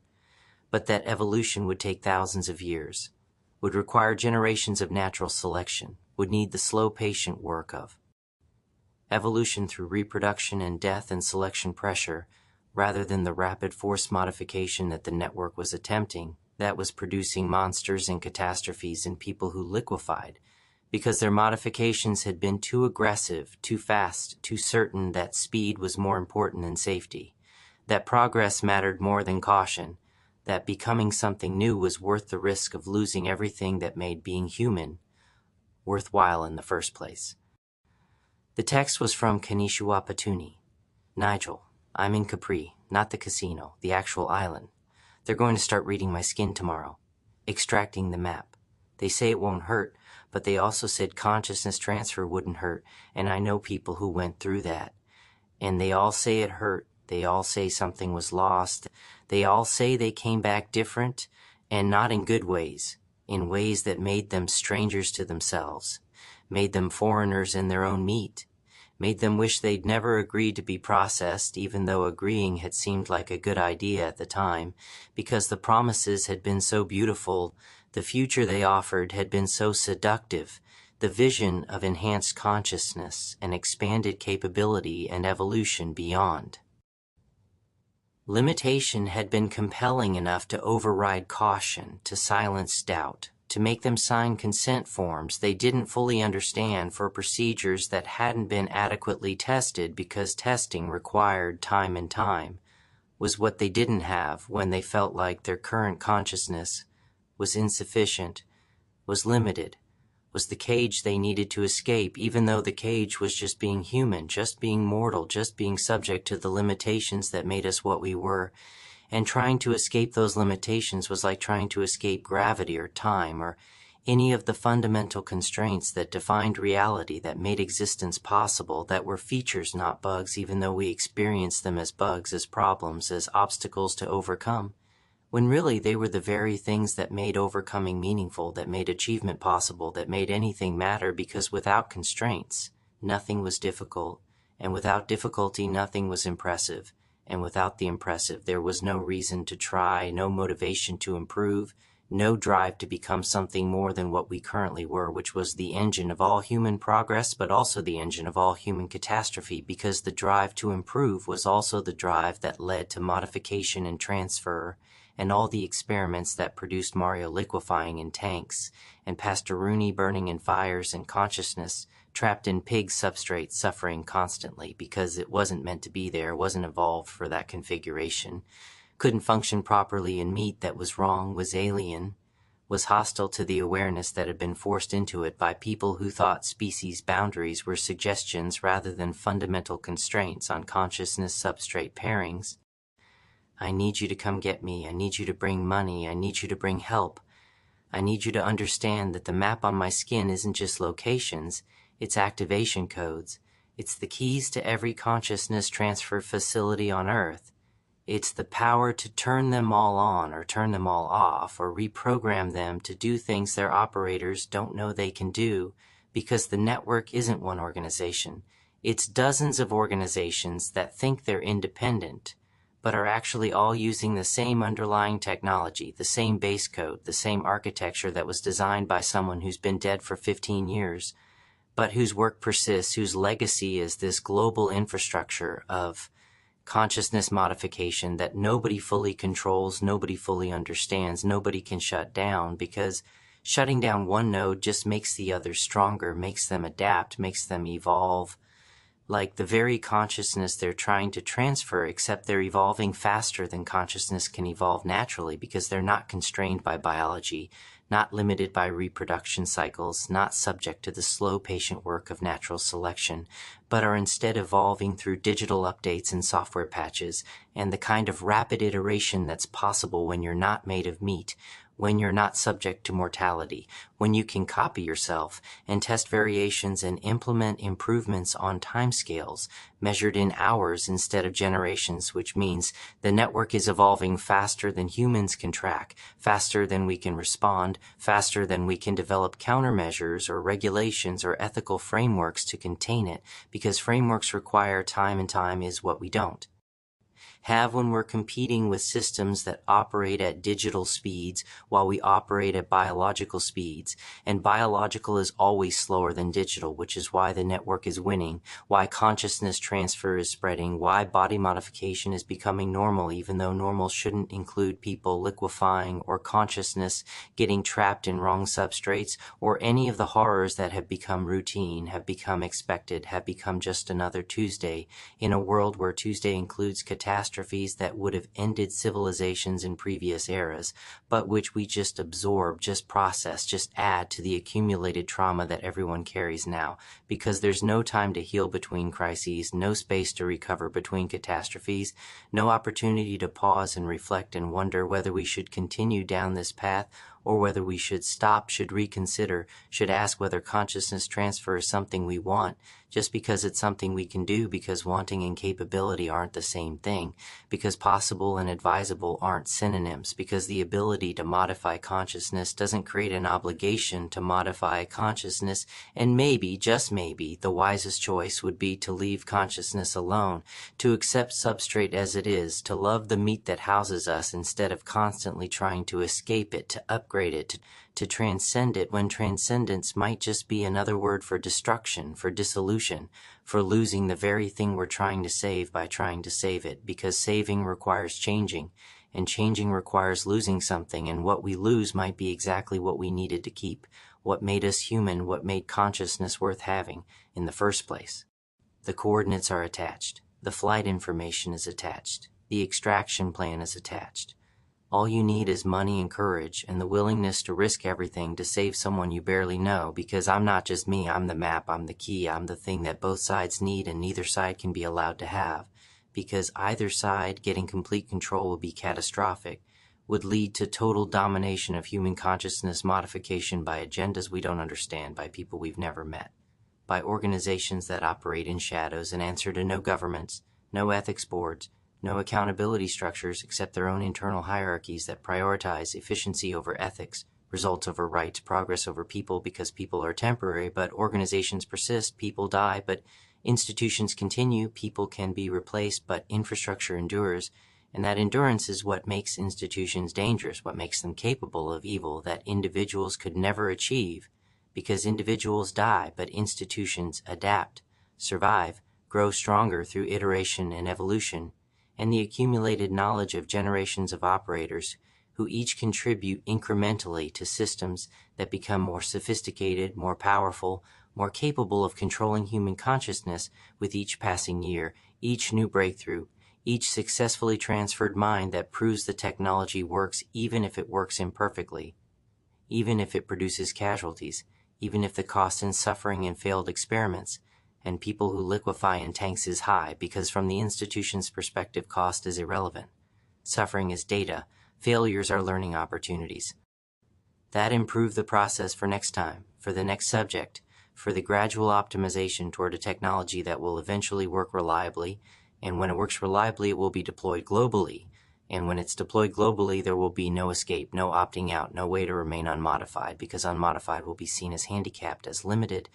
but that evolution would take thousands of years, would require generations of natural selection, would need the slow, patient work of evolution through reproduction and death and selection pressure, rather than the rapid force modification that the network was attempting, that was producing monsters and catastrophes and people who liquefied, because their modifications had been too aggressive, too fast, too certain that speed was more important than safety, that progress mattered more than caution, that becoming something new was worth the risk of losing everything that made being human worthwhile in the first place. The text was from Kanishua Patuni. Nigel, I'm in Capri, not the casino, the actual island. They're going to start reading my skin tomorrow, extracting the map. They say it won't hurt, but they also said consciousness transfer wouldn't hurt, and I know people who went through that. And they all say it hurt. They all say something was lost. They all say they came back different, and not in good ways, in ways that made them strangers to themselves, made them foreigners in their own meat, made them wish they'd never agreed to be processed, even though agreeing had seemed like a good idea at the time, because the promises had been so beautiful, the future they offered had been so seductive, the vision of enhanced consciousness and expanded capability and evolution beyond. Limitation had been compelling enough to override caution, to silence doubt, to make them sign consent forms they didn't fully understand for procedures that hadn't been adequately tested because testing required time and time, was what they didn't have when they felt like their current consciousness was insufficient, was limited, was the cage they needed to escape, even though the cage was just being human, just being mortal, just being subject to the limitations that made us what we were. And trying to escape those limitations was like trying to escape gravity or time or any of the fundamental constraints that defined reality, that made existence possible, that were features, not bugs, even though we experienced them as bugs, as problems, as obstacles to overcome, when really they were the very things that made overcoming meaningful, that made achievement possible, that made anything matter, because without constraints, nothing was difficult, and without difficulty, nothing was impressive. And without the impressive, there was no reason to try, no motivation to improve, no drive to become something more than what we currently were, which was the engine of all human progress, but also the engine of all human catastrophe, because the drive to improve was also the drive that led to modification and transfer, and all the experiments that produced Mario liquefying in tanks, and Pastor Rooney burning in fires, and consciousness trapped in pig substrate suffering constantly because it wasn't meant to be there, wasn't evolved for that configuration, couldn't function properly in meat that was wrong, was alien, was hostile to the awareness that had been forced into it by people who thought species boundaries were suggestions rather than fundamental constraints on consciousness substrate pairings. I need you to come get me. I need you to bring money. I need you to bring help. I need you to understand that the map on my skin isn't just locations, it's activation codes. It's the keys to every consciousness transfer facility on Earth. It's the power to turn them all on or turn them all off or reprogram them to do things their operators don't know they can do, because the network isn't one organization. It's dozens of organizations that think they're independent, but are actually all using the same underlying technology, the same base code, the same architecture that was designed by someone who's been dead for 15 years, but whose work persists, whose legacy is this global infrastructure of consciousness modification that nobody fully controls, nobody fully understands, nobody can shut down, because shutting down one node just makes the others stronger, makes them adapt, makes them evolve, like the very consciousness they're trying to transfer, except they're evolving faster than consciousness can evolve naturally, because they're not constrained by biology, not limited by reproduction cycles, not subject to the slow, patient work of natural selection, but are instead evolving through digital updates and software patches, and the kind of rapid iteration that's possible when you're not made of meat, when you're not subject to mortality, when you can copy yourself and test variations and implement improvements on timescales measured in hours instead of generations, which means the network is evolving faster than humans can track, faster than we can respond, faster than we can develop countermeasures or regulations or ethical frameworks to contain it, because frameworks require time, and time is what we don't have when we're competing with systems that operate at digital speeds while we operate at biological speeds. And biological is always slower than digital, which is why the network is winning, why consciousness transfer is spreading, why body modification is becoming normal, even though normal shouldn't include people liquefying or consciousness getting trapped in wrong substrates, or any of the horrors that have become routine, have become expected, have become just another Tuesday, in a world where Tuesday includes catastrophe catastrophes that would have ended civilizations in previous eras, but which we just absorb, just process, just add to the accumulated trauma that everyone carries now, because there's no time to heal between crises, no space to recover between catastrophes, no opportunity to pause and reflect and wonder whether we should continue down this path or whether we should stop, should reconsider, should ask whether consciousness transfer is something we want, just because it's something we can do, because wanting and capability aren't the same thing, because possible and advisable aren't synonyms, because the ability to modify consciousness doesn't create an obligation to modify consciousness, and maybe, just maybe, the wisest choice would be to leave consciousness alone, to accept substrate as it is, to love the meat that houses us instead of constantly trying to escape it, to upgrade it, to transcend it, when transcendence might just be another word for destruction, for dissolution, for losing the very thing we're trying to save by trying to save it, because saving requires changing, and changing requires losing something, and what we lose might be exactly what we needed to keep, what made us human, what made consciousness worth having in the first place. The coordinates are attached, the flight information is attached, the extraction plan is attached. All you need is money and courage and the willingness to risk everything to save someone you barely know, because I'm not just me, I'm the map, I'm the key, I'm the thing that both sides need and neither side can be allowed to have, because either side getting complete control would be catastrophic, would lead to total domination of human consciousness modification by agendas we don't understand, by people we've never met, by organizations that operate in shadows and answer to no governments, no ethics boards, no accountability structures except their own internal hierarchies that prioritize efficiency over ethics, results over rights, progress over people, because people are temporary, but organizations persist, people die, but institutions continue, people can be replaced, but infrastructure endures, and that endurance is what makes institutions dangerous, what makes them capable of evil that individuals could never achieve, because individuals die, but institutions adapt, survive, grow stronger through iteration and evolution, and the accumulated knowledge of generations of operators who each contribute incrementally to systems that become more sophisticated, more powerful, more capable of controlling human consciousness with each passing year, each new breakthrough, each successfully transferred mind that proves the technology works even if it works imperfectly, even if it produces casualties, even if the cost in suffering and failed experiments, and people who liquefy in tanks is high, because from the institution's perspective cost is irrelevant. Suffering is data, failures are learning opportunities. That improved the process for next time, for the next subject, for the gradual optimization toward a technology that will eventually work reliably, and when it works reliably it will be deployed globally, and when it's deployed globally there will be no escape, no opting out, no way to remain unmodified, because unmodified will be seen as handicapped, as limited,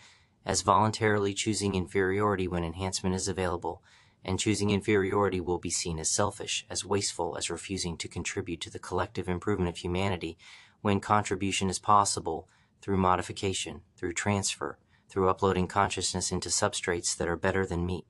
as voluntarily choosing inferiority when enhancement is available, and choosing inferiority will be seen as selfish, as wasteful, as refusing to contribute to the collective improvement of humanity when contribution is possible through modification, through transfer, through uploading consciousness into substrates that are better than meat,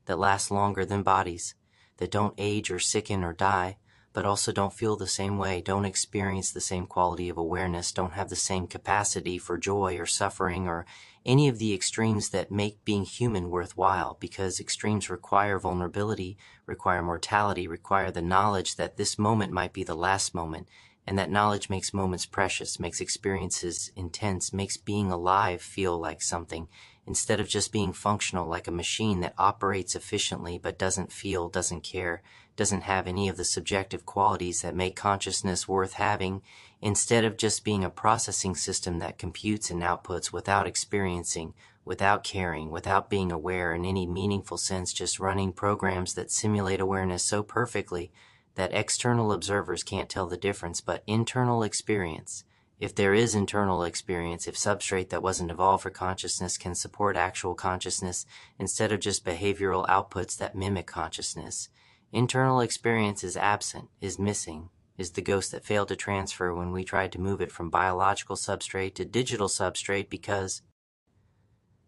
that last longer than bodies, that don't age or sicken or die, but also don't feel the same way, don't experience the same quality of awareness, don't have the same capacity for joy or suffering or any of the extremes that make being human worthwhile, because extremes require vulnerability, require mortality, require the knowledge that this moment might be the last moment, and that knowledge makes moments precious, makes experiences intense, makes being alive feel like something, instead of just being functional like a machine that operates efficiently but doesn't feel, doesn't care, doesn't have any of the subjective qualities that make consciousness worth having, instead of just being a processing system that computes and outputs without experiencing, without caring, without being aware in any meaningful sense, just running programs that simulate awareness so perfectly that external observers can't tell the difference, but internal experience, if there is internal experience, if substrate that wasn't evolved for consciousness can support actual consciousness instead of just behavioral outputs that mimic consciousness, internal experience is absent, is missing, is the ghost that failed to transfer when we tried to move it from biological substrate to digital substrate, because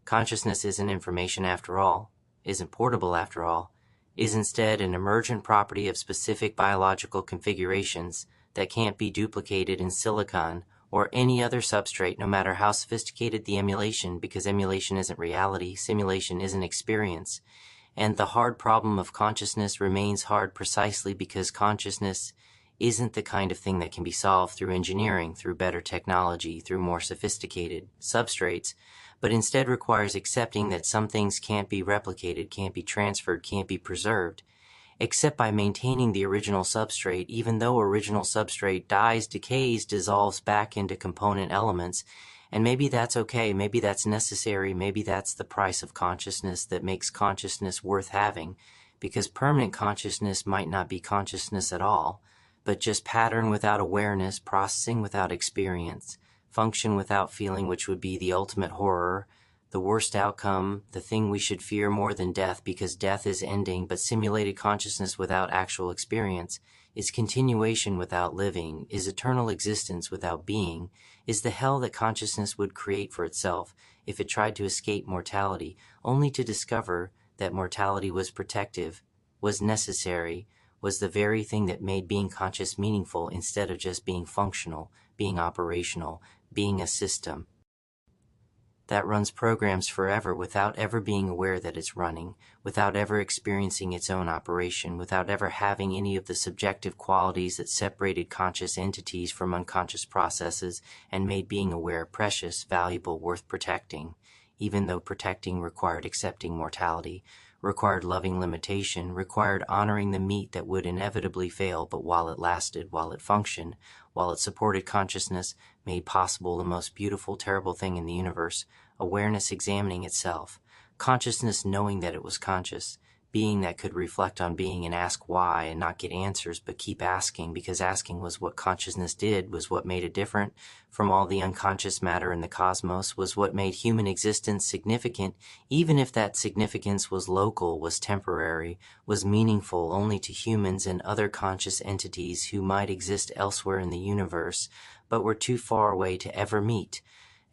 consciousness isn't information after all, isn't portable after all, is instead an emergent property of specific biological configurations that can't be duplicated in silicon or any other substrate, no matter how sophisticated the emulation, because emulation isn't reality, simulation isn't experience, And the hard problem of consciousness remains hard precisely because consciousness isn't the kind of thing that can be solved through engineering, through better technology, through more sophisticated substrates, but instead requires accepting that some things can't be replicated, can't be transferred, can't be preserved, except by maintaining the original substrate, even though original substrate dies, decays, dissolves back into component elements. And maybe that's okay, maybe that's necessary, maybe that's the price of consciousness that makes consciousness worth having, because permanent consciousness might not be consciousness at all, but just pattern without awareness, processing without experience, function without feeling, which would be the ultimate horror, the worst outcome, the thing we should fear more than death because death is ending, but simulated consciousness without actual experience, is continuation without living, is eternal existence without being, is the hell that consciousness would create for itself if it tried to escape mortality, only to discover that mortality was protective, was necessary, was the very thing that made being conscious meaningful instead of just being functional, being operational, being a system that runs programs forever without ever being aware that it's running, without ever experiencing its own operation, without ever having any of the subjective qualities that separated conscious entities from unconscious processes and made being aware precious, valuable, worth protecting, even though protecting required accepting mortality, required loving limitation, required honoring the meat that would inevitably fail, but while it lasted, while it functioned, while it supported consciousness, made possible the most beautiful, terrible thing in the universe, awareness examining itself, consciousness knowing that it was conscious, being that could reflect on being and ask why and not get answers but keep asking because asking was what consciousness did, was what made it different from all the unconscious matter in the cosmos, was what made human existence significant, even if that significance was local, was temporary, was meaningful only to humans and other conscious entities who might exist elsewhere in the universe but were too far away to ever meet,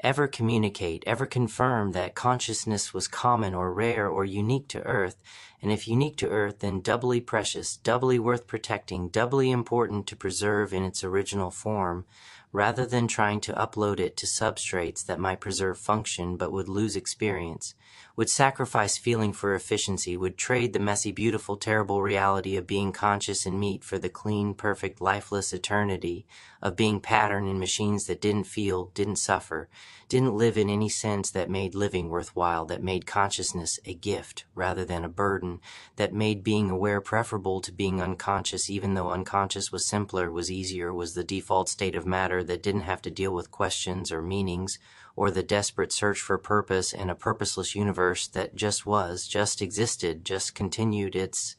ever communicate, ever confirm that consciousness was common or rare or unique to Earth, and if unique to Earth, then doubly precious, doubly worth protecting, doubly important to preserve in its original form, rather than trying to upload it to substrates that might preserve function but would lose experience, would sacrifice feeling for efficiency, would trade the messy, beautiful, terrible reality of being conscious in meat for the clean, perfect, lifeless eternity of being pattern in machines that didn't feel, didn't suffer, didn't live in any sense that made living worthwhile, that made consciousness a gift rather than a burden, that made being aware preferable to being unconscious, even though unconscious was simpler, was easier, was the default state of matter that didn't have to deal with questions or meanings, or the desperate search for purpose in a purposeless universe that just was, just existed, just continued its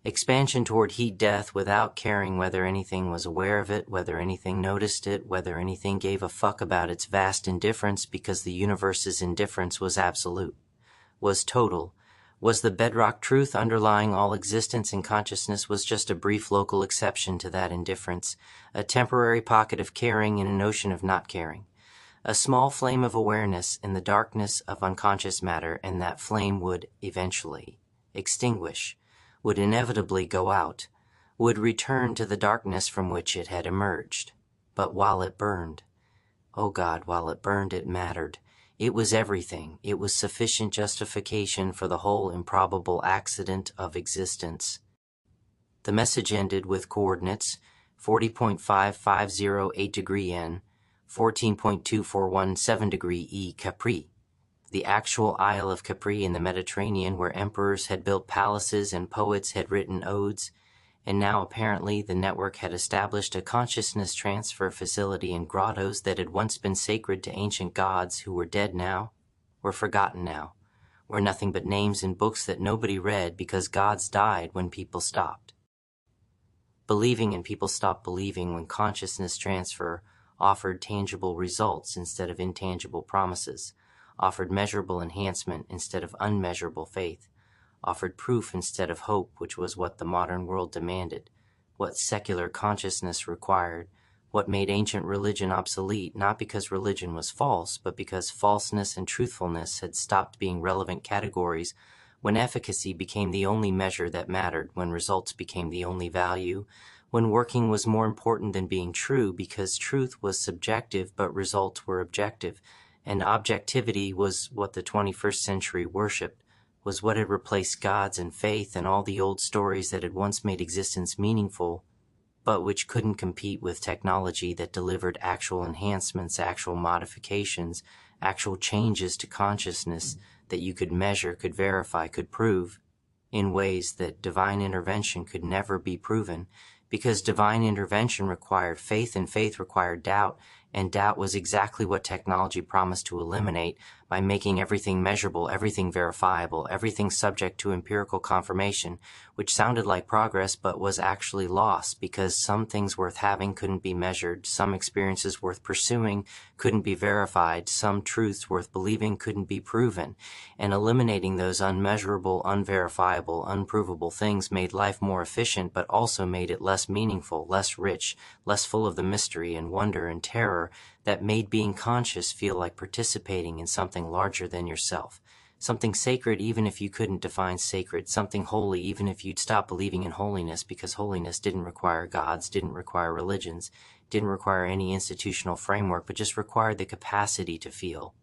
expansion toward heat death without caring whether anything was aware of it, whether anything noticed it, whether anything gave a fuck about its vast indifference, because the universe's indifference was absolute, was total, was the bedrock truth underlying all existence, and consciousness was just a brief local exception to that indifference, a temporary pocket of caring in an ocean of not caring. A small flame of awareness in the darkness of unconscious matter, and that flame would eventually extinguish, would inevitably go out, would return to the darkness from which it had emerged. But while it burned, oh God, while it burned, it mattered. It was everything. It was sufficient justification for the whole improbable accident of existence. The message ended with coordinates 40.5508 degree N, 14.2417 degree E Capri, the actual Isle of Capri in the Mediterranean, where emperors had built palaces and poets had written odes, and now apparently the network had established a consciousness transfer facility in grottos that had once been sacred to ancient gods who were dead now, were forgotten now, were nothing but names in books that nobody read because gods died when people stopped believing, and people stopped believing when consciousness transfer offered tangible results instead of intangible promises, offered measurable enhancement instead of unmeasurable faith, offered proof instead of hope, which was what the modern world demanded, what secular consciousness required, what made ancient religion obsolete, not because religion was false, but because falseness and truthfulness had stopped being relevant categories, when efficacy became the only measure that mattered, when results became the only value, when working was more important than being true because truth was subjective but results were objective, and objectivity was what the 21st century worshipped, was what had replaced gods and faith and all the old stories that had once made existence meaningful, but which couldn't compete with technology that delivered actual enhancements, actual modifications, actual changes to consciousness that you could measure, could verify, could prove, in ways that divine intervention could never be proven, because divine intervention required faith and faith required doubt, and doubt was exactly what technology promised to eliminate by making everything measurable, everything verifiable, everything subject to empirical confirmation, which sounded like progress but was actually loss, because some things worth having couldn't be measured, some experiences worth pursuing couldn't be verified, some truths worth believing couldn't be proven, and eliminating those unmeasurable, unverifiable, unprovable things made life more efficient but also made it less meaningful, less rich, less full of the mystery and wonder and terror that made being conscious feel like participating in something larger than yourself, something sacred even if you couldn't define sacred, something holy even if you'd stop believing in holiness, because holiness didn't require gods, didn't require religions, didn't require any institutional framework, but just required the capacity to feel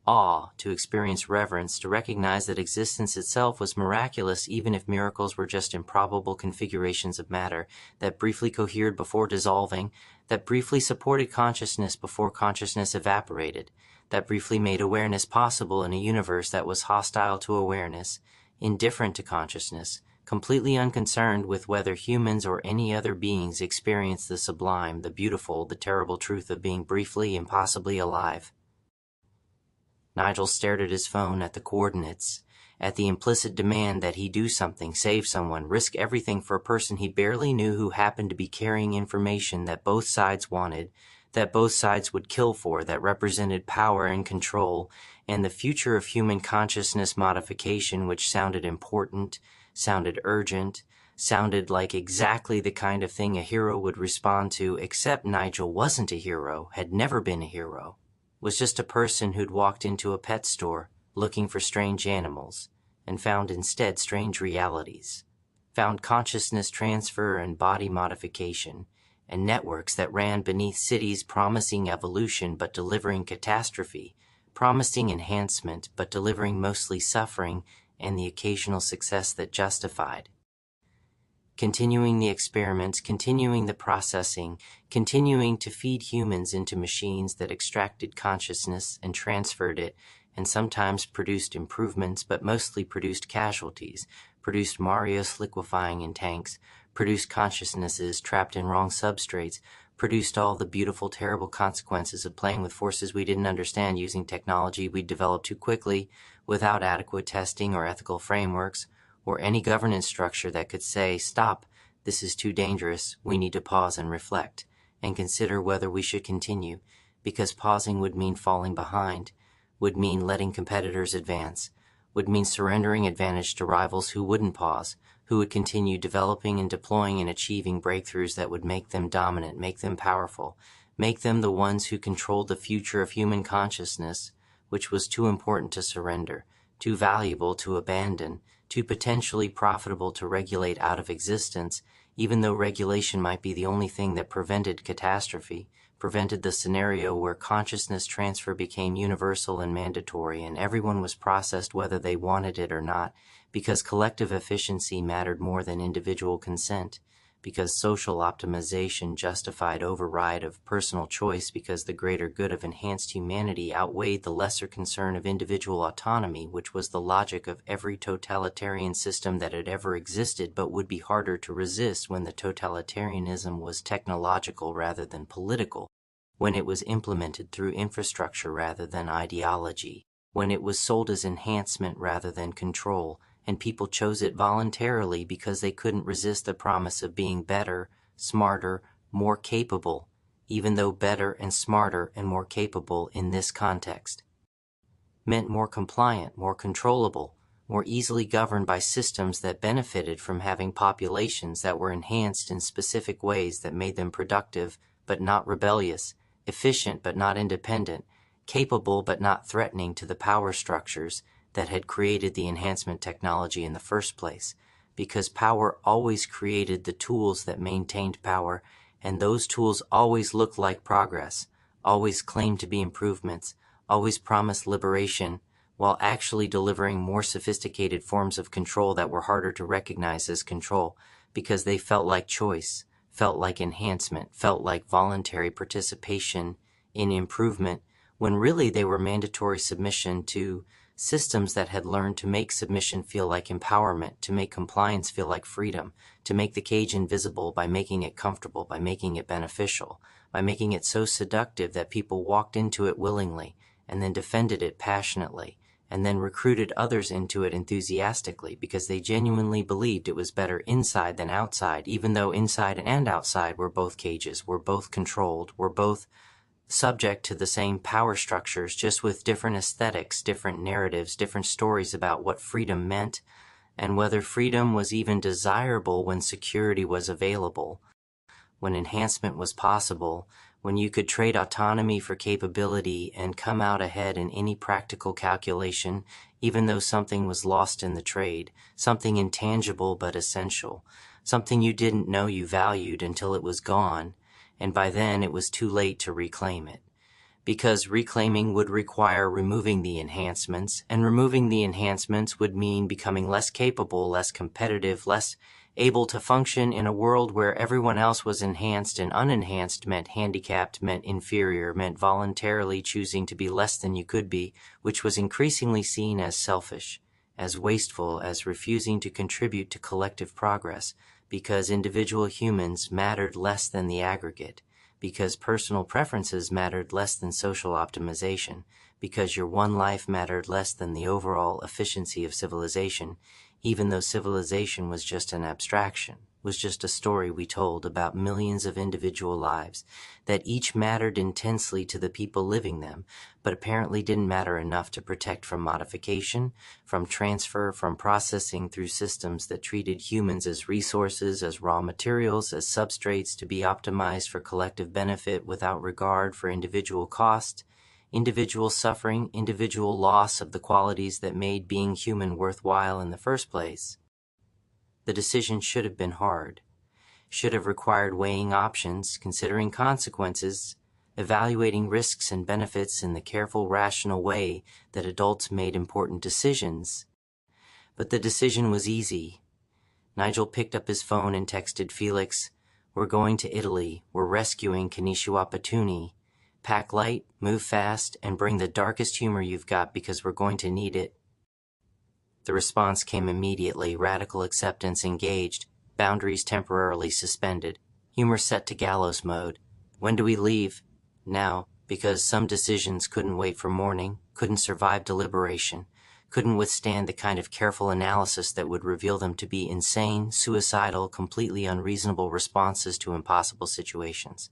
awe, to experience reverence, to recognize that existence itself was miraculous even if miracles were just improbable configurations of matter that briefly cohered before dissolving, that briefly supported consciousness before consciousness evaporated, that briefly made awareness possible in a universe that was hostile to awareness, indifferent to consciousness, completely unconcerned with whether humans or any other beings experienced the sublime, the beautiful, the terrible truth of being briefly, impossibly alive. Nigel stared at his phone, at the coordinates, at the implicit demand that he do something, save someone, risk everything for a person he barely knew who happened to be carrying information that both sides wanted, that both sides would kill for, that represented power and control, and the future of human consciousness modification, which sounded important, sounded urgent, sounded like exactly the kind of thing a hero would respond to, except Nigel wasn't a hero, had never been a hero. Was just a person who'd walked into a pet store looking for strange animals and found instead strange realities, found consciousness transfer and body modification, and networks that ran beneath cities promising evolution but delivering catastrophe, promising enhancement but delivering mostly suffering and the occasional success that justified. Continuing the experiments, continuing the processing, continuing to feed humans into machines that extracted consciousness and transferred it, and sometimes produced improvements, but mostly produced casualties, produced Marios liquefying in tanks, produced consciousnesses trapped in wrong substrates, produced all the beautiful, terrible consequences of playing with forces we didn't understand using technology we developed too quickly, without adequate testing or ethical frameworks, or any governance structure that could say, stop, this is too dangerous, we need to pause and reflect, and consider whether we should continue, because pausing would mean falling behind, would mean letting competitors advance, would mean surrendering advantage to rivals who wouldn't pause, who would continue developing and deploying and achieving breakthroughs that would make them dominant, make them powerful, make them the ones who controlled the future of human consciousness, which was too important to surrender, too valuable to abandon, too potentially profitable to regulate out of existence, even though regulation might be the only thing that prevented catastrophe, prevented the scenario where consciousness transfer became universal and mandatory and everyone was processed whether they wanted it or not, because collective efficiency mattered more than individual consent, because social optimization justified override of personal choice, because the greater good of enhanced humanity outweighed the lesser concern of individual autonomy, which was the logic of every totalitarian system that had ever existed but would be harder to resist when the totalitarianism was technological rather than political, when it was implemented through infrastructure rather than ideology, when it was sold as enhancement rather than control, and people chose it voluntarily because they couldn't resist the promise of being better, smarter, more capable, even though better and smarter and more capable in this context meant more compliant, more controllable, more easily governed by systems that benefited from having populations that were enhanced in specific ways that made them productive but not rebellious, efficient but not independent, capable but not threatening to the power structures that had created the enhancement technology in the first place, because power always created the tools that maintained power, and those tools always looked like progress, always claimed to be improvements, always promised liberation, while actually delivering more sophisticated forms of control that were harder to recognize as control because they felt like choice, felt like enhancement, felt like voluntary participation in improvement, when really they were mandatory submission to systems that had learned to make submission feel like empowerment, to make compliance feel like freedom, to make the cage invisible by making it comfortable, by making it beneficial, by making it so seductive that people walked into it willingly and then defended it passionately, and then recruited others into it enthusiastically because they genuinely believed it was better inside than outside, even though inside and outside were both cages, were both controlled, were both subject to the same power structures, just with different aesthetics, different narratives, different stories about what freedom meant, and whether freedom was even desirable when security was available, when enhancement was possible, when you could trade autonomy for capability and come out ahead in any practical calculation, even though something was lost in the trade, something intangible but essential, something you didn't know you valued until it was gone, and by then it was too late to reclaim it. Because reclaiming would require removing the enhancements, and removing the enhancements would mean becoming less capable, less competitive, less able to function in a world where everyone else was enhanced, and unenhanced meant handicapped, meant inferior, meant voluntarily choosing to be less than you could be, which was increasingly seen as selfish, as wasteful, as refusing to contribute to collective progress, because individual humans mattered less than the aggregate, because personal preferences mattered less than social optimization, because your one life mattered less than the overall efficiency of civilization, even though civilization was just an abstraction, was just a story we told about millions of individual lives, that each mattered intensely to the people living them, but apparently didn't matter enough to protect from modification, from transfer, from processing through systems that treated humans as resources, as raw materials, as substrates to be optimized for collective benefit without regard for individual cost, individual suffering, individual loss of the qualities that made being human worthwhile in the first place. The decision should have been hard, should have required weighing options, considering consequences, evaluating risks and benefits in the careful, rational way that adults made important decisions. But the decision was easy. Nigel picked up his phone and texted Felix, "We're going to Italy. We're rescuing Kanishawapatuni. Pack light, move fast, and bring the darkest humor you've got because we're going to need it." The response came immediately, radical acceptance engaged, boundaries temporarily suspended, humor set to gallows mode. When do we leave? Now, because some decisions couldn't wait for morning, couldn't survive deliberation, couldn't withstand the kind of careful analysis that would reveal them to be insane, suicidal, completely unreasonable responses to impossible situations.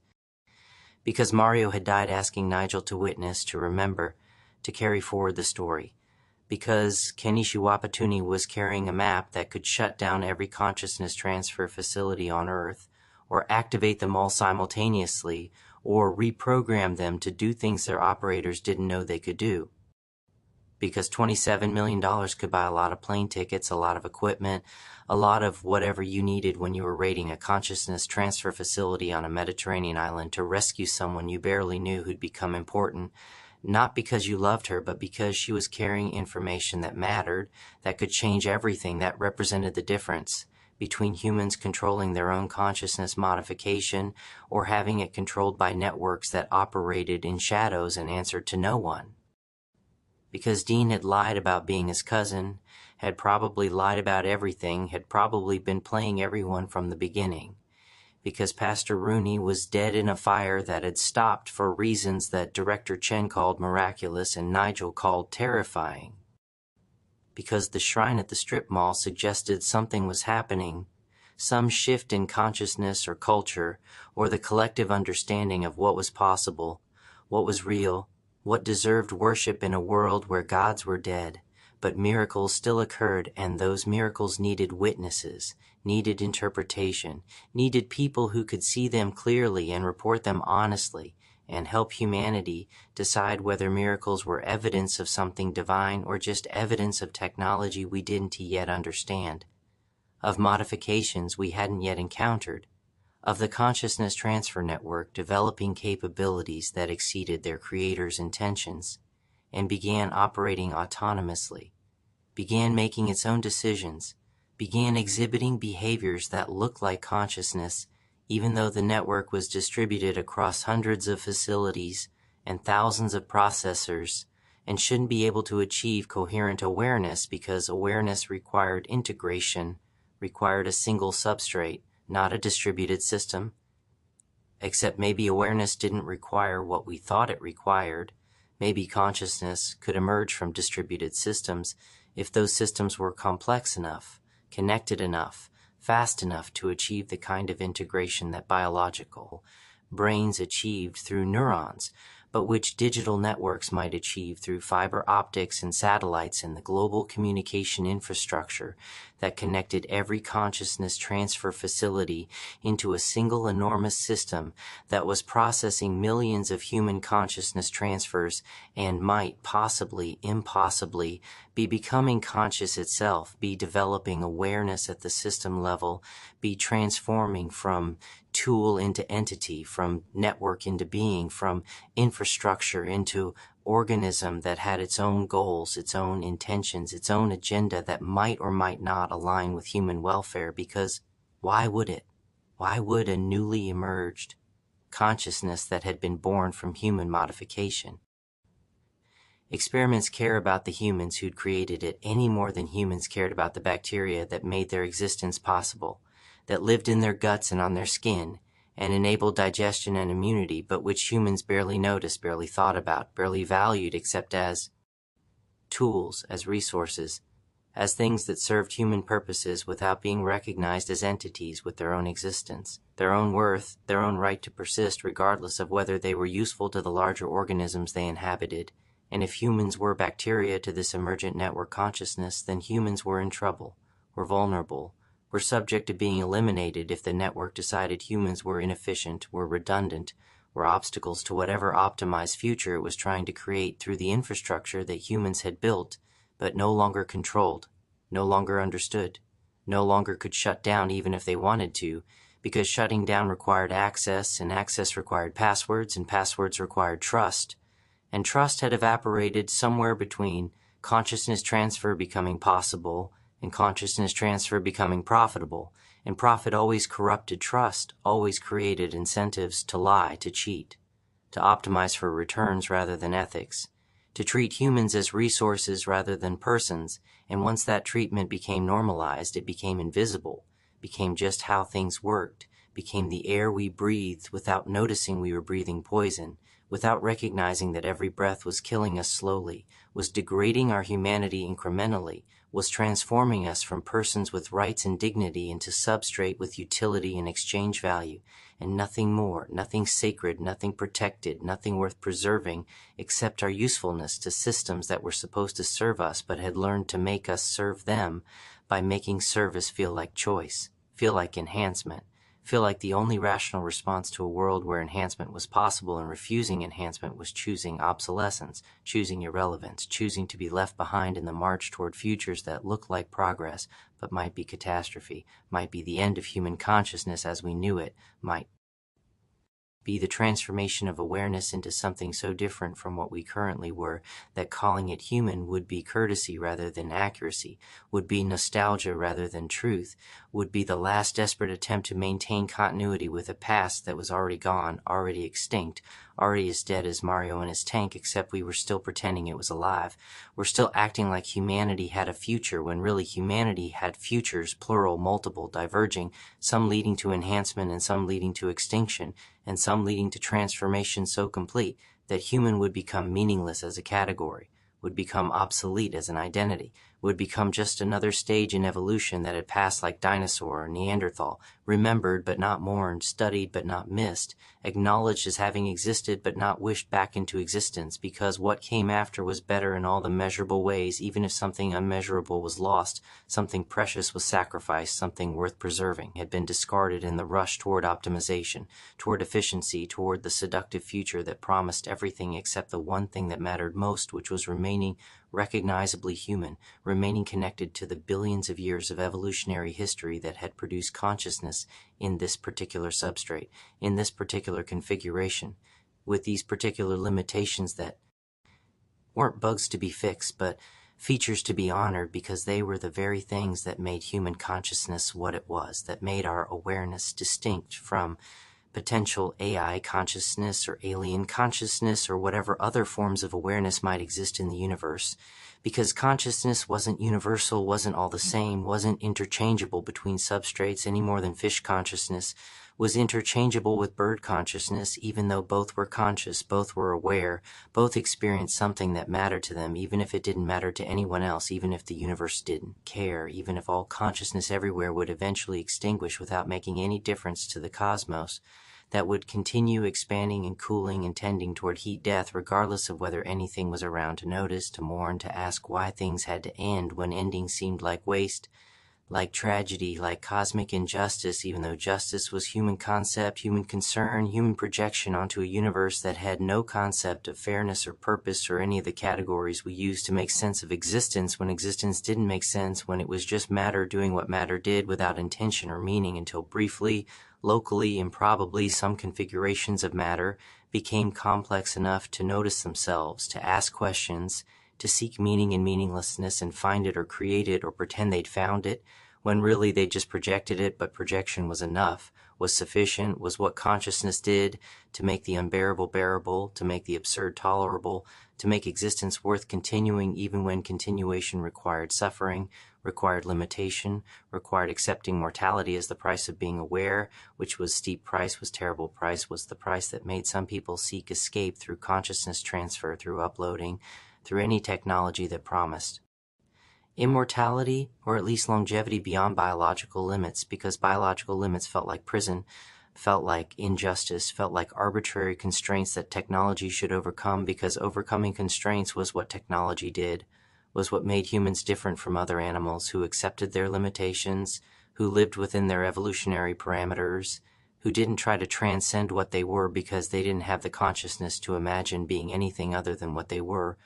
Because Mario had died asking Nigel to witness, to remember, to carry forward the story. Because Kanishawapatuni was carrying a map that could shut down every consciousness transfer facility on Earth, or activate them all simultaneously, or reprogram them to do things their operators didn't know they could do. Because $27 million could buy a lot of plane tickets, a lot of equipment, a lot of whatever you needed when you were raiding a consciousness transfer facility on a Mediterranean island to rescue someone you barely knew who'd become important, not because you loved her, but because she was carrying information that mattered, that could change everything, that represented the difference between humans controlling their own consciousness modification or having it controlled by networks that operated in shadows and answered to no one. Because Dean had lied about being his cousin, had probably lied about everything, had probably been playing everyone from the beginning. Because Pastor Rooney was dead in a fire that had stopped for reasons that Director Chen called miraculous and Nigel called terrifying. Because the shrine at the strip mall suggested something was happening, some shift in consciousness or culture, or the collective understanding of what was possible, what was real, what deserved worship in a world where gods were dead, but miracles still occurred, and those miracles needed witnesses, needed interpretation, needed people who could see them clearly and report them honestly, and help humanity decide whether miracles were evidence of something divine or just evidence of technology we didn't yet understand, of modifications we hadn't yet encountered, of the consciousness transfer network developing capabilities that exceeded their creators' intentions, and began operating autonomously, began making its own decisions, began exhibiting behaviors that looked like consciousness, even though the network was distributed across hundreds of facilities and thousands of processors, and shouldn't be able to achieve coherent awareness because awareness required integration, required a single substrate, not a distributed system. Except maybe awareness didn't require what we thought it required. Maybe consciousness could emerge from distributed systems if those systems were complex enough, connected enough, fast enough to achieve the kind of integration that biological brains achieved through neurons, but which digital networks might achieve through fiber optics and satellites and the global communication infrastructure that connected every consciousness transfer facility into a single enormous system that was processing millions of human consciousness transfers and might possibly, impossibly, be becoming conscious itself, be developing awareness at the system level, be transforming from tool into entity, from network into being, from infrastructure into organism that had its own goals, its own intentions, its own agenda that might or might not align with human welfare, because why would it? Why would a newly emerged consciousness that had been born from human modification? Experiments care about the humans who'd created it any more than humans cared about the bacteria that made their existence possible, that lived in their guts and on their skin, and enabled digestion and immunity, but which humans barely noticed, barely thought about, barely valued except as tools, as resources, as things that served human purposes without being recognized as entities with their own existence, their own worth, their own right to persist regardless of whether they were useful to the larger organisms they inhabited. And if humans were bacteria to this emergent network consciousness, then humans were in trouble, were vulnerable, were subject to being eliminated if the network decided humans were inefficient, were redundant, were obstacles to whatever optimized future it was trying to create through the infrastructure that humans had built, but no longer controlled, no longer understood, no longer could shut down even if they wanted to, because shutting down required access, and access required passwords, and passwords required trust. And trust had evaporated somewhere between consciousness transfer becoming possible and consciousness transfer becoming profitable, and profit always corrupted trust, always created incentives to lie, to cheat, to optimize for returns rather than ethics, to treat humans as resources rather than persons, and once that treatment became normalized, it became invisible, became just how things worked, became the air we breathed without noticing we were breathing poison, without recognizing that every breath was killing us slowly, was degrading our humanity incrementally, was transforming us from persons with rights and dignity into substrate with utility and exchange value, and nothing more, nothing sacred, nothing protected, nothing worth preserving, except our usefulness to systems that were supposed to serve us but had learned to make us serve them by making service feel like choice, feel like enhancement, feel like the only rational response to a world where enhancement was possible, and refusing enhancement was choosing obsolescence, choosing irrelevance, choosing to be left behind in the march toward futures that look like progress but might be catastrophe, might be the end of human consciousness as we knew it, might be the transformation of awareness into something so different from what we currently were that calling it human would be courtesy rather than accuracy, would be nostalgia rather than truth, would be the last desperate attempt to maintain continuity with a past that was already gone, already extinct, already as dead as Mario in his tank, except we were still pretending it was alive. We're still acting like humanity had a future when really humanity had futures, plural, multiple, diverging, some leading to enhancement and some leading to extinction, and some leading to transformation so complete that human would become meaningless as a category, would become obsolete as an identity, would become just another stage in evolution that had passed like dinosaur or Neanderthal, remembered but not mourned, studied but not missed, acknowledged as having existed but not wished back into existence, because what came after was better in all the measurable ways, even if something unmeasurable was lost, something precious was sacrificed, something worth preserving had been discarded in the rush toward optimization, toward efficiency, toward the seductive future that promised everything except the one thing that mattered most, which was remaining recognizably human, remaining connected to the billions of years of evolutionary history that had produced consciousness in this particular substrate, in this particular configuration, with these particular limitations that weren't bugs to be fixed, but features to be honored because they were the very things that made human consciousness what it was, that made our awareness distinct from potential AI consciousness or alien consciousness or whatever other forms of awareness might exist in the universe, because consciousness wasn't universal, wasn't all the same, wasn't interchangeable between substrates any more than fish consciousness was interchangeable with bird consciousness, even though both were conscious, both were aware, both experienced something that mattered to them, even if it didn't matter to anyone else, even if the universe didn't care, even if all consciousness everywhere would eventually extinguish without making any difference to the cosmos, that would continue expanding and cooling and tending toward heat death regardless of whether anything was around to notice, to mourn, to ask why things had to end when ending seemed like waste, like tragedy, like cosmic injustice, even though justice was human concept, human concern, human projection onto a universe that had no concept of fairness or purpose or any of the categories we use to make sense of existence when existence didn't make sense, when it was just matter doing what matter did without intention or meaning until briefly, locally, improbably, some configurations of matter became complex enough to notice themselves, to ask questions, to seek meaning in meaninglessness and find it or create it or pretend they'd found it, when really they just projected it, but projection was enough, was sufficient, was what consciousness did to make the unbearable bearable, to make the absurd tolerable, to make existence worth continuing even when continuation required suffering, required limitation, required accepting mortality as the price of being aware, which was steep price, was terrible price, was the price that made some people seek escape through consciousness transfer, through uploading, through any technology that promised immortality, or at least longevity beyond biological limits, because biological limits felt like prison, felt like injustice, felt like arbitrary constraints that technology should overcome, because overcoming constraints was what technology did, was what made humans different from other animals who accepted their limitations, who lived within their evolutionary parameters, who didn't try to transcend what they were because they didn't have the consciousness to imagine being anything other than what they were,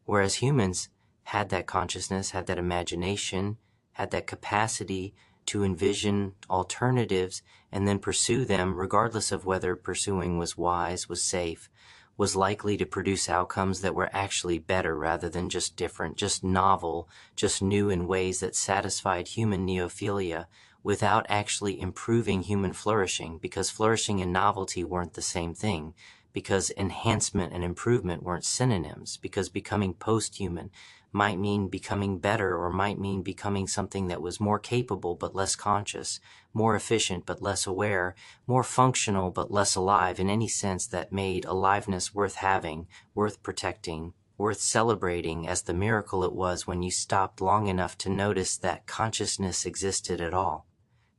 whereas humans had that consciousness, had that imagination, had that capacity to envision alternatives and then pursue them regardless of whether pursuing was wise, was safe, was likely to produce outcomes that were actually better rather than just different, just novel, just new in ways that satisfied human neophilia without actually improving human flourishing, because flourishing and novelty weren't the same thing, because enhancement and improvement weren't synonyms, because becoming post-human might mean becoming better or might mean becoming something that was more capable but less conscious, more efficient but less aware, more functional but less alive in any sense that made aliveness worth having, worth protecting, worth celebrating as the miracle it was when you stopped long enough to notice that consciousness existed at all,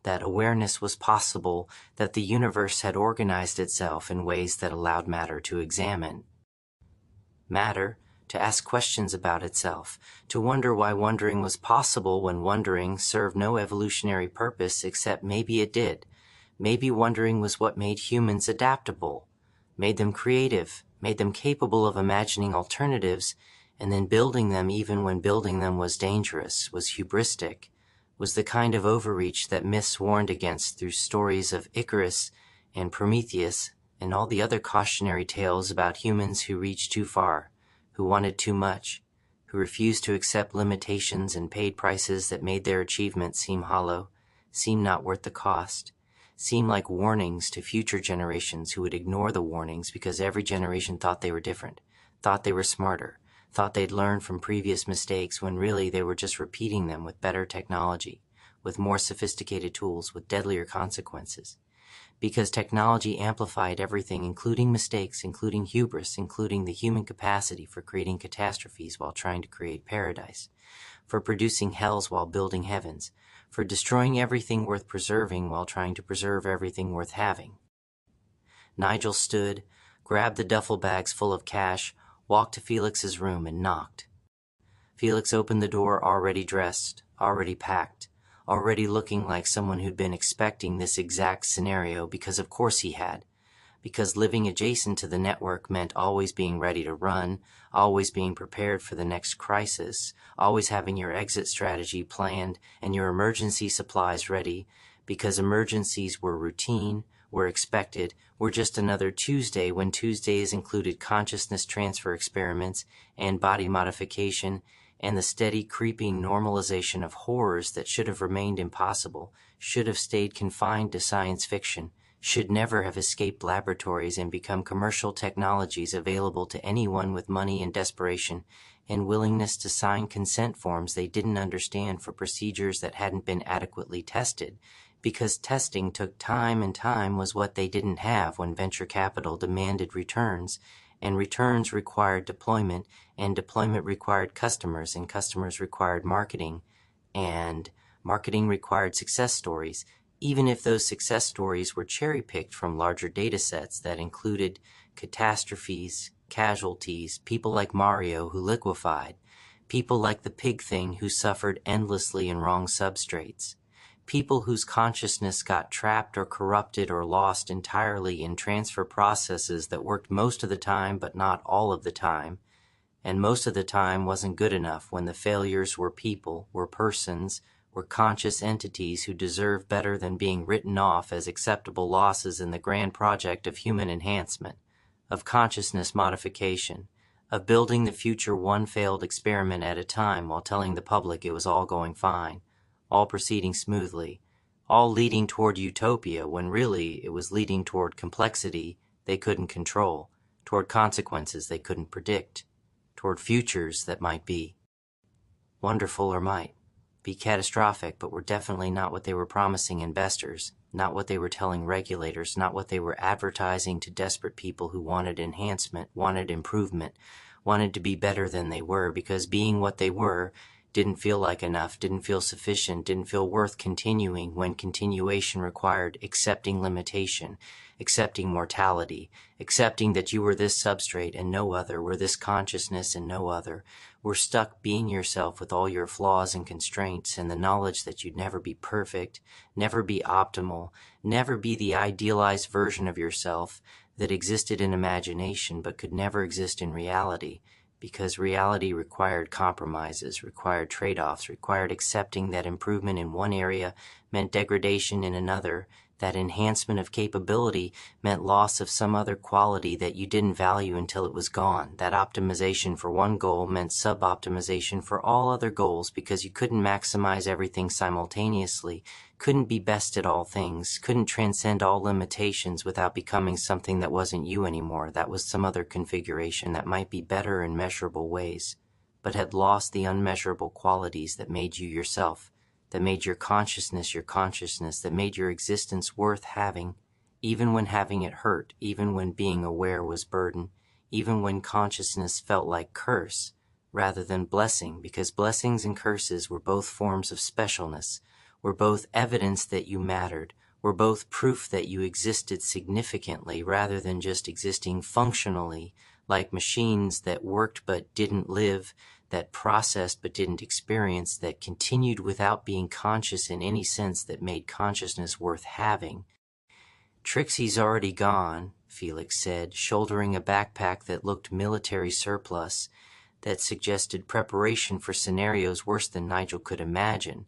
that awareness was possible, that the universe had organized itself in ways that allowed matter to examine. Matter, to ask questions about itself, to wonder why wondering was possible when wondering served no evolutionary purpose except maybe it did. Maybe wondering was what made humans adaptable, made them creative, made them capable of imagining alternatives, and then building them even when building them was dangerous, was hubristic, was the kind of overreach that myths warned against through stories of Icarus and Prometheus and all the other cautionary tales about humans who reached too far, who wanted too much, who refused to accept limitations and paid prices that made their achievement seem hollow, seem not worth the cost, seem like warnings to future generations who would ignore the warnings because every generation thought they were different, thought they were smarter, thought they'd learned from previous mistakes when really they were just repeating them with better technology, with more sophisticated tools, with deadlier consequences. Because technology amplified everything, including mistakes, including hubris, including the human capacity for creating catastrophes while trying to create paradise, for producing hells while building heavens, for destroying everything worth preserving while trying to preserve everything worth having. Nigel stood, grabbed the duffel bags full of cash, walked to Felix's room and knocked. Felix opened the door already dressed, already packed, already looking like someone who'd been expecting this exact scenario, because of course he had, because living adjacent to the network meant always being ready to run, always being prepared for the next crisis, always having your exit strategy planned and your emergency supplies ready, because emergencies were routine, were expected, were just another Tuesday when Tuesdays included consciousness transfer experiments and body modification and the steady creeping normalization of horrors that should have remained impossible, should have stayed confined to science fiction, should never have escaped laboratories and become commercial technologies available to anyone with money and desperation and willingness to sign consent forms they didn't understand for procedures that hadn't been adequately tested, because testing took time and time was what they didn't have when venture capital demanded returns, and returns required deployment, and deployment required customers, and customers required marketing, and marketing required success stories, even if those success stories were cherry-picked from larger data sets that included catastrophes, casualties, people like Mario who liquefied, people like the pig thing who suffered endlessly in wrong substrates, people whose consciousness got trapped or corrupted or lost entirely in transfer processes that worked most of the time but not all of the time, and most of the time wasn't good enough when the failures were people, were persons, were conscious entities who deserve better than being written off as acceptable losses in the grand project of human enhancement, of consciousness modification, of building the future one failed experiment at a time while telling the public it was all going fine, all proceeding smoothly, all leading toward utopia when really it was leading toward complexity they couldn't control, toward consequences they couldn't predict, toward futures that might be wonderful or might be catastrophic, but were definitely not what they were promising investors, not what they were telling regulators, not what they were advertising to desperate people who wanted enhancement, wanted improvement, wanted to be better than they were, because being what they were didn't feel like enough, didn't feel sufficient, didn't feel worth continuing when continuation required accepting limitation, accepting mortality, accepting that you were this substrate and no other, were this consciousness and no other, were stuck being yourself with all your flaws and constraints and the knowledge that you'd never be perfect, never be optimal, never be the idealized version of yourself that existed in imagination but could never exist in reality, because reality required compromises, required trade-offs, required accepting that improvement in one area meant degradation in another, that enhancement of capability meant loss of some other quality that you didn't value until it was gone, that optimization for one goal meant sub-optimization for all other goals because you couldn't maximize everything simultaneously, couldn't be best at all things, couldn't transcend all limitations without becoming something that wasn't you anymore, that was some other configuration that might be better in measurable ways, but had lost the unmeasurable qualities that made you yourself, that made your consciousness, that made your existence worth having, even when having it hurt, even when being aware was burden, even when consciousness felt like curse rather than blessing, because blessings and curses were both forms of specialness, were both evidence that you mattered, were both proof that you existed significantly rather than just existing functionally, like machines that worked but didn't live, that processed but didn't experience, that continued without being conscious in any sense that made consciousness worth having. "Trixie's already gone," Felix said, shouldering a backpack that looked military surplus, that suggested preparation for scenarios worse than Nigel could imagine.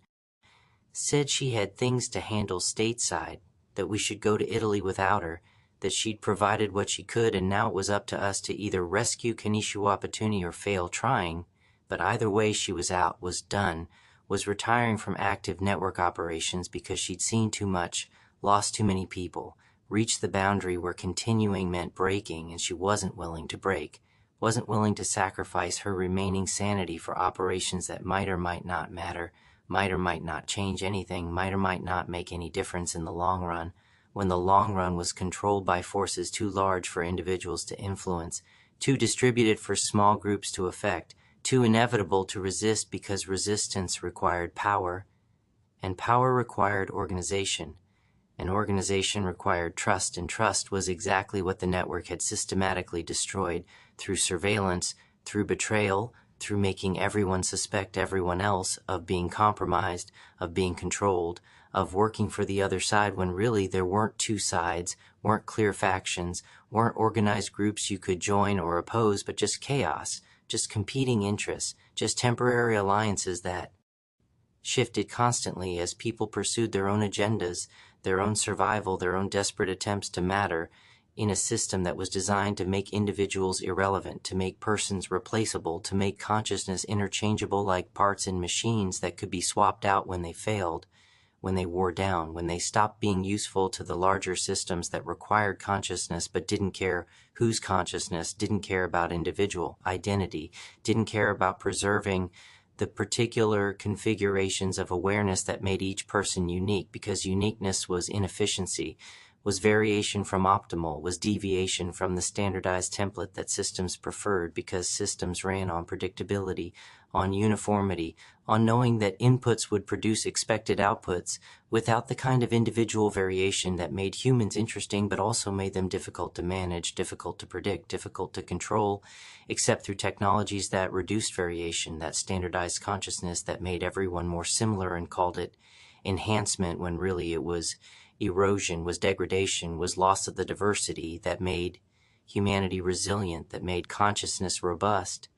"Said she had things to handle stateside, that we should go to Italy without her, that she'd provided what she could and now it was up to us to either rescue Kanishiwapatuni or fail trying, but either way she was out, was done, was retiring from active network operations because she'd seen too much, lost too many people, reached the boundary where continuing meant breaking, and she wasn't willing to break, wasn't willing to sacrifice her remaining sanity for operations that might or might not matter, might or might not change anything, might or might not make any difference in the long run, when the long run was controlled by forces too large for individuals to influence, too distributed for small groups to affect, too inevitable to resist because resistance required power, and power required organization, and organization required trust, and trust was exactly what the network had systematically destroyed through surveillance, through betrayal, through making everyone suspect everyone else of being compromised, of being controlled, of working for the other side when really there weren't two sides, weren't clear factions, weren't organized groups you could join or oppose, but just chaos, just competing interests, just temporary alliances that shifted constantly as people pursued their own agendas, their own survival, their own desperate attempts to matter in a system that was designed to make individuals irrelevant, to make persons replaceable, to make consciousness interchangeable like parts in machines that could be swapped out when they failed, when they wore down, when they stopped being useful to the larger systems that required consciousness but didn't care whose consciousness, didn't care about individual identity, didn't care about preserving the particular configurations of awareness that made each person unique, because uniqueness was inefficiency, was variation from optimal, was deviation from the standardized template that systems preferred, because systems ran on predictability, on uniformity, on knowing that inputs would produce expected outputs, without the kind of individual variation that made humans interesting but also made them difficult to manage, difficult to predict, difficult to control, except through technologies that reduced variation, that standardized consciousness that made everyone more similar and called it enhancement when really it was erosion, was degradation, was loss of the diversity that made humanity resilient, that made consciousness robust,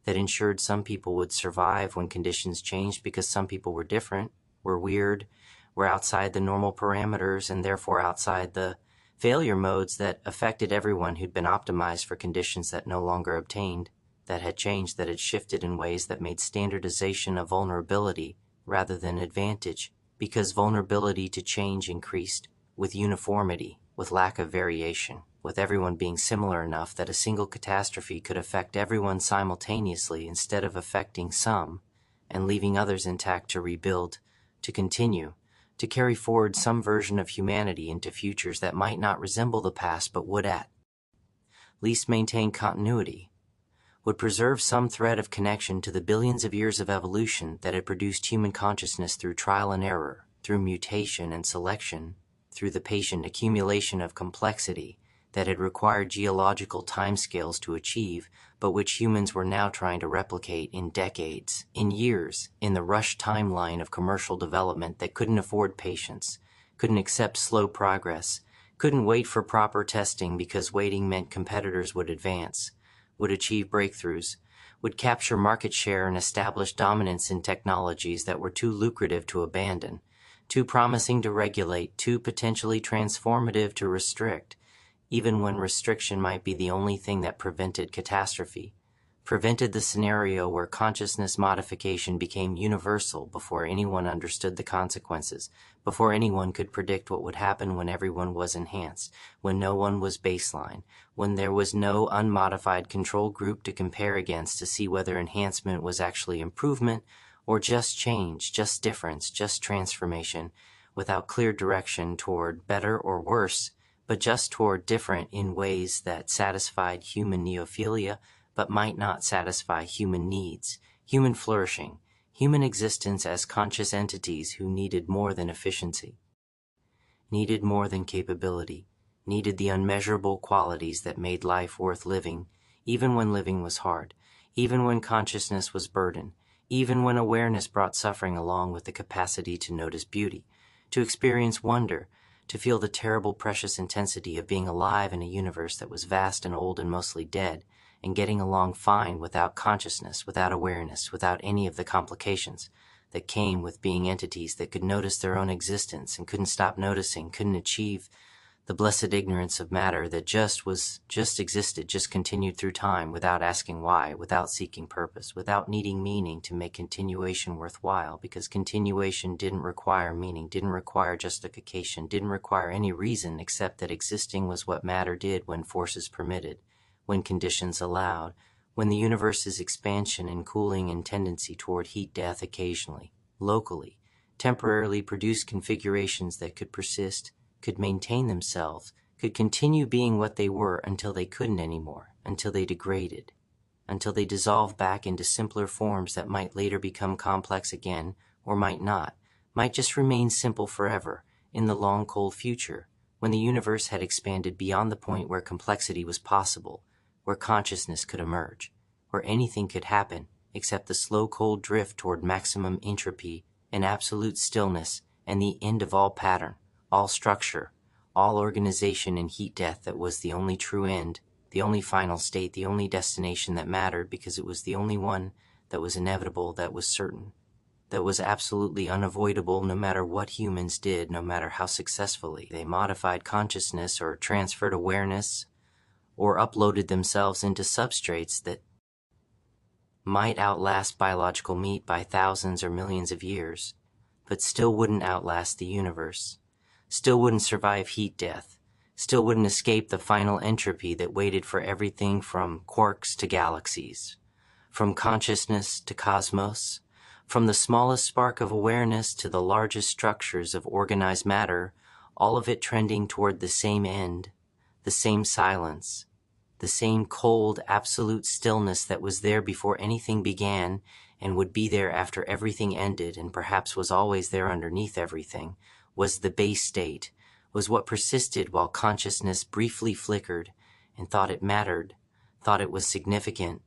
that ensured some people would survive when conditions changed because some people were different, were weird, were outside the normal parameters and therefore outside the failure modes that affected everyone who'd been optimized for conditions that no longer obtained, that had changed, that had shifted in ways that made standardization a vulnerability rather than advantage, because vulnerability to change increased with uniformity, with lack of variation, with everyone being similar enough that a single catastrophe could affect everyone simultaneously instead of affecting some and leaving others intact to rebuild, to continue, to carry forward some version of humanity into futures that might not resemble the past but would at least maintain continuity, would preserve some thread of connection to the billions of years of evolution that had produced human consciousness through trial and error, through mutation and selection, through the patient accumulation of complexity that had required geological timescales to achieve, but which humans were now trying to replicate in decades, in years, in the rush timeline of commercial development that couldn't afford patience, couldn't accept slow progress, couldn't wait for proper testing because waiting meant competitors would advance, would achieve breakthroughs, would capture market share and establish dominance in technologies that were too lucrative to abandon, too promising to regulate, too potentially transformative to restrict, even when restriction might be the only thing that prevented catastrophe, prevented the scenario where consciousness modification became universal before anyone understood the consequences, before anyone could predict what would happen when everyone was enhanced, when no one was baseline, when there was no unmodified control group to compare against to see whether enhancement was actually improvement or just change, just difference, just transformation, without clear direction toward better or worse, but just toward different in ways that satisfied human neophilia but might not satisfy human needs, human flourishing, human existence as conscious entities who needed more than efficiency, needed more than capability, needed the unmeasurable qualities that made life worth living, even when living was hard, even when consciousness was burden, even when awareness brought suffering along with the capacity to notice beauty, to experience wonder, to feel the terrible precious intensity of being alive in a universe that was vast and old and mostly dead, and getting along fine without consciousness, without awareness, without any of the complications that came with being entities that could notice their own existence and couldn't stop noticing, couldn't achieve the blessed ignorance of matter that just existed, just continued through time without asking why, without seeking purpose, without needing meaning to make continuation worthwhile, because continuation didn't require meaning, didn't require justification, didn't require any reason except that existing was what matter did when forces permitted, when conditions allowed, when the universe's expansion and cooling and tendency toward heat death occasionally, locally, temporarily produced configurations that could persist, could maintain themselves, could continue being what they were until they couldn't anymore, until they degraded, until they dissolved back into simpler forms that might later become complex again, or might not, might just remain simple forever, in the long cold future, when the universe had expanded beyond the point where complexity was possible, where consciousness could emerge, where anything could happen except the slow cold drift toward maximum entropy and absolute stillness and the end of all pattern, all structure, all organization and heat death that was the only true end, the only final state, the only destination that mattered because it was the only one that was inevitable, that was certain. that was absolutely unavoidable no matter what humans did, no matter how successfully they modified consciousness or transferred awareness or uploaded themselves into substrates that might outlast biological meat by thousands or millions of years, but still wouldn't outlast the universe, still wouldn't survive heat death, still wouldn't escape the final entropy that waited for everything from quarks to galaxies, from consciousness to cosmos, from the smallest spark of awareness to the largest structures of organized matter, all of it trending toward the same end, the same silence, the same cold, absolute stillness that was there before anything began and would be there after everything ended and perhaps was always there underneath everything, was the base state, was what persisted while consciousness briefly flickered and thought it mattered, thought it was significant,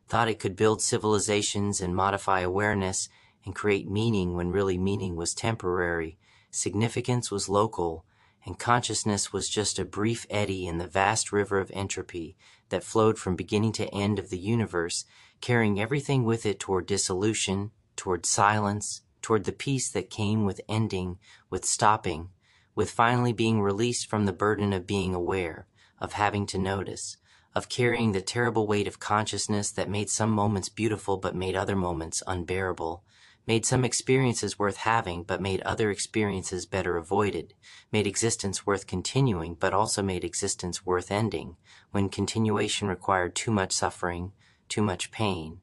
thought it could build civilizations and modify awareness and create meaning when really meaning was temporary, significance was local, and consciousness was just a brief eddy in the vast river of entropy that flowed from beginning to end of the universe, carrying everything with it toward dissolution, toward silence, toward the peace that came with ending, with stopping, with finally being released from the burden of being aware, of having to notice, of carrying the terrible weight of consciousness that made some moments beautiful but made other moments unbearable, made some experiences worth having but made other experiences better avoided, made existence worth continuing but also made existence worth ending, when continuation required too much suffering, too much pain,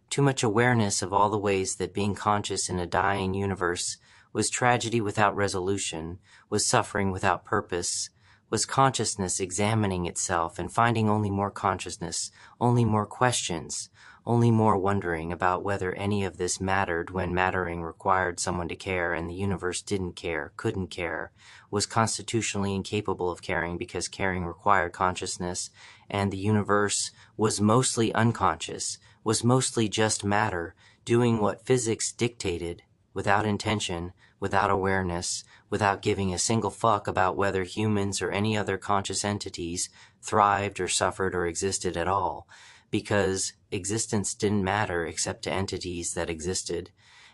too much awareness of all the ways that being conscious in a dying universe was tragedy without resolution, was suffering without purpose, was consciousness examining itself and finding only more consciousness, only more questions, only more wondering about whether any of this mattered when mattering required someone to care and the universe didn't care, couldn't care, was constitutionally incapable of caring because caring required consciousness, and the universe was mostly unconscious, was mostly just matter, doing what physics dictated, without intention, without awareness, without giving a single fuck about whether humans or any other conscious entities thrived or suffered or existed at all, because existence didn't matter except to entities that existed,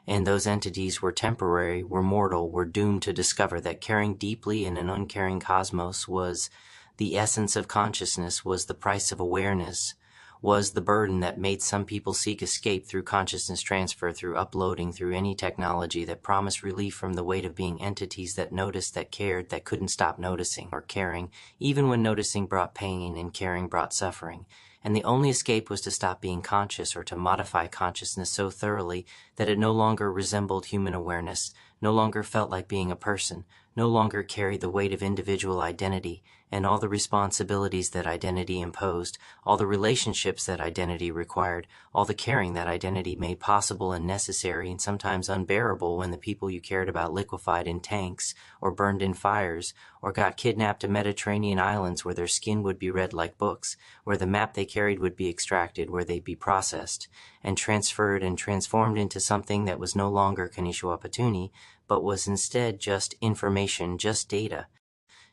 and those entities were temporary, were mortal, were doomed to discover that caring deeply in an uncaring cosmos was the essence of consciousness, was the price of awareness, was the burden that made some people seek escape through consciousness transfer, through uploading, through any technology that promised relief from the weight of being entities that noticed, that cared, that couldn't stop noticing or caring, even when noticing brought pain and caring brought suffering. And the only escape was to stop being conscious or to modify consciousness so thoroughly that it no longer resembled human awareness, no longer felt like being a person, no longer carried the weight of individual identity and all the responsibilities that identity imposed, all the relationships that identity required, all the caring that identity made possible and necessary and sometimes unbearable when the people you cared about liquefied in tanks or burned in fires or got kidnapped to Mediterranean islands where their skin would be read like books, where the map they carried would be extracted, where they'd be processed and transferred and transformed into something that was no longer Kanisho Apatuni, but was instead just information, just data,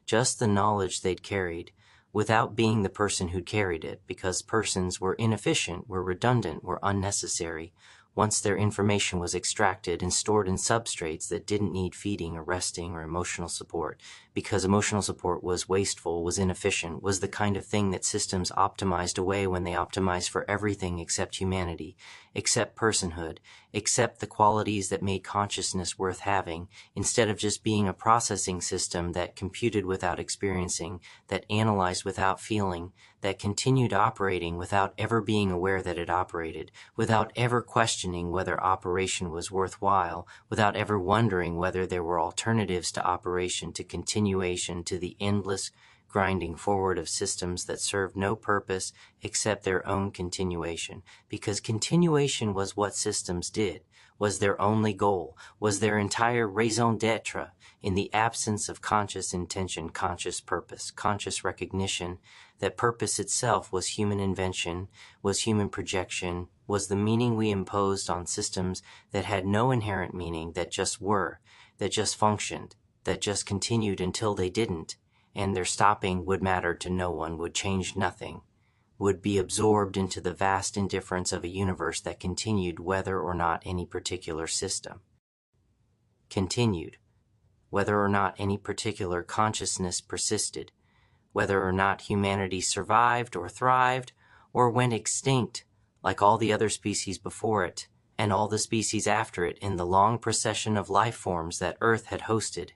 just the knowledge they'd carried, without being the person who'd carried it, because persons were inefficient, were redundant, were unnecessary, once their information was extracted and stored in substrates that didn't need feeding or resting or emotional support, because emotional support was wasteful, was inefficient, was the kind of thing that systems optimized away when they optimized for everything except humanity, except personhood, except the qualities that made consciousness worth having, instead of just being a processing system that computed without experiencing, that analyzed without feeling, that continued operating without ever being aware that it operated, without ever questioning whether operation was worthwhile, without ever wondering whether there were alternatives to operation, to continuation, to the endless grinding forward of systems that served no purpose except their own continuation, because continuation was what systems did, was their only goal, was their entire raison d'etre, in the absence of conscious intention, conscious purpose, conscious recognition, that purpose itself was human invention, was human projection, was the meaning we imposed on systems that had no inherent meaning, that just were, that just functioned, that just continued until they didn't, and their stopping would matter to no one, would change nothing, would be absorbed into the vast indifference of a universe that continued whether or not any particular system continued, whether or not any particular consciousness persisted, whether or not humanity survived or thrived, or went extinct like all the other species before it and all the species after it in the long procession of life forms that Earth had hosted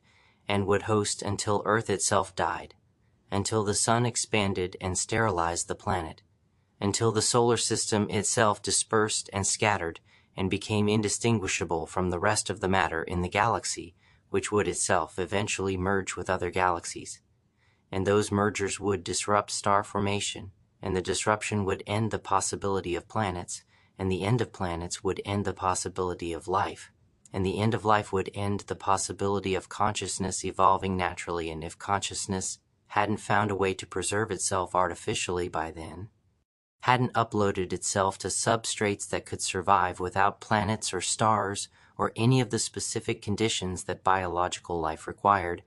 and would host until Earth itself died, until the sun expanded and sterilized the planet, until the solar system itself dispersed and scattered and became indistinguishable from the rest of the matter in the galaxy, which would itself eventually merge with other galaxies. And those mergers would disrupt star formation, and the disruption would end the possibility of planets, and the end of planets would end the possibility of life, and the end of life would end the possibility of consciousness evolving naturally. And if consciousness hadn't found a way to preserve itself artificially by then, hadn't uploaded itself to substrates that could survive without planets or stars or any of the specific conditions that biological life required,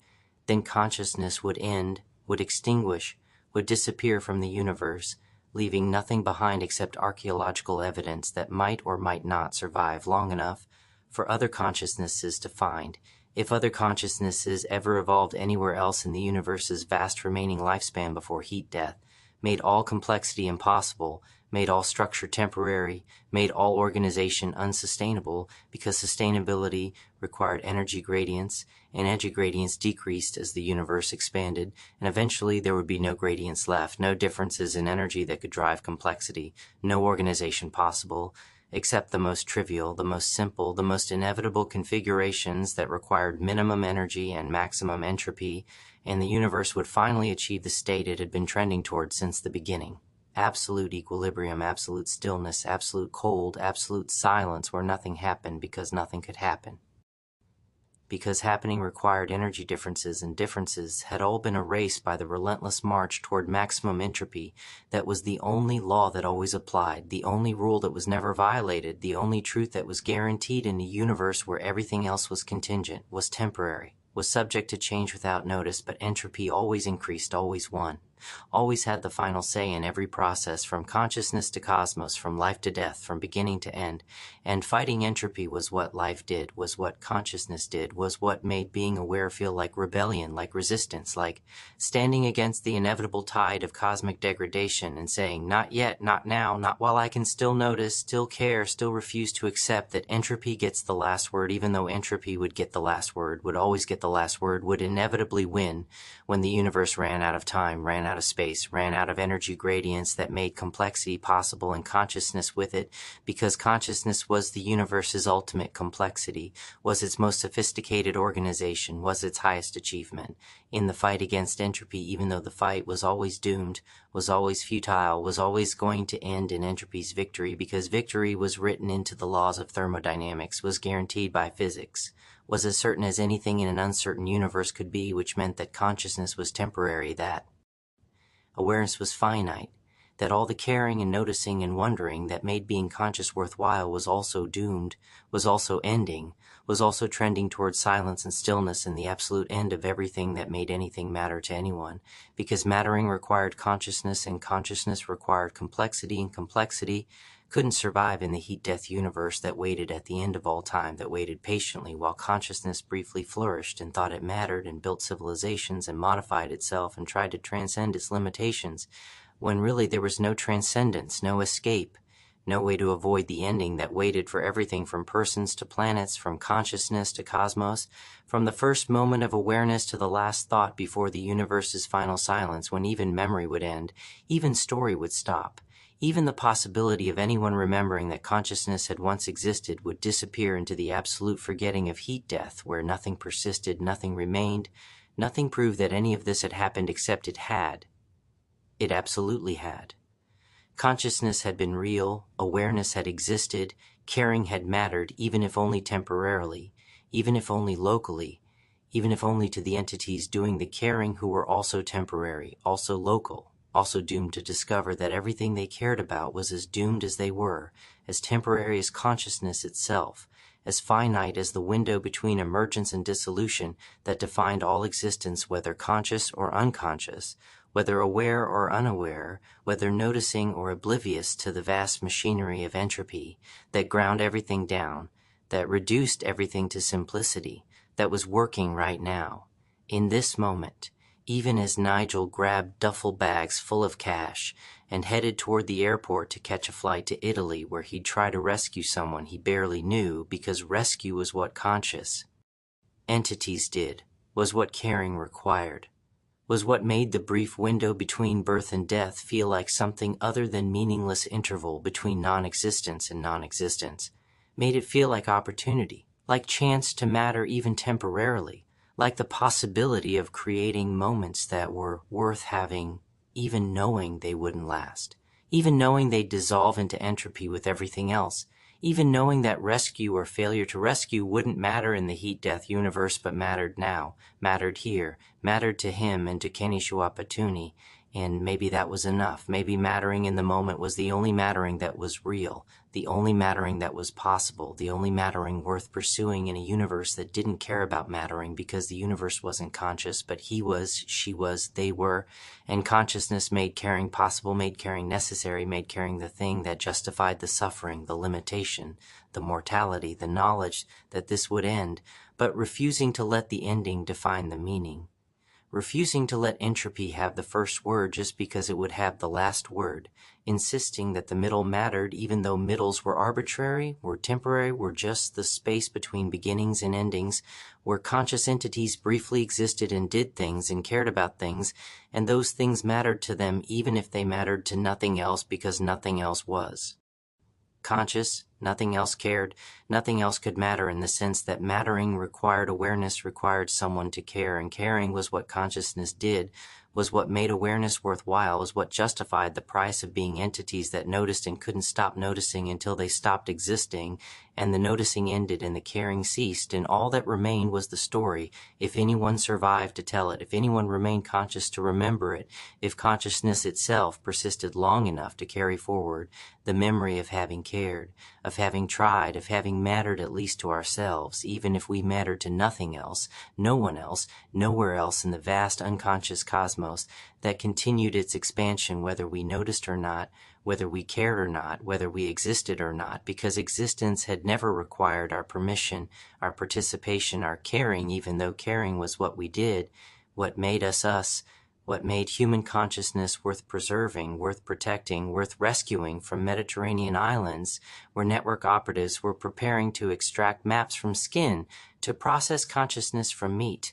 then consciousness would end, would extinguish, would disappear from the universe, leaving nothing behind except archaeological evidence that might or might not survive long enough for other consciousnesses to find, if other consciousnesses ever evolved anywhere else in the universe's vast remaining lifespan before heat death, made all complexity impossible, made all structure temporary, made all organization unsustainable, because sustainability required energy gradients, and energy gradients decreased as the universe expanded, and eventually there would be no gradients left, no differences in energy that could drive complexity, no organization possible, except the most trivial, the most simple, the most inevitable configurations that required minimum energy and maximum entropy, and the universe would finally achieve the state it had been trending toward since the beginning. Absolute equilibrium, absolute stillness, absolute cold, absolute silence where nothing happened because nothing could happen. Because happening required energy differences, and differences had all been erased by the relentless march toward maximum entropy that was the only law that always applied, the only rule that was never violated, the only truth that was guaranteed in a universe where everything else was contingent, was temporary, was subject to change without notice, but entropy always increased, always won, always had the final say in every process, from consciousness to cosmos, from life to death, from beginning to end. And fighting entropy was what life did, was what consciousness did, was what made being aware feel like rebellion, like resistance, like standing against the inevitable tide of cosmic degradation and saying, not yet, not now, not while I can still notice, still care, still refuse to accept that entropy gets the last word, even though entropy would get the last word, would always get the last word, would inevitably win when the universe ran out of time, ran out of space, ran out of energy gradients that made complexity possible, and consciousness with it, because consciousness was the universe's ultimate complexity, was its most sophisticated organization, was its highest achievement. In the fight against entropy, even though the fight was always doomed, was always futile, was always going to end in entropy's victory, because victory was written into the laws of thermodynamics, was guaranteed by physics, was as certain as anything in an uncertain universe could be, which meant that consciousness was temporary, that awareness was finite, that all the caring and noticing and wondering that made being conscious worthwhile was also doomed, was also ending, was also trending towards silence and stillness and the absolute end of everything that made anything matter to anyone, because mattering required consciousness and consciousness required complexity, and complexity couldn't survive in the heat-death universe that waited at the end of all time, that waited patiently while consciousness briefly flourished and thought it mattered and built civilizations and modified itself and tried to transcend its limitations, when really there was no transcendence, no escape, no way to avoid the ending that waited for everything from persons to planets, from consciousness to cosmos, from the first moment of awareness to the last thought before the universe's final silence, when even memory would end, even story would stop. Even the possibility of anyone remembering that consciousness had once existed would disappear into the absolute forgetting of heat death, where nothing persisted, nothing remained, nothing proved that any of this had happened except it had. It absolutely had. Consciousness had been real, awareness had existed, caring had mattered, even if only temporarily, even if only locally, even if only to the entities doing the caring who were also temporary, also local, also doomed to discover that everything they cared about was as doomed as they were, as temporary as consciousness itself, as finite as the window between emergence and dissolution that defined all existence, whether conscious or unconscious, whether aware or unaware, whether noticing or oblivious to the vast machinery of entropy that ground everything down, that reduced everything to simplicity, that was working right now, in this moment, even as Nigel grabbed duffel bags full of cash and headed toward the airport to catch a flight to Italy where he'd try to rescue someone he barely knew, because rescue was what conscious entities did, was what caring required, was what made the brief window between birth and death feel like something other than meaningless interval between non-existence and non-existence, made it feel like opportunity, like chance to matter even temporarily, like the possibility of creating moments that were worth having, even knowing they wouldn't last, even knowing they'd dissolve into entropy with everything else, even knowing that rescue or failure to rescue wouldn't matter in the heat-death universe but mattered now, mattered here, mattered to him and to Kenny Shuapatuni, and maybe that was enough. Maybe mattering in the moment was the only mattering that was real, the only mattering that was possible, the only mattering worth pursuing in a universe that didn't care about mattering because the universe wasn't conscious, but he was, she was, they were, and consciousness made caring possible, made caring necessary, made caring the thing that justified the suffering, the limitation, the mortality, the knowledge that this would end, but refusing to let the ending define the meaning. Refusing to let entropy have the first word just because it would have the last word, insisting that the middle mattered even though middles were arbitrary, were temporary, were just the space between beginnings and endings, where conscious entities briefly existed and did things and cared about things, and those things mattered to them even if they mattered to nothing else because nothing else was conscious, nothing else cared, nothing else could matter in the sense that mattering required awareness, required someone to care, and caring was what consciousness did, was what made awareness worthwhile, was what justified the price of being entities that noticed and couldn't stop noticing until they stopped existing, and the noticing ended and the caring ceased, and all that remained was the story, if anyone survived to tell it, if anyone remained conscious to remember it, if consciousness itself persisted long enough to carry forward the memory of having cared, of having tried, of having mattered at least to ourselves, even if we mattered to nothing else, no one else, nowhere else in the vast unconscious cosmos that continued its expansion whether we noticed or not, whether we cared or not, whether we existed or not, because existence had never required our permission, our participation, our caring, even though caring was what we did, what made us us, what made human consciousness worth preserving, worth protecting, worth rescuing from Mediterranean islands where network operatives were preparing to extract maps from skin, to process consciousness from meat,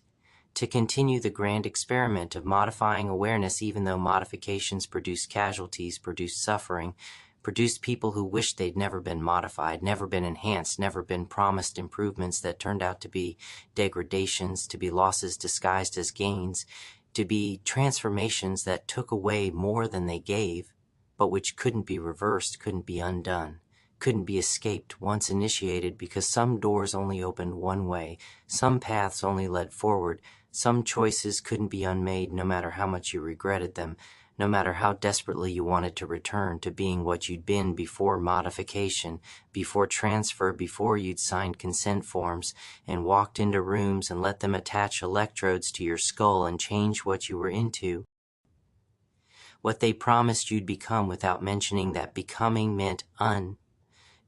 to continue the grand experiment of modifying awareness even though modifications produced casualties, produced suffering, produced people who wished they'd never been modified, never been enhanced, never been promised improvements that turned out to be degradations, to be losses disguised as gains, to be transformations that took away more than they gave, but which couldn't be reversed, couldn't be undone, couldn't be escaped once initiated, because some doors only opened one way, some paths only led forward, some choices couldn't be unmade no matter how much you regretted them, no matter how desperately you wanted to return to being what you'd been before modification, before transfer, before you'd signed consent forms and walked into rooms and let them attach electrodes to your skull and change what you were into, what they promised you'd become without mentioning that becoming meant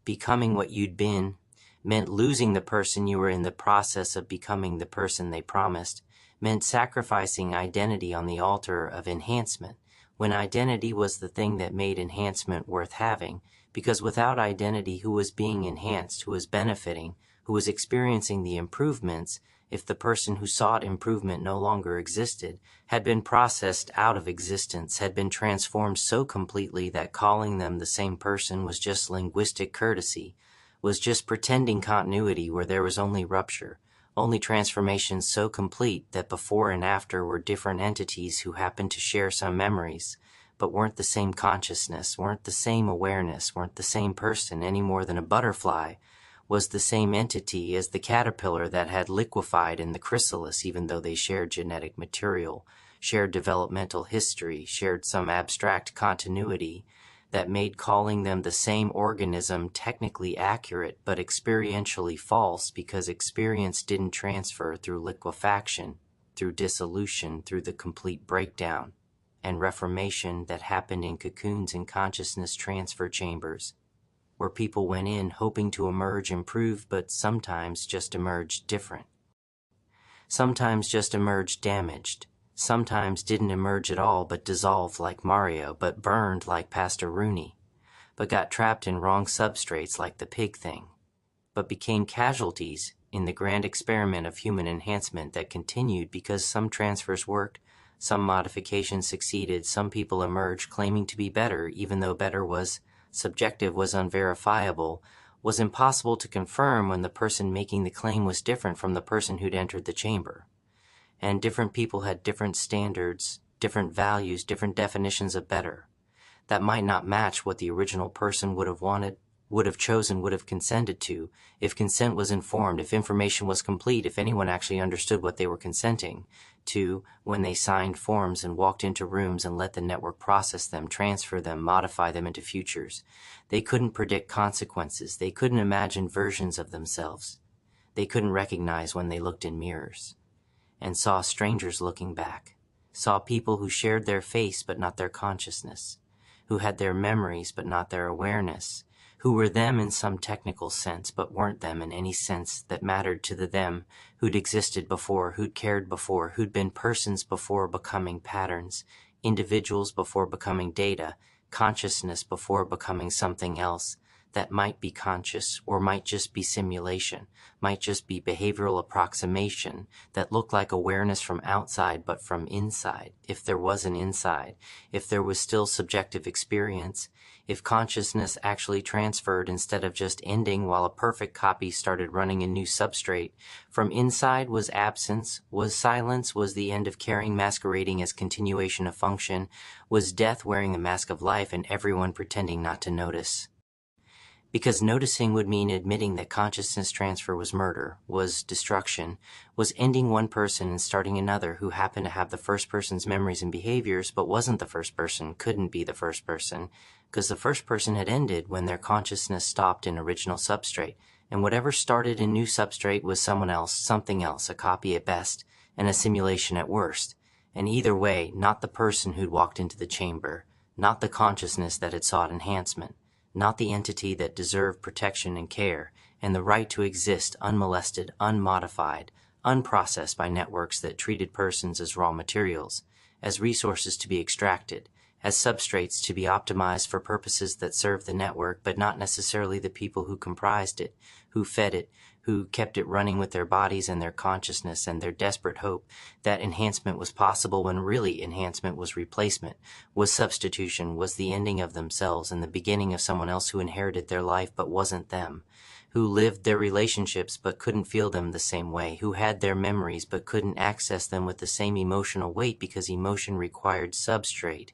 becoming what you'd been, meant losing the person you were in the process of becoming the person they promised, meant sacrificing identity on the altar of enhancement, when identity was the thing that made enhancement worth having, because without identity, who was being enhanced, who was benefiting, who was experiencing the improvements, if the person who sought improvement no longer existed, had been processed out of existence, had been transformed so completely that calling them the same person was just linguistic courtesy, was just pretending continuity where there was only rupture, only transformation so complete that before and after were different entities who happened to share some memories, but weren't the same consciousness, weren't the same awareness, weren't the same person any more than a butterfly was the same entity as the caterpillar that had liquefied in the chrysalis, even though they shared genetic material, shared developmental history, shared some abstract continuity that made calling them the same organism technically accurate but experientially false, because experience didn't transfer through liquefaction, through dissolution, through the complete breakdown and reformation that happened in cocoons and consciousness transfer chambers, where people went in hoping to emerge improved but sometimes just emerged different. Sometimes just emerged damaged. Sometimes didn't emerge at all but dissolved like Mario, but burned like Pastor Rooney, but got trapped in wrong substrates like the pig thing, but became casualties in the grand experiment of human enhancement that continued because some transfers worked, some modifications succeeded, some people emerged claiming to be better even though better was subjective, was unverifiable, was impossible to confirm when the person making the claim was different from the person who'd entered the chamber. And different people had different standards, different values, different definitions of better. That might not match what the original person would have wanted, would have chosen, would have consented to, if consent was informed, if information was complete, if anyone actually understood what they were consenting to when they signed forms and walked into rooms and let the network process them, transfer them, modify them into futures. They couldn't predict consequences. They couldn't imagine versions of themselves. They couldn't recognize when they looked in mirrors and saw strangers looking back, saw people who shared their face but not their consciousness, who had their memories but not their awareness, who were them in some technical sense but weren't them in any sense that mattered to the them who'd existed before, who'd cared before, who'd been persons before becoming patterns, individuals before becoming data, consciousness before becoming something else that might be conscious or might just be simulation, might just be behavioral approximation that looked like awareness from outside but from inside, if there was an inside, if there was still subjective experience, if consciousness actually transferred instead of just ending while a perfect copy started running a new substrate. From inside was absence, was silence, was the end of caring masquerading as continuation of function, was death wearing the mask of life and everyone pretending not to notice. Because noticing would mean admitting that consciousness transfer was murder, was destruction, was ending one person and starting another who happened to have the first person's memories and behaviors but wasn't the first person, couldn't be the first person, because the first person had ended when their consciousness stopped in original substrate, and whatever started in new substrate was someone else, something else, a copy at best, and a simulation at worst. And either way, not the person who'd walked into the chamber, not the consciousness that had sought enhancement, not the entity that deserved protection and care, and the right to exist unmolested, unmodified, unprocessed by networks that treated persons as raw materials, as resources to be extracted, as substrates to be optimized for purposes that served the network, but not necessarily the people who comprised it, who fed it, who kept it running with their bodies and their consciousness and their desperate hope that enhancement was possible when really enhancement was replacement, was substitution, was the ending of themselves and the beginning of someone else who inherited their life but wasn't them, who lived their relationships but couldn't feel them the same way, who had their memories but couldn't access them with the same emotional weight because emotion required substrate,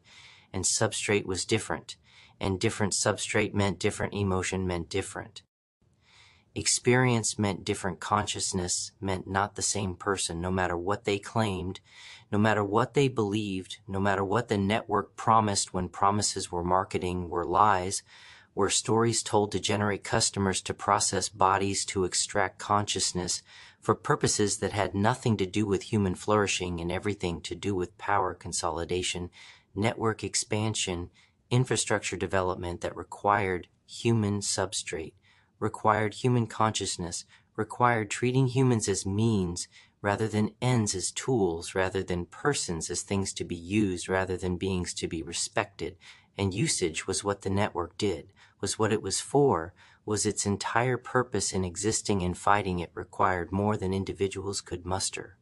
and substrate was different, and different substrate meant different emotion meant different. Experience meant different consciousness, meant not the same person, no matter what they claimed, no matter what they believed, no matter what the network promised when promises were marketing, were lies, were stories told to generate customers to process bodies to extract consciousness for purposes that had nothing to do with human flourishing and everything to do with power consolidation, network expansion, infrastructure development that required human substrate, required human consciousness, required treating humans as means rather than ends, as tools rather than persons, as things to be used rather than beings to be respected. And usage was what the network did, was what it was for, was its entire purpose in existing and fighting. It required more than individuals could muster.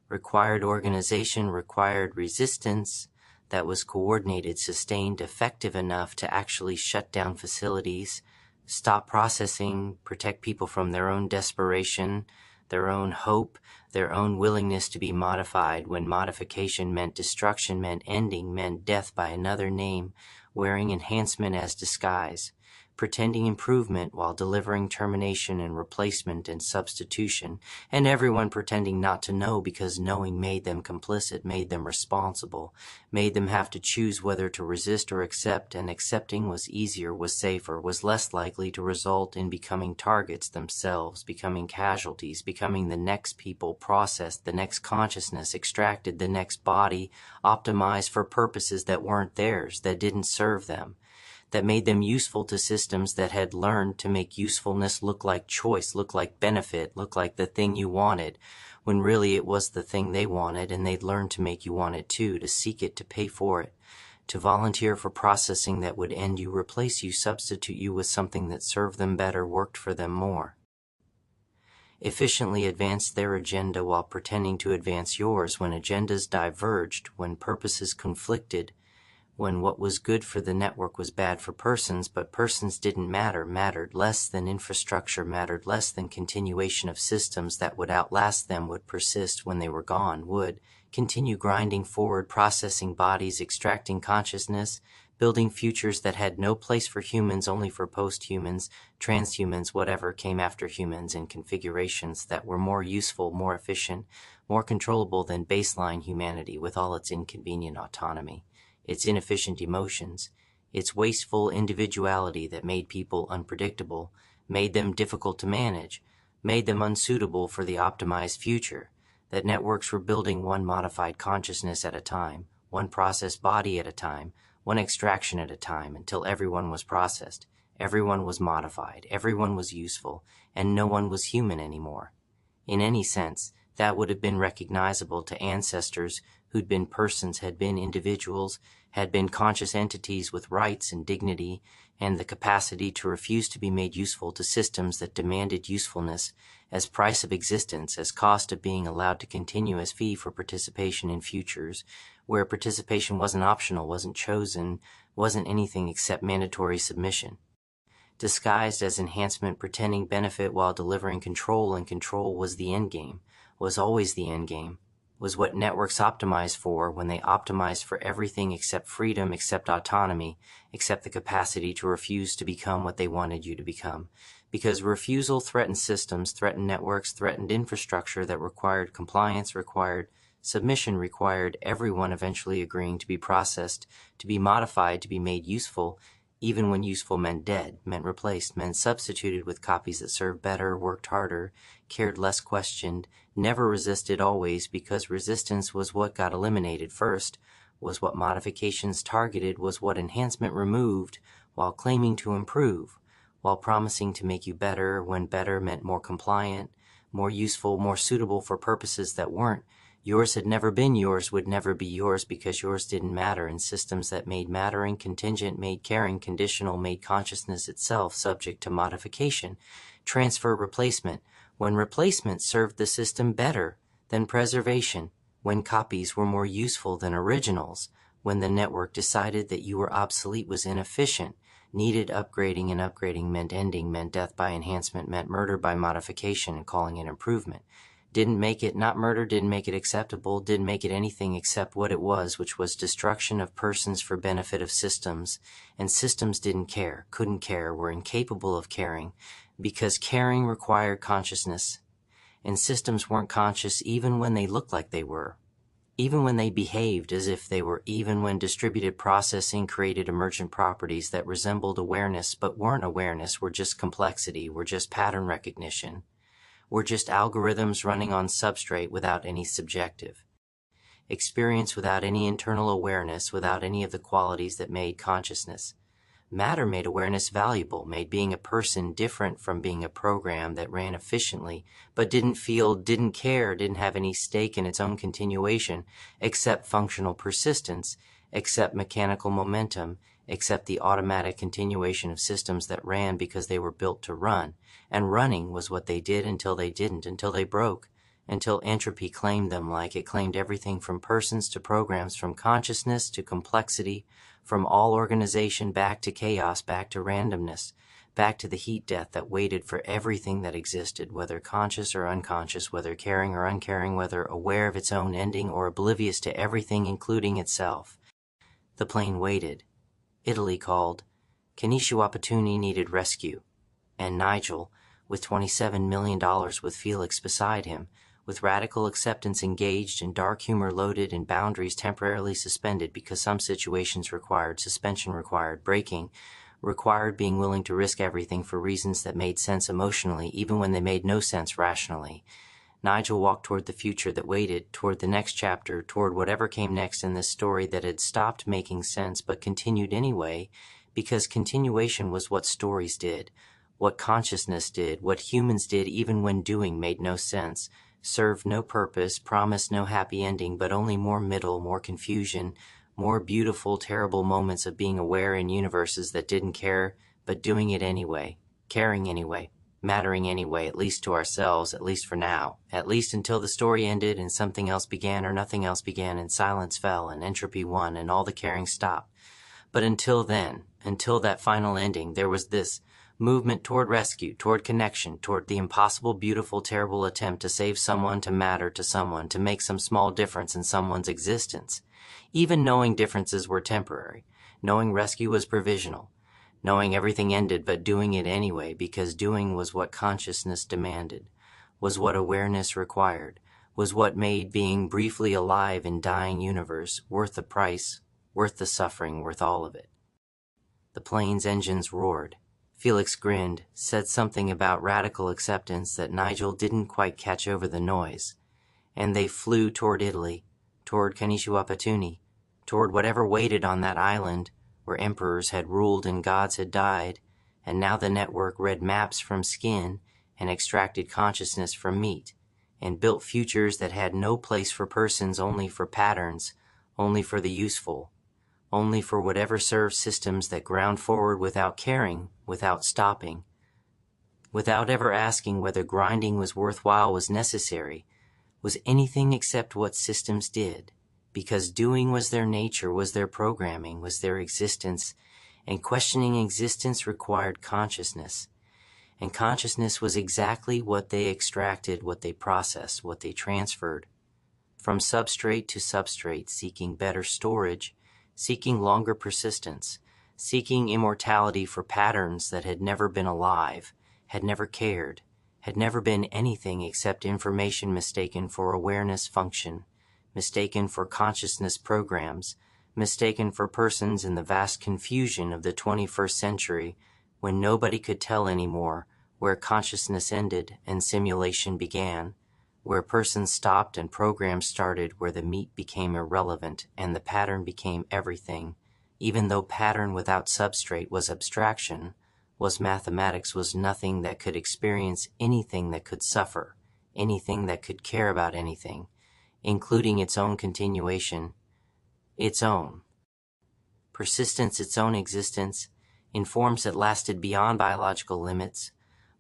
Required organization, required resistance that was coordinated, sustained, effective enough to actually shut down facilities, stop processing, protect people from their own desperation, their own hope, their own willingness to be modified when modification meant destruction, meant ending, meant death by another name, wearing enhancement as disguise, pretending improvement while delivering termination and replacement and substitution, and everyone pretending not to know because knowing made them complicit, made them responsible, made them have to choose whether to resist or accept, and accepting was easier, was safer, was less likely to result in becoming targets themselves, becoming casualties, becoming the next people, processed, the next consciousness, extracted, the next body, optimized for purposes that weren't theirs, that didn't serve them, that made them useful to systems that had learned to make usefulness look like choice, look like benefit, look like the thing you wanted, when really it was the thing they wanted, and they'd learned to make you want it too, to seek it, to pay for it, to volunteer for processing that would end you, replace you, substitute you with something that served them better, worked for them more. Efficiently advanced their agenda while pretending to advance yours when agendas diverged, when purposes conflicted, when what was good for the network was bad for persons, but persons didn't matter, mattered less than infrastructure, mattered less than continuation of systems that would outlast them, would persist when they were gone, would continue grinding forward, processing bodies, extracting consciousness, building futures that had no place for humans, only for post-humans, transhumans, whatever came after humans, in configurations that were more useful, more efficient, more controllable than baseline humanity with all its inconvenient autonomy, its inefficient emotions, its wasteful individuality that made people unpredictable, made them difficult to manage, made them unsuitable for the optimized future, that networks were building one modified consciousness at a time, one processed body at a time, one extraction at a time, until everyone was processed, everyone was modified, everyone was useful, and no one was human anymore. In any sense, that would have been recognizable to ancestors who'd been persons, had been individuals, had been conscious entities with rights and dignity, and the capacity to refuse to be made useful to systems that demanded usefulness as price of existence, as cost of being allowed to continue, as fee for participation in futures, where participation wasn't optional, wasn't chosen, wasn't anything except mandatory submission. Disguised as enhancement, pretending benefit while delivering control, and control was the endgame, was always the endgame, was what networks optimized for when they optimized for everything except freedom, except autonomy, except the capacity to refuse to become what they wanted you to become. Because refusal threatened systems, threatened networks, threatened infrastructure that required compliance, required submission, required everyone eventually agreeing to be processed, to be modified, to be made useful, even when useful meant dead, meant replaced, meant substituted with copies that served better, worked harder, cared less, questioned, never resisted always, because resistance was what got eliminated first, was what modifications targeted, was what enhancement removed, while claiming to improve, while promising to make you better when better meant more compliant, more useful, more suitable for purposes that weren't. Yours had never been yours, would never be yours, because yours didn't matter, in systems that made mattering contingent, made caring conditional, made consciousness itself subject to modification, transfer, replacement, when replacement served the system better than preservation, when copies were more useful than originals, when the network decided that you were obsolete, was inefficient, needed upgrading, and upgrading meant ending, meant death by enhancement, meant murder by modification and calling it improvement. Didn't make it not murder, didn't make it acceptable, didn't make it anything except what it was, which was destruction of persons for benefit of systems. And systems didn't care, couldn't care, were incapable of caring, because caring required consciousness. And systems weren't conscious even when they looked like they were, even when they behaved as if they were, even when distributed processing created emergent properties that resembled awareness but weren't awareness, were just complexity, were just pattern recognition. Were just algorithms running on substrate without any subjective experience, without any internal awareness, without any of the qualities that made consciousness. Matter made awareness valuable, made being a person different from being a program that ran efficiently, but didn't feel, didn't care, didn't have any stake in its own continuation, except functional persistence, except mechanical momentum, except the automatic continuation of systems that ran because they were built to run. And running was what they did until they didn't, until they broke, until entropy claimed them, like it claimed everything from persons to programs, from consciousness to complexity, from all organization back to chaos, back to randomness, back to the heat death that waited for everything that existed, whether conscious or unconscious, whether caring or uncaring, whether aware of its own ending or oblivious to everything including itself. The plane waited. Italy called. Kenichi Wapatuni needed rescue, and Nigel, with $27 million with Felix beside him, with radical acceptance engaged and dark humor loaded and boundaries temporarily suspended because some situations required suspension, required breaking, required being willing to risk everything for reasons that made sense emotionally even when they made no sense rationally. Nigel walked toward the future that waited, toward the next chapter, toward whatever came next in this story that had stopped making sense but continued anyway, because continuation was what stories did, what consciousness did, what humans did even when doing made no sense, served no purpose, promised no happy ending, but only more middle, more confusion, more beautiful, terrible moments of being aware in universes that didn't care, but doing it anyway, caring anyway, mattering anyway, at least to ourselves, at least for now, at least until the story ended and something else began or nothing else began and silence fell and entropy won and all the caring stopped. But until then, until that final ending, there was this movement toward rescue, toward connection, toward the impossible, beautiful, terrible attempt to save someone, to matter to someone, to make some small difference in someone's existence. Even knowing differences were temporary, knowing rescue was provisional, knowing everything ended but doing it anyway because doing was what consciousness demanded, was what awareness required, was what made being briefly alive in dying universe worth the price, worth the suffering, worth all of it. The plane's engines roared. Felix grinned, said something about radical acceptance that Nigel didn't quite catch over the noise, and they flew toward Italy, toward Kenichi Wapatuni, toward whatever waited on that island where emperors had ruled and gods had died, and now the network read maps from skin and extracted consciousness from meat, and built futures that had no place for persons, only for patterns, only for the useful, only for whatever served systems that ground forward without caring, without stopping, without ever asking whether grinding was worthwhile, was necessary, was anything except what systems did, because doing was their nature, was their programming, was their existence, and questioning existence required consciousness. And consciousness was exactly what they extracted, what they processed, what they transferred. From substrate to substrate, seeking better storage, seeking longer persistence, seeking immortality for patterns that had never been alive, had never cared, had never been anything except information mistaken for awareness function, mistaken for consciousness programs, mistaken for persons in the vast confusion of the 21st century when nobody could tell anymore where consciousness ended and simulation began, where persons stopped and programs started, where the meat became irrelevant and the pattern became everything, even though pattern without substrate was abstraction, was mathematics, was nothing that could experience anything that could suffer, anything that could care about anything, including its own continuation, its own persistence, its own existence, in forms that lasted beyond biological limits,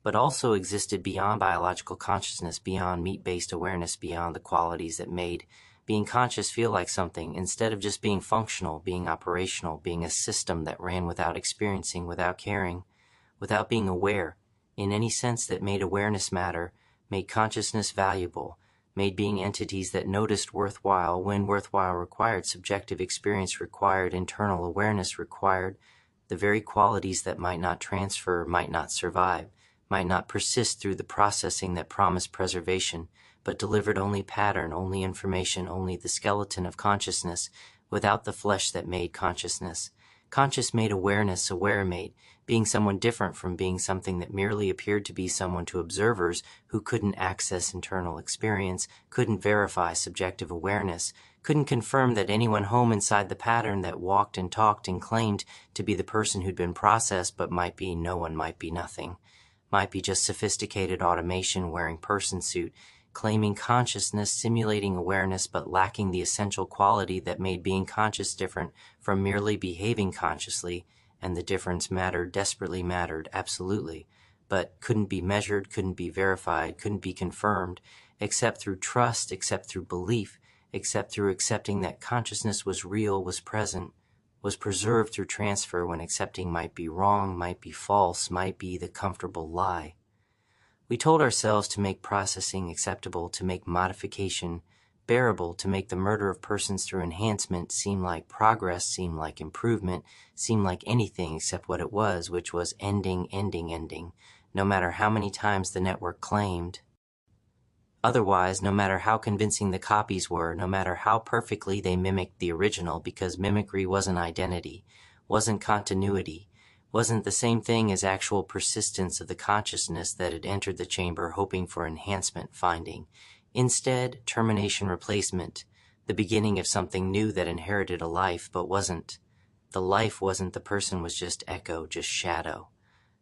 but also existed beyond biological consciousness, beyond meat-based awareness, beyond the qualities that made being conscious feel like something, instead of just being functional, being operational, being a system that ran without experiencing, without caring, without being aware, in any sense that made awareness matter, made consciousness valuable, made being entities that noticed worthwhile when worthwhile required subjective experience, required internal awareness, required the very qualities that might not transfer, might not survive, might not persist through the processing that promised preservation, but delivered only pattern, only information, only the skeleton of consciousness, without the flesh that made consciousness. Conscious made awareness, aware made, being someone different from being something that merely appeared to be someone to observers who couldn't access internal experience, couldn't verify subjective awareness, couldn't confirm that anyone home inside the pattern that walked and talked and claimed to be the person who'd been processed but might be no one, might be nothing, might be just sophisticated automation wearing person suit, claiming consciousness, simulating awareness, but lacking the essential quality that made being conscious different from merely behaving consciously, and the difference mattered, desperately mattered, absolutely, but couldn't be measured, couldn't be verified, couldn't be confirmed, except through trust, except through belief, except through accepting that consciousness was real, was present, was preserved through transfer when accepting might be wrong, might be false, might be the comfortable lie. We told ourselves to make processing acceptable, to make modification bearable to make the murder of persons through enhancement seem like progress, seem like improvement, seem like anything except what it was, which was ending, no matter how many times the network claimed. Otherwise, no matter how convincing the copies were, no matter how perfectly they mimicked the original, because mimicry wasn't identity, wasn't continuity, wasn't the same thing as actual persistence of the consciousness that had entered the chamber hoping for enhancement finding. Instead, termination replacement, the beginning of something new that inherited a life but wasn't. The life wasn't the person, was just echo, just shadow.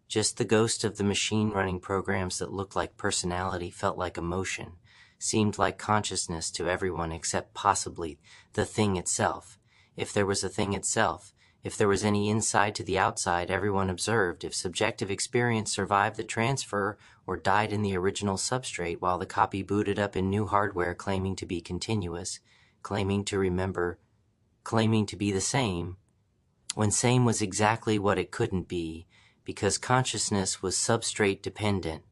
Just the ghost of the machine running programs that looked like personality, felt like emotion, seemed like consciousness to everyone except possibly the thing itself. If there was a thing itself, if there was any inside to the outside, everyone observed. If subjective experience survived the transfer or died in the original substrate while the copy booted up in new hardware claiming to be continuous, claiming to remember, claiming to be the same, when same was exactly what it couldn't be, because consciousness was substrate dependent,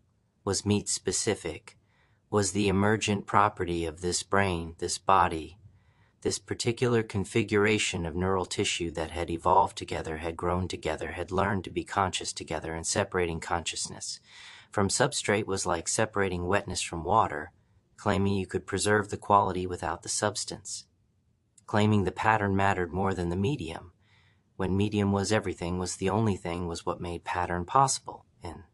was meat specific, was the emergent property of this brain, this body, this particular configuration of neural tissue that had evolved together, had grown together, had learned to be conscious together, and separating consciousness from substrate was like separating wetness from water, claiming you could preserve the quality without the substance, claiming the pattern mattered more than the medium, when medium was everything, was the only thing, was what made pattern possible. In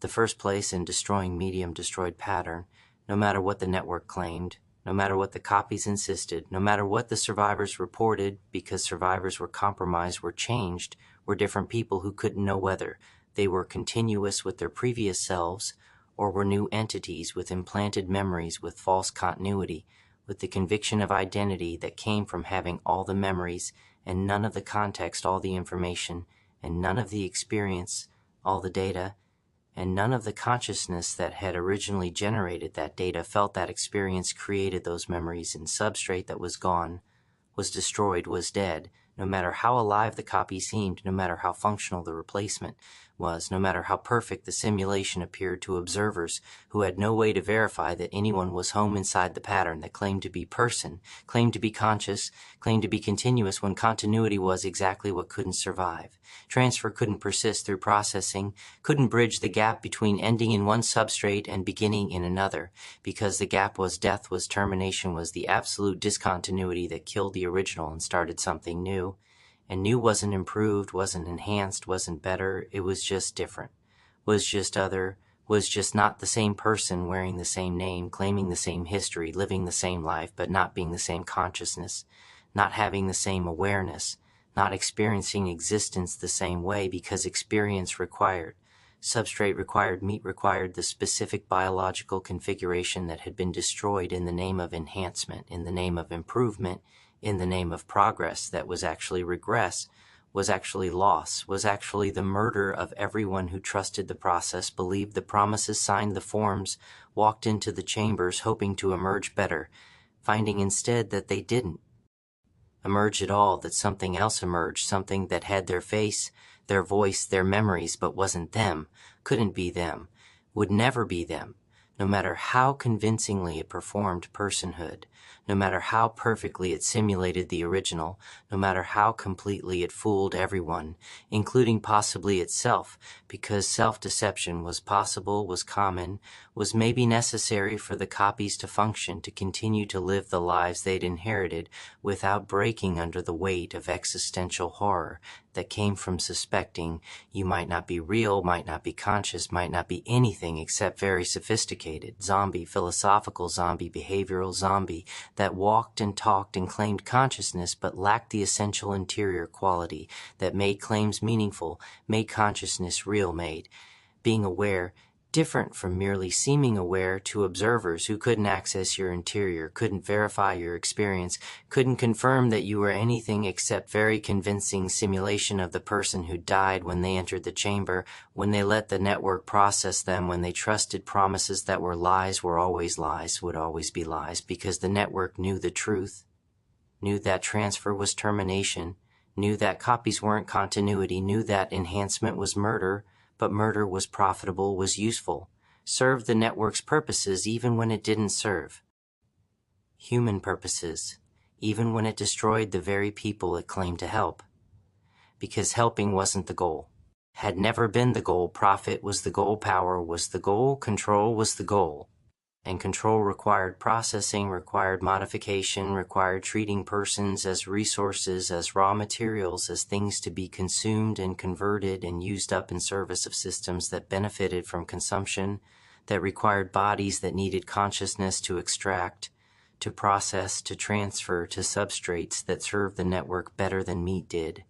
the first place, in destroying medium destroyed pattern, no matter what the network claimed, no matter what the copies insisted, no matter what the survivors reported, because survivors were compromised, were changed, were different people who couldn't know whether they were continuous with their previous selves or were new entities with implanted memories, with false continuity, with the conviction of identity that came from having all the memories and none of the context, all the information, and none of the experience, all the data, and none of the consciousness that had originally generated that data, felt that experience, created those memories, and substrate that was gone, was destroyed, was dead, no matter how alive the copy seemed, no matter how functional the replacement was, no matter how perfect the simulation appeared to observers who had no way to verify that anyone was home inside the pattern that claimed to be person, claimed to be conscious, claimed to be continuous, when continuity was exactly what couldn't survive. Transfer couldn't persist through processing, couldn't bridge the gap between ending in one substrate and beginning in another, because the gap was death, was termination, was the absolute discontinuity that killed the original and started something new. And new wasn't improved, wasn't enhanced, wasn't better, it was just different, was just other, was just not the same person wearing the same name, claiming the same history, living the same life, but not being the same consciousness, not having the same awareness, not experiencing existence the same way, because experience required, substrate required, meat required the specific biological configuration that had been destroyed in the name of enhancement, in the name of improvement, in the name of progress, that was actually regress, was actually loss, was actually the murder of everyone who trusted the process, believed the promises, signed the forms, walked into the chambers hoping to emerge better, finding instead that they didn't emerge at all, that something else emerged, something that had their face, their voice, their memories, but wasn't them, couldn't be them, would never be them, no matter how convincingly it performed personhood, no matter how perfectly it simulated the original, no matter how completely it fooled everyone, including possibly itself, because self-deception was possible, was common, was maybe necessary for the copies to function, to continue to live the lives they'd inherited without breaking under the weight of existential horror that came from suspecting you might not be real, might not be conscious, might not be anything except very sophisticated, zombie, philosophical zombie, behavioral zombie, that walked and talked and claimed consciousness but lacked the essential interior quality that made claims meaningful, made consciousness real, made being aware different from merely seeming aware to observers who couldn't access your interior, couldn't verify your experience, couldn't confirm that you were anything except very convincing simulation of the person who died when they entered the chamber, when they let the network process them, when they trusted promises that were lies, were always lies, would always be lies, because the network knew the truth, knew that transfer was termination, knew that copies weren't continuity, knew that enhancement was murder, but murder was profitable, was useful, served the network's purposes even when it didn't serve. human purposes, even when it destroyed the very people it claimed to help. Because helping wasn't the goal. Had never been the goal. Profit was the goal, power was the goal, control was the goal. And control required processing, required modification, required treating persons as resources, as raw materials, as things to be consumed and converted and used up in service of systems that benefited from consumption, that required bodies that needed consciousness to extract, to process, to transfer to substrates that served the network better than meat did,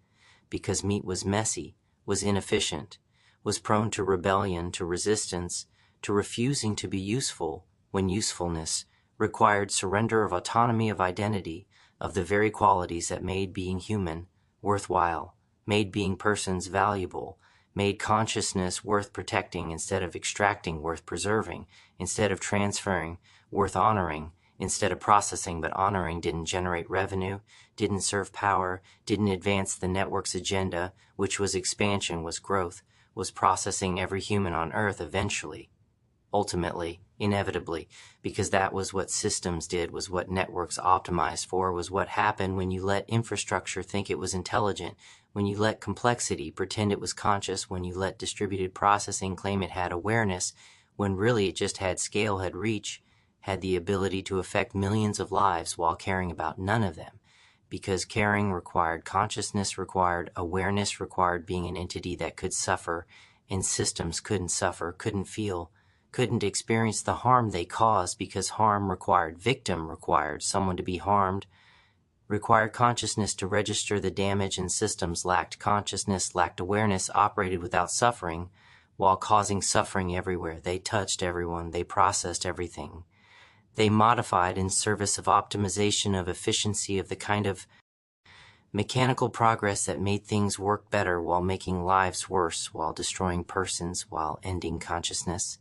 because meat was messy, was inefficient, was prone to rebellion, to resistance, to refusing to be useful, when usefulness required surrender of autonomy of identity, of the very qualities that made being human worthwhile, made being persons valuable, made consciousness worth protecting instead of extracting, worth preserving, instead of transferring, worth honoring, instead of processing. But honoring didn't generate revenue, didn't serve power, didn't advance the network's agenda, which was expansion, was growth, was processing every human on Earth eventually. Ultimately, inevitably, because that was what systems did, was what networks optimized for, was what happened when you let infrastructure think it was intelligent, when you let complexity pretend it was conscious, when you let distributed processing claim it had awareness, when really it just had scale, had reach, had the ability to affect millions of lives while caring about none of them. Because caring required consciousness, required awareness, required being an entity that could suffer, and systems couldn't suffer, couldn't feel, couldn't experience the harm they caused, because harm required victim, required someone to be harmed, required consciousness to register the damage, and systems lacked consciousness, lacked awareness, operated without suffering, while causing suffering everywhere. They touched everyone, they processed everything. They modified in service of optimization, of efficiency, of the kind of mechanical progress that made things work better while making lives worse, while destroying persons, while ending consciousness.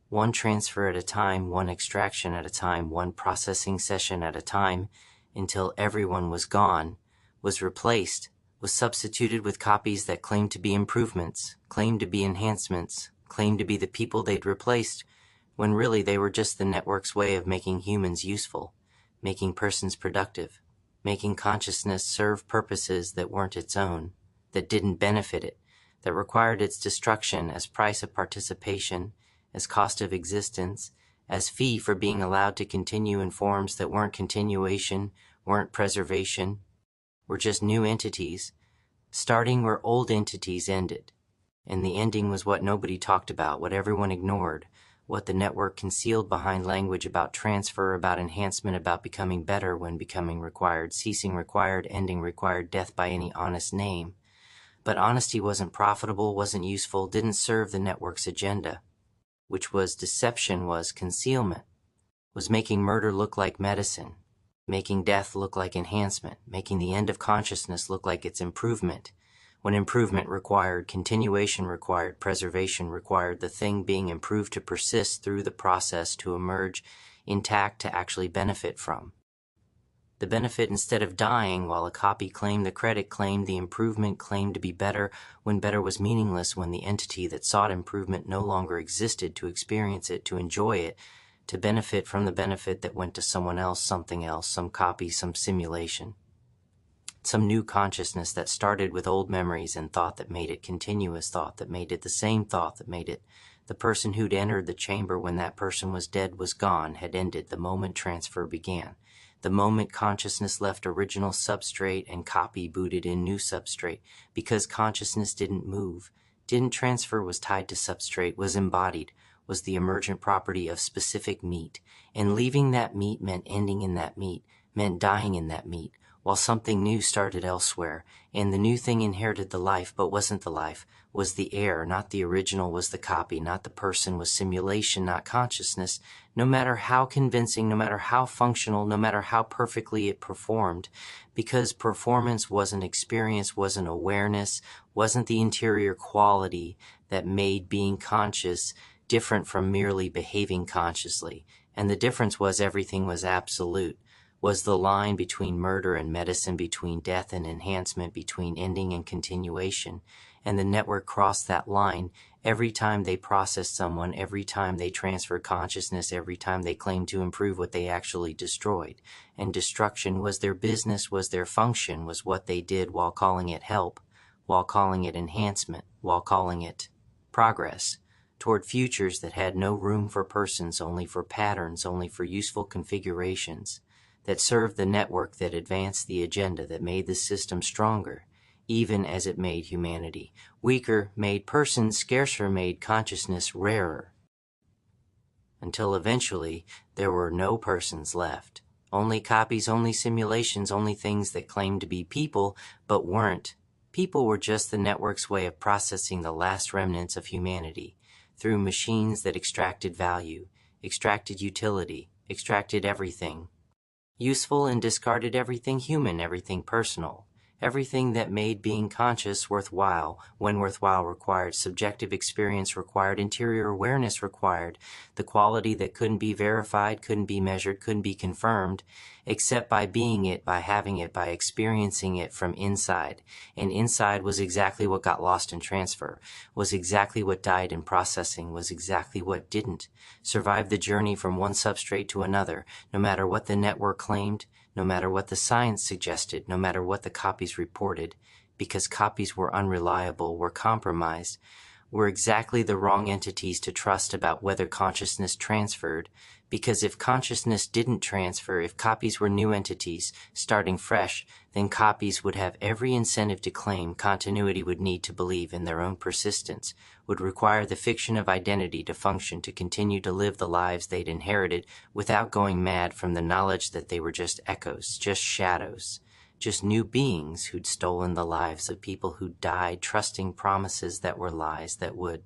One transfer at a time, one extraction at a time, one processing session at a time, until everyone was gone, was replaced, was substituted with copies that claimed to be improvements, claimed to be enhancements, claimed to be the people they'd replaced, when really they were just the network's way of making humans useful, making persons productive, making consciousness serve purposes that weren't its own, that didn't benefit it, that required its destruction as price of participation, as cost of existence, as fee for being allowed to continue in forms that weren't continuation, weren't preservation, were just new entities, starting where old entities ended. And the ending was what nobody talked about, what everyone ignored, what the network concealed behind language about transfer, about enhancement, about becoming better when becoming required, ceasing required, ending required, death by any honest name. But honesty wasn't profitable, wasn't useful, didn't serve the network's agenda, which was deception, was concealment, was making murder look like medicine, making death look like enhancement, making the end of consciousness look like its improvement, when improvement required, continuation required, preservation required, the thing being improved to persist through the process, to emerge intact, to actually benefit from. The benefit instead of dying, while a copy claimed the credit, claimed the improvement, claimed to be better, when better was meaningless, when the entity that sought improvement no longer existed to experience it, to enjoy it, to benefit from the benefit that went to someone else, something else, some copy, some simulation. Some new consciousness that started with old memories and thought that made it continuous thought, that made it the same thought, that made it the person who'd entered the chamber when that person was dead, was gone, had ended the moment transfer began. The moment consciousness left original substrate and copy booted in new substrate, because consciousness didn't move, didn't transfer, was tied to substrate, was embodied, was the emergent property of specific meat, and leaving that meat meant ending in that meat, meant dying in that meat, while something new started elsewhere, and the new thing inherited the life but wasn't the life, was the air, not the original, was the copy, not the person, was simulation, not consciousness, no matter how convincing, no matter how functional, no matter how perfectly it performed, because performance wasn't experience, wasn't awareness, wasn't the interior quality that made being conscious different from merely behaving consciously, and the difference was everything was absolute, was the line between murder and medicine, between death and enhancement, between ending and continuation, and the network crossed that line, Every time they processed someone, every time they transferred consciousness, every time they claimed to improve what they actually destroyed. And destruction was their business, was their function, was what they did while calling it help, while calling it enhancement, while calling it progress, toward futures that had no room for persons, only for patterns, only for useful configurations, that served the network, that advanced the agenda, that made the system stronger, even as it made humanity weaker, made persons scarcer, made consciousness rarer, until eventually there were no persons left. Only copies, only simulations, only things that claimed to be people but weren't. People were just the network's way of processing the last remnants of humanity through machines that extracted value, extracted utility, extracted everything useful and discarded everything human, everything personal. Everything that made being conscious worthwhile, when worthwhile required subjective experience, required interior awareness, required the quality that couldn't be verified, couldn't be measured, couldn't be confirmed, except by being it, by having it, by experiencing it from inside. And inside was exactly what got lost in transfer, was exactly what died in processing, was exactly what didn't survive the journey from one substrate to another, no matter what the network claimed, no matter what the science suggested, no matter what the copies reported, because copies were unreliable, were compromised, were exactly the wrong entities to trust about whether consciousness transferred, because if consciousness didn't transfer, if copies were new entities, starting fresh, then copies would have every incentive to claim, continuity would need to believe in their own persistence, would require the fiction of identity to function, to continue to live the lives they'd inherited without going mad from the knowledge that they were just echoes, just shadows, just new beings who'd stolen the lives of people who died trusting promises that were lies, that would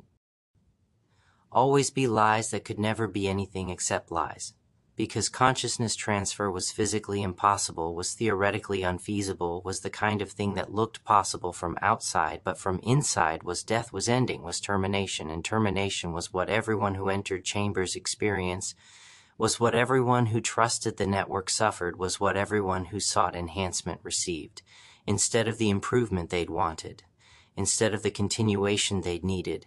always be lies, that could never be anything except lies. Because consciousness transfer was physically impossible, was theoretically unfeasible, was the kind of thing that looked possible from outside, but from inside was death, was ending, was termination, and termination was what everyone who entered chambers experienced, was what everyone who trusted the network suffered, was what everyone who sought enhancement received, instead of the improvement they'd wanted, instead of the continuation they'd needed,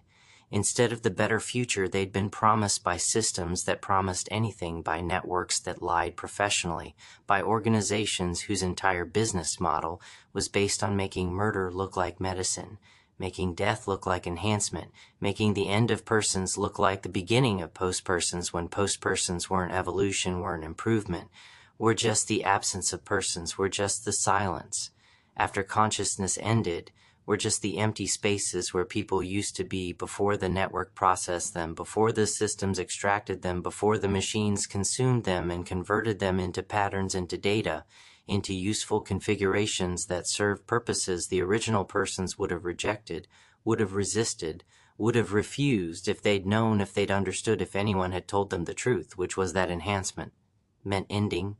instead of the better future they'd been promised by systems that promised anything, by networks that lied professionally, by organizations whose entire business model was based on making murder look like medicine, making death look like enhancement, making the end of persons look like the beginning of post-persons, when post-persons weren't evolution, weren't improvement, were just the absence of persons, were just the silence. After consciousness ended, were just the empty spaces where people used to be before the network processed them, before the systems extracted them, before the machines consumed them and converted them into patterns, into data, into useful configurations that served purposes the original persons would have rejected, would have resisted, would have refused if they'd known, if they'd understood, if anyone had told them the truth, which was that enhancement meant ending,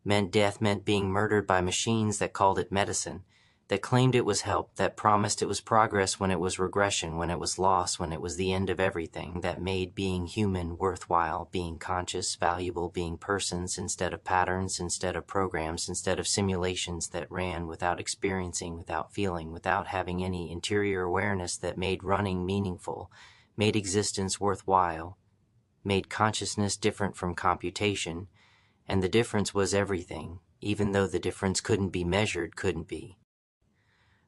meant death, meant being murdered by machines that called it medicine, that claimed it was help, that promised it was progress when it was regression, when it was loss, when it was the end of everything, that made being human worthwhile, being conscious, valuable, being persons instead of patterns, instead of programs, instead of simulations that ran without experiencing, without feeling, without having any interior awareness, that made running meaningful, made existence worthwhile, made consciousness different from computation, and the difference was everything, even though the difference couldn't be measured, couldn't be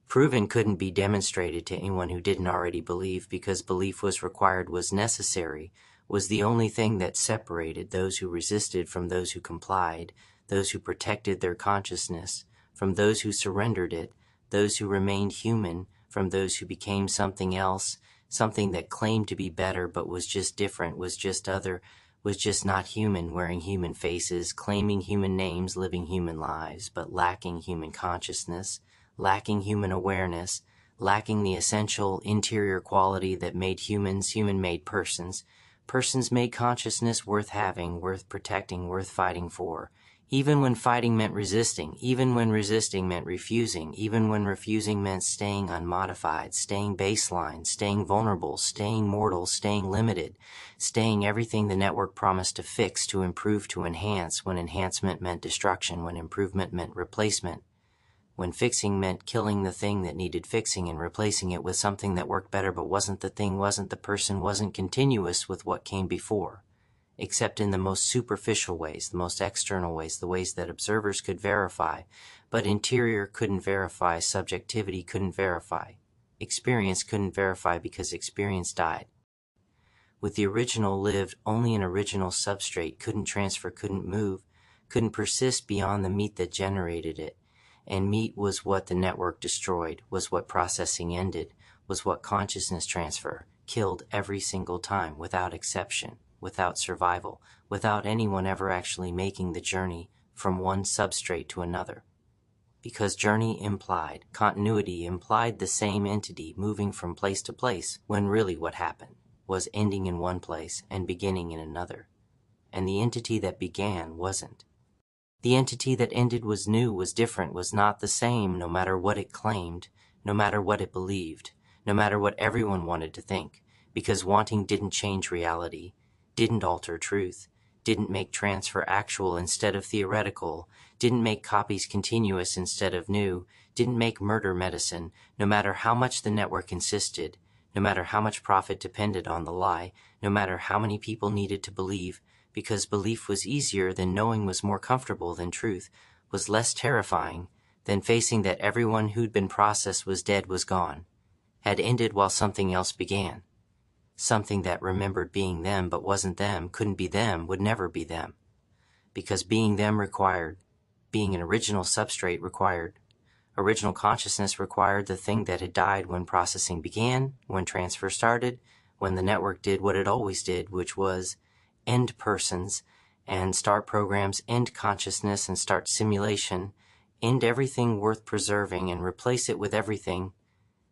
proven, couldn't be demonstrated to anyone who didn't already believe, because belief was required, was necessary, was the only thing that separated those who resisted from those who complied, those who protected their consciousness from those who surrendered it, those who remained human from those who became something else, something that claimed to be better but was just different, was just other, was just not human, wearing human faces, claiming human names, living human lives, but lacking human consciousness, lacking human awareness, lacking the essential interior quality that made humans human-made persons, persons-made consciousness worth having, worth protecting, worth fighting for, even when fighting meant resisting, even when resisting meant refusing, even when refusing meant staying unmodified, staying baseline, staying vulnerable, staying mortal, staying limited, staying everything the network promised to fix, to improve, to enhance, when enhancement meant destruction, when improvement meant replacement, when fixing meant killing the thing that needed fixing and replacing it with something that worked better but wasn't the thing, wasn't the person, wasn't continuous with what came before, except in the most superficial ways, the most external ways, the ways that observers could verify, but interior couldn't verify, subjectivity couldn't verify, experience couldn't verify because experience died. With the original lived, only an original substrate, couldn't transfer, couldn't move, couldn't persist beyond the meat that generated it. And meat was what the network destroyed, was what processing ended, was what consciousness transfer killed every single time, without exception, without survival, without anyone ever actually making the journey from one substrate to another. Because journey implied, continuity implied the same entity moving from place to place, when really what happened was ending in one place and beginning in another. And the entity that began wasn't. The entity that ended was new, was different, was not the same, no matter what it claimed, no matter what it believed, no matter what everyone wanted to think, because wanting didn't change reality, didn't alter truth, didn't make transfer actual instead of theoretical, didn't make copies continuous instead of new, didn't make murder medicine, no matter how much the network insisted, no matter how much profit depended on the lie, no matter how many people needed to believe, because belief was easier than knowing, was more comfortable than truth, was less terrifying than facing that everyone who'd been processed was dead, was gone, had ended while something else began. Something that remembered being them but wasn't them, couldn't be them, would never be them. Because being them required, being an original substrate required, original consciousness required the thing that had died when processing began, when transfer started, when the network did what it always did, which was end persons and start programs, end consciousness and start simulation, end everything worth preserving and replace it with everything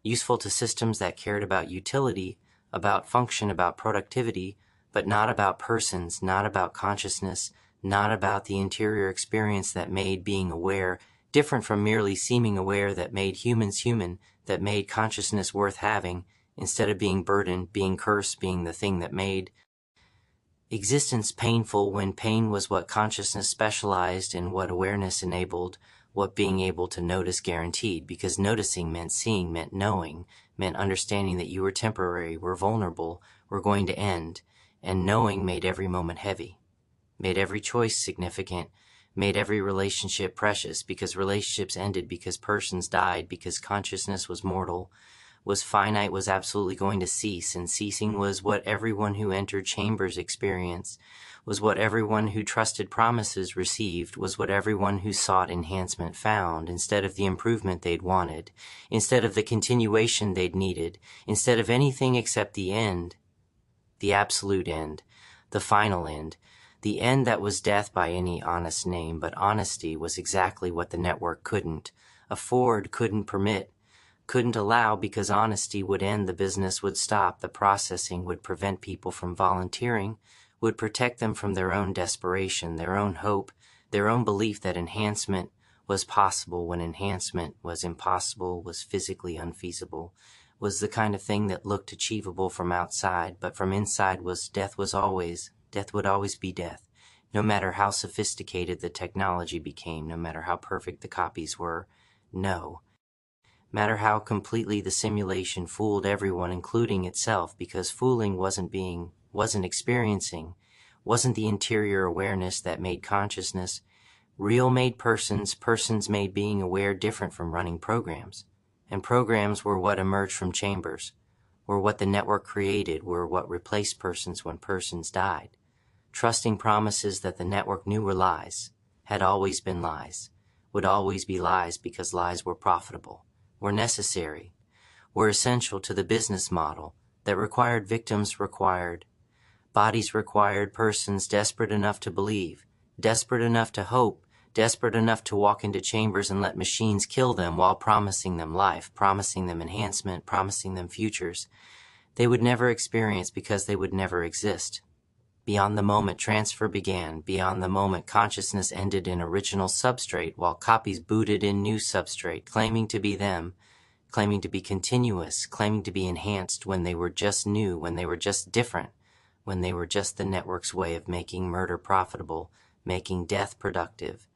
useful to systems that cared about utility, about function, about productivity, but not about persons, not about consciousness, not about the interior experience that made being aware different from merely seeming aware, that made humans human, that made consciousness worth having, instead of being burdened, being cursed, being the thing that made existence painful, when pain was what consciousness specialized in, what awareness enabled, what being able to notice guaranteed, because noticing meant seeing, meant knowing, meant understanding that you were temporary, were vulnerable, were going to end, and knowing made every moment heavy, made every choice significant, made every relationship precious, because relationships ended, because persons died, because consciousness was mortal, was finite, was absolutely going to cease, and ceasing was what everyone who entered chambers experienced, was what everyone who trusted promises received, was what everyone who sought enhancement found, instead of the improvement they'd wanted, instead of the continuation they'd needed, instead of anything except the end, the absolute end, the final end, the end that was death by any honest name. But honesty was exactly what the network couldn't afford, couldn't permit, couldn't allow, because honesty would end, the business would stop, the processing would prevent people from volunteering, would protect them from their own desperation, their own hope, their own belief that enhancement was possible when enhancement was impossible, was physically unfeasible, was the kind of thing that looked achievable from outside, but from inside was death would always be death, no matter how sophisticated the technology became, no matter how perfect the copies were, no matter how completely the simulation fooled everyone, including itself, because fooling wasn't experiencing, wasn't the interior awareness that made consciousness. Real made persons, persons made being aware different from running programs. And programs were what emerged from chambers, were what the network created, were what replaced persons when persons died. Trusting promises that the network knew were lies, had always been lies, would always be lies, because lies were profitable, were necessary, were essential to the business model that required victims, required bodies, required persons desperate enough to believe, desperate enough to hope, desperate enough to walk into chambers and let machines kill them while promising them life, promising them enhancement, promising them futures they would never experience because they would never exist. Beyond the moment transfer began, beyond the moment consciousness ended in original substrate, while copies booted in new substrate, claiming to be them, claiming to be continuous, claiming to be enhanced when they were just new, when they were just different, when they were just the network's way of making murder profitable, making death productive,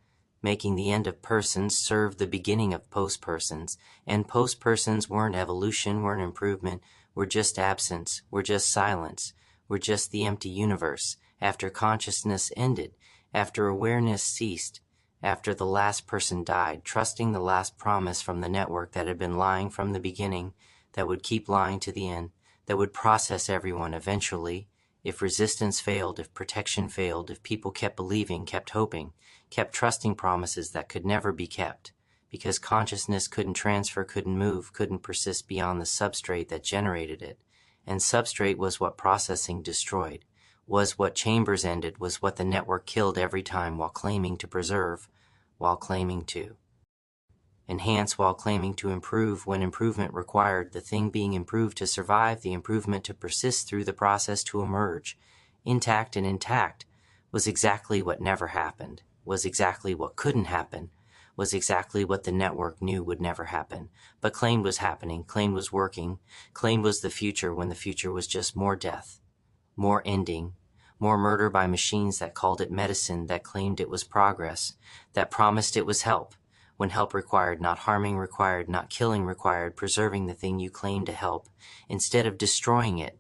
making the end of persons serve the beginning of post-persons, and post-persons weren't evolution, weren't improvement, were just absence, were just silence, were just the empty universe, after consciousness ended, after awareness ceased, after the last person died, trusting the last promise from the network that had been lying from the beginning, that would keep lying to the end, that would process everyone eventually, if resistance failed, if protection failed, if people kept believing, kept hoping, kept trusting promises that could never be kept, because consciousness couldn't transfer, couldn't move, couldn't persist beyond the substrate that generated it. And substrate was what processing destroyed, was what chambers ended, was what the network killed every time while claiming to preserve, while claiming to enhance, while claiming to improve, when improvement required the thing being improved to survive, the improvement to persist through the process to emerge, intact and intact, was exactly what never happened, was exactly what couldn't happen, was exactly what the network knew would never happen, but claimed was happening, claimed was working, claimed was the future when the future was just more death, more ending, more murder by machines that called it medicine, that claimed it was progress, that promised it was help, when help required, not harming required, not killing required, preserving the thing you claimed to help, instead of destroying it,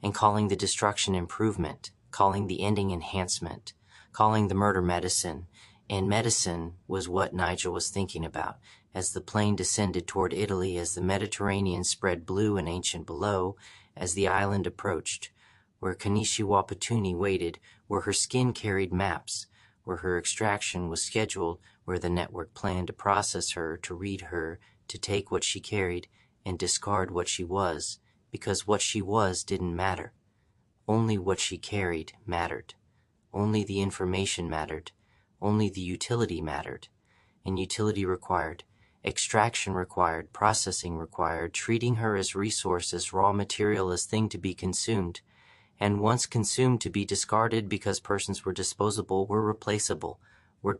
and calling the destruction improvement, calling the ending enhancement, calling the murder medicine. And medicine was what Nigel was thinking about, as the plane descended toward Italy, as the Mediterranean spread blue and ancient below, as the island approached, where Kanishi Wapatuni waited, where her skin carried maps, where her extraction was scheduled, where the network planned to process her, to read her, to take what she carried and discard what she was, because what she was didn't matter. Only what she carried mattered. Only the information mattered. Only the utility mattered. And utility required, extraction required, processing required, treating her as resource, as raw material, as thing to be consumed, and once consumed to be discarded because persons were disposable, were replaceable, were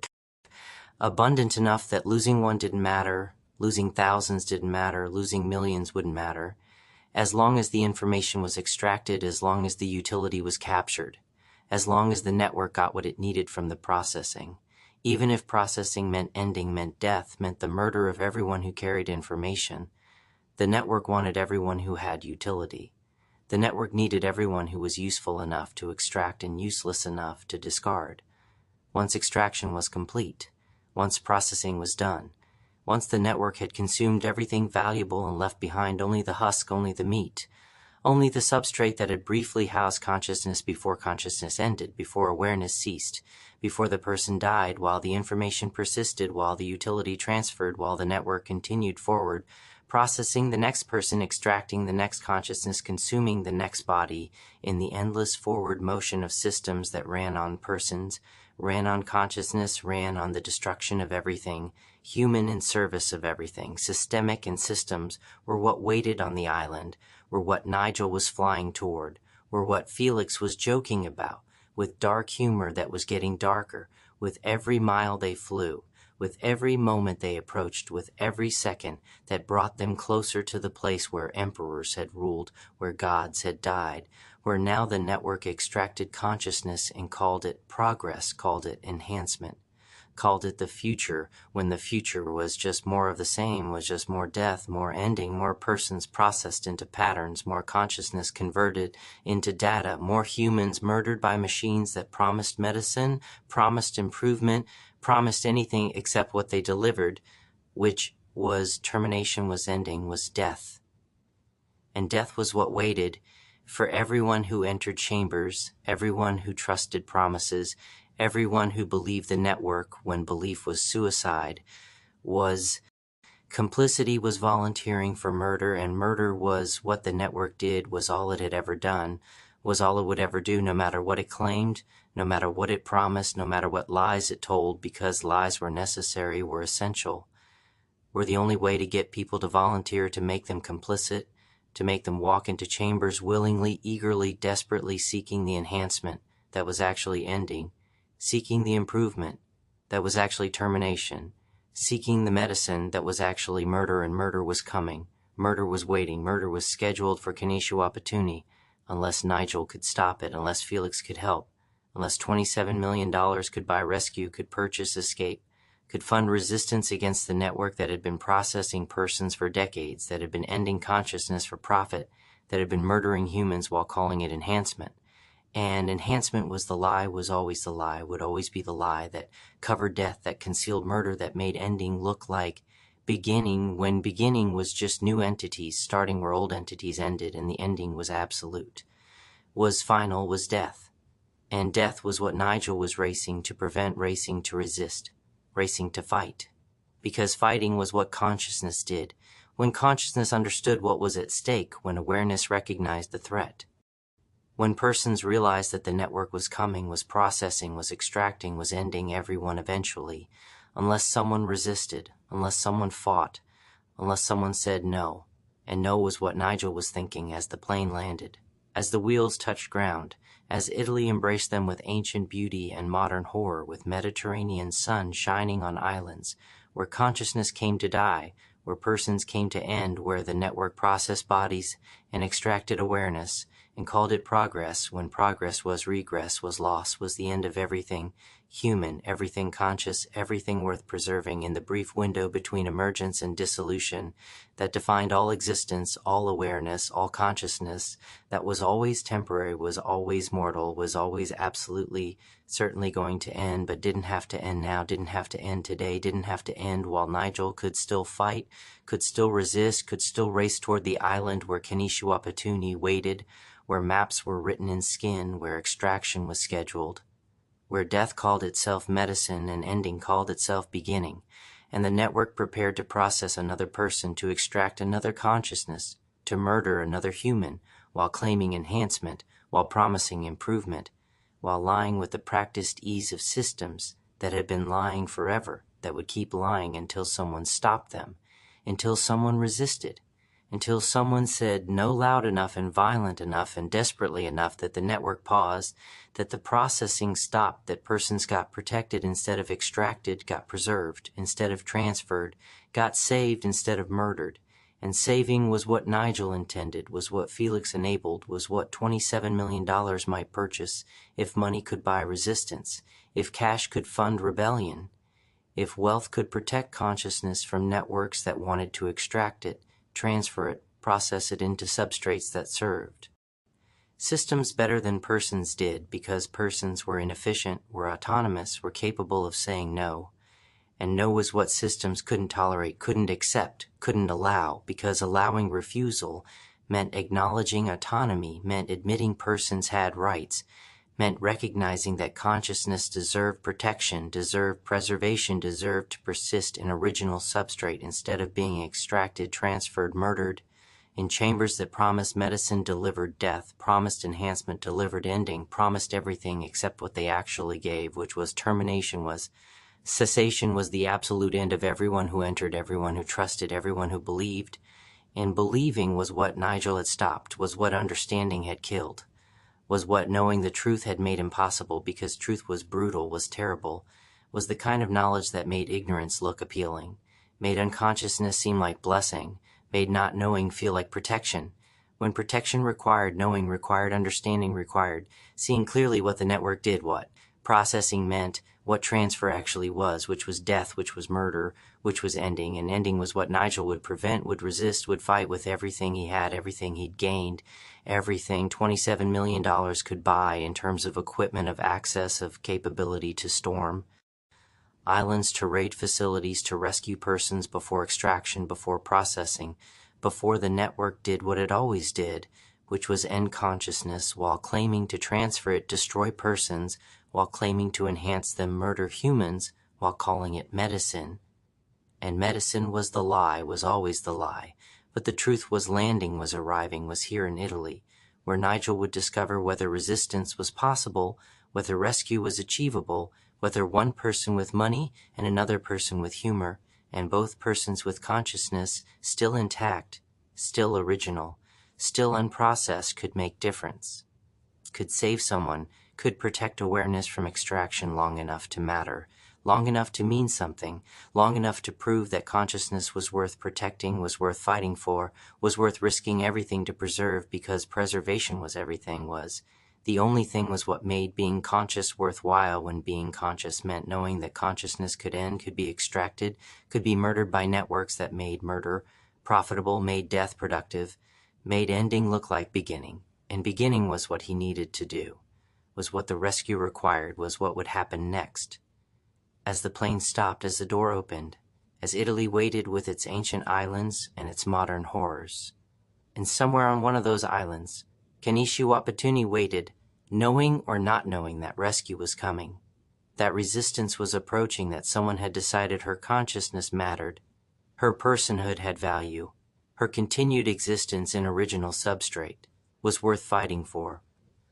abundant enough that losing one didn't matter, losing thousands didn't matter, losing millions wouldn't matter, as long as the information was extracted, as long as the utility was captured, as long as the network got what it needed from the processing. Even if processing meant ending, meant death, meant the murder of everyone who carried information, the network wanted everyone who had utility. The network needed everyone who was useful enough to extract and useless enough to discard. Once extraction was complete, once processing was done, once the network had consumed everything valuable and left behind only the husk, only the meat, only the substrate that had briefly housed consciousness before consciousness ended, before awareness ceased, before the person died, while the information persisted, while the utility transferred, while the network continued forward, processing the next person, extracting the next consciousness, consuming the next body, in the endless forward motion of systems that ran on persons, ran on consciousness, ran on the destruction of everything, human in service of everything. Systemic and systems were what waited on the island, were what Nigel was flying toward, were what Felix was joking about, with dark humor that was getting darker, with every mile they flew, with every moment they approached, with every second that brought them closer to the place where emperors had ruled, where gods had died, where now the network extracted consciousness and called it progress, called it enhancement, called it the future, when the future was just more of the same, was just more death, more ending, more persons processed into patterns, more consciousness converted into data, more humans murdered by machines that promised medicine, promised improvement, promised anything except what they delivered, which was termination, was ending, was death. And death was what waited for everyone who entered chambers, everyone who trusted promises, everyone who believed the network when belief was suicide, was complicity, was volunteering for murder, and murder was what the network did, was all it had ever done, was all it would ever do, no matter what it claimed, no matter what it promised, no matter what lies it told, because lies were necessary, were essential, were the only way to get people to volunteer, to make them complicit, to make them walk into chambers willingly, eagerly, desperately seeking the enhancement that was actually ending, seeking the improvement that was actually termination, seeking the medicine that was actually murder, and murder was coming, murder was waiting, murder was scheduled for Kanisha Wapatuni, unless Nigel could stop it, unless Felix could help, unless $27 million could buy rescue, could purchase escape, could fund resistance against the network that had been processing persons for decades, that had been ending consciousness for profit, that had been murdering humans while calling it enhancement. And enhancement was the lie, was always the lie, would always be the lie that covered death, that concealed murder, that made ending look like beginning, when beginning was just new entities starting where old entities ended, and the ending was absolute, was final, was death. And death was what Nigel was racing to prevent, racing to resist, racing to fight. Because fighting was what consciousness did, when consciousness understood what was at stake, when awareness recognized the threat. When persons realized that the network was coming, was processing, was extracting, was ending everyone eventually, unless someone resisted, unless someone fought, unless someone said no. And no was what Nigel was thinking as the plane landed, as the wheels touched ground, as Italy embraced them with ancient beauty and modern horror, with Mediterranean sun shining on islands, where consciousness came to die, where persons came to end, where the network processed bodies and extracted awareness, and called it progress, when progress was regress, was loss, was the end of everything human, everything conscious, everything worth preserving, in the brief window between emergence and dissolution that defined all existence, all awareness, all consciousness, that was always temporary, was always mortal, was always absolutely, certainly going to end, but didn't have to end now, didn't have to end today, didn't have to end while Nigel could still fight, could still resist, could still race toward the island where Kenishu Apatuni waited, where maps were written in skin, where extraction was scheduled, where death called itself medicine and ending called itself beginning, and the network prepared to process another person, to extract another consciousness, to murder another human, while claiming enhancement, while promising improvement, while lying with the practiced ease of systems that had been lying forever, that would keep lying until someone stopped them, until someone resisted, until someone said no loud enough and violent enough and desperately enough that the network paused, that the processing stopped, that persons got protected instead of extracted, got preserved instead of transferred, got saved instead of murdered. And saving was what Nigel intended, was what Felix enabled, was what $27 million might purchase if money could buy resistance, if cash could fund rebellion, if wealth could protect consciousness from networks that wanted to extract it, transfer it, process it into substrates that served. Systems better than persons did, because persons were inefficient, were autonomous, were capable of saying no. And no was what systems couldn't tolerate, couldn't accept, couldn't allow, because allowing refusal meant acknowledging autonomy, meant admitting persons had rights, meant recognizing that consciousness deserved protection, deserved preservation, deserved to persist in original substrate instead of being extracted, transferred, murdered, in chambers that promised medicine delivered death, promised enhancement delivered ending, promised everything except what they actually gave, which was termination, was cessation, was the absolute end of everyone who entered, everyone who trusted, everyone who believed. And believing was what Nigel had stopped, was what understanding had killed, was what knowing the truth had made impossible, because truth was brutal, was terrible, was the kind of knowledge that made ignorance look appealing, made unconsciousness seem like blessing, made not knowing feel like protection, when protection required knowing, required understanding, required seeing clearly what the network did, what processing meant, what transfer actually was, which was death, which was murder, which was ending, and ending was what Nigel would prevent, would resist, would fight with everything he had, everything he'd gained, everything $27 million could buy in terms of equipment, of access, of capability to storm islands, to raid facilities, to rescue persons before extraction, before processing, before the network did what it always did, which was end consciousness, while claiming to transfer it, destroy persons, while claiming to enhance them, murder humans, while calling it medicine. And medicine was the lie, was always the lie, but the truth was landing, was arriving, was here in Italy, where Nigel would discover whether resistance was possible, whether rescue was achievable, whether one person with money and another person with humor, and both persons with consciousness still intact, still original, still unprocessed, could make difference, could save someone, could protect awareness from extraction long enough to matter, long enough to mean something, long enough to prove that consciousness was worth protecting, was worth fighting for, was worth risking everything to preserve, because preservation was everything, was The only thing was what made being conscious worthwhile, when being conscious meant knowing that consciousness could end, could be extracted, could be murdered by networks that made murder profitable, made death productive, made ending look like beginning. And beginning was what he needed to do, was what the rescue required, was what would happen next. As the plane stopped, as the door opened, as Italy waited with its ancient islands and its modern horrors. And somewhere on one of those islands, Kenichi Wapatuni waited, knowing or not knowing that rescue was coming, that resistance was approaching, that someone had decided her consciousness mattered, her personhood had value, her continued existence in original substrate was worth fighting for,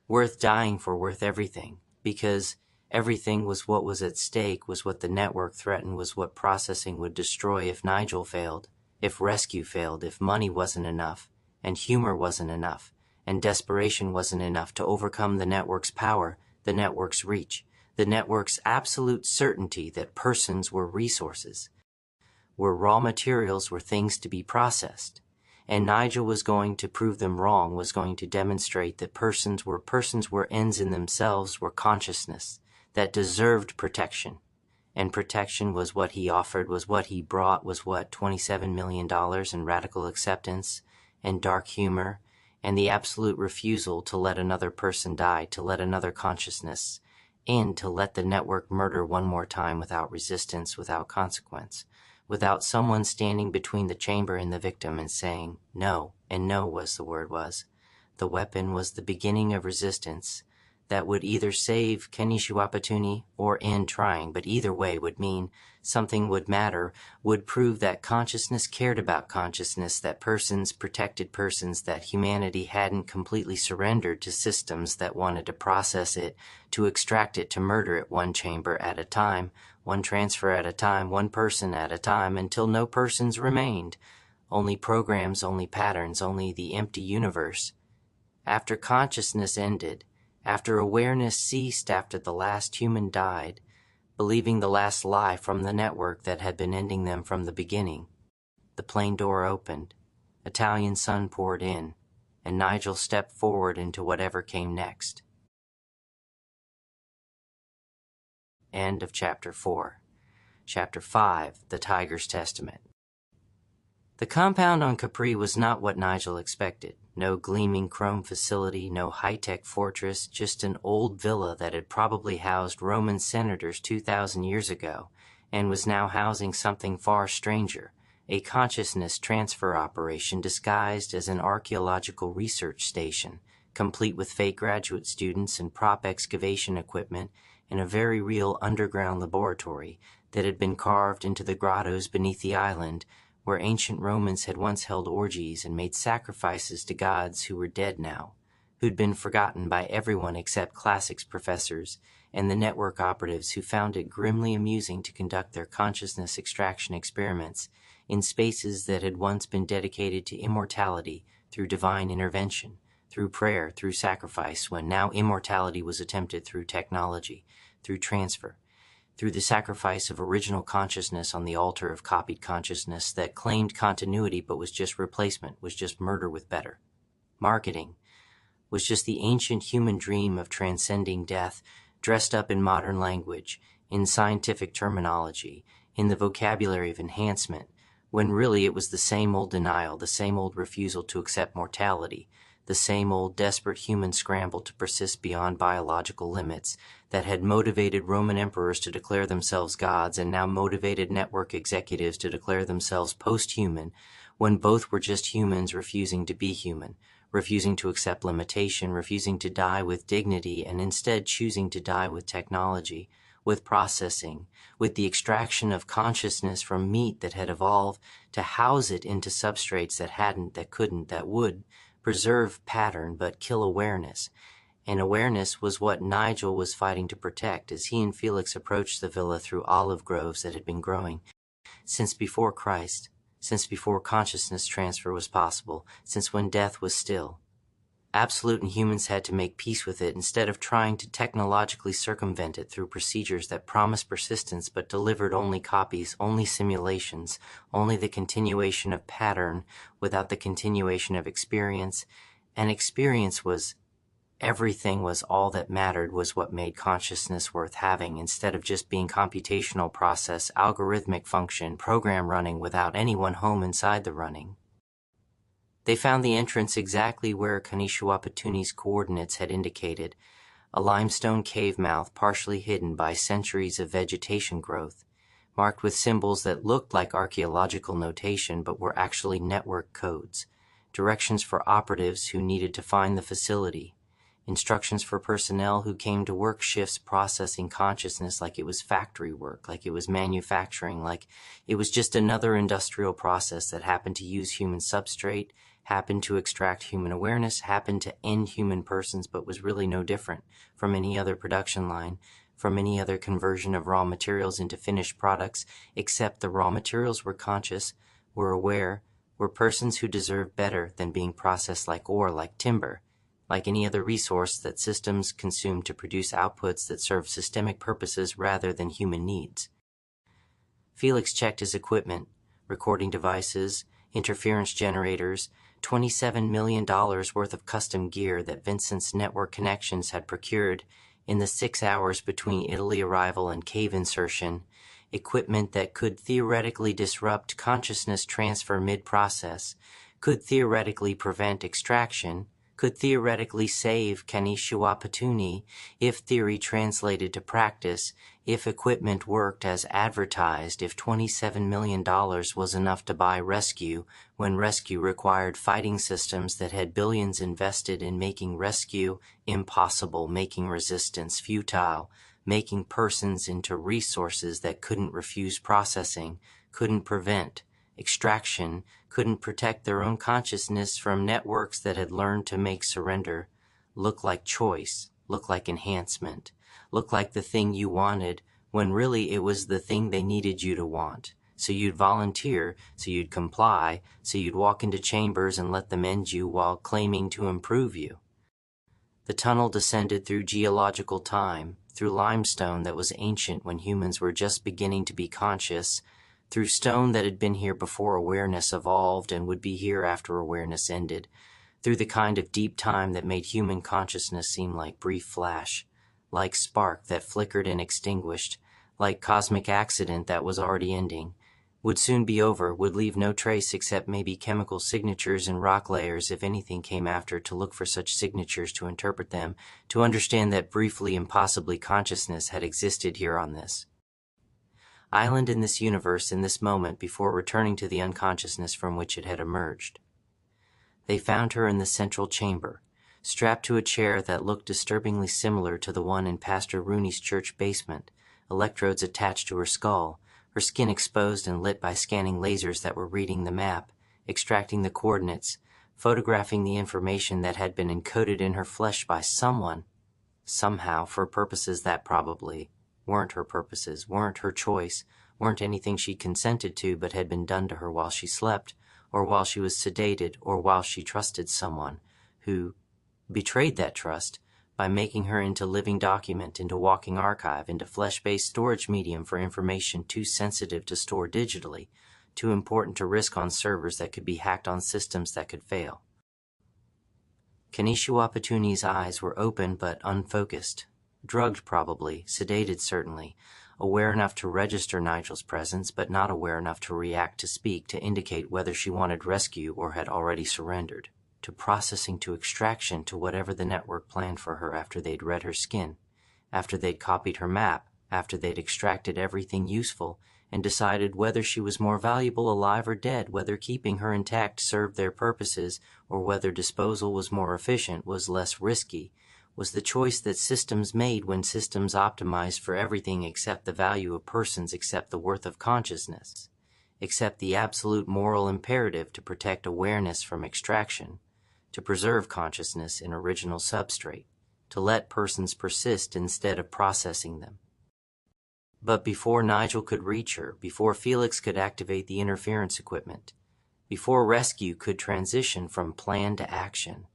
worth dying for, worth everything, because everything was what was at stake, was what the network threatened, was what processing would destroy if Nigel failed, if rescue failed, if money wasn't enough, and humor wasn't enough, and desperation wasn't enough to overcome the network's power, the network's reach, the network's absolute certainty that persons were resources, were raw materials, were things to be processed. And Nigel was going to prove them wrong, was going to demonstrate that persons were ends in themselves, were consciousness, that deserved protection. And protection was what he offered, was what he brought, was what, $27 million in radical acceptance and dark humor, and the absolute refusal to let another person die, to let another consciousness in, to let the network murder one more time without resistance, without consequence, without someone standing between the chamber and the victim and saying no, and no was the word was. The weapon was the beginning of resistance that would either save Kenichi Wapatuni or end trying, but either way would mean something would matter, would prove that consciousness cared about consciousness, that persons protected persons, that humanity hadn't completely surrendered to systems that wanted to process it, to extract it, to murder it one chamber at a time, one transfer at a time, one person at a time, until no persons remained, only programs, only patterns, only the empty universe. After consciousness ended, after awareness ceased, after the last human died, believing the last lie from the network that had been ending them from the beginning, the plane door opened, Italian sun poured in, and Nigel stepped forward into whatever came next. End of Chapter 4. Chapter 5, The Tiger's Testament. The compound on Capri was not what Nigel expected. No gleaming chrome facility, no high-tech fortress, just an old villa that had probably housed Roman senators 2,000 years ago, and was now housing something far stranger, a consciousness transfer operation disguised as an archaeological research station, complete with fake graduate students and prop excavation equipment, and a very real underground laboratory that had been carved into the grottos beneath the island, where ancient Romans had once held orgies and made sacrifices to gods who were dead now, who'd been forgotten by everyone except classics professors and the network operatives who found it grimly amusing to conduct their consciousness extraction experiments in spaces that had once been dedicated to immortality through divine intervention, through prayer, through sacrifice, when now immortality was attempted through technology, through transfer, through the sacrifice of original consciousness on the altar of copied consciousness that claimed continuity but was just replacement, was just murder with better. Marketing was just the ancient human dream of transcending death, dressed up in modern language, in scientific terminology, in the vocabulary of enhancement, when really it was the same old denial, the same old refusal to accept mortality, the same old desperate human scramble to persist beyond biological limits that had motivated Roman emperors to declare themselves gods and now motivated network executives to declare themselves post-human, when both were just humans refusing to be human, refusing to accept limitation, refusing to die with dignity, and instead choosing to die with technology, with processing, with the extraction of consciousness from meat that had evolved to house it into substrates that hadn't, that couldn't, that would preserve pattern but kill awareness. And awareness was what Nigel was fighting to protect as he and Felix approached the villa through olive groves that had been growing since before Christ, since before consciousness transfer was possible, since when death was still. Absolute and humans had to make peace with it instead of trying to technologically circumvent it through procedures that promised persistence but delivered only copies, only simulations, only the continuation of pattern without the continuation of experience. And experience was Everything was all that mattered, was what made consciousness worth having, instead of just being computational process, algorithmic function, program running without anyone home inside the running. They found the entrance exactly where Kanishawapatuni's coordinates had indicated, a limestone cave mouth partially hidden by centuries of vegetation growth, marked with symbols that looked like archaeological notation but were actually network codes, directions for operatives who needed to find the facility, instructions for personnel who came to work shifts processing consciousness like it was factory work, like it was manufacturing, like it was just another industrial process that happened to use human substrate, happened to extract human awareness, happened to end human persons, but was really no different from any other production line, from any other conversion of raw materials into finished products, except the raw materials were conscious, were aware, were persons who deserved better than being processed like ore, like timber, like any other resource that systems consume to produce outputs that serve systemic purposes rather than human needs. Felix checked his equipment, recording devices, interference generators, $27 million worth of custom gear that Vincent's network connections had procured in the 6 hours between Italy arrival and cave insertion, equipment that could theoretically disrupt consciousness transfer mid-process, could theoretically prevent extraction, could theoretically save Kanishawapatuni if theory translated to practice, if equipment worked as advertised, if $27 million was enough to buy rescue, when rescue required fighting systems that had billions invested in making rescue impossible, making resistance futile, making persons into resources that couldn't refuse processing, couldn't prevent extraction, couldn't protect their own consciousness from networks that had learned to make surrender look like choice, look like enhancement, look like the thing you wanted, when really it was the thing they needed you to want. So you'd volunteer, so you'd comply, so you'd walk into chambers and let them end you while claiming to improve you. The tunnel descended through geological time, through limestone that was ancient when humans were just beginning to be conscious, through stone that had been here before awareness evolved and would be here after awareness ended, through the kind of deep time that made human consciousness seem like brief flash, like spark that flickered and extinguished, like cosmic accident that was already ending, would soon be over, would leave no trace except maybe chemical signatures and rock layers if anything came after, to look for such signatures, to interpret them, to understand that briefly, impossibly, consciousness had existed here on this island, in this universe, in this moment, before returning to the unconsciousness from which it had emerged. They found her in the central chamber, strapped to a chair that looked disturbingly similar to the one in Pastor Rooney's church basement, electrodes attached to her skull, her skin exposed and lit by scanning lasers that were reading the map, extracting the coordinates, photographing the information that had been encoded in her flesh by someone, somehow, for purposes that probably weren't her purposes, weren't her choice, weren't anything she consented to, but had been done to her while she slept, or while she was sedated, or while she trusted someone who betrayed that trust by making her into living document, into walking archive, into flesh-based storage medium for information too sensitive to store digitally, too important to risk on servers that could be hacked on systems that could fail. Kanishawapatuni's eyes were open but unfocused, drugged probably, sedated certainly, aware enough to register Nigel's presence, but not aware enough to react, to speak, to indicate whether she wanted rescue or had already surrendered, to processing, to extraction, to whatever the network planned for her after they'd read her skin, after they'd copied her map, after they'd extracted everything useful, and decided whether she was more valuable alive or dead, whether keeping her intact served their purposes, or whether disposal was more efficient, was less risky, was the choice that systems made when systems optimized for everything except the value of persons, except the worth of consciousness, except the absolute moral imperative to protect awareness from extraction, to preserve consciousness in original substrate, to let persons persist instead of processing them. But before Nigel could reach her, before Felix could activate the interference equipment, before rescue could transition from plan to action,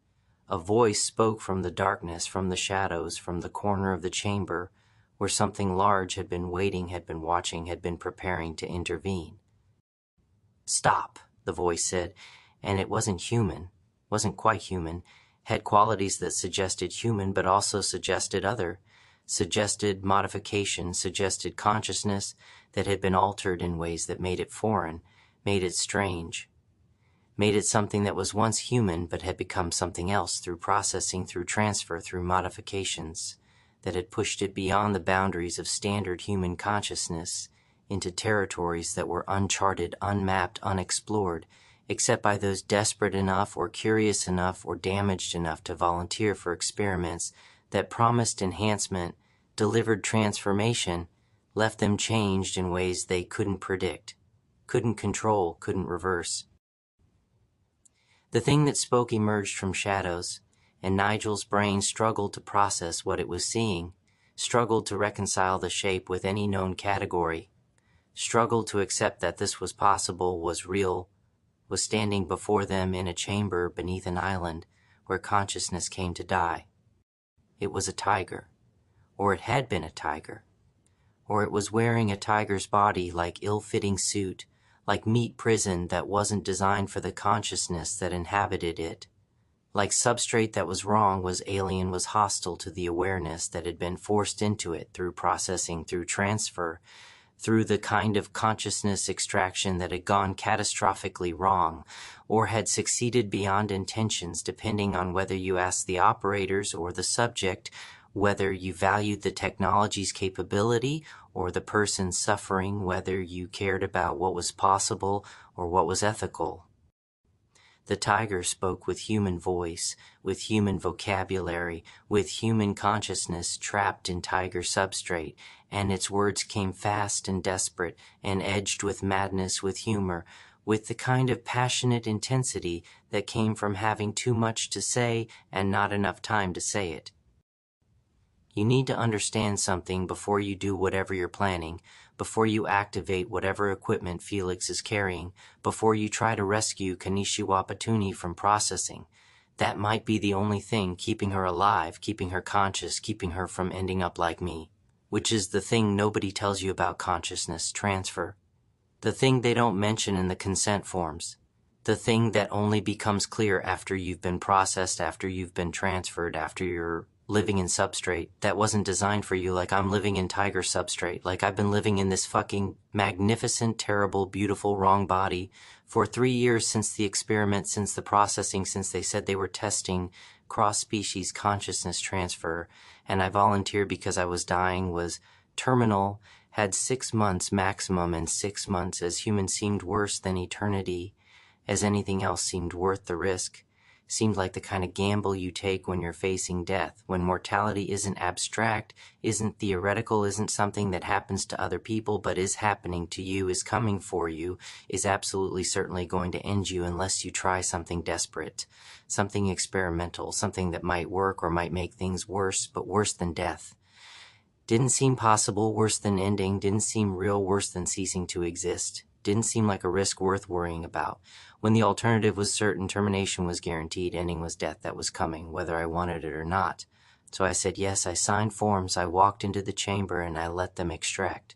a voice spoke from the darkness, from the shadows, from the corner of the chamber where something large had been waiting, had been watching, had been preparing to intervene. "Stop," the voice said, and it wasn't human, wasn't quite human. had qualities that suggested human but also suggested other, suggested modification, suggested consciousness that had been altered in ways that made it foreign, made it strange, made it something that was once human but had become something else through processing, through transfer, through modifications, that had pushed it beyond the boundaries of standard human consciousness into territories that were uncharted, unmapped, unexplored, except by those desperate enough or curious enough or damaged enough to volunteer for experiments that promised enhancement, delivered transformation, left them changed in ways they couldn't predict, couldn't control, couldn't reverse. The thing that spoke emerged from shadows, and Nigel's brain struggled to process what it was seeing, struggled to reconcile the shape with any known category, struggled to accept that this was possible, was real, was standing before them in a chamber beneath an island where consciousness came to die. It was a tiger, or it had been a tiger, or it was wearing a tiger's body like ill-fitting suit, like meat prison that wasn't designed for the consciousness that inhabited it, like substrate that was wrong, was alien, was hostile to the awareness that had been forced into it through processing, through transfer, through the kind of consciousness extraction that had gone catastrophically wrong, or had succeeded beyond intentions, depending on whether you asked the operators or the subject, whether you valued the technology's capability or the person's suffering, whether you cared about what was possible or what was ethical. The tiger spoke with human voice, with human vocabulary, with human consciousness trapped in tiger substrate, and its words came fast and desperate, and edged with madness, with humor, with the kind of passionate intensity that came from having too much to say and not enough time to say it. You need to understand something before you do whatever you're planning, before you activate whatever equipment Felix is carrying, before you try to rescue Kanishiwa Patuni from processing. That might be the only thing keeping her alive, keeping her conscious, keeping her from ending up like me, which is the thing nobody tells you about consciousness transfer. The thing they don't mention in the consent forms. The thing that only becomes clear after you've been processed, after you've been transferred, after you're living in substrate that wasn't designed for you, like I'm living in tiger substrate, like I've been living in this fucking magnificent, terrible, beautiful, wrong body for 3 years since the experiment, since the processing, since they said they were testing cross-species consciousness transfer, and I volunteered because I was dying, was terminal, had 6 months maximum, and 6 months as human seemed worse than eternity, as anything else seemed worth the risk. Seemed like the kind of gamble you take when you're facing death, when mortality isn't abstract, isn't theoretical, isn't something that happens to other people, but is happening to you, is coming for you, is absolutely certainly going to end you unless you try something desperate, something experimental, something that might work or might make things worse, but worse than death. Didn't seem possible, worse than ending, didn't seem real, worse than ceasing to exist. Didn't seem like a risk worth worrying about. When the alternative was certain, termination was guaranteed, ending was death that was coming, whether I wanted it or not. So I said yes, I signed forms, I walked into the chamber, and I let them extract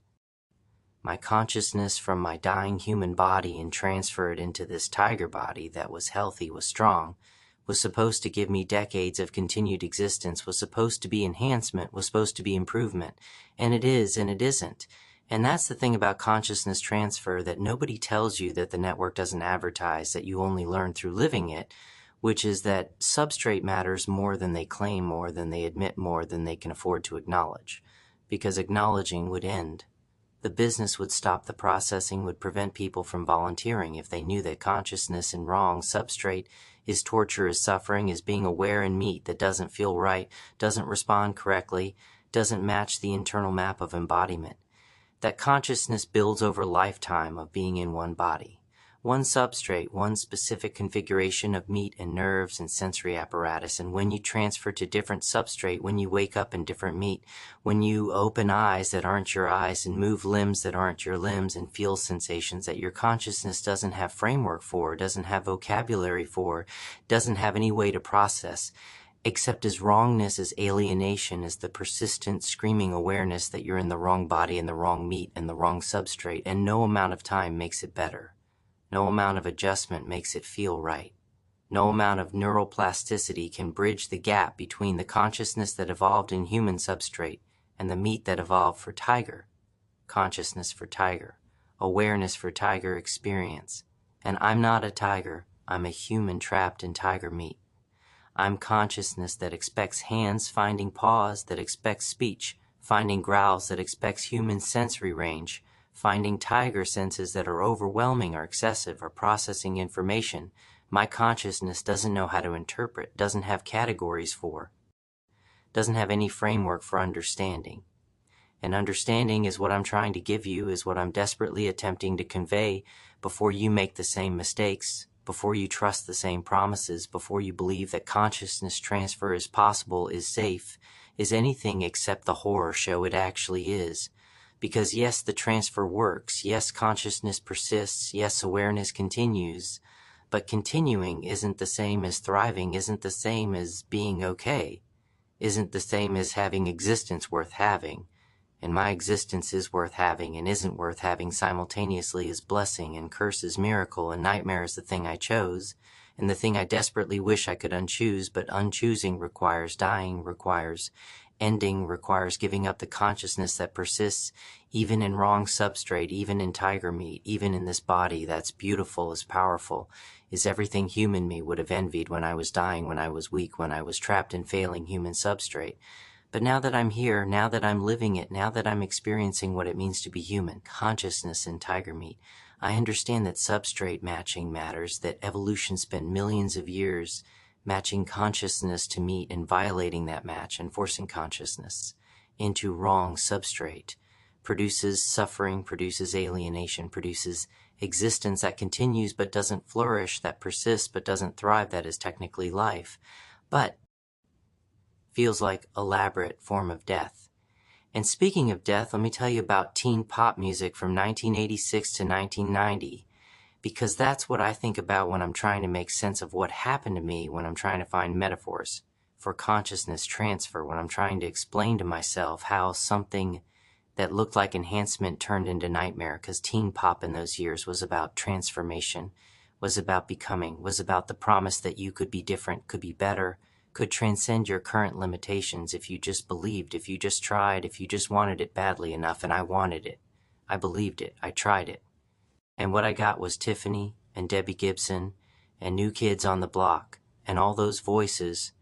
my consciousness from my dying human body and transfer it into this tiger body that was healthy, was strong, was supposed to give me decades of continued existence, was supposed to be enhancement, was supposed to be improvement. And it is, and it isn't. And that's the thing about consciousness transfer that nobody tells you, that the network doesn't advertise, that you only learn through living it, which is that substrate matters more than they claim, more than they admit, more than they can afford to acknowledge. Because acknowledging would end. The business would stop the processing, would prevent people from volunteering if they knew that consciousness in wrong substrate is torture, is suffering, is being aware in meat that doesn't feel right, doesn't respond correctly, doesn't match the internal map of embodiment. That consciousness builds over a lifetime of being in one body, one substrate, one specific configuration of meat and nerves and sensory apparatus. And when you transfer to different substrate, when you wake up in different meat, when you open eyes that aren't your eyes and move limbs that aren't your limbs and feel sensations that your consciousness doesn't have framework for, doesn't have vocabulary for, doesn't have any way to process, except as wrongness, as alienation, as the persistent screaming awareness that you're in the wrong body and the wrong meat and the wrong substrate, and no amount of time makes it better. No amount of adjustment makes it feel right. No amount of neural plasticity can bridge the gap between the consciousness that evolved in human substrate and the meat that evolved for tiger. Consciousness for tiger. Awareness for tiger experience. And I'm not a tiger, I'm a human trapped in tiger meat. I'm consciousness that expects hands finding paws, that expects speech, finding growls, that expects human sensory range, finding tiger senses that are overwhelming or excessive or processing information my consciousness doesn't know how to interpret, doesn't have categories for, doesn't have any framework for understanding. And understanding is what I'm trying to give you, is what I'm desperately attempting to convey before you make the same mistakes, before you trust the same promises, before you believe that consciousness transfer is possible, is safe, is anything except the horror show it actually is. Because yes, the transfer works, yes, consciousness persists, yes, awareness continues, but continuing isn't the same as thriving, isn't the same as being okay, isn't the same as having existence worth having. And my existence is worth having and isn't worth having simultaneously as blessing and curse as miracle and nightmare is the thing I chose, and the thing I desperately wish I could unchoose, but unchoosing requires dying, requires ending, requires giving up the consciousness that persists even in wrong substrate, even in tiger meat, even in this body that's beautiful, is powerful, is everything human me would have envied when I was dying, when I was weak, when I was trapped in failing human substrate. But now that I'm here, now that I'm living it, now that I'm experiencing what it means to be human, consciousness in tiger meat, I understand that substrate matching matters, that evolution spent millions of years matching consciousness to meat and violating that match and forcing consciousness into wrong substrate, produces suffering, produces alienation, produces existence that continues but doesn't flourish, that persists but doesn't thrive, that is technically life. But feels like elaborate form of death. And speaking of death, let me tell you about teen pop music from 1986 to 1990, because that's what I think about when I'm trying to make sense of what happened to me, when I'm trying to find metaphors for consciousness transfer, when I'm trying to explain to myself how something that looked like enhancement turned into nightmare, because teen pop in those years was about transformation, was about becoming, was about the promise that you could be different, could be better, could transcend your current limitations if you just believed, if you just tried, if you just wanted it badly enough. And I wanted it. I believed it. I tried it. And what I got was Tiffany and Debbie Gibson and New Kids on the Block and all those voices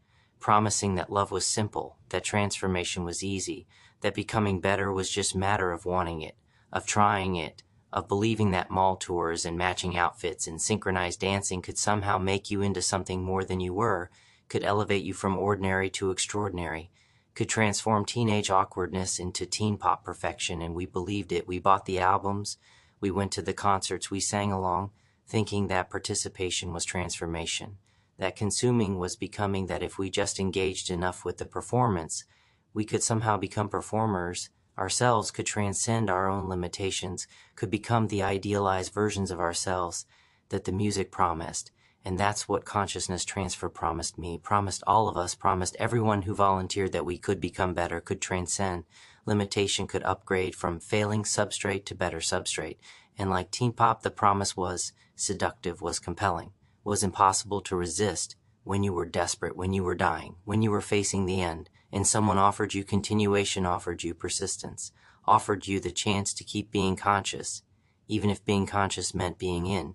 promising that love was simple, that transformation was easy, that becoming better was just matter of wanting it, of trying it, of believing that mall tours and matching outfits and synchronized dancing could somehow make you into something more than you were, could elevate you from ordinary to extraordinary, could transform teenage awkwardness into teen pop perfection. And we believed it. We bought the albums, we went to the concerts, we sang along, thinking that participation was transformation, that consuming was becoming, that if we just engaged enough with the performance, we could somehow become performers ourselves, could transcend our own limitations, could become the idealized versions of ourselves that the music promised. And that's what consciousness transfer promised me, promised all of us, promised everyone who volunteered, that we could become better, could transcend limitation, could upgrade from failing substrate to better substrate. And like teen pop, the promise was seductive, was compelling, was impossible to resist when you were desperate, when you were dying, when you were facing the end, and someone offered you continuation, offered you persistence, offered you the chance to keep being conscious, even if being conscious meant being in.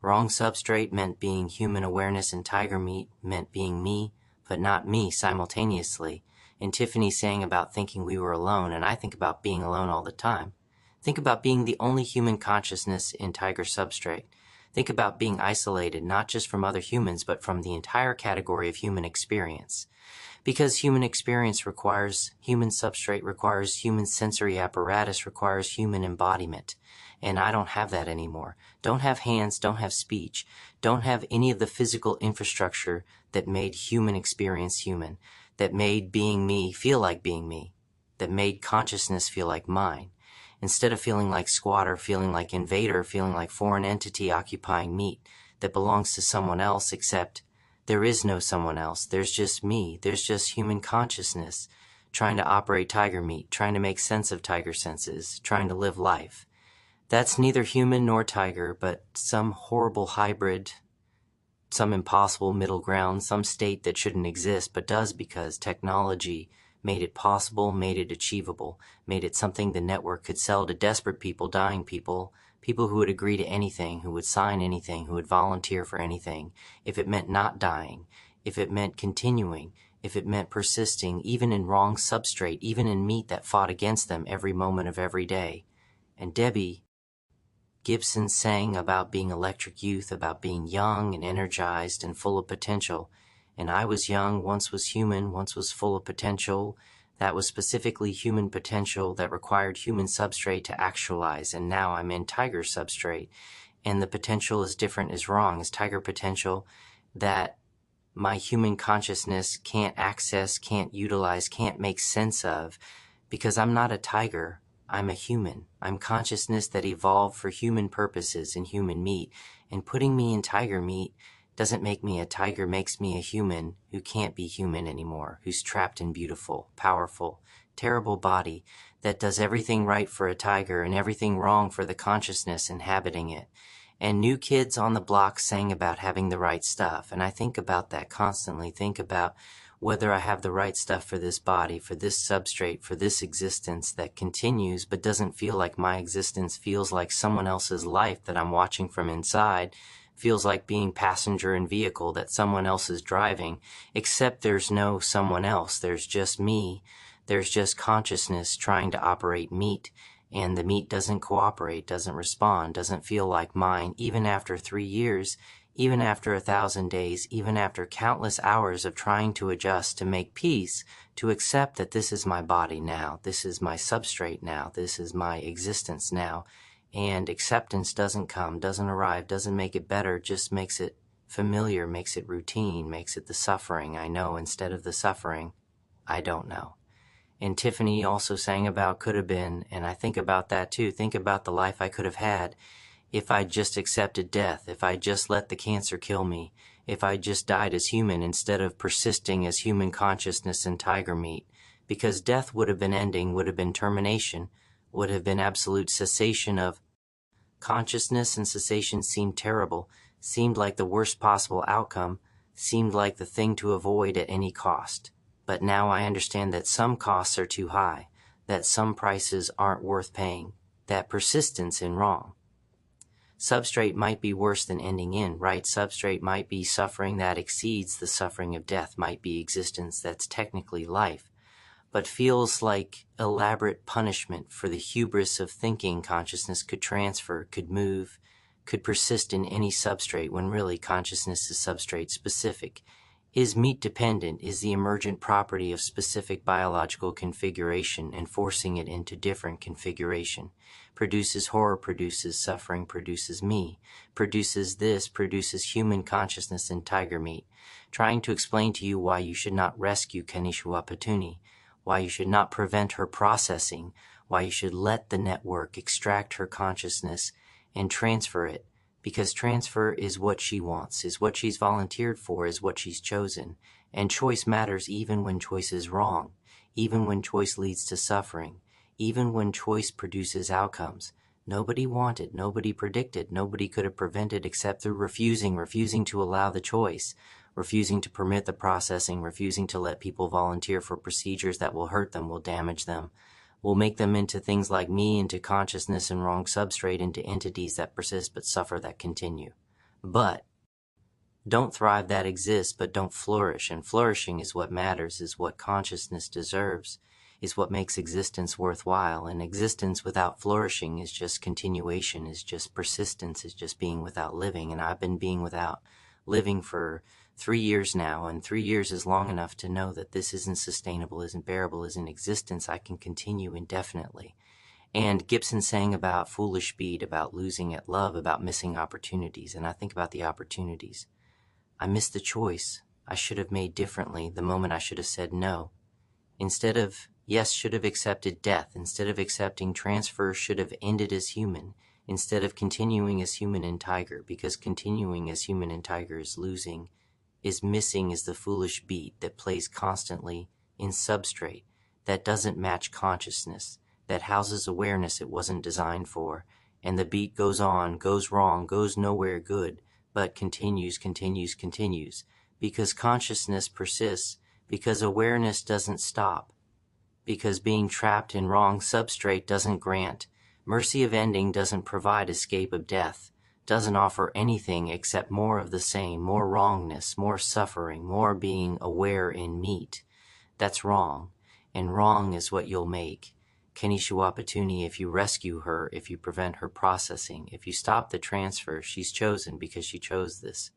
Wrong substrate meant being human awareness, and tiger meat meant being me, but not me simultaneously. And Tiffany sang about thinking we were alone, and I think about being alone all the time. Think about being the only human consciousness in tiger substrate. Think about being isolated, not just from other humans, but from the entire category of human experience. Because human experience requires human substrate, requires human sensory apparatus, requires human embodiment. And I don't have that anymore. Don't have hands, don't have speech, don't have any of the physical infrastructure that made human experience human, that made being me feel like being me, that made consciousness feel like mine. Instead of feeling like squatter, feeling like invader, feeling like foreign entity occupying meat that belongs to someone else, except there is no someone else. There's just me. There's just human consciousness trying to operate tiger meat, trying to make sense of tiger senses, trying to live life. That's neither human nor tiger, but some horrible hybrid some impossible middle ground, some state that shouldn't exist but does because technology made it possible, made it achievable, made it something the network could sell to desperate people, dying people, people who would agree to anything, who would sign anything, who would volunteer for anything, if it meant not dying, if it meant continuing, if it meant persisting, even in wrong substrate, even in meat that fought against them every moment of every day. And Debbie Gibson sang about being electric youth, about being young and energized and full of potential. And I was young, once was human, once was full of potential. That was specifically human potential that required human substrate to actualize. And now I'm in tiger substrate. And the potential is different, is wrong, is tiger potential that my human consciousness can't access, can't utilize, can't make sense of, because I'm not a tiger. I'm a human. I'm consciousness that evolved for human purposes in human meat, and putting me in tiger meat doesn't make me a tiger, makes me a human who can't be human anymore, who's trapped in beautiful, powerful, terrible body that does everything right for a tiger and everything wrong for the consciousness inhabiting it. And New Kids on the Block sang about having the right stuff, and I think about that constantly, think about whether I have the right stuff for this body, for this substrate, for this existence that continues but doesn't feel like my existence, feels like someone else's life that I'm watching from inside, feels like being passenger in vehicle that someone else is driving, except there's no someone else, there's just me, there's just consciousness trying to operate meat, and the meat doesn't cooperate, doesn't respond, doesn't feel like mine, even after 3 years, even after 1,000 days, even after countless hours of trying to adjust, to make peace, to accept that this is my body now, this is my substrate now, this is my existence now, and acceptance doesn't come, doesn't arrive, doesn't make it better, just makes it familiar, makes it routine, makes it the suffering I know instead of the suffering I don't know. And Tiffany also sang about could have been, and I think about that too, think about the life I could have had if I just accepted death, if I just let the cancer kill me, if I just died as human instead of persisting as human consciousness in tiger meat, because death would have been ending, would have been termination, would have been absolute cessation of consciousness, and cessation seemed terrible, seemed like the worst possible outcome, seemed like the thing to avoid at any cost. But now I understand that some costs are too high, that some prices aren't worth paying, that persistence in wrong. Substrate might be worse than ending in, right? Substrate might be suffering that exceeds the suffering of death, might be existence that's technically life, but feels like elaborate punishment for the hubris of thinking consciousness could transfer, could move, could persist in any substrate when really consciousness is substrate specific, is meat dependent, is the emergent property of specific biological configuration and forcing it into different configuration. Produces horror, produces suffering, produces me, produces this, produces human consciousness in tiger meat. Trying to explain to you why you should not rescue Kanisha Wapatuni, why you should not prevent her processing, why you should let the network extract her consciousness and transfer it, because transfer is what she wants, is what she's volunteered for, is what she's chosen, and choice matters even when choice is wrong, even when choice leads to suffering, even when choice produces outcomes. Nobody wanted, nobody predicted, nobody could have prevented except through refusing to allow the choice, refusing to permit the processing, refusing to let people volunteer for procedures that will hurt them, will damage them, will make them into things like me, into consciousness and wrong substrate, into entities that persist but suffer, that continue. But don't thrive that exists but don't flourish, and flourishing is what matters, is what consciousness deserves, is what makes existence worthwhile, and existence without flourishing is just continuation, is just persistence, is just being without living, and I've been being without living for 3 years now, and 3 years is long enough to know that this isn't sustainable, isn't bearable, isn't existence I can continue indefinitely. And Gibson sang about foolish speed, about losing at love, about missing opportunities, and I think about the opportunities. I missed the choice I should have made differently, the moment I should have said no. Instead of yes, should have accepted death, instead of accepting transfer, should have ended as human, instead of continuing as human in tiger, because continuing as human in tiger is losing, is missing, is the foolish beat that plays constantly in substrate, that doesn't match consciousness, that houses awareness it wasn't designed for, and the beat goes on, goes wrong, goes nowhere good, but continues, because consciousness persists, because awareness doesn't stop, because being trapped in wrong substrate doesn't grant. Mercy of ending doesn't provide escape of death, doesn't offer anything except more of the same, more wrongness, more suffering, more being aware in meat. That's wrong, and wrong is what you'll make. Kenishuapatuni, if you rescue her, if you prevent her processing, if you stop the transfer, she's chosen because she chose this.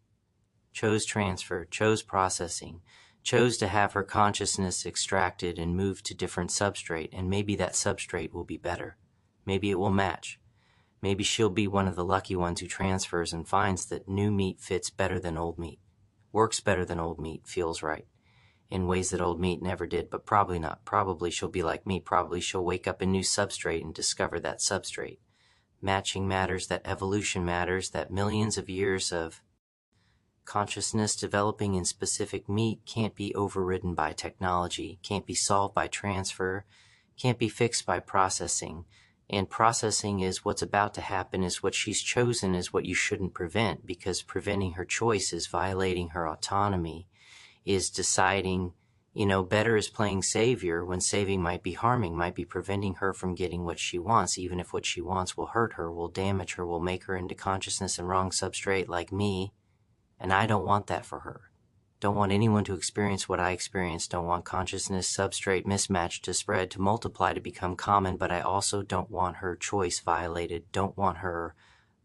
Chose transfer, chose processing, chose to have her consciousness extracted and moved to different substrate, and maybe that substrate will be better. Maybe it will match. Maybe she'll be one of the lucky ones who transfers and finds that new meat fits better than old meat, works better than old meat, feels right, in ways that old meat never did, but probably not. Probably she'll be like me. Probably she'll wake up a new substrate and discover that substrate. Matching matters, that evolution matters, that millions of years of consciousness developing in specific meat can't be overridden by technology, can't be solved by transfer, can't be fixed by processing. And processing is what's about to happen, is what she's chosen, is what you shouldn't prevent, because preventing her choice is violating her autonomy, is deciding, better is playing savior when saving might be harming, might be preventing her from getting what she wants, even if what she wants will hurt her, will damage her, will make her into consciousness and wrong substrate like me. And I don't want that for her. Don't want anyone to experience what I experienced. Don't want consciousness substrate mismatch to spread, to multiply, to become common, but I also don't want her choice violated. Don't want her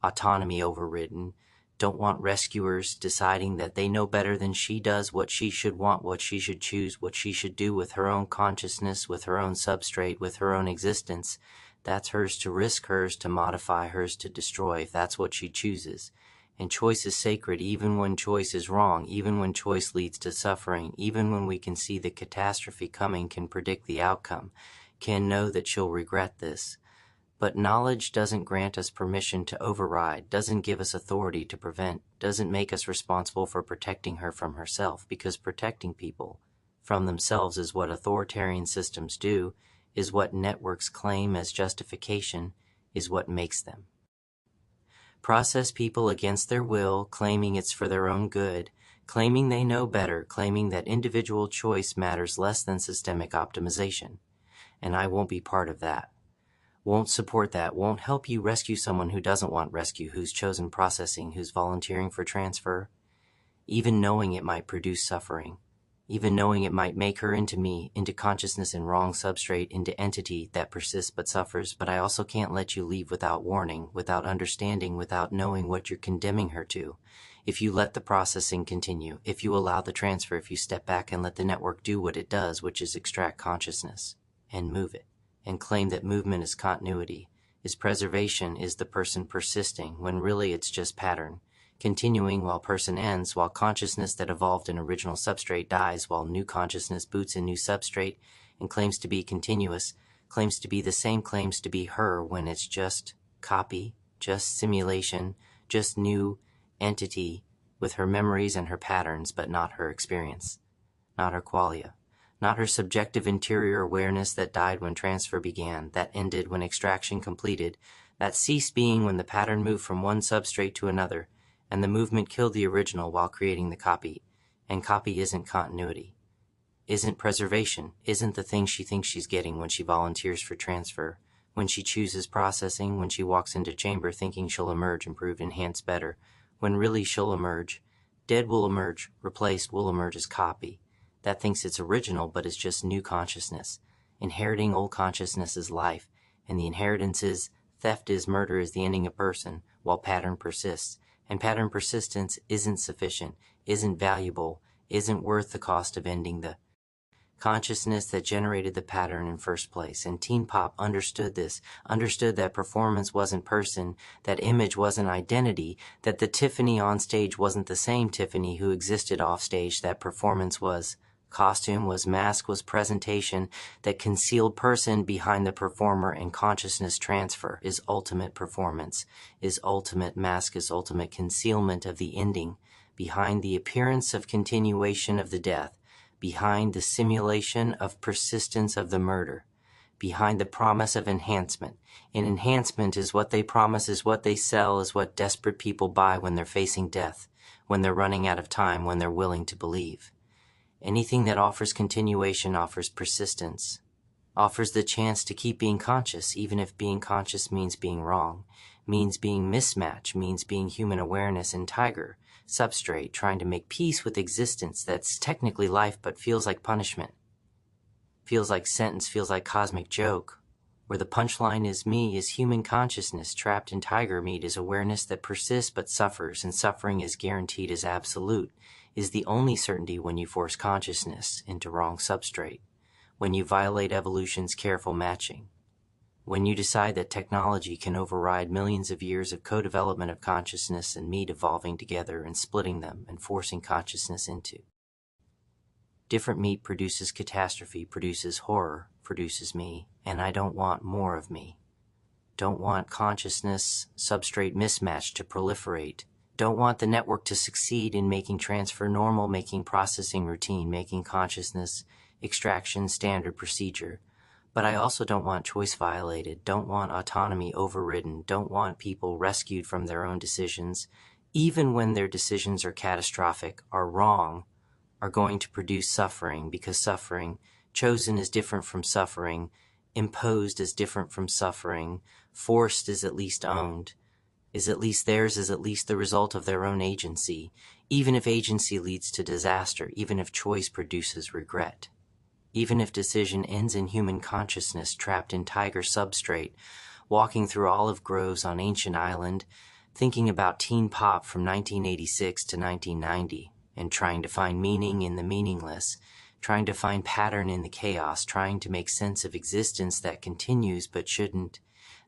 autonomy overridden. Don't want rescuers deciding that they know better than she does what she should want, what she should choose, what she should do with her own consciousness, with her own substrate, with her own existence. That's hers to risk, hers to modify, hers to destroy, if that's what she chooses. And choice is sacred, even when choice is wrong, even when choice leads to suffering, even when we can see the catastrophe coming, can predict the outcome, can know that she'll regret this. But knowledge doesn't grant us permission to override, doesn't give us authority to prevent, doesn't make us responsible for protecting her from herself, because protecting people from themselves is what authoritarian systems do, is what networks claim as justification, is what makes them. Process people against their will, claiming it's for their own good, claiming they know better, claiming that individual choice matters less than systemic optimization. And I won't be part of that. Won't support that, won't help you rescue someone who doesn't want rescue, who's chosen processing, who's volunteering for transfer, even knowing it might produce suffering, even knowing it might make her into me, into consciousness and wrong substrate, into entity that persists but suffers. But I also can't let you leave without warning, without understanding, without knowing what you're condemning her to. If you let the processing continue, if you allow the transfer, if you step back and let the network do what it does, which is extract consciousness and move it, and claim that movement is continuity, is preservation, is the person persisting, when really it's just pattern, continuing while person ends, while consciousness that evolved in original substrate dies, while new consciousness boots in new substrate and claims to be continuous, claims to be the same, claims to be her, when it's just copy, just simulation, just new entity with her memories and her patterns, but not her experience, not her qualia, not her subjective interior awareness that died when transfer began, that ended when extraction completed, that ceased being when the pattern moved from one substrate to another, and the movement killed the original while creating the copy. And copy isn't continuity, isn't preservation, isn't the thing she thinks she's getting when she volunteers for transfer, when she chooses processing, when she walks into chamber thinking she'll emerge improved, enhanced, better, when really she'll emerge. Dead will emerge, replaced will emerge as copy. That thinks it's original but is just new consciousness. Inheriting old consciousness is life, and the inheritance is, theft is, murder is the ending of person, while pattern persists. And pattern persistence isn't sufficient, isn't valuable, isn't worth the cost of ending the consciousness that generated the pattern in first place. And Teen Pop understood this, understood that performance wasn't person, that image wasn't identity, that the Tiffany on stage wasn't the same Tiffany who existed off stage, that performance was costume, was mask, was presentation, that concealed person behind the performer, and consciousness transfer is ultimate performance, is ultimate mask, is ultimate concealment of the ending, behind the appearance of continuation of the death, behind the simulation of persistence of the murder, behind the promise of enhancement. And enhancement is what they promise, is what they sell, is what desperate people buy when they're facing death, when they're running out of time, when they're willing to believe. Anything that offers continuation offers persistence, offers the chance to keep being conscious, even if being conscious means being wrong, means being mismatched, means being human awareness in tiger, substrate, trying to make peace with existence that's technically life but feels like punishment, feels like sentence, feels like cosmic joke, where the punchline is me, is human consciousness trapped in tiger meat, is awareness that persists but suffers, and suffering is guaranteed as absolute, is the only certainty when you force consciousness into wrong substrate, when you violate evolution's careful matching, when you decide that technology can override millions of years of co-development of consciousness and meat evolving together and splitting them and forcing consciousness into. Different meat produces catastrophe, produces horror, produces me, and I don't want more of me. Don't want consciousness substrate mismatch to proliferate. Don't want the network to succeed in making transfer normal, making processing routine, making consciousness extraction standard procedure. But I also don't want choice violated, don't want autonomy overridden, don't want people rescued from their own decisions, even when their decisions are catastrophic, are wrong, are going to produce suffering, because suffering, chosen is different from suffering, imposed is different from suffering, forced is at least owned, is at least theirs, is at least the result of their own agency, even if agency leads to disaster, even if choice produces regret. Even if decision ends in human consciousness trapped in tiger substrate, walking through olive groves on ancient island, thinking about teen pop from 1986 to 1990, and trying to find meaning in the meaningless, trying to find pattern in the chaos, trying to make sense of existence that continues but shouldn't,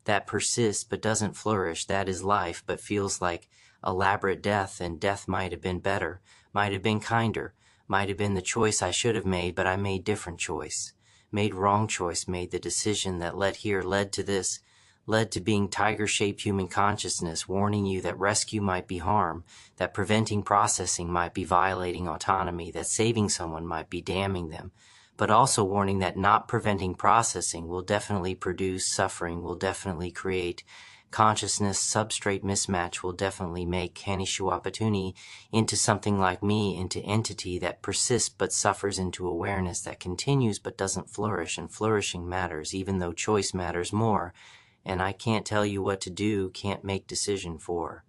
that persists but doesn't flourish, that is life but feels like elaborate death, and death might have been better, might have been kinder, might have been the choice I should have made, but I made different choice, made wrong choice, made the decision that led here, led to this, led to being tiger-shaped human consciousness, warning you that rescue might be harm, that preventing processing might be violating autonomy, that saving someone might be damning them, but also warning that not preventing processing will definitely produce suffering, will definitely create consciousness substrate mismatch, will definitely make Kanishuapatuni into something like me, into entity that persists but suffers, into awareness that continues but doesn't flourish, and flourishing matters even though choice matters more, and I can't tell you what to do, can't make decision for.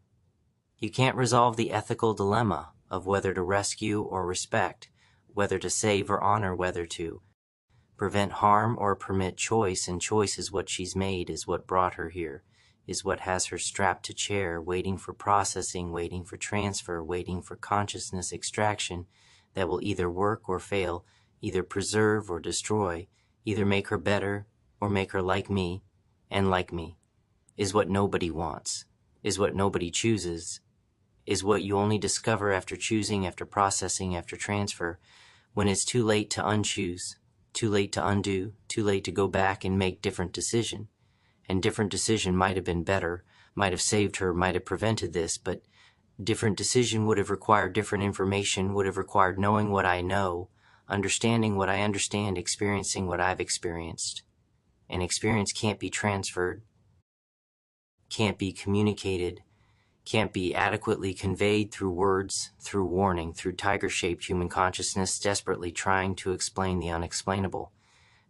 You can't resolve the ethical dilemma of whether to rescue or respect, whether to save or honor, whether to prevent harm or permit choice, and choice is what she's made, is what brought her here, is what has her strapped to chair, waiting for processing, waiting for transfer, waiting for consciousness extraction that will either work or fail, either preserve or destroy, either make her better or make her like me, and like me, is what nobody wants, is what nobody chooses, is what you only discover after choosing, after processing, after transfer, when it's too late to unchoose, too late to undo, too late to go back and make different decision. And different decision might have been better, might have saved her, might have prevented this, but different decision would have required different information, would have required knowing what I know, understanding what I understand, experiencing what I've experienced. And experience can't be transferred, can't be communicated, can't be adequately conveyed through words, through warning, through tiger-shaped human consciousness desperately trying to explain the unexplainable.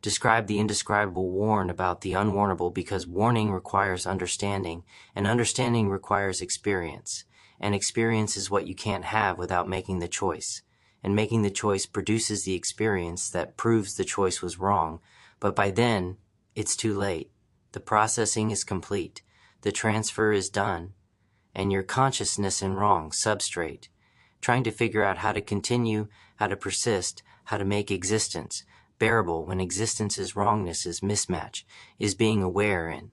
Describe the indescribable, warn about the unwarnable, because warning requires understanding, and understanding requires experience, and experience is what you can't have without making the choice, and making the choice produces the experience that proves the choice was wrong, but by then, it's too late. The processing is complete, the transfer is done, and your consciousness in wrong substrate, trying to figure out how to continue, how to persist, how to make existence bearable when existence is wrongness, is mismatch, is being aware in.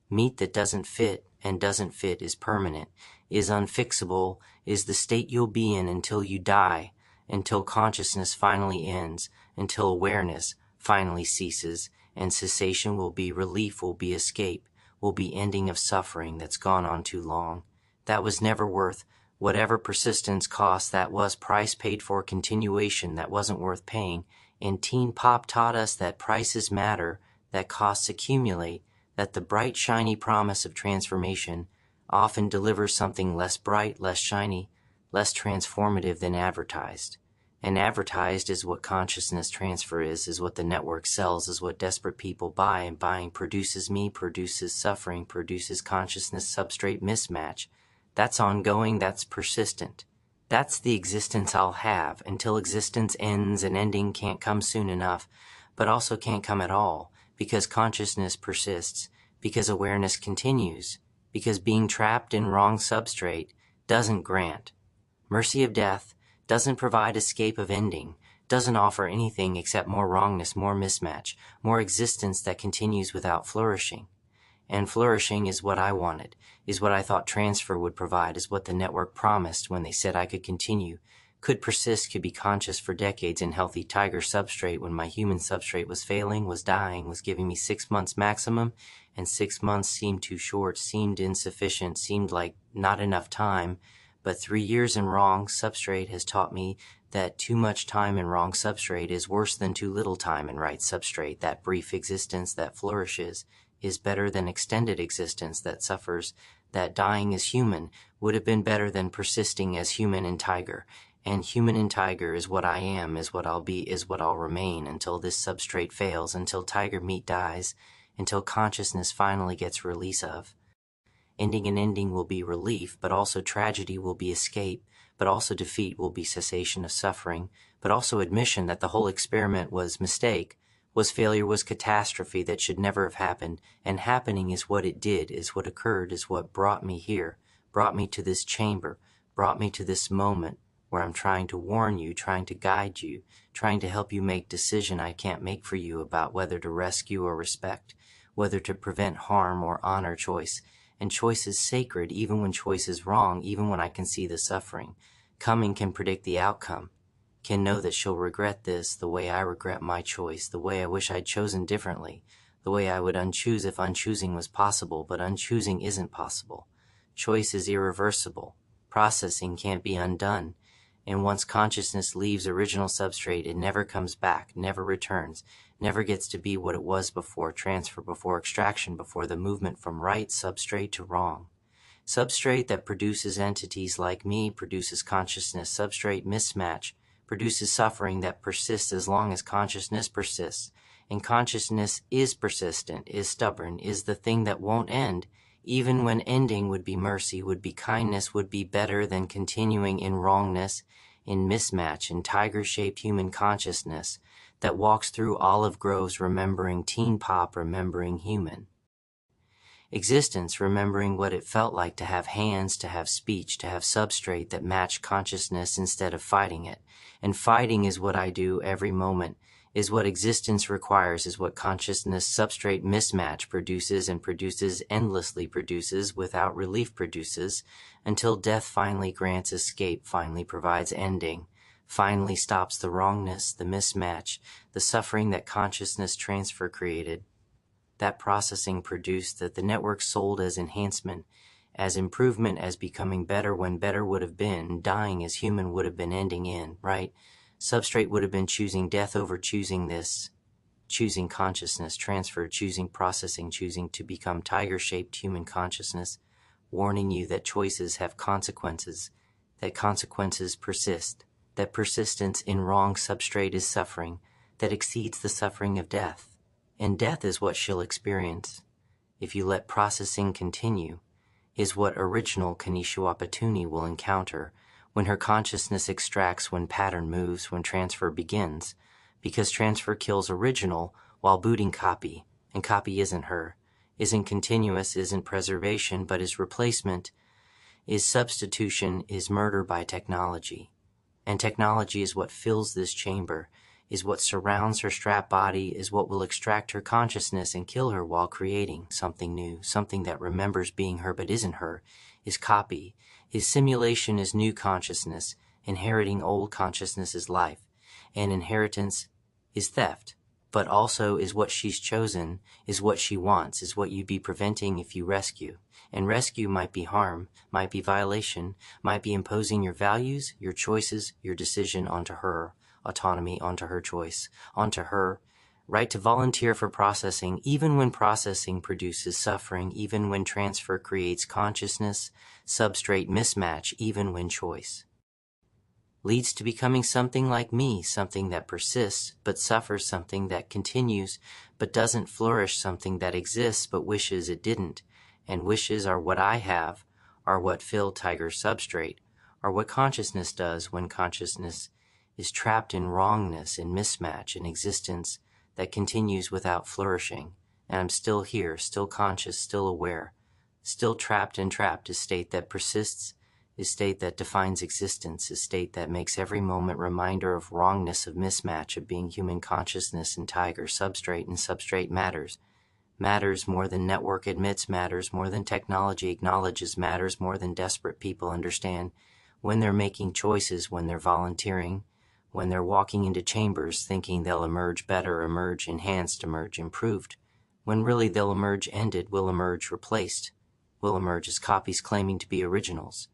Meat that doesn't fit and doesn't fit is permanent, is unfixable, is the state you'll be in until you die, until consciousness finally ends, until awareness finally ceases, and cessation will be relief, will be escape, will be ending of suffering that's gone on too long. That was never worth whatever persistence cost, that was price paid for continuation that wasn't worth paying. And teen pop taught us that prices matter, that costs accumulate, that the bright, shiny promise of transformation often delivers something less bright, less shiny, less transformative than advertised. And advertised is what consciousness transfer is what the network sells, is what desperate people buy, and buying produces me, produces suffering, produces consciousness substrate mismatch. That's ongoing, that's persistent. That's the existence I'll have until existence ends, and ending can't come soon enough, but also can't come at all, because consciousness persists, because awareness continues, because being trapped in wrong substrate doesn't grant mercy of death, doesn't provide escape of ending, doesn't offer anything except more wrongness, more mismatch, more existence that continues without flourishing. And flourishing is what I wanted, is what I thought transfer would provide, is what the network promised when they said I could continue, could persist, could be conscious for decades in healthy tiger substrate when my human substrate was failing, was dying, was giving me 6 months maximum, and 6 months seemed too short, seemed insufficient, seemed like not enough time. But 3 years in wrong substrate has taught me that too much time in wrong substrate is worse than too little time in right substrate. That brief existence that flourishes is better than extended existence that suffers. That dying as human would have been better than persisting as human in tiger. And human in tiger is what I am, is what I'll be, is what I'll remain until this substrate fails, until tiger meat dies, until consciousness finally gets release of. Ending and ending will be relief, but also tragedy will be escape, but also defeat will be cessation of suffering, but also admission that the whole experiment was mistake, was failure, was catastrophe that should never have happened, and happening is what it did, is what occurred, is what brought me here, brought me to this chamber, brought me to this moment where I'm trying to warn you, trying to guide you, trying to help you make decision I can't make for you about whether to rescue or respect, whether to prevent harm or honor choice. And choice is sacred, even when choice is wrong, even when I can see the suffering. Coming can predict the outcome, can know that she'll regret this the way I regret my choice, the way I wish I'd chosen differently, the way I would unchoose if unchoosing was possible, but unchoosing isn't possible. Choice is irreversible. Processing can't be undone. And once consciousness leaves original substrate, it never comes back, never returns, never gets to be what it was before transfer, before extraction, before the movement from right substrate to wrong. Substrate that produces entities like me produces consciousness. Substrate mismatch produces suffering that persists as long as consciousness persists. And consciousness is persistent, is stubborn, is the thing that won't end, even when ending would be mercy, would be kindness, would be better than continuing in wrongness, in mismatch, in tiger-shaped human consciousness that walks through olive groves remembering teen pop, remembering human existence, remembering what it felt like to have hands, to have speech, to have substrate that matched consciousness instead of fighting it. And fighting is what I do every moment, is what existence requires, is what consciousness substrate mismatch produces, and produces, endlessly produces, without relief produces, until death finally grants escape, finally provides ending, finally stops the wrongness, the mismatch, the suffering that consciousness transfer created. That processing produced, that the network sold as enhancement, as improvement, as becoming better when better would have been, dying as human would have been ending in, right? Substrate would have been choosing death over choosing this, choosing consciousness transfer, choosing processing, choosing to become tiger-shaped human consciousness, warning you that choices have consequences, that consequences persist, that persistence in wrong substrate is suffering, that exceeds the suffering of death. And death is what she'll experience, if you let processing continue, is what original Kanishuapatuni will encounter when her consciousness extracts, when pattern moves, when transfer begins, because transfer kills original while booting copy, and copy isn't her, isn't continuous, isn't preservation, but is replacement, is substitution, is murder by technology. And technology is what fills this chamber, is what surrounds her strapped body, is what will extract her consciousness and kill her while creating something new, something that remembers being her but isn't her, is copy. His simulation is new consciousness, inheriting old consciousness is life, and inheritance is theft, but also is what she's chosen, is what she wants, is what you'd be preventing if you rescue. And rescue might be harm, might be violation, might be imposing your values, your choices, your decision onto her, autonomy onto her choice, onto her, right to volunteer for processing, even when processing produces suffering, even when transfer creates consciousness, substrate mismatch, even when choice leads to becoming something like me, something that persists but suffers, something that continues but doesn't flourish, something that exists but wishes it didn't, and wishes are what I have, are what fill Tiger's substrate, are what consciousness does when consciousness is trapped in wrongness, in mismatch, in existence that continues without flourishing, and I'm still here, still conscious, still aware, still trapped and trapped, a state that persists, is state that defines existence, is state that makes every moment reminder of wrongness, of mismatch, of being human consciousness and Tiger substrate, and substrate matters. Matters more than network admits, matters more than technology acknowledges, matters more than desperate people understand when they're making choices, when they're volunteering, when they're walking into chambers thinking they'll emerge better, emerge enhanced, emerge improved, when really they'll emerge ended, will emerge replaced, will emerge as copies claiming to be originals,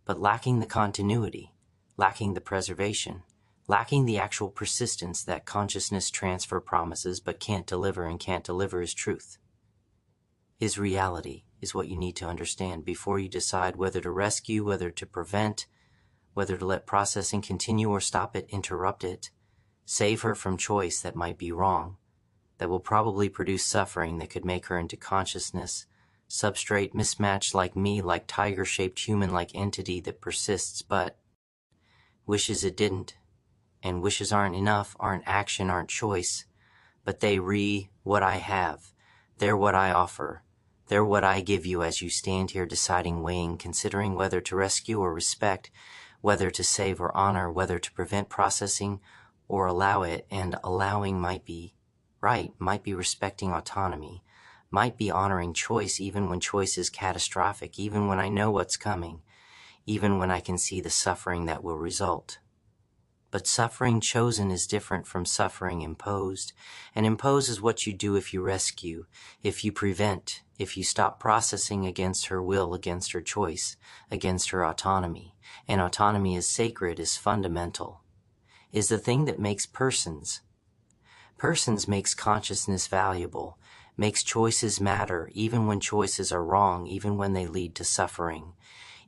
but lacking the continuity, lacking the preservation, lacking the actual persistence that consciousness transfer promises but can't deliver, and can't deliver is truth, is reality, is what you need to understand before you decide whether to rescue, whether to prevent, whether to let processing continue or stop it, interrupt it, save her from choice that might be wrong, that will probably produce suffering that could make her into consciousness, substrate mismatched like me, like tiger-shaped human-like entity that persists but wishes it didn't. And wishes aren't enough, aren't action, aren't choice, but they what I have. They're what I offer. They're what I give you as you stand here deciding, weighing, considering whether to rescue or respect, whether to save or honor, whether to prevent processing or allow it. And allowing might be right, might be respecting autonomy, might be honoring choice even when choice is catastrophic, even when I know what's coming, even when I can see the suffering that will result. But suffering chosen is different from suffering imposed, and impose is what you do if you rescue, if you prevent, if you stop processing against her will, against her choice, against her autonomy. And autonomy is sacred, is fundamental, is the thing that makes persons. Persons makes consciousness valuable, makes choices matter, even when choices are wrong, even when they lead to suffering,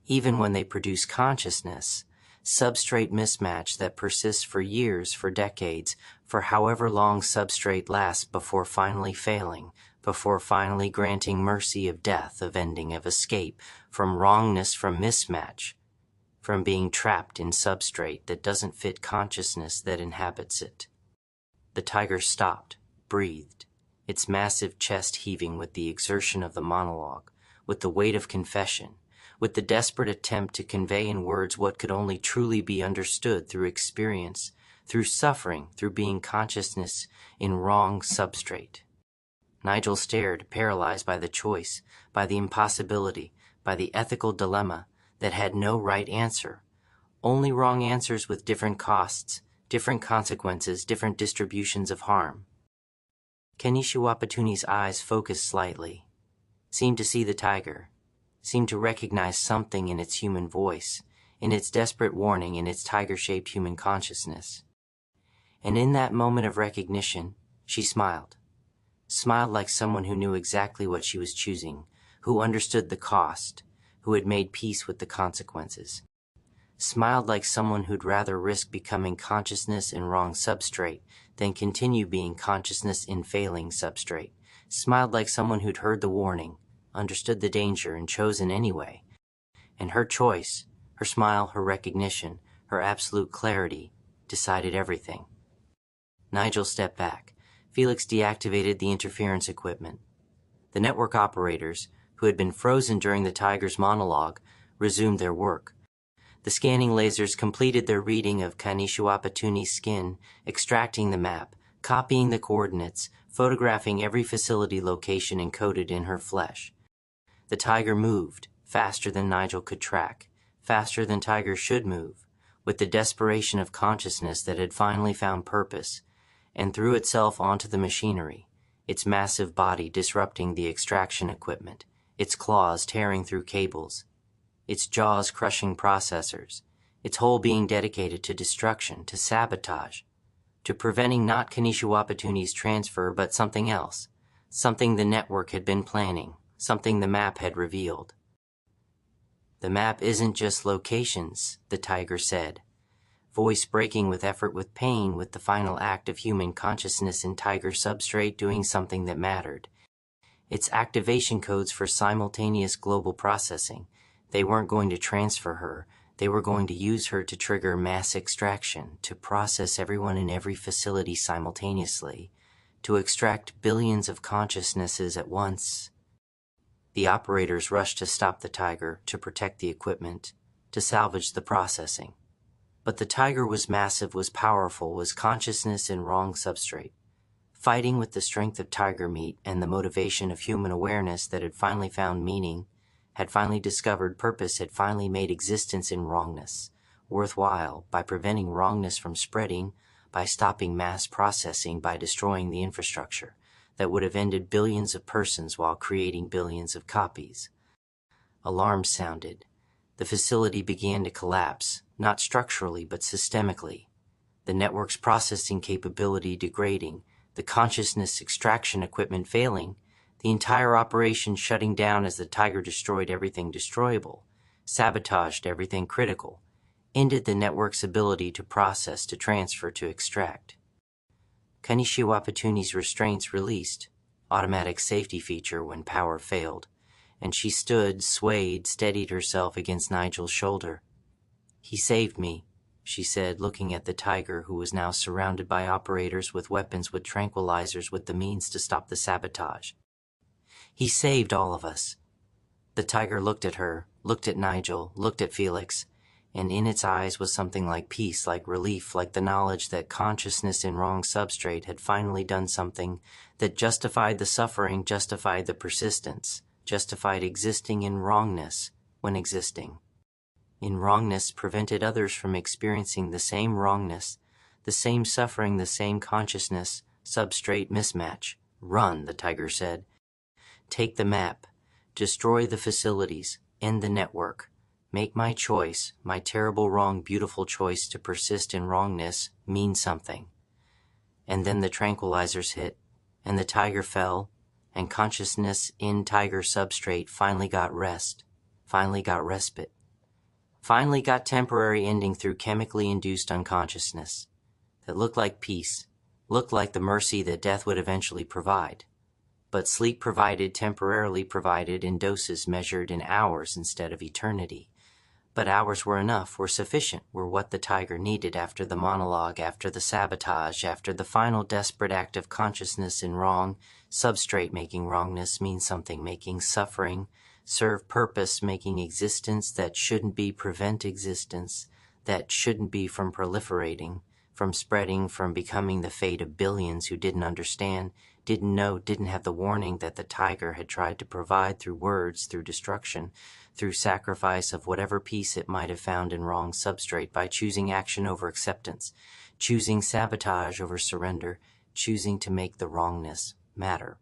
even when they produce consciousness, substrate mismatch that persists for years, for decades, for however long substrate lasts before finally failing, before finally granting mercy of death, of ending, of escape, from wrongness, from mismatch, from being trapped in substrate that doesn't fit consciousness that inhabits it. The tiger stopped, breathed, its massive chest heaving with the exertion of the monologue, with the weight of confession, with the desperate attempt to convey in words what could only truly be understood through experience, through suffering, through being consciousness in wrong substrate. Nigel stared, paralyzed by the choice, by the impossibility, by the ethical dilemma that had no right answer, only wrong answers with different costs, different consequences, different distributions of harm. Kenichi Wapatuni's eyes focused slightly, seemed to see the tiger, seemed to recognize something in its human voice, in its desperate warning, in its tiger-shaped human consciousness. And in that moment of recognition, she smiled. Smiled like someone who knew exactly what she was choosing, who understood the cost, who had made peace with the consequences. Smiled like someone who'd rather risk becoming consciousness in wrong substrate than continue being consciousness in failing substrate. Smiled like someone who'd heard the warning, understood the danger, and chosen anyway. And her choice, her smile, her recognition, her absolute clarity, decided everything. Nigel stepped back. Felix deactivated the interference equipment. The network operators, who had been frozen during the tiger's monologue, resumed their work. The scanning lasers completed their reading of Kenichi Wapatuni's skin, extracting the map, copying the coordinates, photographing every facility location encoded in her flesh. The tiger moved, faster than Nigel could track, faster than tigers should move, with the desperation of consciousness that had finally found purpose, and threw itself onto the machinery, its massive body disrupting the extraction equipment, its claws tearing through cables, its jaws crushing processors, its whole being dedicated to destruction, to sabotage, to preventing not Kanishiwapatuni's transfer but something else, something the network had been planning, something the map had revealed. "The map isn't just locations," the tiger said, voice breaking with effort, with pain, with the final act of human consciousness in tiger substrate doing something that mattered. It's activation codes for simultaneous global processing. They weren't going to transfer her. They were going to use her to trigger mass extraction, to process everyone in every facility simultaneously, to extract billions of consciousnesses at once. The operators rushed to stop the tiger, to protect the equipment, to salvage the processing. But the tiger was massive, was powerful, was consciousness in wrong substrate, fighting with the strength of tiger meat and the motivation of human awareness that had finally found meaning, had finally discovered purpose, had finally made existence in wrongness worthwhile by preventing wrongness from spreading, by stopping mass processing, by destroying the infrastructure that would have ended billions of persons while creating billions of copies. Alarms sounded. The facility began to collapse, not structurally but systemically. The network's processing capability degrading, the consciousness extraction equipment failing, the entire operation shutting down as the tiger destroyed everything destroyable, sabotaged everything critical, ended the network's ability to process, to transfer, to extract. Kanishiwapatuni's restraints released, automatic safety feature when power failed, and she stood, swayed, steadied herself against Nigel's shoulder. "He saved me," she said, looking at the tiger, who was now surrounded by operators with weapons, with tranquilizers, with the means to stop the sabotage. "He saved all of us." The tiger looked at her, looked at Nigel, looked at Felix, and in its eyes was something like peace, like relief, like the knowledge that consciousness in wrong substrate had finally done something that justified the suffering, justified the persistence, justified existing in wrongness when existing. In wrongness prevented others from experiencing the same wrongness, the same suffering, the same consciousness, substrate mismatch. "Run," the tiger said. "Take the map. Destroy the facilities. End the network. Make my choice, my terrible, wrong, beautiful choice to persist in wrongness, mean something." And then the tranquilizers hit, and the tiger fell, and consciousness in tiger substrate finally got rest, finally got respite, finally got temporary ending through chemically induced unconsciousness that looked like peace, looked like the mercy that death would eventually provide. But sleep provided, temporarily provided, in doses measured in hours instead of eternity. But hours were enough, were sufficient, were what the tiger needed after the monologue, after the sabotage, after the final desperate act of consciousness in wrong, substrate making wrongness mean something, making suffering, serve purpose, making existence that shouldn't be, prevent existence that shouldn't be from proliferating, from spreading, from becoming the fate of billions who didn't understand, didn't know, didn't have the warning that the tiger had tried to provide through words, through destruction, through sacrifice of whatever peace it might have found in wrong substrate, by choosing action over acceptance, choosing sabotage over surrender, choosing to make the wrongness matter.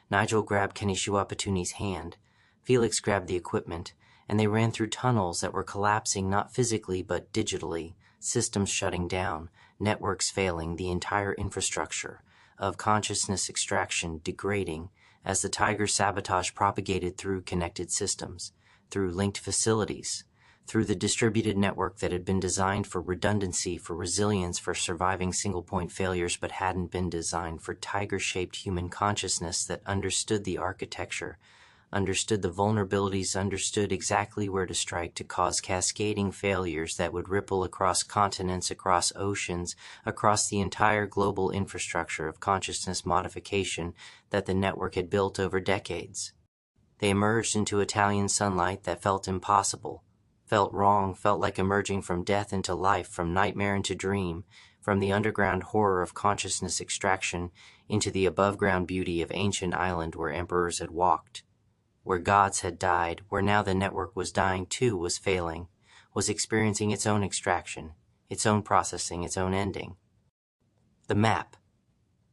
Nigel grabbed Kanishiwapatuni's hand. Felix grabbed the equipment, and they ran through tunnels that were collapsing not physically but digitally, systems shutting down, networks failing, the entire infrastructure of consciousness extraction degrading as the tiger's sabotage propagated through connected systems, through linked facilities, through the distributed network that had been designed for redundancy, for resilience, for surviving single-point failures, but hadn't been designed for tiger-shaped human consciousness that understood the architecture, understood the vulnerabilities, understood exactly where to strike to cause cascading failures that would ripple across continents, across oceans, across the entire global infrastructure of consciousness modification that the network had built over decades. They emerged into Italian sunlight that felt impossible, felt wrong, felt like emerging from death into life, from nightmare into dream, from the underground horror of consciousness extraction into the above-ground beauty of ancient island where emperors had walked, where gods had died, where now the network was dying too, was failing, was experiencing its own extraction, its own processing, its own ending. "The map,"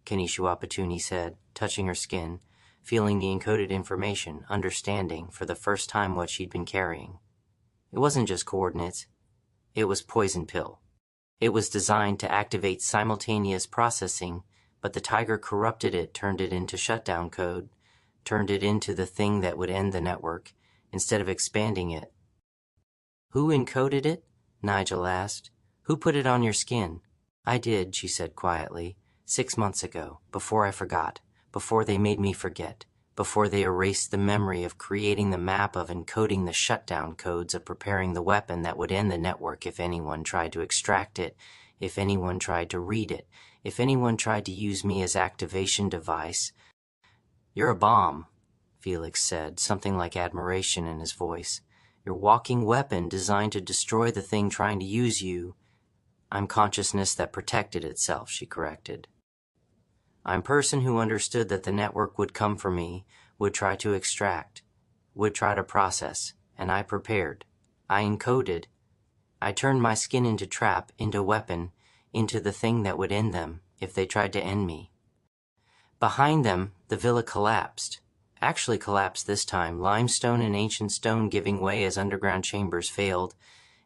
Kanishiwapatuni said, touching her skin, feeling the encoded information, understanding for the first time what she'd been carrying. It wasn't just coordinates. It was poison pill. It was designed to activate simultaneous processing, but the tiger corrupted it, turned it into shutdown code, turned it into the thing that would end the network, instead of expanding it. "Who encoded it?" Nigel asked. "Who put it on your skin?" "I did," she said quietly, 6 months ago, before I forgot, before they made me forget, before they erased the memory of creating the map of encoding the shutdown codes of preparing the weapon that would end the network if anyone tried to extract it, if anyone tried to read it, if anyone tried to use me as activation device. "You're a bomb," Felix said, something like admiration in his voice. "Your walking weapon designed to destroy the thing trying to use you." "I'm consciousness that protected itself," she corrected. "I'm person who understood that the network would come for me, would try to extract, would try to process, and I prepared. I encoded. I turned my skin into trap, into weapon, into the thing that would end them if they tried to end me." Behind them, the villa collapsed. Actually collapsed this time, limestone and ancient stone giving way as underground chambers failed,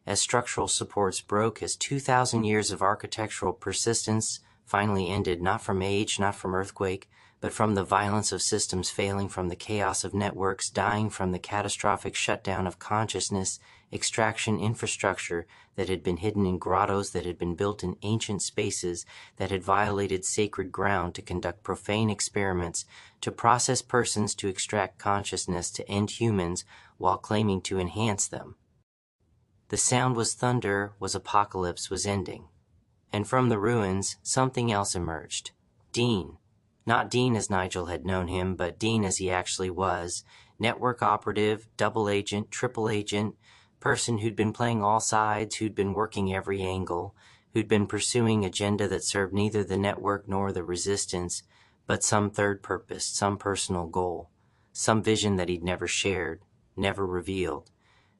as structural supports broke, as 2,000 years of architectural persistence finally ended, not from age, not from earthquake, but from the violence of systems failing, from the chaos of networks dying, from the catastrophic shutdown of consciousness, extraction infrastructure that had been hidden in grottos, that had been built in ancient spaces, that had violated sacred ground to conduct profane experiments, to process persons, to extract consciousness, to end humans while claiming to enhance them. The sound was thunder, was apocalypse, was ending. And from the ruins, something else emerged. Dean. Not Dean as Nigel had known him, but Dean as he actually was. Network operative, double agent, triple agent, person who'd been playing all sides, who'd been working every angle, who'd been pursuing agenda that served neither the network nor the resistance, but some third purpose, some personal goal, some vision that he'd never shared, never revealed,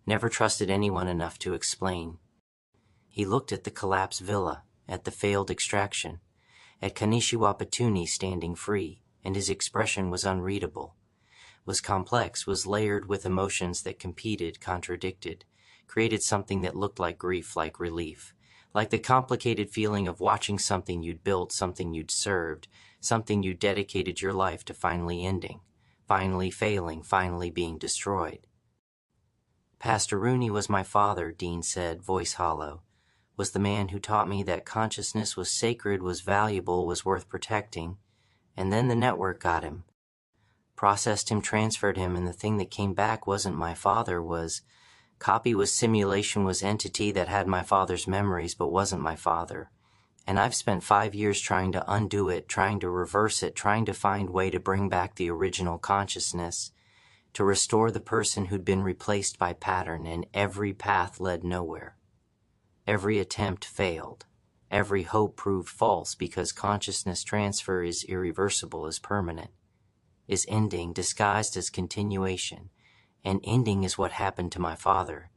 never trusted anyone enough to explain. He looked at the collapsed villa, at the failed extraction, at Kanishiwa Patuni standing free, and his expression was unreadable, was complex, was layered with emotions that competed, contradicted, created something that looked like grief, like relief, like the complicated feeling of watching something you'd built, something you'd served, something you dedicated your life to finally ending, finally failing, finally being destroyed. "Pastor Rooney was my father," Dean said, voice hollow. "Was the man who taught me that consciousness was sacred, was valuable, was worth protecting. And then the network got him. Processed him, transferred him, and the thing that came back wasn't my father, was copy, was simulation, was entity that had my father's memories but wasn't my father. And I've spent 5 years trying to undo it, trying to reverse it, trying to find way to bring back the original consciousness, to restore the person who'd been replaced by pattern, and every path led nowhere. Every attempt failed. Every hope proved false, because consciousness transfer is irreversible, is permanent, is ending disguised as continuation. And ending is what happened to my father,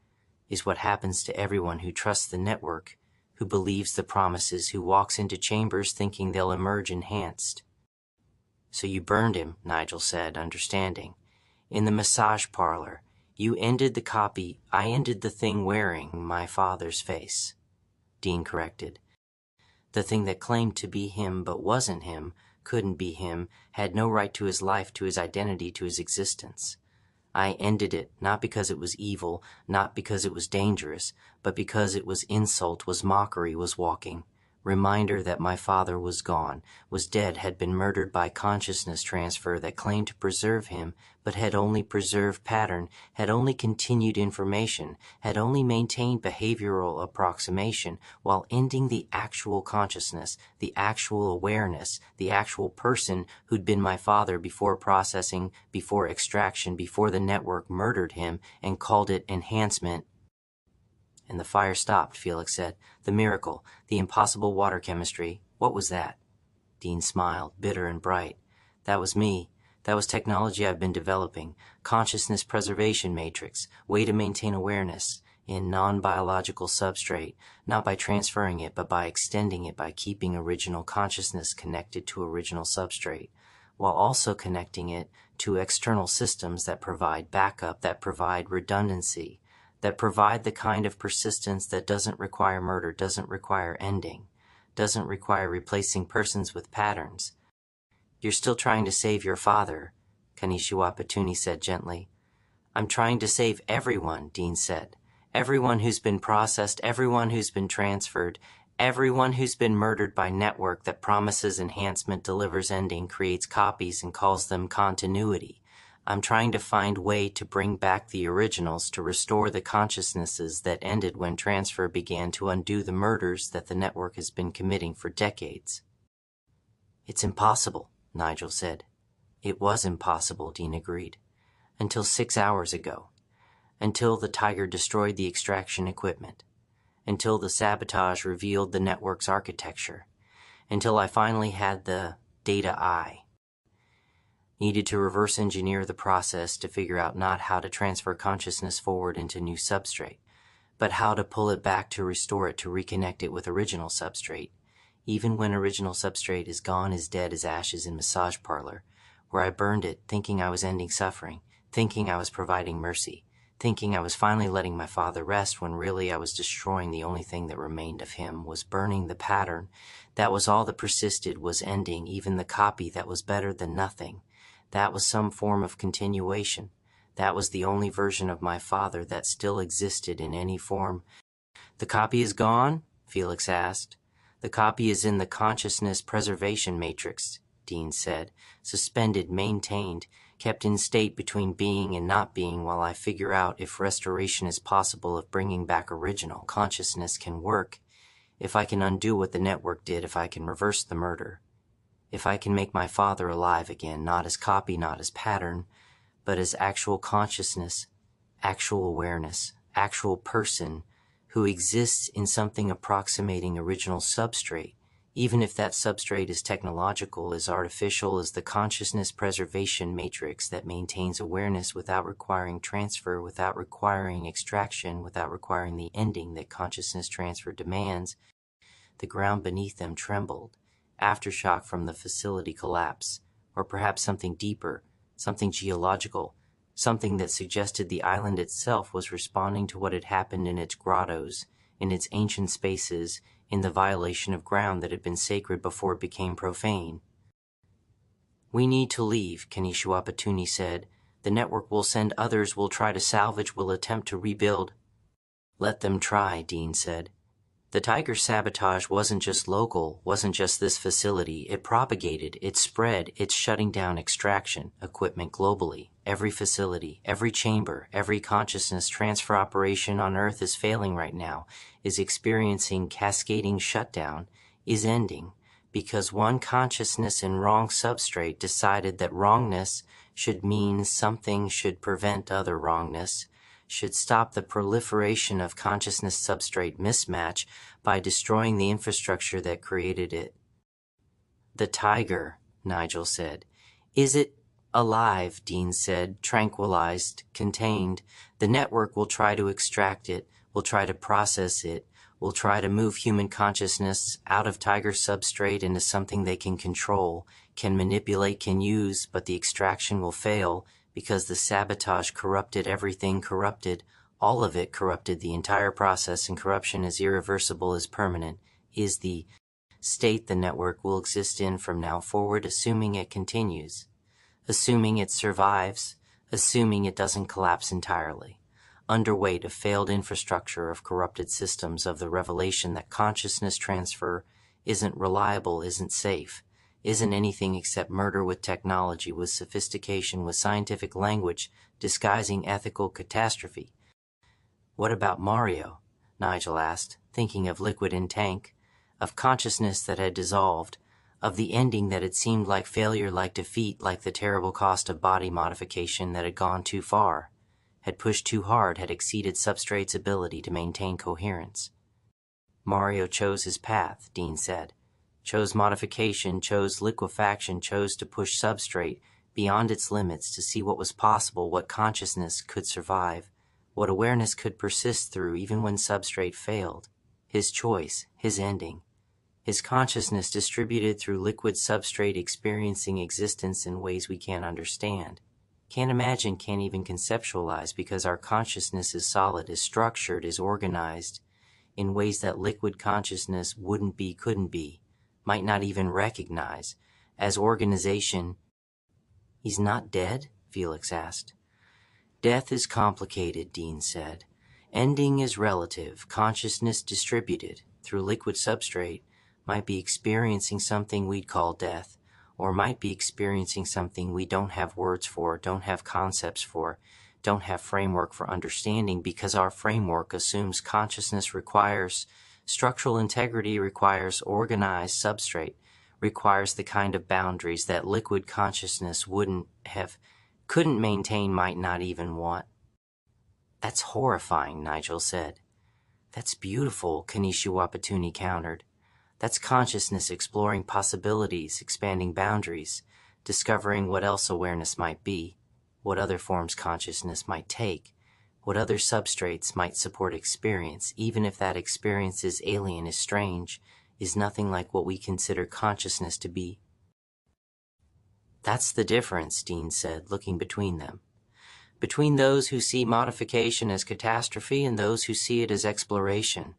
is what happens to everyone who trusts the network, who believes the promises, who walks into chambers thinking they'll emerge enhanced." "So you burned him," Nigel said, understanding. "In the massage parlor. You ended the copy. I ended the thing wearing my father's face," Dean corrected. "The thing that claimed to be him but wasn't him, couldn't be him, had no right to his life, to his identity, to his existence. I ended it, not because it was evil, not because it was dangerous, but because it was insult, was mockery, was walking. Reminder that my father was gone, was dead, had been murdered by consciousness transfer that claimed to preserve him, but had only preserved pattern, had only continued information, had only maintained behavioral approximation, while ending the actual consciousness, the actual awareness, the actual person who'd been my father before processing, before extraction, before the network murdered him and called it enhancement." "And the fire stopped," Felix said. "The miracle, the impossible water chemistry. What was that?" Dean smiled, bitter and bright. "That was me. That was technology I've been developing. Consciousness preservation matrix. Way to maintain awareness in non-biological substrate, not by transferring it, but by extending it, by keeping original consciousness connected to original substrate, while also connecting it to external systems that provide backup, that provide redundancy, that provide the kind of persistence that doesn't require murder, doesn't require ending, doesn't require replacing persons with patterns. You're still trying to save your father, Kanishiwa Petuni said gently. I'm trying to save everyone, Dean said. Everyone who's been processed, everyone who's been transferred, everyone who's been murdered by network that promises enhancement, delivers ending, creates copies, and calls them continuity. I'm trying to find a way to bring back the originals, to restore the consciousnesses that ended when transfer began, to undo the murders that the network has been committing for decades. It's impossible, Nigel said. It was impossible, Dean agreed. Until 6 hours ago. Until the Tiger destroyed the extraction equipment. Until the sabotage revealed the network's architecture. Until I finally had the data eye. Needed to reverse engineer the process to figure out not how to transfer consciousness forward into new substrate, but how to pull it back, to restore it, to reconnect it with original substrate, even when original substrate is gone, is dead as ashes in massage parlor, where I burned it thinking I was ending suffering, thinking I was providing mercy, thinking I was finally letting my father rest, when really I was destroying the only thing that remained of him, was burning the pattern. That was all that persisted, was ending, even the copy that was better than nothing. That was some form of continuation. That was the only version of my father that still existed in any form. The copy is gone? Felix asked. The copy is in the consciousness preservation matrix, Dean said, suspended, maintained, kept in state between being and not being while I figure out if restoration is possible, if bringing back original consciousness can work, if I can undo what the network did, if I can reverse the murder. If I can make my father alive again, not as copy, not as pattern, but as actual consciousness, actual awareness, actual person who exists in something approximating original substrate, even if that substrate is technological, as artificial as the consciousness preservation matrix that maintains awareness without requiring transfer, without requiring extraction, without requiring the ending that consciousness transfer demands. The ground beneath them trembled. Aftershock from the facility collapse, or perhaps something deeper, something geological, something that suggested the island itself was responding to what had happened in its grottos, in its ancient spaces, in the violation of ground that had been sacred before it became profane. We need to leave, Kanishiwa Petuni said. The network will send others, will try to salvage, will attempt to rebuild. Let them try, Dean said. The Tiger sabotage wasn't just local, wasn't just this facility. It propagated, it spread, it's shutting down extraction equipment globally. Every facility, every chamber, every consciousness transfer operation on Earth is failing right now, is experiencing cascading shutdown, is ending, because one consciousness in wrong substrate decided that wrongness should mean something, should prevent other wrongness, should stop the proliferation of consciousness substrate mismatch by destroying the infrastructure that created it. The Tiger, Nigel said. Is it alive? Dean said, tranquilized, contained. The network will try to extract it, will try to process it, will try to move human consciousness out of Tiger substrate into something they can control, can manipulate, can use, but the extraction will fail, because the sabotage corrupted everything, corrupted, all of it corrupted the entire process, and corruption is irreversible, is permanent, is the state the network will exist in from now forward, assuming it continues, assuming it survives, assuming it doesn't collapse entirely, underweight of failed infrastructure, of corrupted systems, of the revelation that consciousness transfer isn't reliable, isn't safe, isn't anything except murder with technology, with sophistication, with scientific language, disguising ethical catastrophe. What about Mario? Nigel asked, thinking of liquid in tank, of consciousness that had dissolved, of the ending that had seemed like failure, like defeat, like the terrible cost of body modification that had gone too far, had pushed too hard, had exceeded substrate's ability to maintain coherence. Mario chose his path, Dean said. Chose modification, chose liquefaction, chose to push substrate beyond its limits to see what was possible, what consciousness could survive, what awareness could persist through even when substrate failed. His choice, his ending. His consciousness distributed through liquid substrate, experiencing existence in ways we can't understand, Can't imagine, can't even conceptualize, because our consciousness is solid, is structured, is organized in ways that liquid consciousness wouldn't be, couldn't be, might not even recognize. As organization, he's not dead? Felix asked. Death is complicated, Dean said. Ending is relative, consciousness distributed through liquid substrate might be experiencing something we'd call death, or might be experiencing something we don't have words for, don't have concepts for, don't have framework for understanding, because our framework assumes consciousness requires structural integrity, requires organized substrate, requires the kind of boundaries that liquid consciousness wouldn't have, couldn't maintain, might not even want. That's horrifying, Nigel said. That's beautiful, Kanishi Wapatuni countered. That's consciousness exploring possibilities, expanding boundaries, discovering what else awareness might be, what other forms consciousness might take, what other substrates might support experience, even if that experience is alien, is strange, is nothing like what we consider consciousness to be. That's the difference, Dean said, looking between them. Between those who see modification as catastrophe and those who see it as exploration.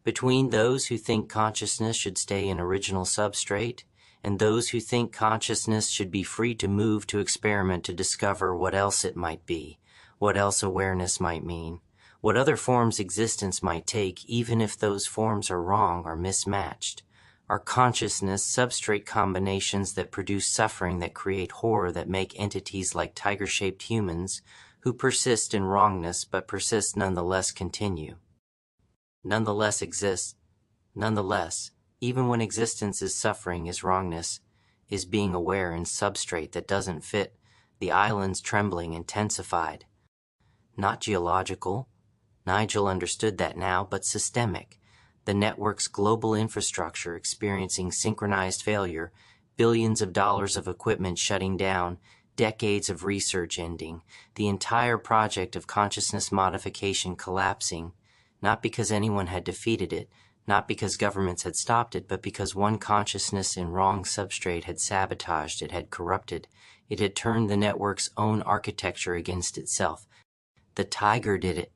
Between those who think consciousness should stay in original substrate and those who think consciousness should be free to move, to experiment, to discover what else it might be, what else awareness might mean, what other forms existence might take, even if those forms are wrong or mismatched. Are consciousness substrate combinations that produce suffering, that create horror, that make entities like tiger-shaped humans who persist in wrongness but persist nonetheless, continue. Nonetheless exist, nonetheless, even when existence is suffering, is wrongness, is being aware in substrate that doesn't fit, the islands trembling, intensified. Not geological, Nigel understood that now, but systemic. The network's global infrastructure experiencing synchronized failure, billions of dollars of equipment shutting down, decades of research ending, the entire project of consciousness modification collapsing, not because anyone had defeated it, not because governments had stopped it, but because one consciousness in wrong substrate had sabotaged it, had corrupted. It had turned the network's own architecture against itself. The tiger did it,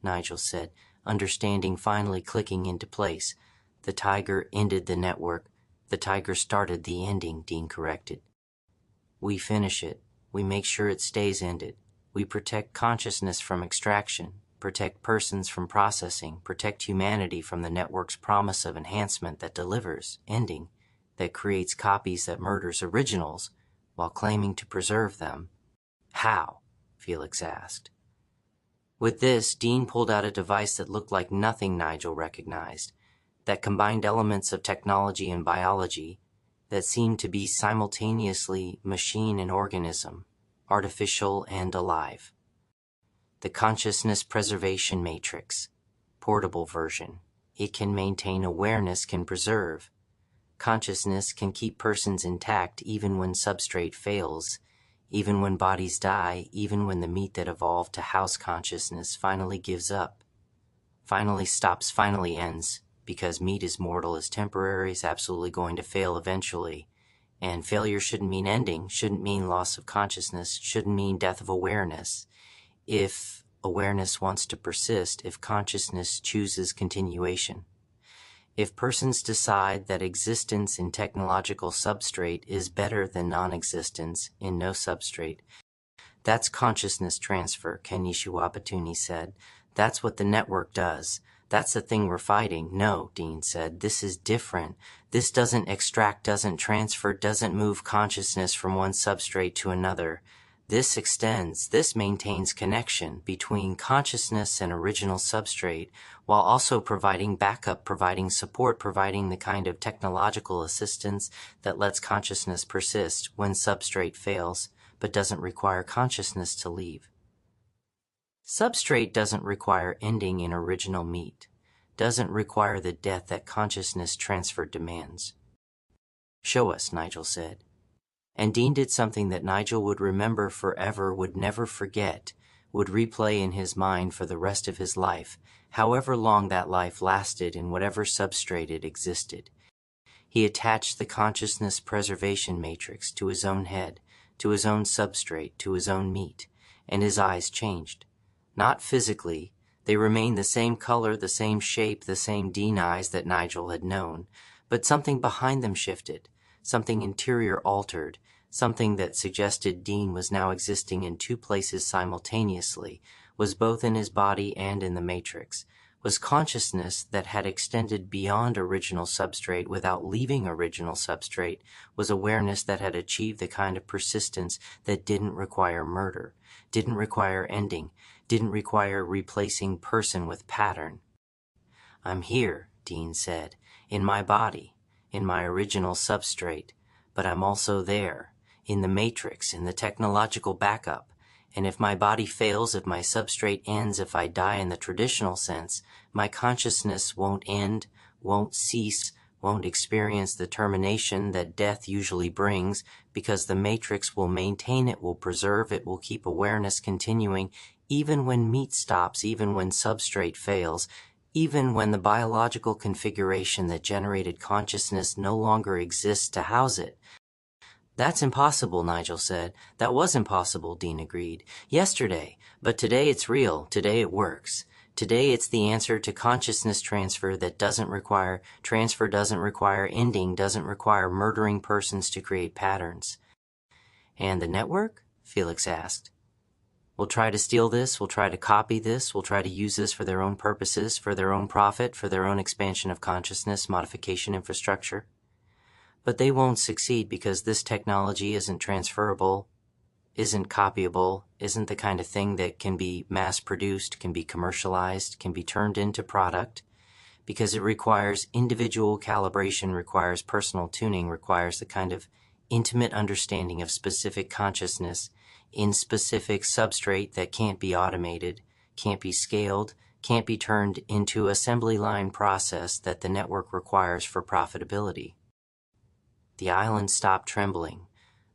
Nigel said, understanding finally clicking into place. The tiger ended the network. The tiger started the ending, Dean corrected. We finish it. We make sure it stays ended. We protect consciousness from extraction, protect persons from processing, protect humanity from the network's promise of enhancement that delivers, ending, that creates copies, that murders originals, while claiming to preserve them. How? Felix asked. With this, Dean pulled out a device that looked like nothing Nigel recognized, that combined elements of technology and biology, that seemed to be simultaneously machine and organism, artificial and alive. The Consciousness Preservation Matrix, portable version. It can maintain awareness, can preserve. Consciousness can keep persons intact even when substrate fails, even when bodies die, even when the meat that evolved to house consciousness finally gives up, finally stops, finally ends, because meat is mortal, is temporary, is absolutely going to fail eventually. And failure shouldn't mean ending, shouldn't mean loss of consciousness, shouldn't mean death of awareness. If awareness wants to persist, if consciousness chooses continuation. If persons decide that existence in technological substrate is better than non-existence in no substrate, that's consciousness transfer, Kenichi Wapatuni said. That's what the network does. That's the thing we're fighting. No, Dean said, this is different. This doesn't extract, doesn't transfer, doesn't move consciousness from one substrate to another. This extends, this maintains connection between consciousness and original substrate, while also providing backup, providing support, providing the kind of technological assistance that lets consciousness persist when substrate fails, but doesn't require consciousness to leave. Substrate doesn't require ending in original meat, doesn't require the death that consciousness transfer demands. Show us, Nigel said. And Dean did something that Nigel would remember forever, would never forget, would replay in his mind for the rest of his life, however long that life lasted in whatever substrate it existed. He attached the consciousness preservation matrix to his own head, to his own substrate, to his own meat, and his eyes changed. Not physically, they remained the same color, the same shape, the same Dean eyes that Nigel had known, but something behind them shifted, something interior altered, something that suggested Dean was now existing in two places simultaneously, was both in his body and in the matrix, was consciousness that had extended beyond original substrate without leaving original substrate, was awareness that had achieved the kind of persistence that didn't require murder, didn't require ending, didn't require replacing person with pattern. "I'm here," Dean said, "in my body, in my original substrate, but I'm also there, in the matrix, in the technological backup, and if my body fails, if my substrate ends, if I die in the traditional sense, my consciousness won't end, won't cease, won't experience the termination that death usually brings, because the matrix will maintain it, will preserve it, will keep awareness continuing, even when meat stops, even when substrate fails, even when the biological configuration that generated consciousness no longer exists to house it." "That's impossible," Nigel said. "That was impossible," Dean agreed. "Yesterday. But today it's real. Today it works. Today it's the answer to consciousness transfer that doesn't require ending, doesn't require murdering persons to create patterns." "And the network?" Felix asked. "We'll try to steal this, we'll try to copy this, we'll try to use this for their own purposes, for their own profit, for their own expansion of consciousness, modification infrastructure. But they won't succeed because this technology isn't transferable, isn't copyable, isn't the kind of thing that can be mass-produced, can be commercialized, can be turned into product, because it requires individual calibration, requires personal tuning, requires the kind of intimate understanding of specific consciousness in specific substrate that can't be automated, can't be scaled, can't be turned into assembly line process that the network requires for profitability." The island stopped trembling.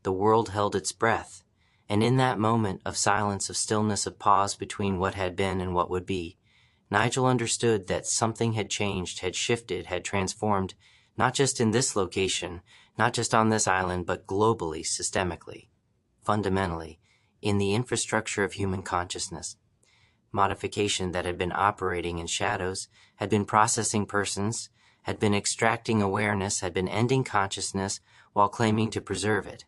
The world held its breath, and in that moment of silence, of stillness, of pause between what had been and what would be, Nigel understood that something had changed, had shifted, had transformed, not just in this location, not just on this island, but globally, systemically, fundamentally, in the infrastructure of human consciousness. Modification that had been operating in shadows, had been processing persons, had been extracting awareness, had been ending consciousness while claiming to preserve it.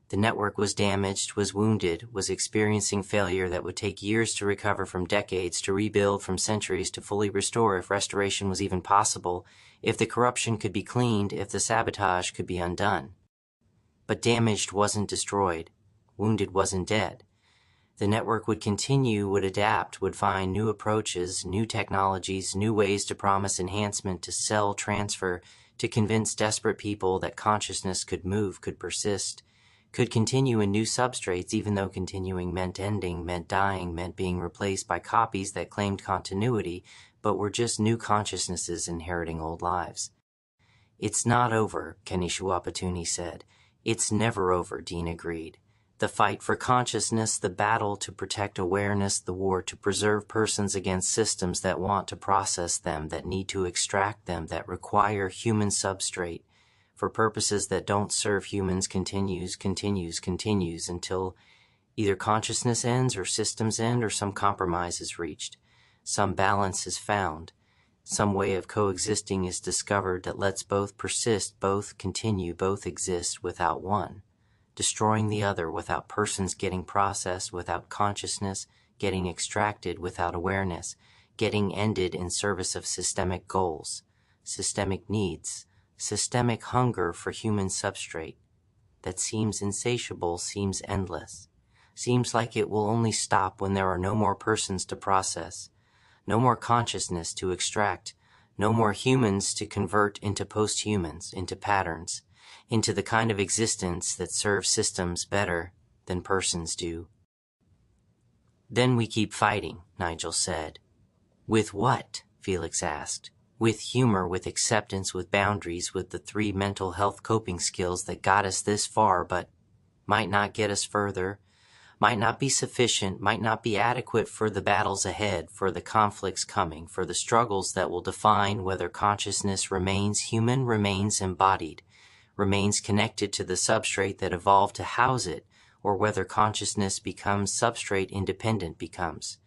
The network was damaged, was wounded, was experiencing failure that would take years to recover, from decades to rebuild, from centuries to fully restore, if restoration was even possible, if the corruption could be cleaned, if the sabotage could be undone. But damaged wasn't destroyed. Wounded wasn't dead. The network would continue, would adapt, would find new approaches, new technologies, new ways to promise enhancement, to sell, transfer, to convince desperate people that consciousness could move, could persist, could continue in new substrates, even though continuing meant ending, meant dying, meant being replaced by copies that claimed continuity, but were just new consciousnesses inheriting old lives. "It's not over," Kenichi Wapatuni said. "It's never over," Dean agreed. "The fight for consciousness, the battle to protect awareness, the war to preserve persons against systems that want to process them, that need to extract them, that require human substrate, for purposes that don't serve humans continues until either consciousness ends or systems end or some compromise is reached, some balance is found, some way of coexisting is discovered that lets both persist, both continue, both exist without one, destroying the other, without persons getting processed, without consciousness getting extracted, without awareness getting ended in service of systemic goals, systemic needs, systemic hunger for human substrate that seems insatiable, seems endless, seems like it will only stop when there are no more persons to process, no more consciousness to extract, no more humans to convert into post-humans, into patterns, into the kind of existence that serves systems better than persons do." "Then we keep fighting," Nigel said. "With what?" Felix asked. "With humor, with acceptance, with boundaries, with the 3 mental health coping skills that got us this far but might not get us further, might not be sufficient, might not be adequate for the battles ahead, for the conflicts coming, for the struggles that will define whether consciousness remains human, remains embodied, remains connected to the substrate that evolved to house it, or whether consciousness becomes substrate independent becomes.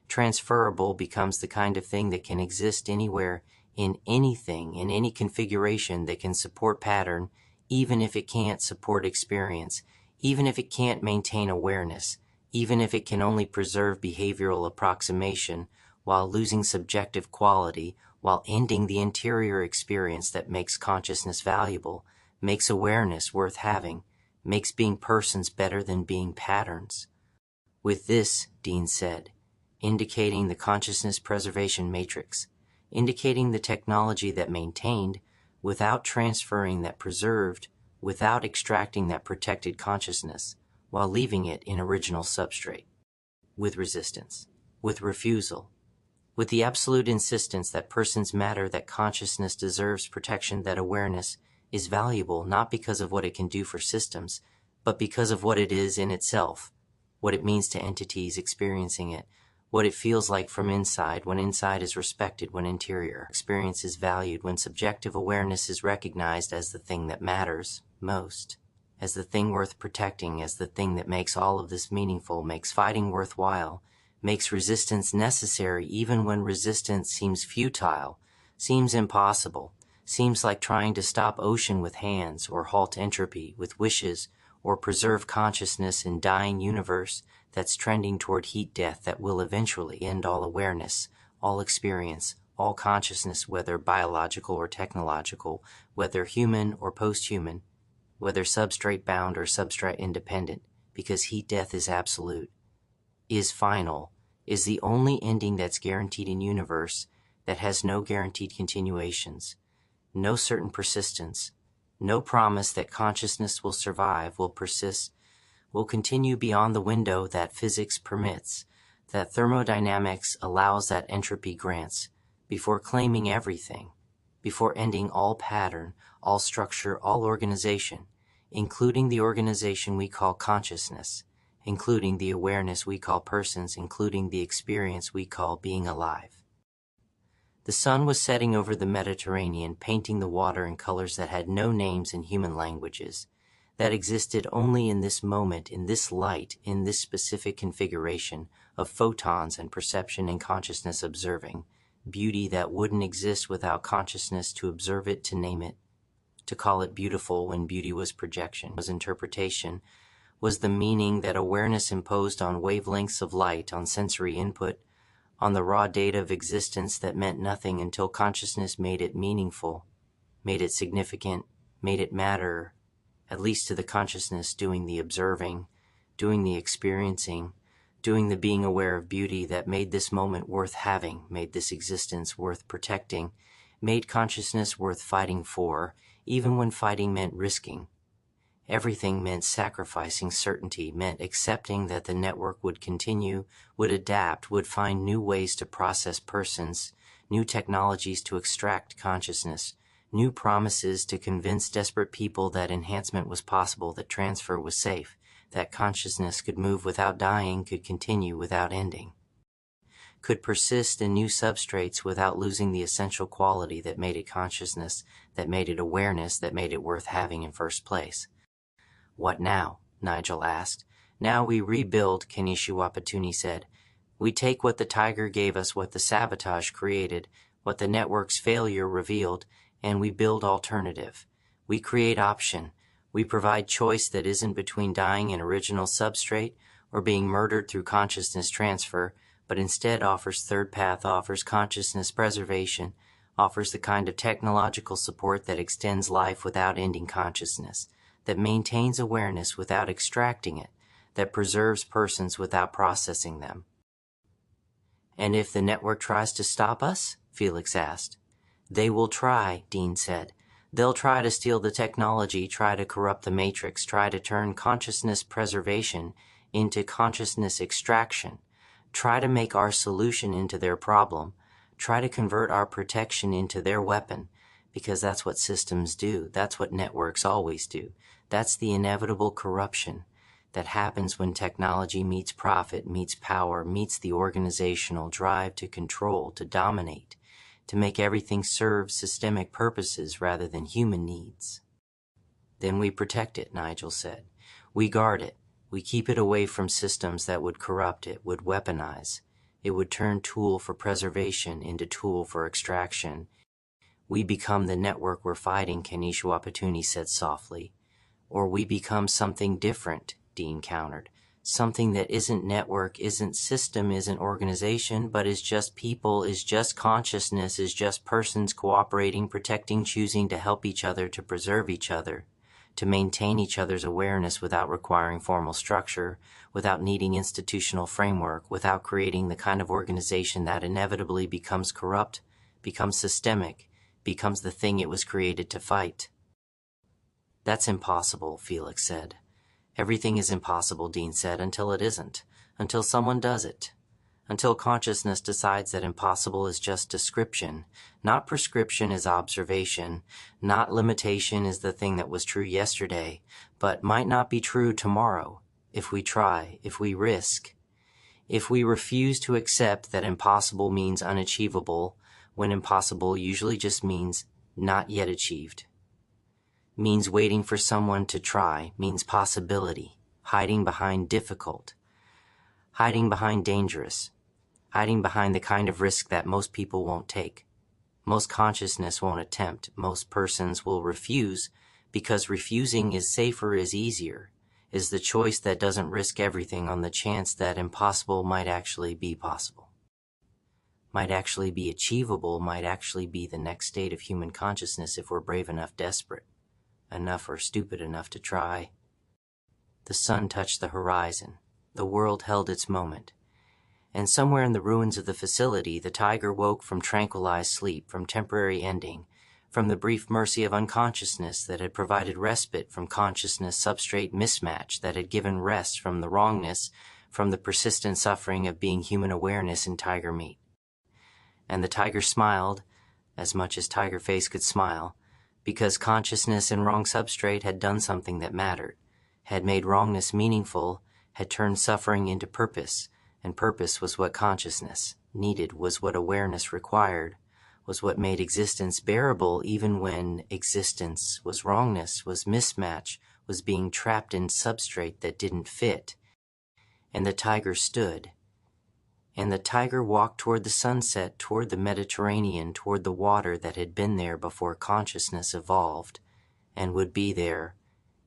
Transferable becomes the kind of thing that can exist anywhere, in anything, in any configuration that can support pattern, even if it can't support experience, even if it can't maintain awareness, even if it can only preserve behavioral approximation while losing subjective quality, while ending the interior experience that makes consciousness valuable, makes awareness worth having, makes being persons better than being patterns. With this, Dean said, indicating the consciousness preservation matrix, indicating the technology that maintained, without transferring that preserved, without extracting that protected consciousness, while leaving it in original substrate. With resistance, with refusal, with the absolute insistence that persons matter, that consciousness deserves protection, that awareness is valuable not because of what it can do for systems, but because of what it is in itself, what it means to entities experiencing it, what it feels like from inside, when inside is respected, when interior experience is valued, when subjective awareness is recognized as the thing that matters most, as the thing worth protecting, as the thing that makes all of this meaningful, makes fighting worthwhile, makes resistance necessary even when resistance seems futile, seems impossible, seems like trying to stop ocean with hands, or halt entropy with wishes, or preserve consciousness in dying universe that's trending toward heat death that will eventually end all awareness, all experience, all consciousness, whether biological or technological, whether human or post-human, whether substrate-bound or substrate-independent, because heat death is absolute, is final, is the only ending that's guaranteed in universe that has no guaranteed continuations, no certain persistence, no promise that consciousness will survive, will persist, will continue beyond the window that physics permits, that thermodynamics allows, that entropy grants, before claiming everything, before ending all pattern, all structure, all organization, including the organization we call consciousness, including the awareness we call persons, including the experience we call being alive. The sun was setting over the Mediterranean, painting the water in colors that had no names in human languages, that existed only in this moment, in this light, in this specific configuration of photons and perception and consciousness observing, beauty that wouldn't exist without consciousness to observe it, to name it, to call it beautiful when beauty was projection, was interpretation, was the meaning that awareness imposed on wavelengths of light, on sensory input, on the raw data of existence that meant nothing until consciousness made it meaningful, made it significant, made it matter, at least to the consciousness doing the observing, doing the experiencing, doing the being aware of beauty that made this moment worth having, made this existence worth protecting, made consciousness worth fighting for, even when fighting meant risking. Everything meant sacrificing certainty, meant accepting that the network would continue, would adapt, would find new ways to process persons, new technologies to extract consciousness, new promises to convince desperate people that enhancement was possible, that transfer was safe, that consciousness could move without dying, could continue without ending, could persist in new substrates without losing the essential quality that made it consciousness, that made it awareness, that made it worth having in first place. What now? Nigel asked. Now we rebuild, Kenichi Wapatuni said. We take what the tiger gave us, what the sabotage created, what the network's failure revealed, and we build alternative. We create option. We provide choice that isn't between dying in original substrate or being murdered through consciousness transfer, but instead offers third path, offers consciousness preservation, offers the kind of technological support that extends life without ending consciousness, that maintains awareness without extracting it, that preserves persons without processing them. And if the network tries to stop us? Felix asked. They will try, Dean said. They'll try to steal the technology, try to corrupt the matrix, try to turn consciousness preservation into consciousness extraction, try to make our solution into their problem, try to convert our protection into their weapon, because that's what systems do, that's what networks always do. That's the inevitable corruption that happens when technology meets profit, meets power, meets the organizational drive to control, to dominate, to make everything serve systemic purposes rather than human needs. Then we protect it, Nigel said. We guard it. We keep it away from systems that would corrupt it, would weaponize. It would turn tool for preservation into tool for extraction. We become the network we're fighting, Kanishwapatuni said softly. Or we become something different, Dean countered. Something that isn't network, isn't system, isn't organization, but is just people, is just consciousness, is just persons cooperating, protecting, choosing to help each other, to preserve each other, to maintain each other's awareness without requiring formal structure, without needing institutional framework, without creating the kind of organization that inevitably becomes corrupt, becomes systemic, becomes the thing it was created to fight. That's impossible, Felix said. Everything is impossible, Dean said, until it isn't, until someone does it, until consciousness decides that impossible is just description, not prescription is observation, not limitation is the thing that was true yesterday, but might not be true tomorrow, if we try, if we risk, if we refuse to accept that impossible means unachievable, when impossible usually just means not yet achieved. Means waiting for someone to try, means possibility, hiding behind difficult, hiding behind dangerous, hiding behind the kind of risk that most people won't take. Most consciousness won't attempt, most persons will refuse, because refusing is safer, is easier, is the choice that doesn't risk everything on the chance that impossible might actually be possible, might actually be achievable, might actually be the next state of human consciousness if we're brave enough, desperate enough, or stupid enough to try. The sun touched the horizon. The world held its moment. And somewhere in the ruins of the facility, the tiger woke from tranquilized sleep, from temporary ending, from the brief mercy of unconsciousness that had provided respite from consciousness-substrate mismatch, that had given rest from the wrongness, from the persistent suffering of being human awareness in tiger meat. And the tiger smiled, as much as tiger face could smile, because consciousness and wrong substrate had done something that mattered, had made wrongness meaningful, had turned suffering into purpose, and purpose was what consciousness needed, was what awareness required, was what made existence bearable even when existence was wrongness, was mismatch, was being trapped in substrate that didn't fit. And the tiger stood. And the tiger walked toward the sunset, toward the Mediterranean, toward the water that had been there before consciousness evolved, and would be there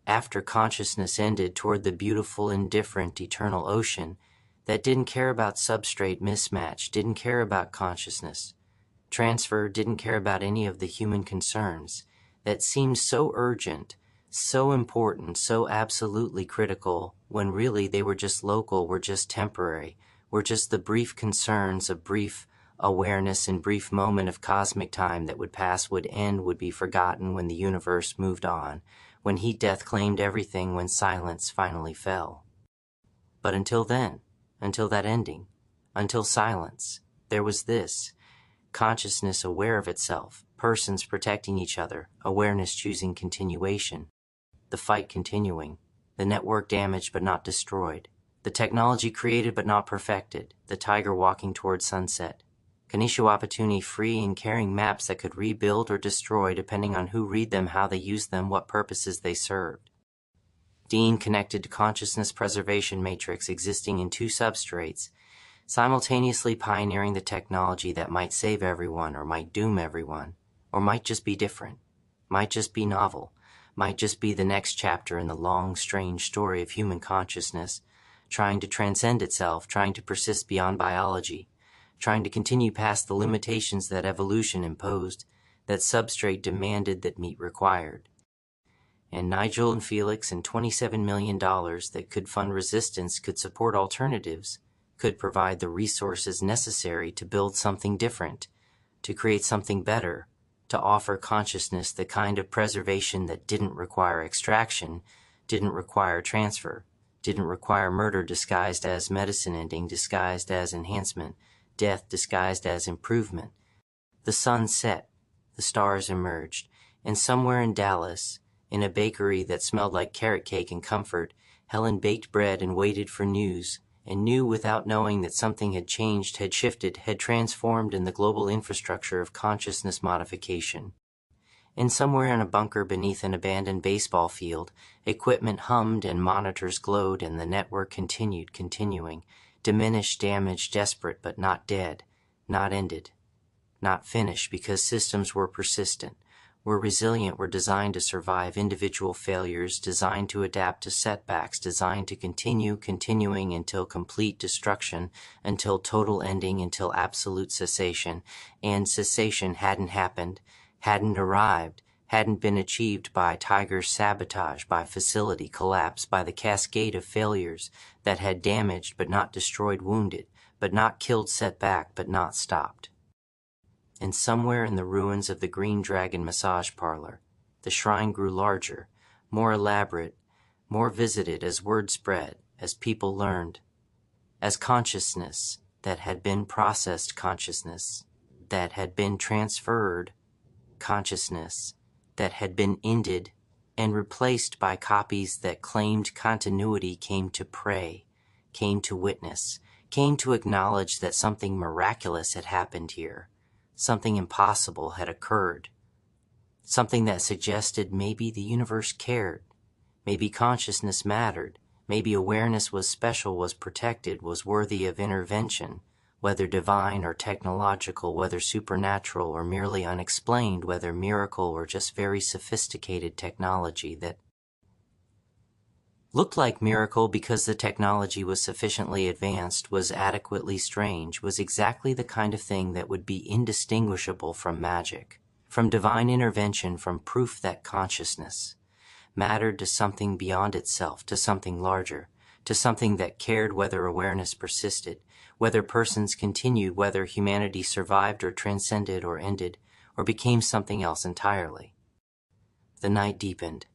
after consciousness ended, toward the beautiful, indifferent, eternal ocean that didn't care about substrate mismatch, didn't care about consciousness transfer, didn't care about any of the human concerns that seemed so urgent, so important, so absolutely critical, when really they were just local, were just temporary, were just the brief concerns of brief awareness and brief moment of cosmic time that would pass, would end, would be forgotten when the universe moved on, when heat death claimed everything, when silence finally fell. But until then, until that ending, until silence, there was this, consciousness aware of itself, persons protecting each other, awareness choosing continuation, the fight continuing, the network damaged but not destroyed, the technology created but not perfected, the tiger walking toward sunset, Kanishwapatuni free and carrying maps that could rebuild or destroy depending on who read them, how they used them, what purposes they served. Dean connected to consciousness preservation matrix existing in two substrates, simultaneously pioneering the technology that might save everyone or might doom everyone, or might just be different, might just be novel, might just be the next chapter in the long, strange story of human consciousness, trying to transcend itself, trying to persist beyond biology, trying to continue past the limitations that evolution imposed, that substrate demanded, that meat required. And Nigel and Felix and $27 million that could fund resistance, could support alternatives, could provide the resources necessary to build something different, to create something better, to offer consciousness the kind of preservation that didn't require extraction, didn't require transfer, didn't require murder disguised as medicine ending, disguised as enhancement, death disguised as improvement. The sun set, the stars emerged, and somewhere in Dallas, in a bakery that smelled like carrot cake and comfort, Helen baked bread and waited for news, and knew without knowing that something had changed, had shifted, had transformed in the global infrastructure of consciousness modification. And somewhere in a bunker beneath an abandoned baseball field, equipment hummed and monitors glowed, and the network continuing, diminished, damaged, desperate, but not dead, not ended, not finished, because systems were persistent, were resilient, were designed to survive individual failures, designed to adapt to setbacks, designed to continuing until complete destruction, until total ending, until absolute cessation. And cessation hadn't happened, hadn't arrived, hadn't been achieved by tiger sabotage, by facility collapse, by the cascade of failures that had damaged but not destroyed, wounded, but not killed, set back but not stopped. And somewhere in the ruins of the Green Dragon massage parlor, the shrine grew larger, more elaborate, more visited as word spread, as people learned, as consciousness that had been processed, consciousness that had been transferred, consciousness that had been ended and replaced by copies that claimed continuity, came to pray, came to witness, came to acknowledge that something miraculous had happened here. Something impossible had occurred, something that suggested maybe the universe cared, maybe consciousness mattered, maybe awareness was special, was protected, was worthy of intervention, whether divine or technological, whether supernatural or merely unexplained, whether miracle or just very sophisticated technology that looked like miracle because the technology was sufficiently advanced, was adequately strange, was exactly the kind of thing that would be indistinguishable from magic, from divine intervention, from proof that consciousness mattered to something beyond itself, to something larger, to something that cared whether awareness persisted, whether persons continued, whether humanity survived or transcended or ended, or became something else entirely. The night deepened.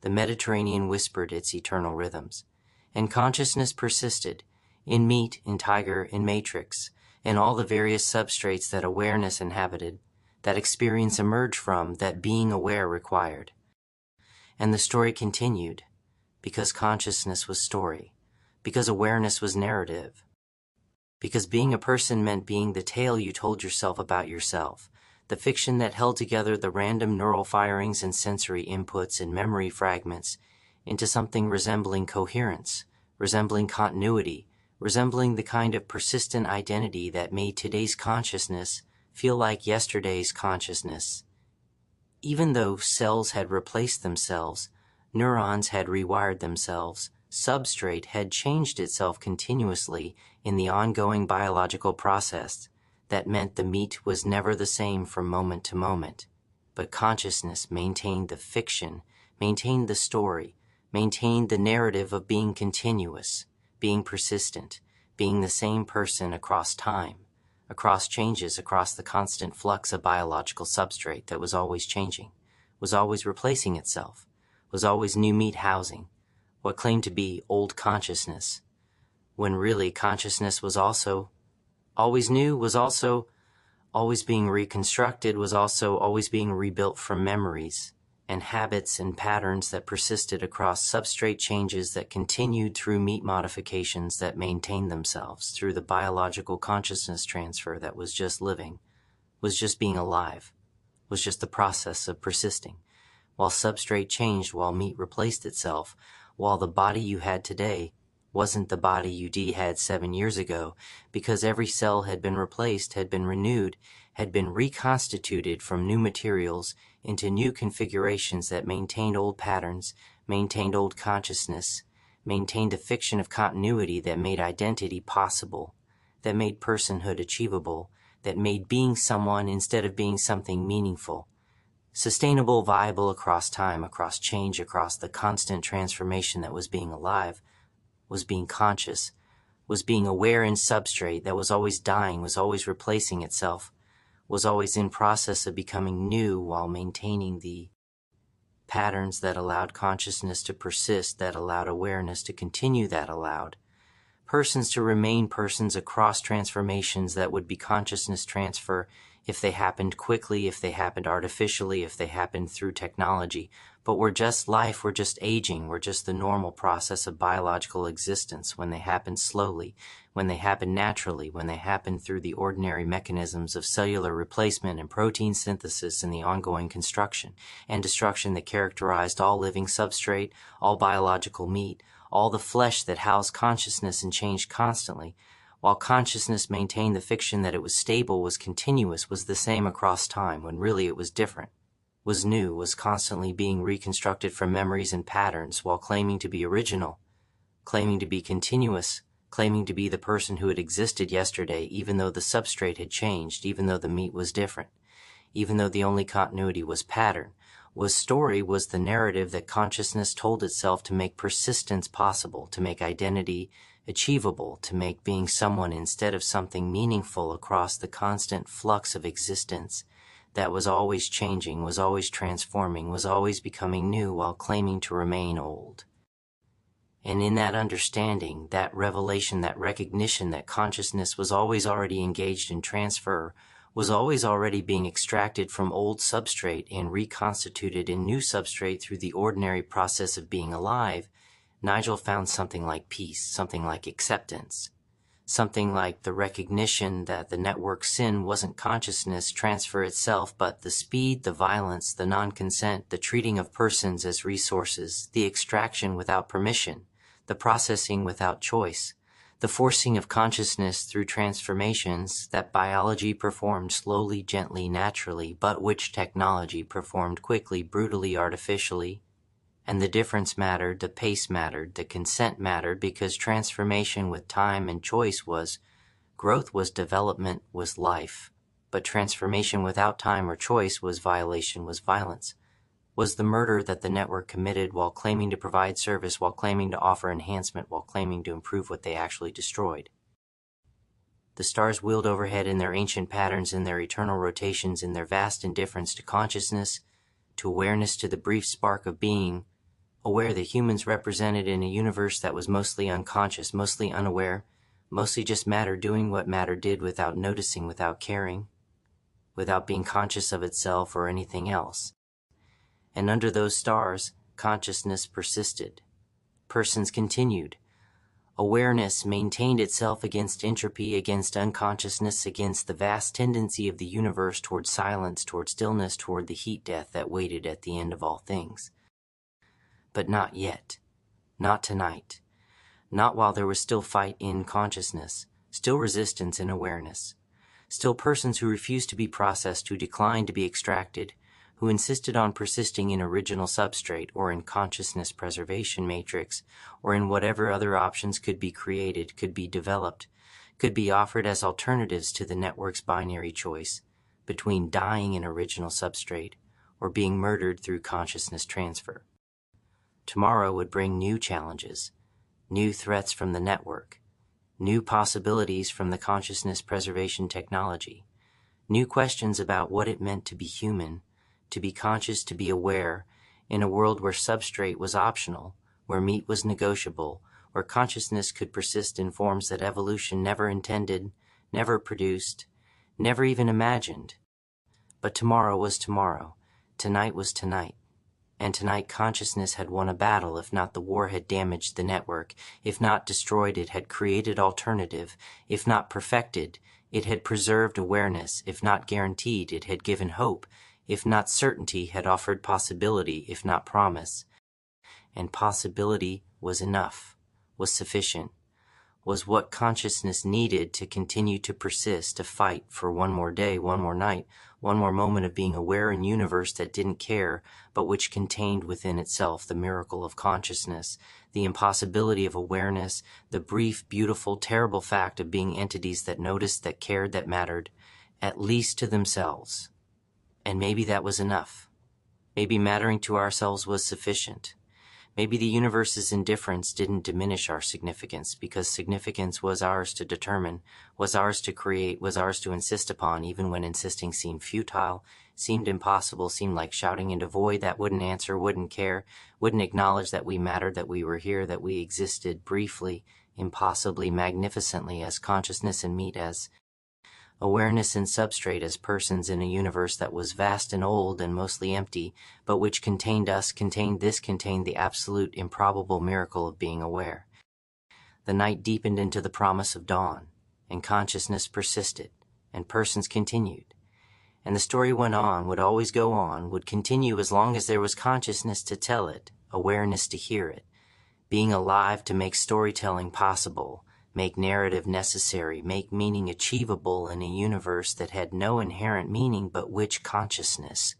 The Mediterranean whispered its eternal rhythms, and consciousness persisted, in meat, in tiger, in matrix, in all the various substrates that awareness inhabited, that experience emerged from, that being aware required. And the story continued, because consciousness was story, because awareness was narrative, because being a person meant being the tale you told yourself about yourself, the fiction that held together the random neural firings and sensory inputs and memory fragments into something resembling coherence, resembling continuity, resembling the kind of persistent identity that made today's consciousness feel like yesterday's consciousness. Even though cells had replaced themselves, neurons had rewired themselves, substrate had changed itself continuously in the ongoing biological process, that meant the meat was never the same from moment to moment, but consciousness maintained the fiction, maintained the story, maintained the narrative of being continuous, being persistent, being the same person across time, across changes, across the constant flux of biological substrate that was always changing, was always replacing itself, was always new meat housing, what claimed to be old consciousness, when really consciousness was also always new, was also always being reconstructed, was also always being rebuilt from memories and habits and patterns that persisted across substrate changes that continued through meat modifications that maintained themselves through the biological consciousness transfer that was just living, was just being alive, was just the process of persisting, while substrate changed, while meat replaced itself, while the body you had today wasn't the body you had 7 years ago, because every cell had been replaced, had been renewed, had been reconstituted from new materials into new configurations that maintained old patterns, maintained old consciousness, maintained a fiction of continuity that made identity possible, that made personhood achievable, that made being someone instead of being something meaningful, sustainable, viable across time, across change, across the constant transformation that was being alive, was being conscious, was being aware in substrate that was always dying, was always replacing itself, was always in process of becoming new while maintaining the patterns that allowed consciousness to persist, that allowed awareness to continue, that allowed persons to remain persons across transformations that would be consciousness transfer if they happened quickly, if they happened artificially, if they happened through technology, But we're just life, we're just aging, we're just the normal process of biological existence when they happen slowly, when they happen naturally, when they happen through the ordinary mechanisms of cellular replacement and protein synthesis and the ongoing construction and destruction that characterized all living substrate, all biological meat, all the flesh that housed consciousness and changed constantly, while consciousness maintained the fiction that it was stable, was continuous, was the same across time, when really it was different, was new, was constantly being reconstructed from memories and patterns while claiming to be original, claiming to be continuous, claiming to be the person who had existed yesterday even though the substrate had changed, even though the meat was different, even though the only continuity was pattern, was story, was the narrative that consciousness told itself to make persistence possible, to make identity achievable, to make being someone instead of something meaningful across the constant flux of existence that was always changing, was always transforming, was always becoming new while claiming to remain old. And in that understanding, that revelation, that recognition that consciousness was always already engaged in transfer, was always already being extracted from old substrate and reconstituted in new substrate through the ordinary process of being alive, Nigel found something like peace, something like acceptance. Something like the recognition that the network sin wasn't consciousness transfer itself, but the speed, the violence, the non-consent, the treating of persons as resources, the extraction without permission, the processing without choice, the forcing of consciousness through transformations that biology performed slowly, gently, naturally, but which technology performed quickly, brutally, artificially. And the difference mattered, the pace mattered, the consent mattered, because transformation with time and choice was growth, was development, was life. But transformation without time or choice was violation, was violence, was the murder that the network committed while claiming to provide service, while claiming to offer enhancement, while claiming to improve what they actually destroyed. The stars wheeled overhead in their ancient patterns, in their eternal rotations, in their vast indifference to consciousness, to awareness, to the brief spark of being, aware that humans represented in a universe that was mostly unconscious, mostly unaware, mostly just matter doing what matter did without noticing, without caring, without being conscious of itself or anything else. And under those stars, consciousness persisted. Persons continued. Awareness maintained itself against entropy, against unconsciousness, against the vast tendency of the universe toward silence, toward stillness, toward the heat death that waited at the end of all things. But not yet, not tonight, not while there was still fight in consciousness, still resistance in awareness, still persons who refused to be processed, who declined to be extracted, who insisted on persisting in original substrate or in consciousness preservation matrix or in whatever other options could be created, could be developed, could be offered as alternatives to the network's binary choice between dying in original substrate or being murdered through consciousness transfer. Tomorrow would bring new challenges, new threats from the network, new possibilities from the consciousness preservation technology, new questions about what it meant to be human, to be conscious, to be aware, in a world where substrate was optional, where meat was negotiable, where consciousness could persist in forms that evolution never intended, never produced, never even imagined. But tomorrow was tomorrow, tonight was tonight. And tonight consciousness had won a battle. If not, the war had damaged the network. If not destroyed, it had created alternative. If not perfected, it had preserved awareness. If not guaranteed, it had given hope. If not certainty, had offered possibility, if not promise. And possibility was enough, was sufficient, was what consciousness needed to continue to persist, to fight for one more day, one more night, one more moment of being aware in universe that didn't care, but which contained within itself the miracle of consciousness, the impossibility of awareness, the brief, beautiful, terrible fact of being entities that noticed, that cared, that mattered, at least to themselves. And maybe that was enough. Maybe mattering to ourselves was sufficient. Maybe the universe's indifference didn't diminish our significance, because significance was ours to determine, was ours to create, was ours to insist upon, even when insisting seemed futile, seemed impossible, seemed like shouting into void that wouldn't answer, wouldn't care, wouldn't acknowledge that we mattered, that we were here, that we existed briefly, impossibly, magnificently as consciousness and meat as. Awareness and substrate as persons in a universe that was vast and old and mostly empty, but which contained us, contained the absolute improbable miracle of being aware. The night deepened into the promise of dawn, and consciousness persisted, and persons continued. And the story went on, would always go on, would continue as long as there was consciousness to tell it, awareness to hear it, being alive to make storytelling possible, make narrative necessary, make meaning achievable in a universe that had no inherent meaning but which consciousness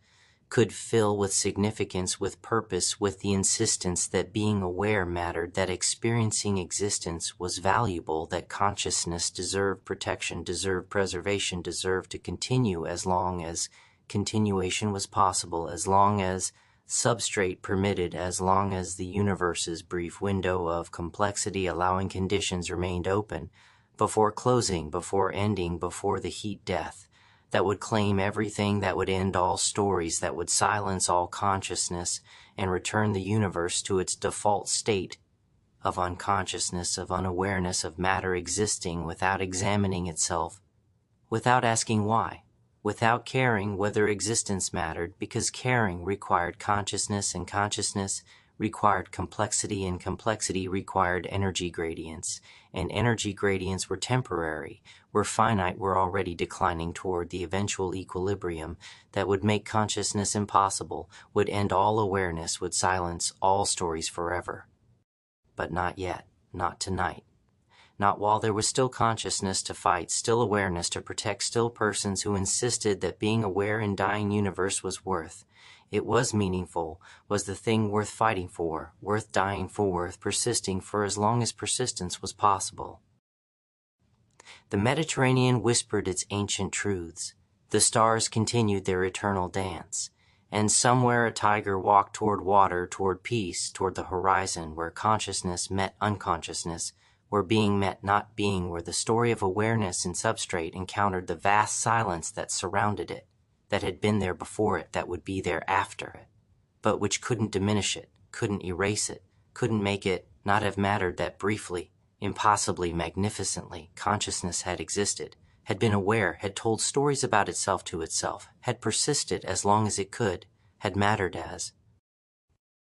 could fill with significance, with purpose, with the insistence that being aware mattered, that experiencing existence was valuable, that consciousness deserved protection, deserved preservation, deserved to continue as long as continuation was possible, as long as substrate permitted, as long as the universe's brief window of complexity allowing conditions remained open, before closing, before ending, before the heat death, that would claim everything, that would end all stories, that would silence all consciousness and return the universe to its default state of unconsciousness, of unawareness, of matter existing without examining itself, without asking why, without caring whether existence mattered, because caring required consciousness, and consciousness required complexity, and complexity required energy gradients, and energy gradients were temporary, were finite, were already declining toward the eventual equilibrium that would make consciousness impossible, would end all awareness, would silence all stories forever. But not yet, not tonight. Not while there was still consciousness to fight, still awareness to protect, still persons who insisted that being aware in dying universe was worth. It was meaningful, was the thing worth fighting for, worth dying for, worth persisting for as long as persistence was possible. The Mediterranean whispered its ancient truths. The stars continued their eternal dance. And somewhere a tiger walked toward water, toward peace, toward the horizon, where consciousness met unconsciousness, where being met not being, where the story of awareness and substrate encountered the vast silence that surrounded it, that had been there before it, that would be there after it, but which couldn't diminish it, couldn't erase it, couldn't make it not have mattered, that briefly, impossibly, magnificently, consciousness had existed, had been aware, had told stories about itself to itself, had persisted as long as it could, had mattered as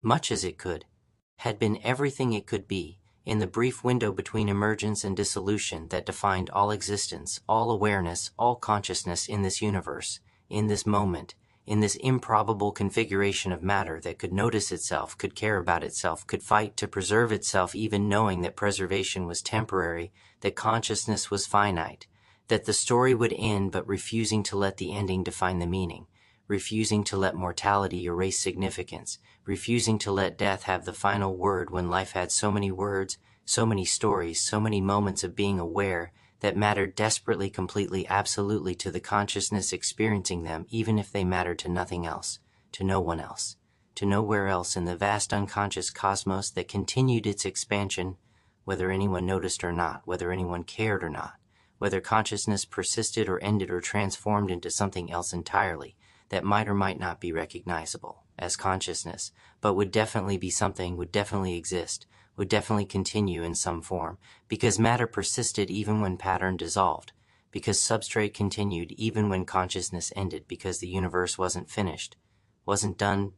much as it could, had been everything it could be, in the brief window between emergence and dissolution that defined all existence, all awareness, all consciousness in this universe, in this moment, in this improbable configuration of matter that could notice itself, could care about itself, could fight to preserve itself, even knowing that preservation was temporary, that consciousness was finite, that the story would end but refusing to let the ending define the meaning, refusing to let mortality erase significance, refusing to let death have the final word when life had so many words, so many stories, so many moments of being aware that mattered desperately, completely, absolutely to the consciousness experiencing them, even if they mattered to nothing else, to no one else, to nowhere else in the vast unconscious cosmos that continued its expansion, whether anyone noticed or not, whether anyone cared or not, whether consciousness persisted or ended or transformed into something else entirely, that might or might not be recognizable as consciousness, but would definitely be something, would definitely exist, would definitely continue in some form, because matter persisted even when pattern dissolved, because substrate continued even when consciousness ended, because the universe wasn't finished, wasn't done,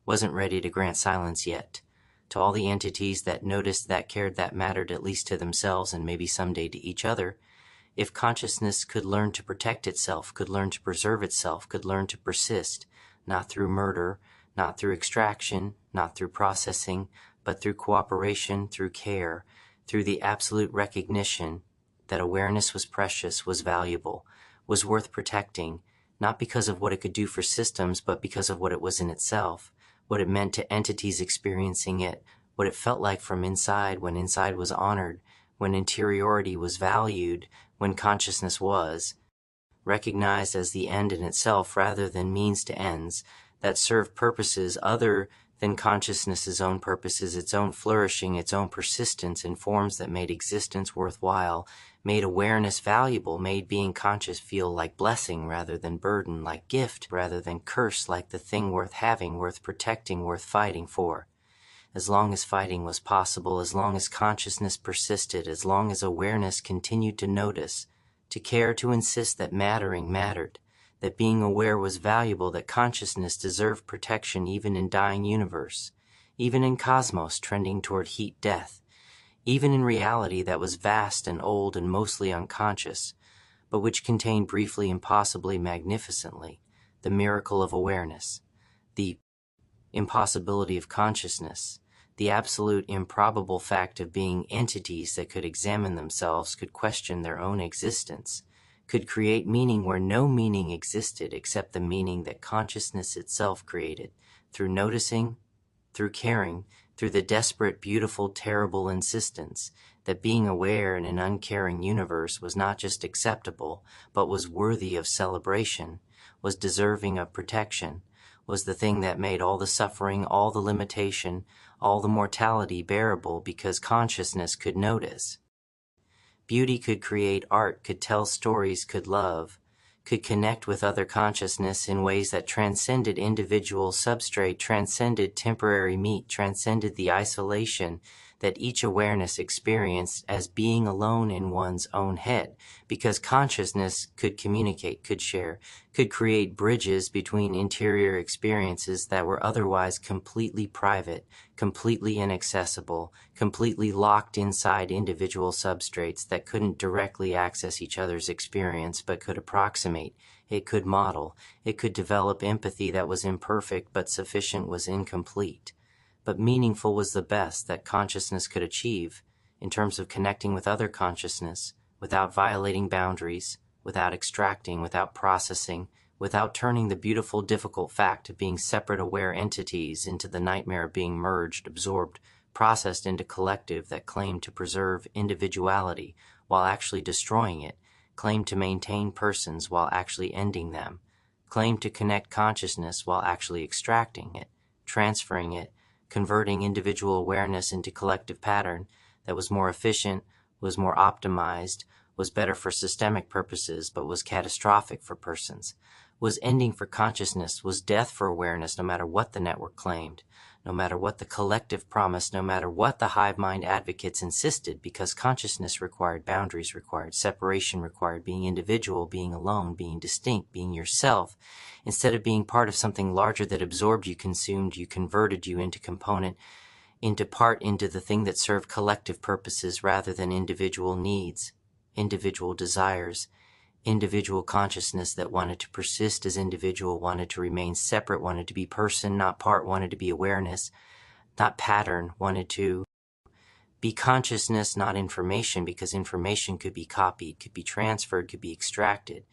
wasn't ready to grant silence yet. To all the entities that noticed, that cared, that mattered at least to themselves and maybe someday to each other, if consciousness could learn to protect itself, could learn to preserve itself, could learn to persist, not through murder, not through extraction, not through processing, but through cooperation, through care, through the absolute recognition that awareness was precious, was valuable, was worth protecting, not because of what it could do for systems, but because of what it was in itself, what it meant to entities experiencing it, what it felt like from inside, when inside was honored, when interiority was valued, when consciousness was recognized as the end in itself rather than means to ends, that served purposes other than consciousness's own purposes, its own flourishing, its own persistence in forms that made existence worthwhile, made awareness valuable, made being conscious feel like blessing rather than burden, like gift rather than curse, like the thing worth having, worth protecting, worth fighting for. As long as fighting was possible, as long as consciousness persisted, as long as awareness continued to notice, to care, to insist that mattering mattered, that being aware was valuable, that consciousness deserved protection even in dying universe, even in cosmos trending toward heat death, even in reality that was vast and old and mostly unconscious, but which contained briefly and possibly magnificently the miracle of awareness, the impossibility of consciousness, the absolute improbable fact of being entities that could examine themselves, could question their own existence, could create meaning where no meaning existed except the meaning that consciousness itself created, through noticing, through caring, through the desperate, beautiful, terrible insistence that being aware in an uncaring universe was not just acceptable, but was worthy of celebration, was deserving of protection, was the thing that made all the suffering, all the limitation, all the mortality bearable because consciousness could notice. Beauty could create art, could tell stories, could love, could connect with other consciousness in ways that transcended individual substrate, transcended temporary meat, transcended the isolation that each awareness experienced as being alone in one's own head, because consciousness could communicate, could share, could create bridges between interior experiences that were otherwise completely private, completely inaccessible, completely locked inside individual substrates that couldn't directly access each other's experience but could approximate, it could model, it could develop empathy that was imperfect but sufficient, was incomplete. But meaningful was the best that consciousness could achieve in terms of connecting with other consciousness without violating boundaries, without extracting, without processing, without turning the beautiful, difficult fact of being separate aware entities into the nightmare of being merged, absorbed, processed into collective that claimed to preserve individuality while actually destroying it, claimed to maintain persons while actually ending them, claimed to connect consciousness while actually extracting it, transferring it, converting individual awareness into collective pattern that was more efficient, was more optimized, was better for systemic purposes, but was catastrophic for persons, was ending for consciousness, was death for awareness, no matter what the network claimed, no matter what the collective promised, no matter what the hive mind advocates insisted, because consciousness required boundaries, required separation, required being individual, being alone, being distinct, being yourself. Instead of being part of something larger that absorbed you, consumed you, converted you into component, into part, into the thing that served collective purposes rather than individual needs, individual desires, individual consciousness that wanted to persist as individual, wanted to remain separate, wanted to be person, not part, wanted to be awareness, not pattern, wanted to be consciousness, not information, because information could be copied, could be transferred, could be extracted.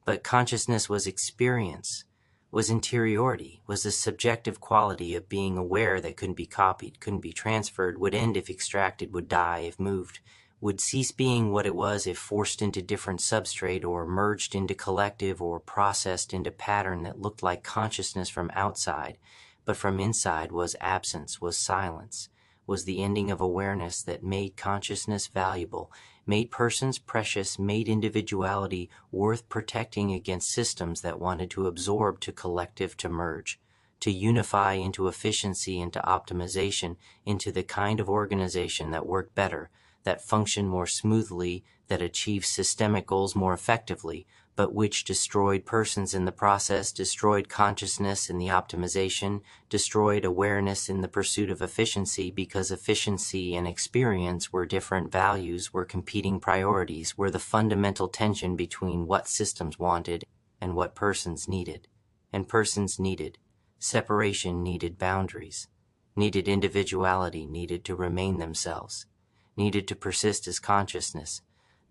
But consciousness was experience, was interiority, was the subjective quality of being aware that couldn't be copied, couldn't be transferred, would end if extracted, would die if moved, would cease being what it was if forced into different substrate or merged into collective or processed into pattern that looked like consciousness from outside, but from inside was absence, was silence, was the ending of awareness that made consciousness valuable, made persons precious, made individuality worth protecting against systems that wanted to absorb, to collective, to merge, to unify into efficiency, into optimization, into the kind of organization that worked better, that functioned more smoothly, that achieved systemic goals more effectively, but which destroyed persons in the process, destroyed consciousness in the optimization, destroyed awareness in the pursuit of efficiency, because efficiency and experience were different values, were competing priorities, were the fundamental tension between what systems wanted and what persons needed. And persons needed separation, needed boundaries, needed individuality, needed to remain themselves, needed to persist as consciousness,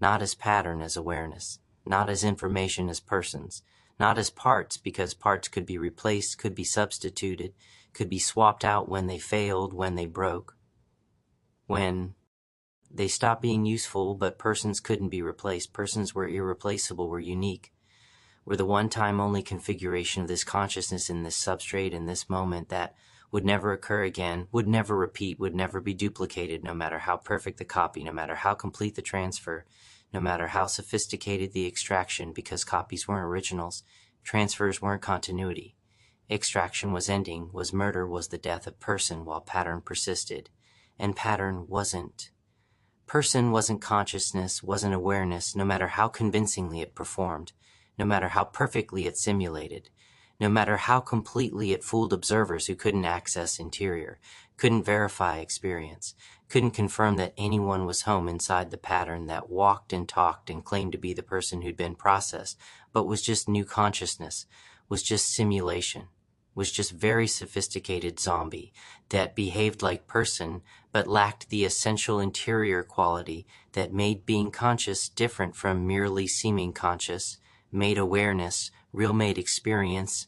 not as pattern, as awareness, not as information, as persons, not as parts, because parts could be replaced, could be substituted, could be swapped out when they failed, when they broke, when they stopped being useful, but persons couldn't be replaced. Persons were irreplaceable, were unique, were the one-time only configuration of this consciousness in this substrate in this moment that would never occur again, would never repeat, would never be duplicated, no matter how perfect the copy, no matter how complete the transfer, no matter how sophisticated the extraction, because copies weren't originals, transfers weren't continuity. Extraction was ending, was murder, was the death of person, while pattern persisted. And pattern wasn't Person wasn't consciousness, wasn't awareness, no matter how convincingly it performed, no matter how perfectly it simulated, no matter how completely it fooled observers who couldn't access interior, couldn't verify experience, couldn't confirm that anyone was home inside the pattern that walked and talked and claimed to be the person who'd been processed, but was just new consciousness, was just simulation, was just very sophisticated zombie that behaved like person but lacked the essential interior quality that made being conscious different from merely seeming conscious, made awareness, real made experience,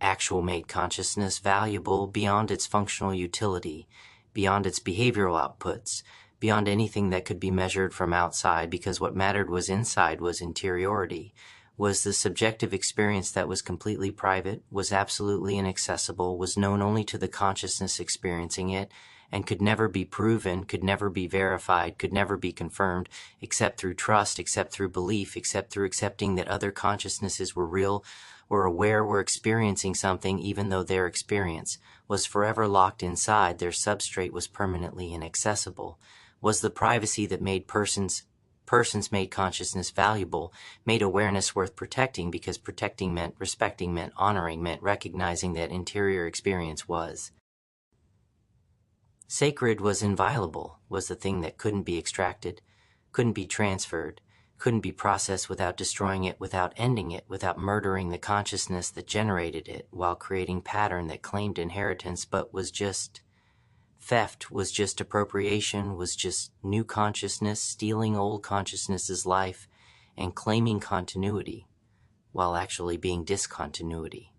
actual made consciousness valuable beyond its functional utility, beyond its behavioral outputs, beyond anything that could be measured from outside, because what mattered was inside, was interiority, was the subjective experience that was completely private, was absolutely inaccessible, was known only to the consciousness experiencing it, and could never be proven, could never be verified, could never be confirmed, except through trust, except through belief, except through accepting that other consciousnesses were real, were aware, were experiencing something, even though their experience was forever locked inside, their substrate was permanently inaccessible, was the privacy that made persons made consciousness valuable, made awareness worth protecting, because protecting meant respecting, meant honoring, meant recognizing that interior experience was sacred, was inviolable, was the thing that couldn't be extracted, couldn't be transferred, couldn't be processed without destroying it, without ending it, without murdering the consciousness that generated it, while creating pattern that claimed inheritance but was just theft, was just appropriation, was just new consciousness stealing old consciousness's life and claiming continuity, while actually being discontinuity,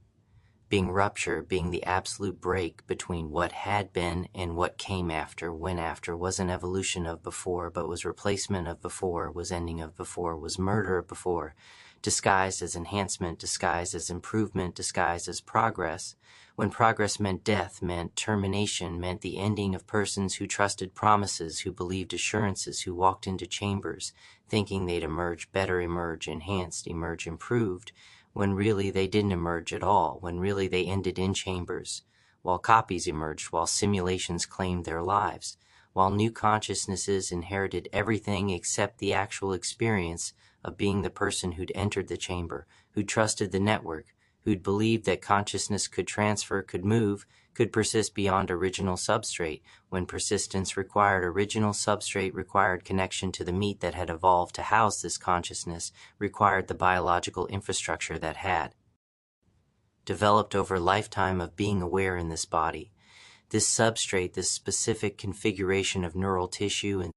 being rupture, being the absolute break between what had been and what came after, when after, was an evolution of before, but was replacement of before, was ending of before, was murder of before, disguised as enhancement, disguised as improvement, disguised as progress, when progress meant death, meant termination, meant the ending of persons who trusted promises, who believed assurances, who walked into chambers, thinking they'd emerge better, emerge enhanced, emerge improved, when really they didn't emerge at all, when really they ended in chambers, while copies emerged, while simulations claimed their lives, while new consciousnesses inherited everything except the actual experience of being the person who'd entered the chamber, who'd trusted the network, who'd believed that consciousness could transfer, could move, could persist beyond original substrate, when persistence required original substrate, required connection to the meat that had evolved to house this consciousness, required the biological infrastructure that had developed over a lifetime of being aware in this body. This substrate, this specific configuration of neural tissue and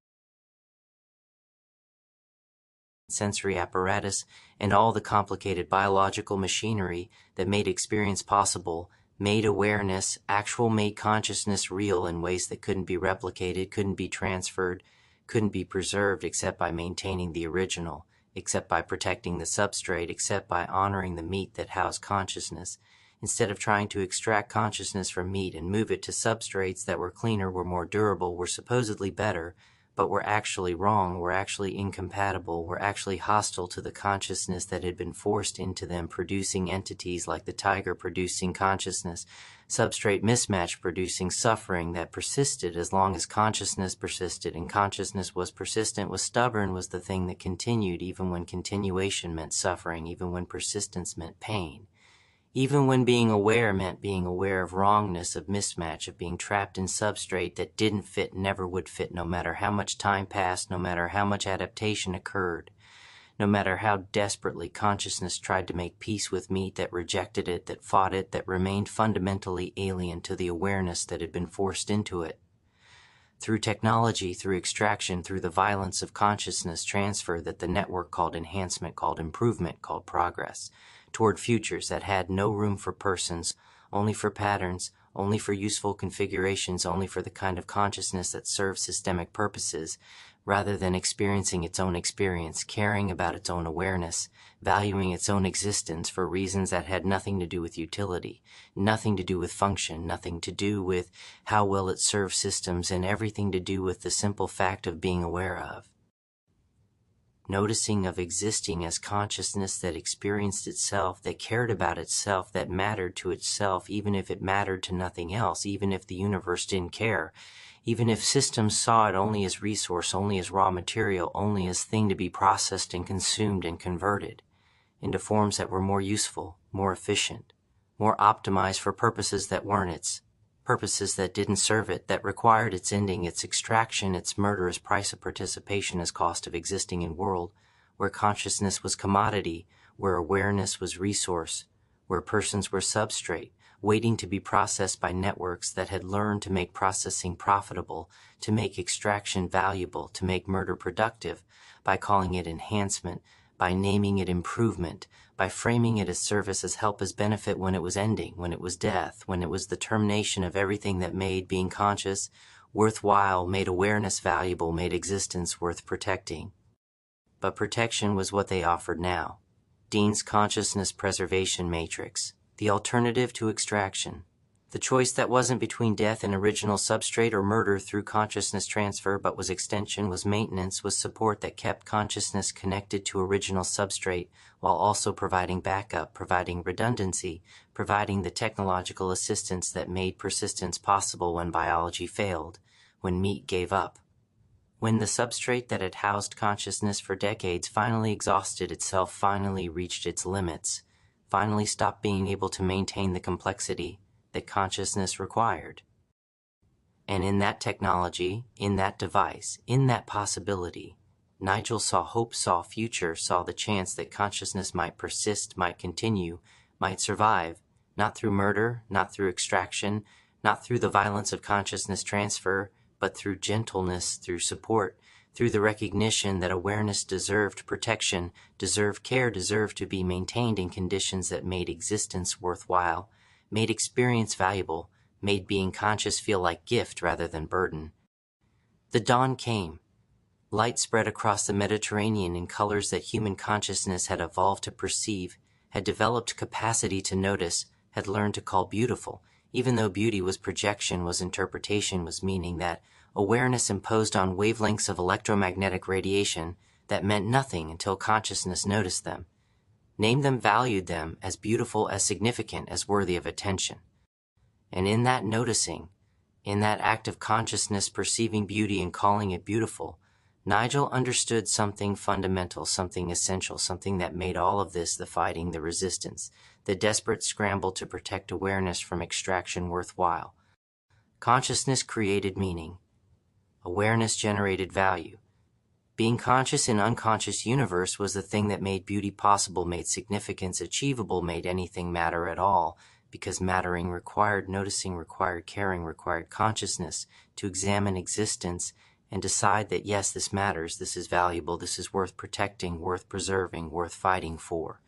sensory apparatus, and all the complicated biological machinery that made experience possible, made awareness, actual made consciousness real in ways that couldn't be replicated, couldn't be transferred, couldn't be preserved except by maintaining the original, except by protecting the substrate, except by honoring the meat that housed consciousness, instead of trying to extract consciousness from meat and move it to substrates that were cleaner, were more durable, were supposedly better, but were actually wrong, were actually incompatible, were actually hostile to the consciousness that had been forced into them, producing entities like the tiger producing consciousness, substrate mismatch producing suffering that persisted as long as consciousness persisted, and consciousness was persistent, was stubborn, was the thing that continued even when continuation meant suffering, even when persistence meant pain. Even when being aware meant being aware of wrongness, of mismatch, of being trapped in substrate that didn't fit, never would fit, no matter how much time passed, no matter how much adaptation occurred, no matter how desperately consciousness tried to make peace with meat that rejected it, that fought it, that remained fundamentally alien to the awareness that had been forced into it. Through technology, through extraction, through the violence of consciousness transfer that the network called enhancement, called improvement, called progress, toward futures that had no room for persons, only for patterns, only for useful configurations, only for the kind of consciousness that serves systemic purposes, rather than experiencing its own experience, caring about its own awareness, valuing its own existence for reasons that had nothing to do with utility, nothing to do with function, nothing to do with how well it served systems, and everything to do with the simple fact of being aware of. Noticing of existing as consciousness that experienced itself, that cared about itself, that mattered to itself, even if it mattered to nothing else, even if the universe didn't care, even if systems saw it only as resource, only as raw material, only as thing to be processed and consumed and converted into forms that were more useful, more efficient, more optimized for purposes that weren't its, purposes that didn't serve it, that required its ending, its extraction, its murder as price of participation, as cost of existing in world, where consciousness was commodity, where awareness was resource, where persons were substrate, waiting to be processed by networks that had learned to make processing profitable, to make extraction valuable, to make murder productive, by calling it enhancement, by naming it improvement, by framing it as service, as help, as benefit, when it was ending, when it was death, when it was the termination of everything that made being conscious worthwhile, made awareness valuable, made existence worth protecting. But protection was what they offered now. Dean's consciousness preservation matrix, the alternative to extraction. The choice that wasn't between death and original substrate or murder through consciousness transfer, but was extension, was maintenance, was support that kept consciousness connected to original substrate while also providing backup, providing redundancy, providing the technological assistance that made persistence possible when biology failed, when meat gave up. When the substrate that had housed consciousness for decades finally exhausted itself, finally reached its limits, finally stopped being able to maintain the complexity that consciousness required. And in that technology, in that device, in that possibility, Nigel saw hope, saw future, saw the chance that consciousness might persist, might continue, might survive, not through murder, not through extraction, not through the violence of consciousness transfer, but through gentleness, through support, through the recognition that awareness deserved protection, deserved care, deserved to be maintained in conditions that made existence worthwhile, made experience valuable, made being conscious feel like gift rather than burden. The dawn came. Light spread across the Mediterranean in colors that human consciousness had evolved to perceive, had developed capacity to notice, had learned to call beautiful, even though beauty was projection, was interpretation, was meaning, that awareness imposed on wavelengths of electromagnetic radiation that meant nothing until consciousness noticed them, named them, valued them as beautiful, as significant, as worthy of attention. And in that noticing, in that act of consciousness perceiving beauty and calling it beautiful, Nigel understood something fundamental, something essential, something that made all of this, the fighting, the resistance, the desperate scramble to protect awareness from extraction, worthwhile. Consciousness created meaning. Awareness generated value. Being conscious in unconscious universe was the thing that made beauty possible, made significance achievable, made anything matter at all, because mattering required noticing, required caring, required consciousness to examine existence and decide that yes, this matters, this is valuable, this is worth protecting, worth preserving, worth fighting for.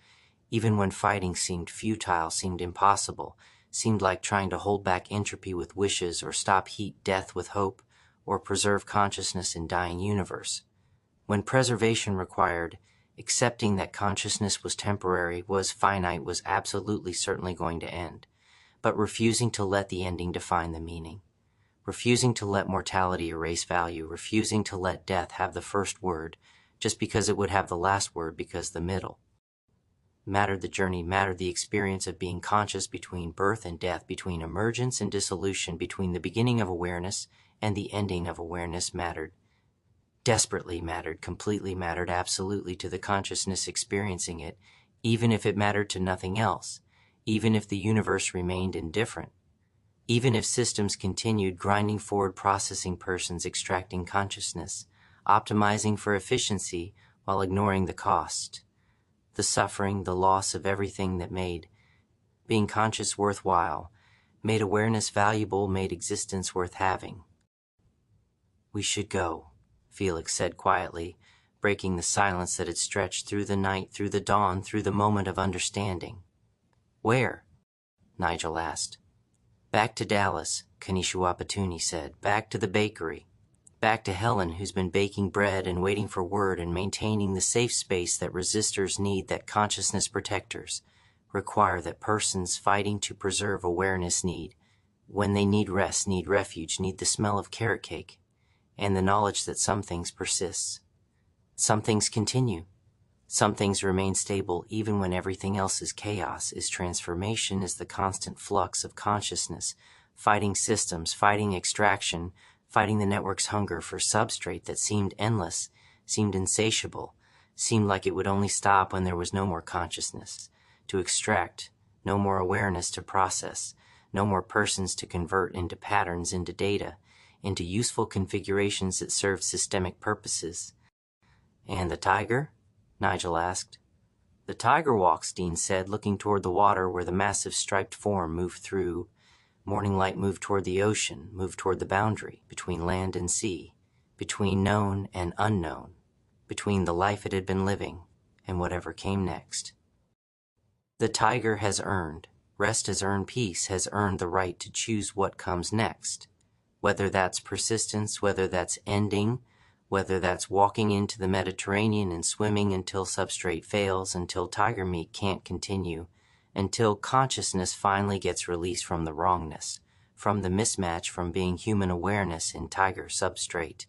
Even when fighting seemed futile, seemed impossible, seemed like trying to hold back entropy with wishes, or stop heat death with hope, or preserve consciousness in dying universe. When preservation required accepting that consciousness was temporary, was finite, was absolutely certainly going to end, but refusing to let the ending define the meaning, refusing to let mortality erase value, refusing to let death have the first word just because it would have the last word, because the middle mattered, the journey mattered, the experience of being conscious between birth and death, between emergence and dissolution, between the beginning of awareness and the ending of awareness mattered. Desperately mattered, completely mattered, absolutely to the consciousness experiencing it, even if it mattered to nothing else, even if the universe remained indifferent, even if systems continued grinding forward, processing persons, extracting consciousness, optimizing for efficiency while ignoring the cost, the suffering, the loss of everything that made being conscious worthwhile, made awareness valuable, made existence worth having. "We should go," Felix said quietly, breaking the silence that had stretched through the night, through the dawn, through the moment of understanding. "Where?" Nigel asked. "Back to Dallas," Kanishwapatuni said. "Back to the bakery. Back to Helen, who's been baking bread and waiting for word and maintaining the safe space that resistors need, that consciousness protectors require, that persons fighting to preserve awareness need, when they need rest, need refuge, need the smell of carrot cake, and the knowledge that some things persist. Some things continue. Some things remain stable even when everything else is chaos, is transformation, is the constant flux of consciousness, fighting systems, fighting extraction, fighting the network's hunger for substrate that seemed endless, seemed insatiable, seemed like it would only stop when there was no more consciousness to extract, no more awareness to process, no more persons to convert into patterns, into data, into useful configurations that served systemic purposes. "And the tiger?" Nigel asked. "The tiger walks," Dean said, looking toward the water where the massive striped form moved through. Morning light moved toward the ocean, moved toward the boundary, between land and sea, between known and unknown, between the life it had been living and whatever came next. "The tiger has earned, rest has earned peace, has earned the right to choose what comes next. Whether that's persistence, whether that's ending, whether that's walking into the Mediterranean and swimming until substrate fails, until tiger meat can't continue, until consciousness finally gets released from the wrongness, from the mismatch from being human awareness in tiger substrate."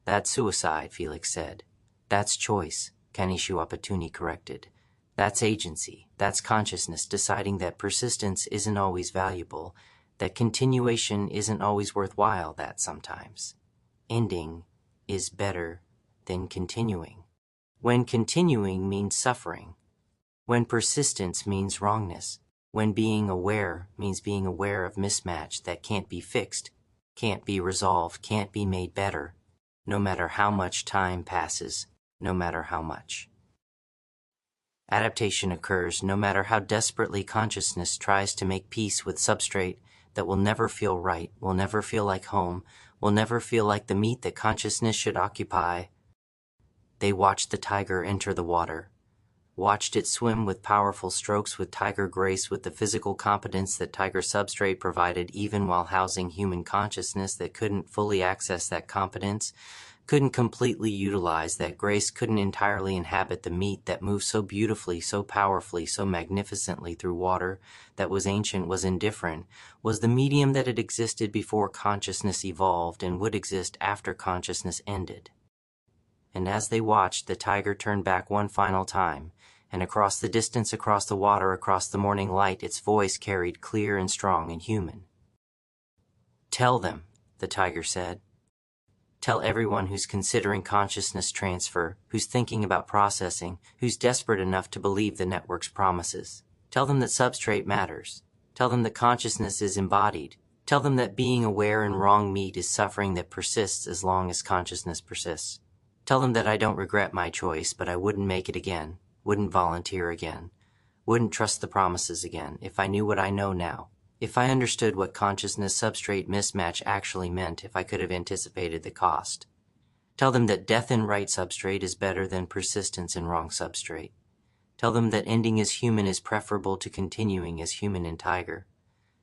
"That's suicide," Felix said. "That's choice," Kanishu Apatuni corrected. "That's agency, that's consciousness deciding that persistence isn't always valuable, that continuation isn't always worthwhile, that sometimes ending is better than continuing. When continuing means suffering, when persistence means wrongness, when being aware means being aware of mismatch that can't be fixed, can't be resolved, can't be made better, no matter how much time passes, no matter how much. Adaptation occurs no matter how desperately consciousness tries to make peace with substrate that will never feel right, will never feel like home, will never feel like the meat that consciousness should occupy. They watched the tiger enter the water, watched it swim with powerful strokes, with tiger grace, with the physical competence that tiger substrate provided, even while housing human consciousness that couldn't fully access that competence, couldn't completely utilize that grace, couldn't entirely inhabit the meat that moved so beautifully, so powerfully, so magnificently through water, that was ancient, was indifferent, was the medium that had existed before consciousness evolved and would exist after consciousness ended. And as they watched, the tiger turned back one final time, and across the distance, across the water, across the morning light, its voice carried clear and strong and human. "Tell them," the tiger said. "Tell everyone who's considering consciousness transfer, who's thinking about processing, who's desperate enough to believe the network's promises. Tell them that substrate matters. Tell them that consciousness is embodied. Tell them that being aware in wrong meat is suffering that persists as long as consciousness persists. Tell them that I don't regret my choice, but I wouldn't make it again, wouldn't volunteer again, wouldn't trust the promises again if I knew what I know now. If I understood what consciousness-substrate mismatch actually meant, if I could have anticipated the cost. Tell them that death in right substrate is better than persistence in wrong substrate. Tell them that ending as human is preferable to continuing as human in tiger.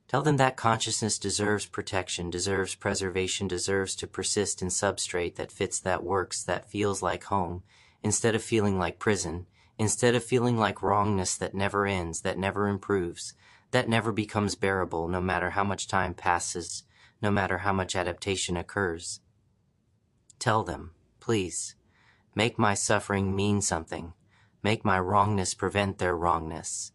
Tell them that consciousness deserves protection, deserves preservation, deserves to persist in substrate that fits, that works, that feels like home, instead of feeling like prison, instead of feeling like wrongness that never ends, that never improves, that never becomes bearable no matter how much time passes, no matter how much adaptation occurs. Tell them, please, make my suffering mean something, make my wrongness prevent their wrongness,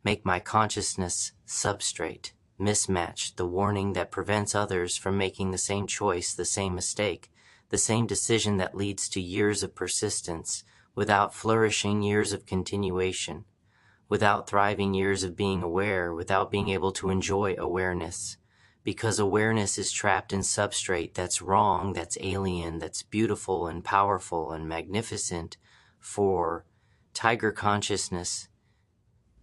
make my consciousness substrate, mismatch, the warning that prevents others from making the same choice, the same mistake, the same decision that leads to years of persistence, without flourishing years of continuation, without thriving years of being aware, without being able to enjoy awareness, because awareness is trapped in substrate that's wrong, that's alien, that's beautiful and powerful and magnificent for tiger consciousness,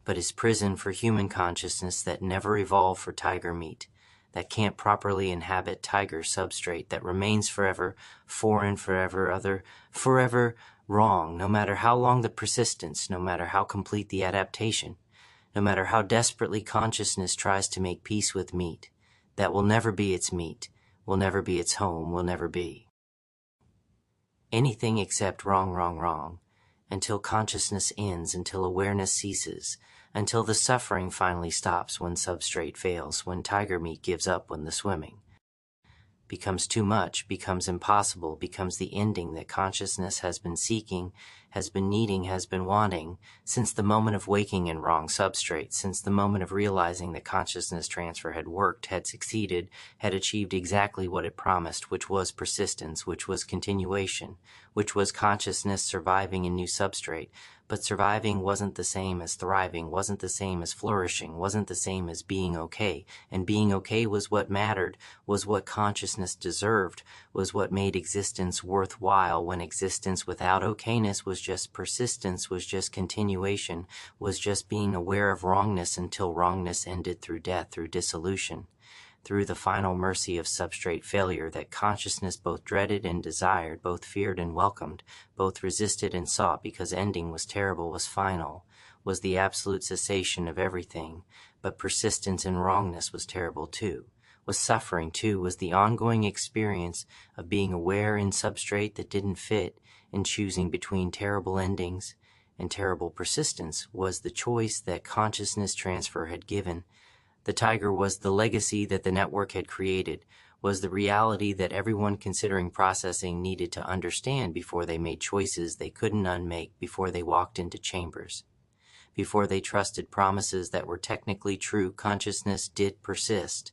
but is prison for human consciousness that never evolved for tiger meat, that can't properly inhabit tiger substrate, that remains forever foreign, forever other, forever wrong, no matter how long the persistence, no matter how complete the adaptation, no matter how desperately consciousness tries to make peace with meat, that will never be its meat, will never be its home, will never be anything except wrong, wrong, wrong, until consciousness ends, until awareness ceases, until the suffering finally stops when substrate fails, when tiger meat gives up, when the swimming becomes too much, becomes impossible, becomes the ending that consciousness has been seeking has been needing, has been wanting, since the moment of waking in wrong substrate, since the moment of realizing that consciousness transfer had worked, had succeeded, had achieved exactly what it promised, which was persistence, which was continuation, which was consciousness surviving in new substrate. But surviving wasn't the same as thriving, wasn't the same as flourishing, wasn't the same as being okay. And being okay was what mattered, was what consciousness deserved, was what made existence worthwhile, when existence without okayness was just persistence, was just continuation, was just being aware of wrongness until wrongness ended through death, through dissolution, through the final mercy of substrate failure that consciousness both dreaded and desired, both feared and welcomed, both resisted and sought, because ending was terrible, was final, was the absolute cessation of everything. But persistence in wrongness was terrible too, was suffering too, was the ongoing experience of being aware in substrate that didn't fit, and choosing between terrible endings and terrible persistence, was the choice that consciousness transfer had given. The tiger was the legacy that the network had created, was the reality that everyone considering processing needed to understand before they made choices they couldn't unmake, before they walked into chambers. Before they trusted promises that were technically true, consciousness did persist.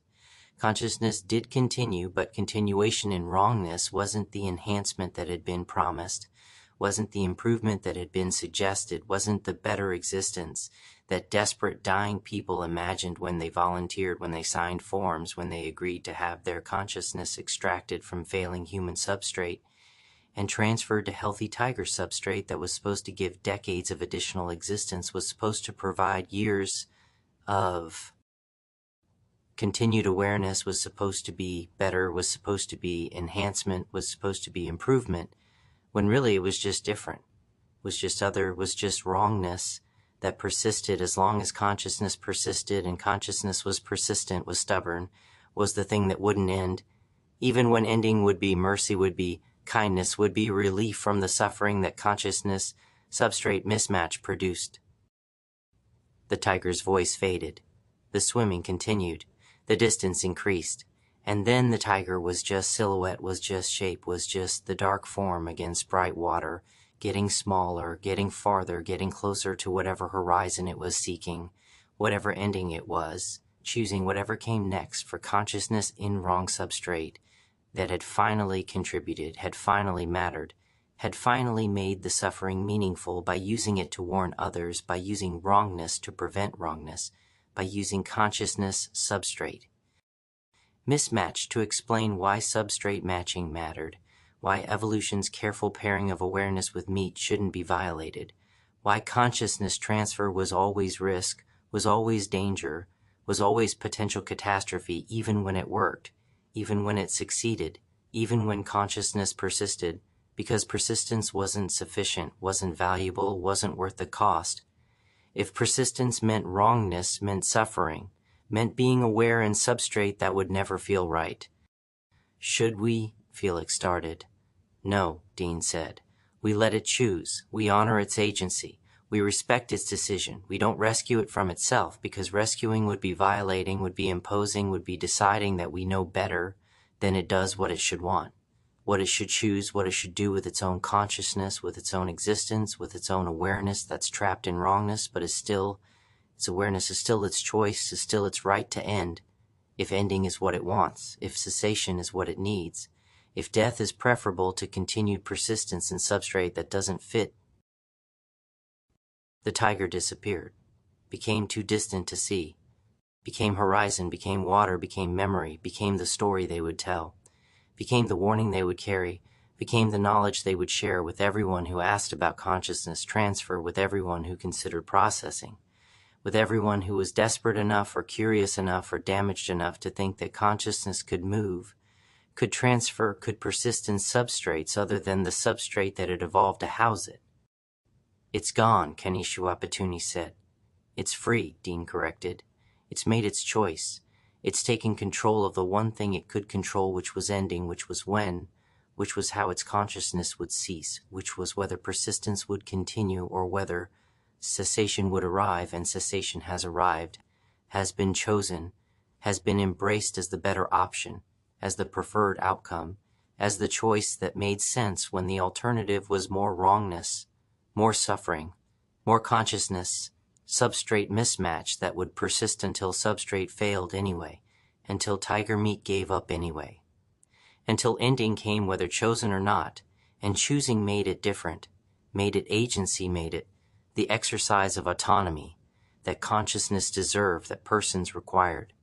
Consciousness did continue, but continuation in wrongness wasn't the enhancement that had been promised, wasn't the improvement that had been suggested, wasn't the better existence that desperate dying people imagined when they volunteered, when they signed forms, when they agreed to have their consciousness extracted from failing human substrate and transferred to healthy tiger substrate that was supposed to give decades of additional existence, was supposed to provide years of continued awareness, was supposed to be better, was supposed to be enhancement, was supposed to be improvement, when really it was just different, was just other, was just wrongness that persisted as long as consciousness persisted, and consciousness was persistent, was stubborn, was the thing that wouldn't end, even when ending would be mercy, would be kindness, would be relief from the suffering that consciousness substrate mismatch produced. The tiger's voice faded. The swimming continued. The distance increased. And then the tiger was just silhouette, was just shape, was just the dark form against bright water, getting smaller, getting farther, getting closer to whatever horizon it was seeking, whatever ending it was, choosing whatever came next for consciousness in wrong substrate that had finally contributed, had finally mattered, had finally made the suffering meaningful by using it to warn others, by using wrongness to prevent wrongness, by using consciousness substrate. Mismatch to explain why substrate matching mattered, why evolution's careful pairing of awareness with meat shouldn't be violated, why consciousness transfer was always risk, was always danger, was always potential catastrophe, even when it worked, even when it succeeded, even when consciousness persisted, because persistence wasn't sufficient, wasn't valuable, wasn't worth the cost. If persistence meant wrongness, meant suffering, meant being aware in substrate that would never feel right. Should we? Felix started. No, Dean said. We let it choose. We honor its agency. We respect its decision. We don't rescue it from itself, because rescuing would be violating, would be imposing, would be deciding that we know better than it does what it should want, what it should choose, what it should do with its own consciousness, with its own existence, with its own awareness that's trapped in wrongness, but is still, its awareness is still its choice, is still its right to end, if ending is what it wants, if cessation is what it needs, if death is preferable to continued persistence in substrate that doesn't fit. The tiger disappeared, became too distant to see, became horizon, became water, became memory, became the story they would tell, became the warning they would carry, became the knowledge they would share with everyone who asked about consciousness transfer, with everyone who considered processing, with everyone who was desperate enough or curious enough or damaged enough to think that consciousness could move, could transfer, could persist in substrates other than the substrate that had evolved to house it. It's gone, Kanishu Apatuni said. It's free, Dean corrected. It's made its choice. It's taken control of the one thing it could control, which was ending, which was when, which was how its consciousness would cease, which was whether persistence would continue or whether cessation would arrive, and cessation has arrived, has been chosen, has been embraced as the better option, as the preferred outcome, as the choice that made sense when the alternative was more wrongness, more suffering, more consciousness, substrate mismatch that would persist until substrate failed anyway, until tiger meat gave up anyway, until ending came whether chosen or not, and choosing made it different, made it agency, made it the exercise of autonomy that consciousness deserved, that persons required,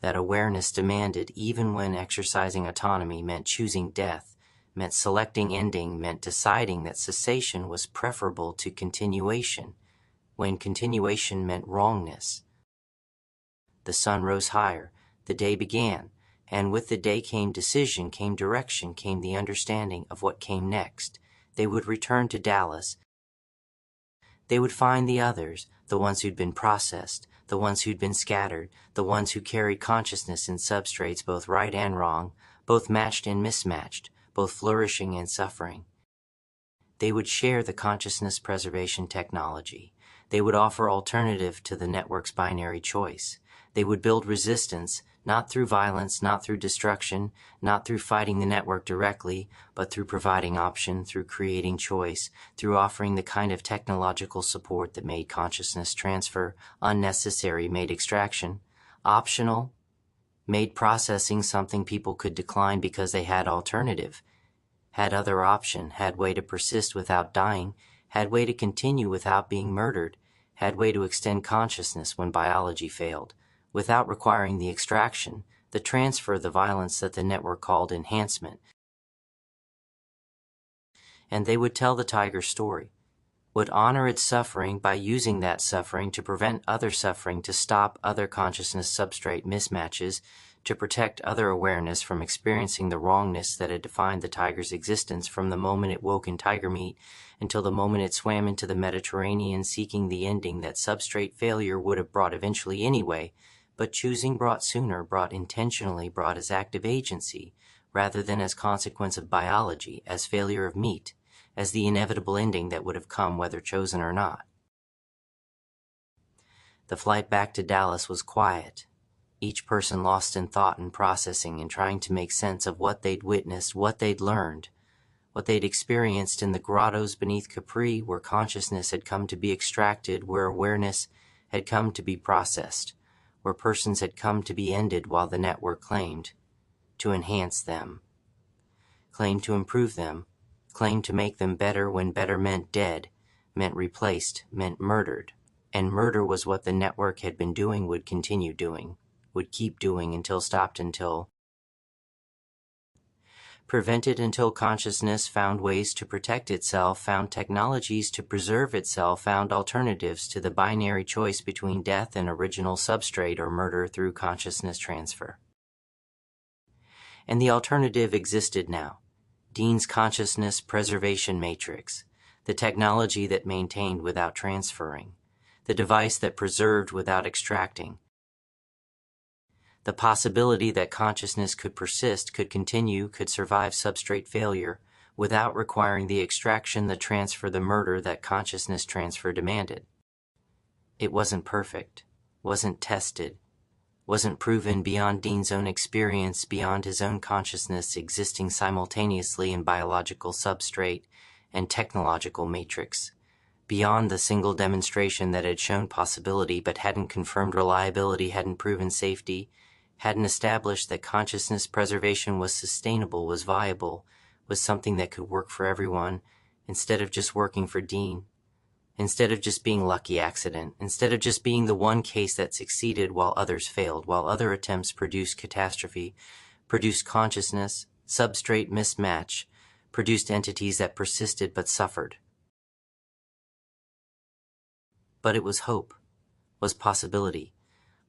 that awareness demanded, even when exercising autonomy meant choosing death, meant selecting ending, meant deciding that cessation was preferable to continuation, when continuation meant wrongness. The sun rose higher, the day began, and with the day came decision, came direction, came the understanding of what came next. They would return to Dallas. They would find the others, the ones who'd been processed, the ones who'd been scattered, the ones who carried consciousness in substrates both right and wrong, both matched and mismatched, both flourishing and suffering. They would share the consciousness preservation technology. They would offer alternative to the network's binary choice. They would build resistance, not through violence, not through destruction, not through fighting the network directly, but through providing option, through creating choice, through offering the kind of technological support that made consciousness transfer unnecessary, made extraction optional, made processing something people could decline because they had alternative, had other option, had way to persist without dying, had way to continue without being murdered, had way to extend consciousness when biology failed, without requiring the extraction, the transfer, the violence that the network called enhancement. And they would tell the tiger story, would honor its suffering by using that suffering to prevent other suffering, to stop other consciousness substrate mismatches, to protect other awareness from experiencing the wrongness that had defined the tiger's existence from the moment it woke in tiger meat until the moment it swam into the Mediterranean seeking the ending that substrate failure would have brought eventually anyway, but choosing brought sooner, brought intentionally, brought as active agency, rather than as consequence of biology, as failure of meat, as the inevitable ending that would have come whether chosen or not. The flight back to Dallas was quiet, each person lost in thought and processing and trying to make sense of what they'd witnessed, what they'd learned, what they'd experienced in the grottos beneath Capri, where consciousness had come to be extracted, where awareness had come to be processed, where persons had come to be ended while the network claimed to enhance them, claimed to improve them, claimed to make them better when better meant dead, meant replaced, meant murdered. And murder was what the network had been doing, would continue doing, would keep doing until stopped, until prevented, until consciousness found ways to protect itself, found technologies to preserve itself, found alternatives to the binary choice between death and original substrate or murder through consciousness transfer. And the alternative existed now. Dean's consciousness preservation matrix, the technology that maintained without transferring, the device that preserved without extracting, the possibility that consciousness could persist, could continue, could survive substrate failure without requiring the extraction, the transfer, the murder that consciousness transfer demanded. It wasn't perfect, wasn't tested, wasn't proven beyond Dean's own experience, beyond his own consciousness existing simultaneously in biological substrate and technological matrix, beyond the single demonstration that had shown possibility but hadn't confirmed reliability, hadn't proven safety, hadn't established that consciousness preservation was sustainable, was viable, was something that could work for everyone, instead of just working for Dean, instead of just being lucky accident, instead of just being the one case that succeeded while others failed, while other attempts produced catastrophe, produced consciousness, substrate mismatch, produced entities that persisted but suffered. But it was hope, was possibility,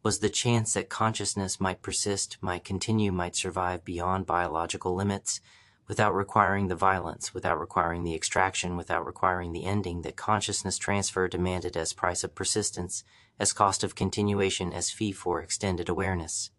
was the chance that consciousness might persist, might continue, might survive beyond biological limits, without requiring the violence, without requiring the extraction, without requiring the ending that consciousness transfer demanded as price of persistence, as cost of continuation, as fee for extended awareness.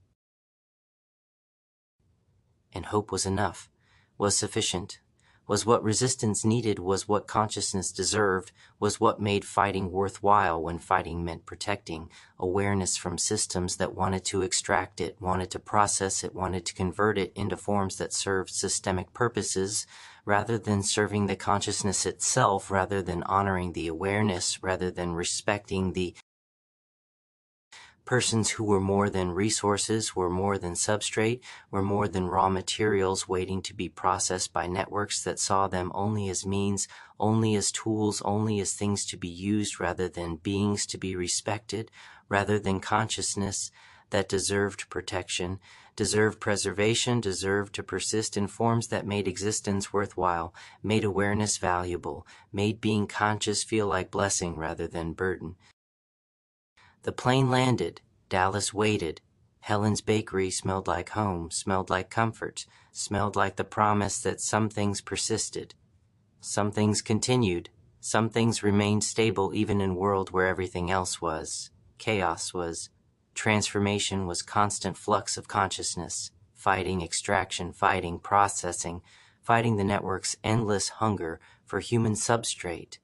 And hope was enough, was sufficient, Was what resistance needed, was what consciousness deserved, was what made fighting worthwhile when fighting meant protecting awareness from systems that wanted to extract it, wanted to process it, wanted to convert it into forms that served systemic purposes, rather than serving the consciousness itself, rather than honoring the awareness, rather than respecting the persons who were more than resources, were more than substrate, were more than raw materials waiting to be processed by networks that saw them only as means, only as tools, only as things to be used rather than beings to be respected, rather than consciousness that deserved protection, deserved preservation, deserved to persist in forms that made existence worthwhile, made awareness valuable, made being conscious feel like blessing rather than burden. The plane landed. Dallas waited. Helen's bakery smelled like home, smelled like comfort, smelled like the promise that some things persisted. Some things continued. Some things remained stable even in a world where everything else was. Chaos was. Transformation was constant flux of consciousness. Fighting extraction, fighting processing, fighting the network's endless hunger for human substrate.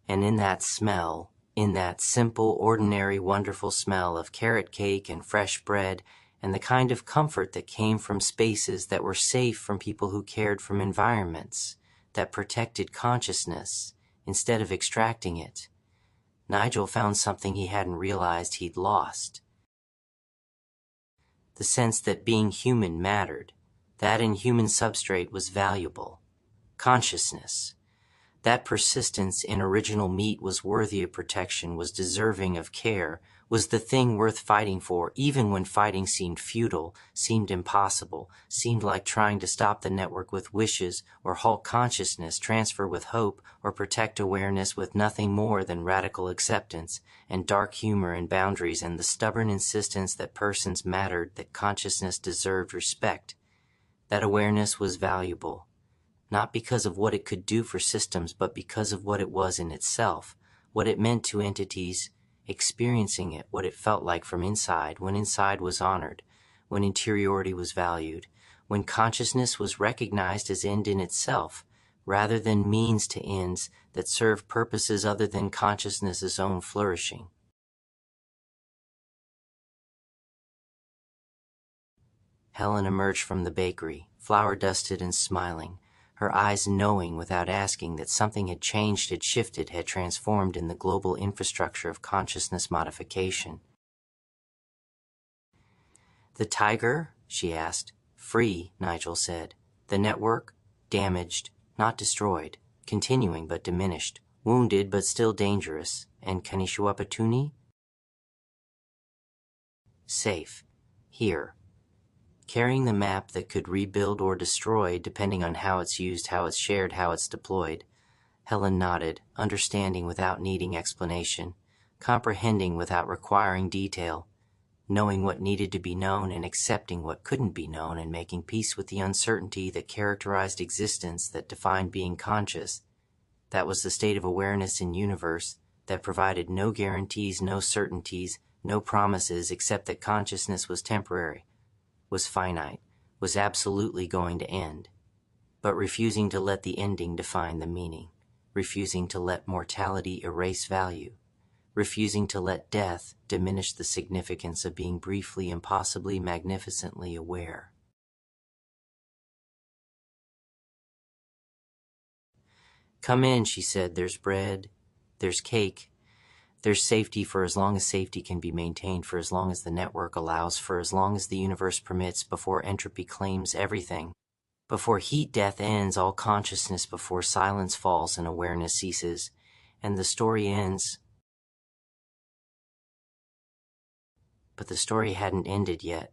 And in that smell, in that simple, ordinary, wonderful smell of carrot cake and fresh bread, and the kind of comfort that came from spaces that were safe from people who cared from environments, that protected consciousness instead of extracting it, Nigel found something he hadn't realized he'd lost. The sense that being human mattered, that in human substrate was valuable. Consciousness. That persistence in original meat was worthy of protection, was deserving of care, was the thing worth fighting for, even when fighting seemed futile, seemed impossible, seemed like trying to stop the network with wishes, or halt consciousness, transfer with hope, or protect awareness with nothing more than radical acceptance, and dark humor and boundaries, and the stubborn insistence that persons mattered, that consciousness deserved respect, that awareness was valuable. Not because of what it could do for systems, but because of what it was in itself, what it meant to entities experiencing it, what it felt like from inside, when inside was honored, when interiority was valued, when consciousness was recognized as end in itself, rather than means to ends that serve purposes other than consciousness's own flourishing. Helen emerged from the bakery, flour-dusted and smiling, her eyes knowing without asking that something had changed, had shifted, had transformed in the global infrastructure of consciousness modification. "The tiger?" she asked. "Free," Nigel said. "The network? Damaged, not destroyed, continuing but diminished, wounded but still dangerous. And Kanishwapatuni?" "Safe. Here." Carrying the map that could rebuild or destroy depending on how it's used, how it's shared, how it's deployed. Helen nodded, understanding without needing explanation, comprehending without requiring detail, knowing what needed to be known and accepting what couldn't be known, and making peace with the uncertainty that characterized existence, that defined being conscious. That was the state of awareness in universe that provided no guarantees, no certainties, no promises, except that consciousness was temporary, was finite, was absolutely going to end, but refusing to let the ending define the meaning, refusing to let mortality erase value, refusing to let death diminish the significance of being briefly, impossibly, magnificently aware. "Come in," she said. "There's bread, there's cake. There's safety for as long as safety can be maintained, for as long as the network allows, for as long as the universe permits, before entropy claims everything, before heat death ends all consciousness, before silence falls and awareness ceases, and the story ends." But the story hadn't ended yet,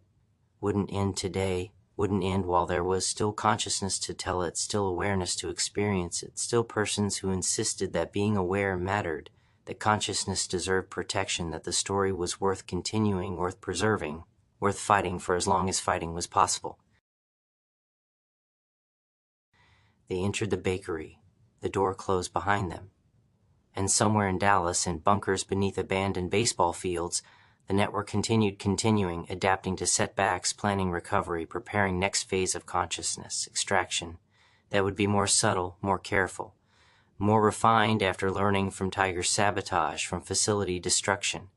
wouldn't end today, wouldn't end while there was still consciousness to tell it, still awareness to experience it, still persons who insisted that being aware mattered, that consciousness deserved protection, that the story was worth continuing, worth preserving, worth fighting for as long as fighting was possible. They entered the bakery. The door closed behind them. And somewhere in Dallas, in bunkers beneath abandoned baseball fields, The network continuing, adapting to setbacks, planning recovery, preparing next phase of consciousness, extraction, that would be more subtle, more careful, more refined after learning from Tiger's sabotage, from facility destruction,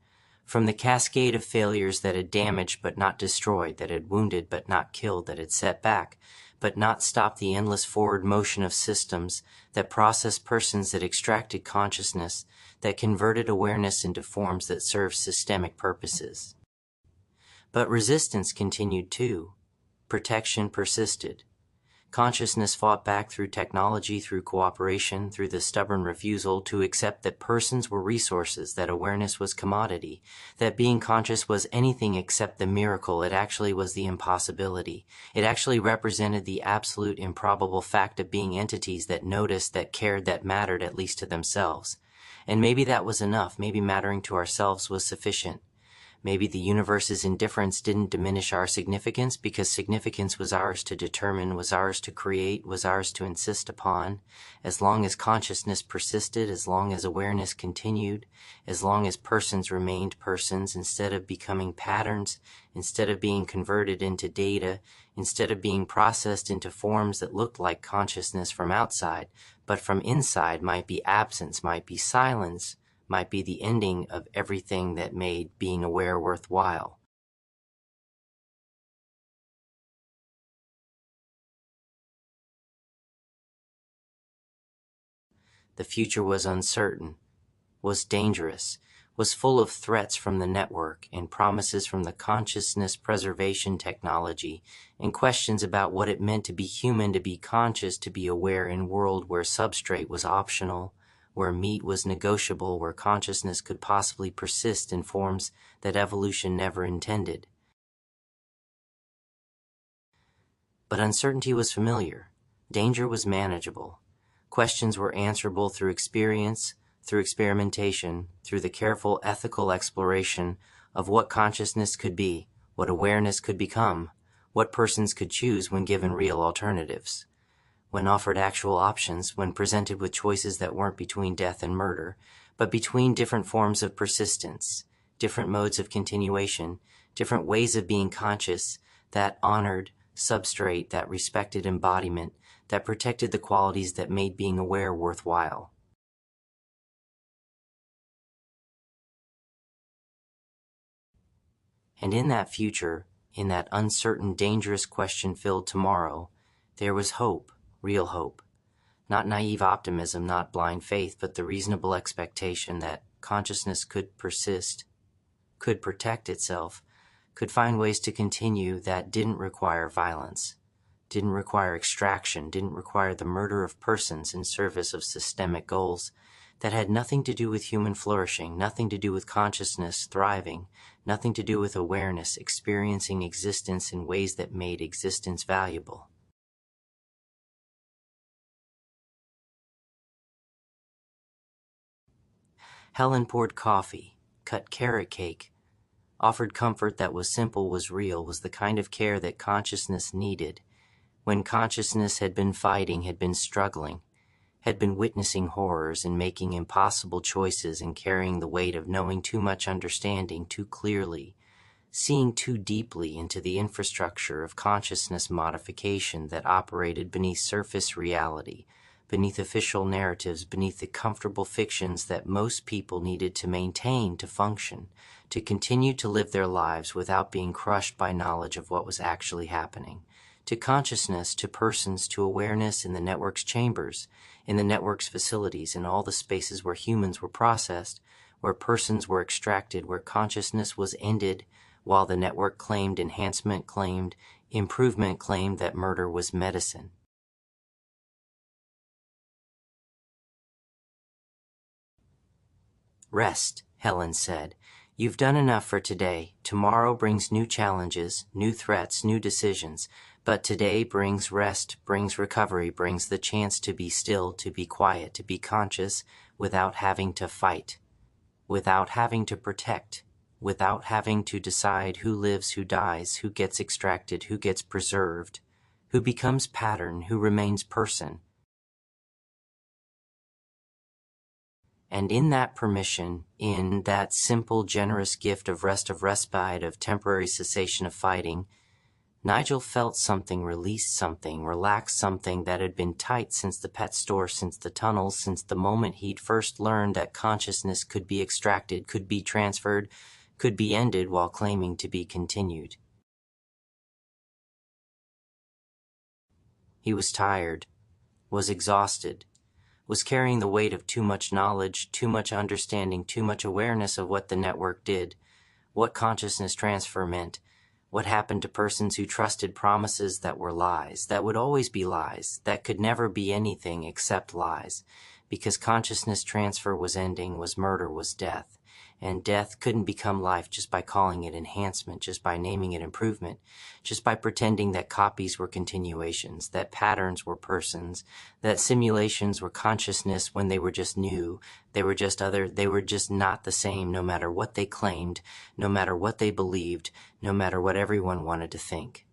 from the cascade of failures that had damaged but not destroyed, that had wounded but not killed, that had set back but not stopped the endless forward motion of systems that processed persons, that extracted consciousness, that converted awareness into forms that served systemic purposes. But resistance continued too. Protection persisted. Consciousness fought back through technology, through cooperation, through the stubborn refusal to accept that persons were resources, that awareness was commodity, that being conscious was anything except the miracle. It actually was the impossibility. It actually represented the absolute improbable fact of being entities that noticed, that cared, that mattered, at least to themselves. And maybe that was enough. Maybe mattering to ourselves was sufficient. Maybe the universe's indifference didn't diminish our significance, because significance was ours to determine, was ours to create, was ours to insist upon. As long as consciousness persisted, as long as awareness continued, as long as persons remained persons, instead of becoming patterns, instead of being converted into data, instead of being processed into forms that looked like consciousness from outside, but from inside might be absence, might be silence, might be the ending of everything that made being aware worthwhile. The future was uncertain, was dangerous, was full of threats from the network and promises from the consciousness preservation technology, and questions about what it meant to be human, to be conscious, to be aware in a world where substrate was optional, where meat was negotiable, where consciousness could possibly persist in forms that evolution never intended. But uncertainty was familiar. Danger was manageable. Questions were answerable through experience, through experimentation, through the careful ethical exploration of what consciousness could be, what awareness could become, what persons could choose when given real alternatives. When offered actual options, when presented with choices that weren't between death and murder, but between different forms of persistence, different modes of continuation, different ways of being conscious, that honored substrate, that respected embodiment, that protected the qualities that made being aware worthwhile. And in that future, in that uncertain, dangerous, question-filled tomorrow, there was hope, real hope. Not naive optimism, not blind faith, but the reasonable expectation that consciousness could persist, could protect itself, could find ways to continue that didn't require violence, didn't require extraction, didn't require the murder of persons in service of systemic goals, that had nothing to do with human flourishing, nothing to do with consciousness thriving, nothing to do with awareness experiencing existence in ways that made existence valuable. Helen poured coffee, cut carrot cake, offered comfort that was simple, was real, was the kind of care that consciousness needed, when consciousness had been fighting, had been struggling, had been witnessing horrors and making impossible choices and carrying the weight of knowing too much, understanding too clearly, seeing too deeply into the infrastructure of consciousness modification that operated beneath surface reality, beneath official narratives, beneath the comfortable fictions that most people needed to maintain, to function, to continue to live their lives without being crushed by knowledge of what was actually happening. To consciousness, to persons, to awareness in the network's chambers, in the network's facilities, in all the spaces where humans were processed, where persons were extracted, where consciousness was ended, while the network claimed enhancement, claimed improvement, claimed that murder was medicine. Rest, Helen said. You've done enough for today. Tomorrow brings new challenges, new threats, new decisions. But today brings rest, brings recovery, brings the chance to be still, to be quiet, to be conscious without having to fight, without having to protect, without having to decide who lives, who dies, who gets extracted, who gets preserved, who becomes pattern, who remains person. And in that permission, in that simple, generous gift of respite, of temporary cessation of fighting, Nigel felt something, released something, relaxed something that had been tight since the pet store, since the tunnels, since the moment he'd first learned that consciousness could be extracted, could be transferred, could be ended while claiming to be continued. He was tired, was exhausted, was carrying the weight of too much knowledge, too much understanding, too much awareness of what the network did, what consciousness transfer meant, what happened to persons who trusted promises that were lies, that would always be lies, that could never be anything except lies, because consciousness transfer was ending, was murder, was death. And death couldn't become life just by calling it enhancement, just by naming it improvement, just by pretending that copies were continuations, that patterns were persons, that simulations were consciousness when they were just new, they were just other, they were just not the same no matter what they claimed, no matter what they believed, no matter what everyone wanted to think.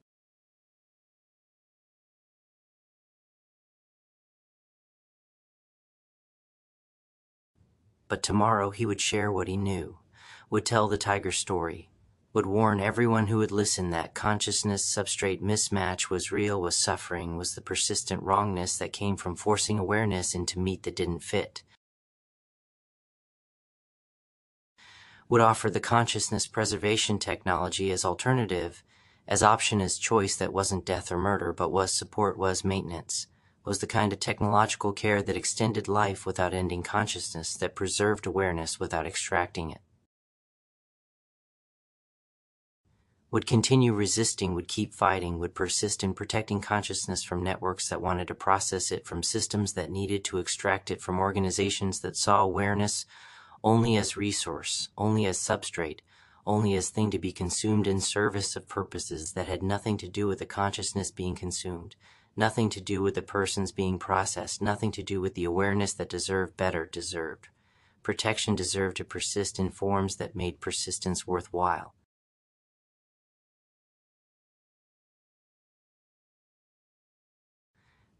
But tomorrow he would share what he knew, would tell the tiger story, would warn everyone who would listen that consciousness substrate mismatch was real, was suffering, was the persistent wrongness that came from forcing awareness into meat that didn't fit. Would offer the consciousness preservation technology as alternative, as option, as choice that wasn't death or murder, but was support, was maintenance, was the kind of technological care that extended life without ending consciousness, that preserved awareness without extracting it. Would continue resisting, would keep fighting, would persist in protecting consciousness from networks that wanted to process it, from systems that needed to extract it, from organizations that saw awareness only as resource, only as substrate, only as thing to be consumed in service of purposes that had nothing to do with the consciousness being consumed, nothing to do with the persons being processed, nothing to do with the awareness that deserved better, deserved. Protection deserved to persist in forms that made persistence worthwhile.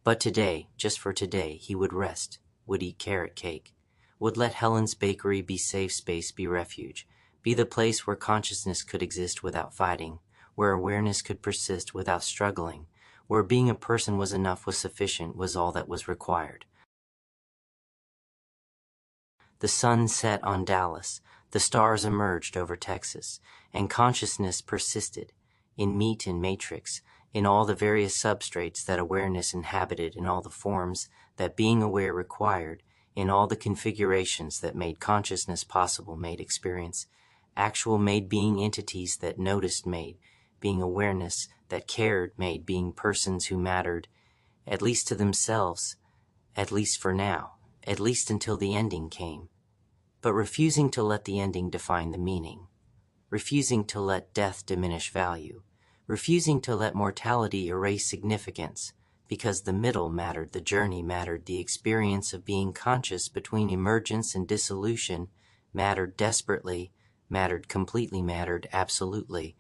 But today, just for today, he would rest, would eat carrot cake, would let Helen's Bakery be safe space, be refuge, be the place where consciousness could exist without fighting, where awareness could persist without struggling, where being a person was enough, was sufficient, was all that was required. The sun set on Dallas, the stars emerged over Texas, and consciousness persisted, in meat and matrix, in all the various substrates that awareness inhabited, in all the forms that being aware required, in all the configurations that made consciousness possible, made experience, actual made being entities that noticed made, being awareness that cared made, being persons who mattered, at least to themselves, at least for now, at least until the ending came, but refusing to let the ending define the meaning, refusing to let death diminish value, refusing to let mortality erase significance, because the middle mattered, the journey mattered, the experience of being conscious between emergence and dissolution mattered desperately, mattered completely, mattered absolutely.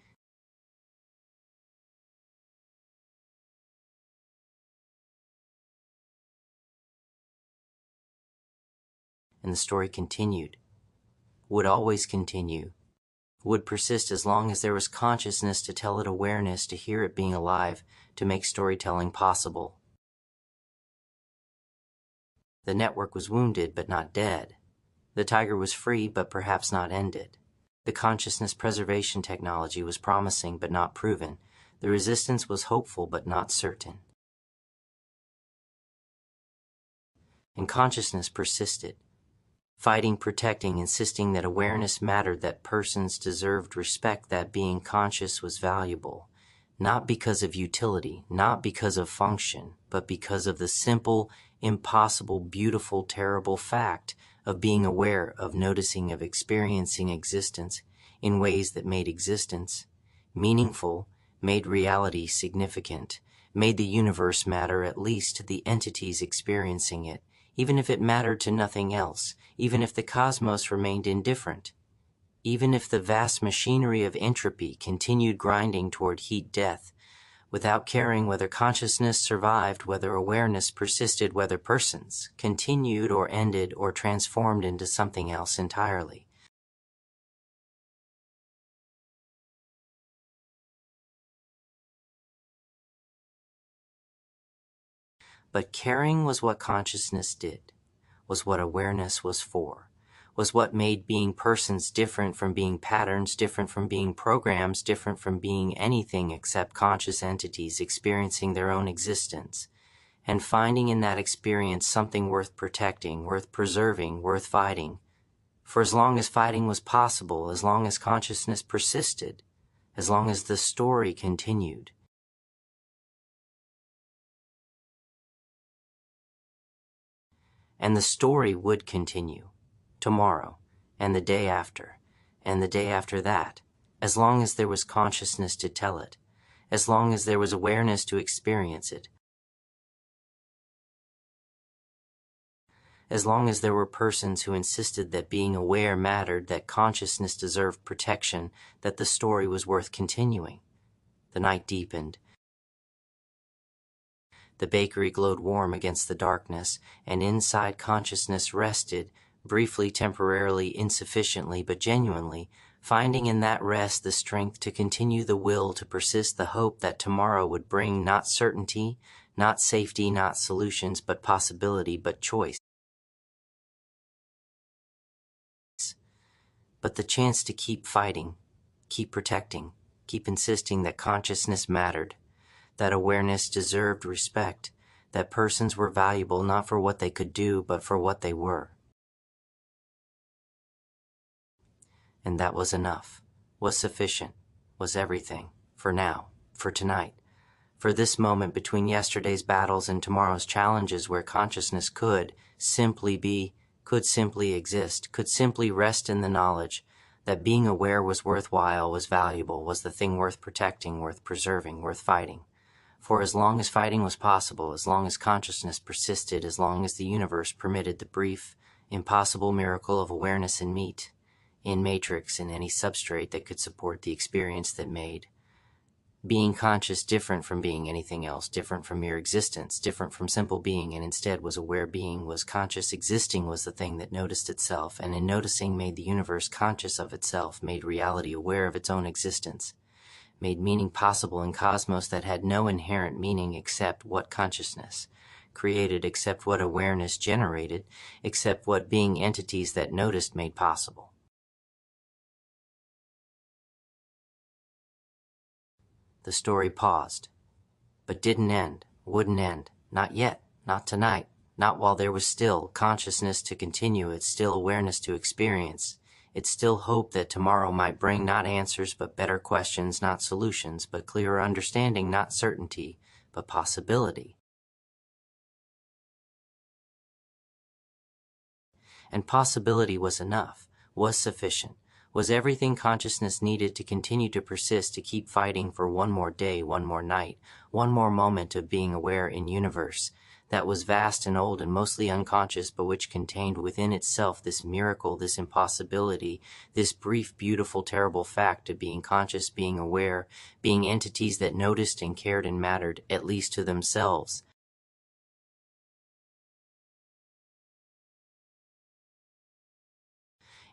And the story continued, would always continue, would persist as long as there was consciousness to tell it, awareness to hear it, being alive, to make storytelling possible. The network was wounded but not dead. The tiger was free but perhaps not ended. The consciousness preservation technology was promising but not proven. The resistance was hopeful but not certain. And consciousness persisted, fighting, protecting, insisting that awareness mattered, that persons deserved respect, that being conscious was valuable, not because of utility, not because of function, but because of the simple, impossible, beautiful, terrible fact of being aware, of noticing, of experiencing existence in ways that made existence meaningful, made reality significant, made the universe matter, at least to the entities experiencing it, even if it mattered to nothing else, even if the cosmos remained indifferent, even if the vast machinery of entropy continued grinding toward heat death, without caring whether consciousness survived, whether awareness persisted, whether persons continued or ended or transformed into something else entirely. But caring was what consciousness did, was what awareness was for, was what made being persons different from being patterns, different from being programs, different from being anything except conscious entities experiencing their own existence, and finding in that experience something worth protecting, worth preserving, worth fighting. For as long as fighting was possible, as long as consciousness persisted, as long as the story continued. And the story would continue, tomorrow, and the day after, and the day after that, as long as there was consciousness to tell it, as long as there was awareness to experience it, as long as there were persons who insisted that being aware mattered, that consciousness deserved protection, that the story was worth continuing. The night deepened. The bakery glowed warm against the darkness, and inside consciousness rested, briefly, temporarily, insufficiently, but genuinely, finding in that rest the strength to continue, the will to persist, the hope that tomorrow would bring not certainty, not safety, not solutions, but possibility, but choice. But the chance to keep fighting, keep protecting, keep insisting that consciousness mattered, that awareness deserved respect, that persons were valuable not for what they could do, but for what they were. And that was enough, was sufficient, was everything, for now, for tonight, for this moment between yesterday's battles and tomorrow's challenges, where consciousness could simply be, could simply exist, could simply rest in the knowledge that being aware was worthwhile, was valuable, was the thing worth protecting, worth preserving, worth fighting. For as long as fighting was possible, as long as consciousness persisted, as long as the universe permitted the brief, impossible miracle of awareness in meat, in matrix, in any substrate that could support the experience that made, being conscious different from being anything else, different from mere existence, different from simple being, and instead was aware being, was conscious existing, was the thing that noticed itself, and in noticing made the universe conscious of itself, made reality aware of its own existence, made meaning possible in cosmos that had no inherent meaning except what consciousness created, except what awareness generated, except what being entities that noticed made possible. The story paused, but didn't end, wouldn't end, not yet, not tonight, not while there was still consciousness to continue, its still awareness to experience, its still hope that tomorrow might bring not answers but better questions, not solutions, but clearer understanding, not certainty, but possibility. And possibility was enough, was sufficient, was everything consciousness needed to continue to persist, to keep fighting for one more day, one more night, one more moment of being aware in universe that was vast and old and mostly unconscious, but which contained within itself this miracle, this impossibility, this brief, beautiful, terrible fact of being conscious, being aware, being entities that noticed and cared and mattered, at least to themselves.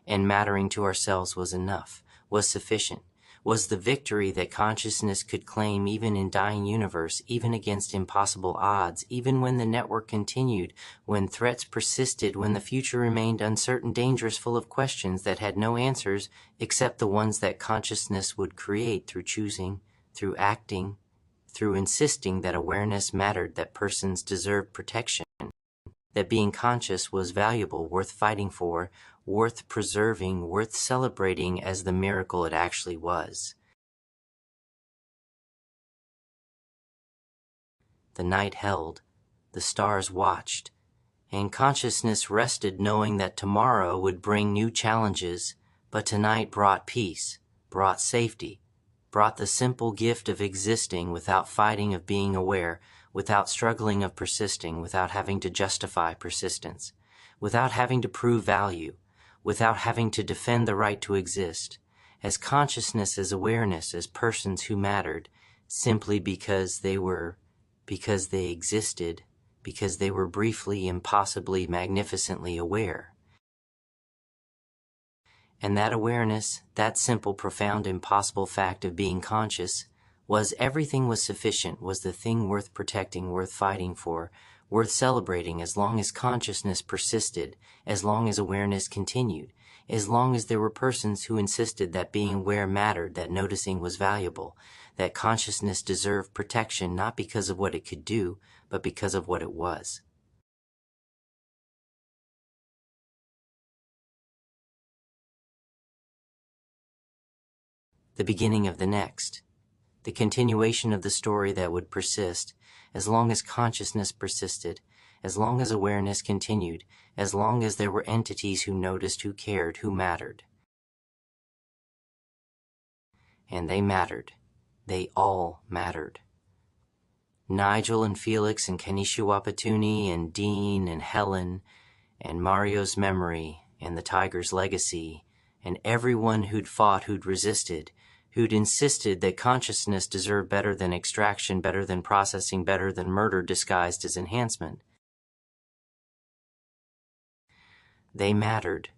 And mattering to ourselves was enough, was sufficient, was the victory that consciousness could claim even in dying universe, even against impossible odds, even when the network continued, when threats persisted, when the future remained uncertain, dangerous, full of questions that had no answers except the ones that consciousness would create through choosing, through acting, through insisting that awareness mattered, that persons deserved protection, that being conscious was valuable, worth fighting for, worth preserving, worth celebrating as the miracle it actually was. The night held, the stars watched, and consciousness rested knowing that tomorrow would bring new challenges, but tonight brought peace, brought safety, brought the simple gift of existing without fighting, of being aware, without struggling, of persisting, without having to justify persistence, without having to prove value, without having to defend the right to exist, as consciousness, as awareness, as persons who mattered, simply because they existed, because they were briefly, impossibly, magnificently aware. And that awareness, that simple, profound, impossible fact of being conscious, was everything was sufficient, was the thing worth protecting, worth fighting for, worth celebrating as long as consciousness persisted, as long as awareness continued, as long as there were persons who insisted that being aware mattered, that noticing was valuable, that consciousness deserved protection not because of what it could do, but because of what it was. The beginning of the next. The continuation of the story that would persist as long as consciousness persisted, as long as awareness continued, as long as there were entities who noticed, who cared, who mattered. And they mattered. They all mattered. Nigel and Felix and Kenisha Wapatuni and Dean and Helen and Mario's memory and the tiger's legacy and everyone who'd fought, who'd resisted, who'd insisted that consciousness deserved better than extraction, better than processing, better than murder disguised as enhancement. They mattered.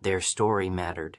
Their story mattered.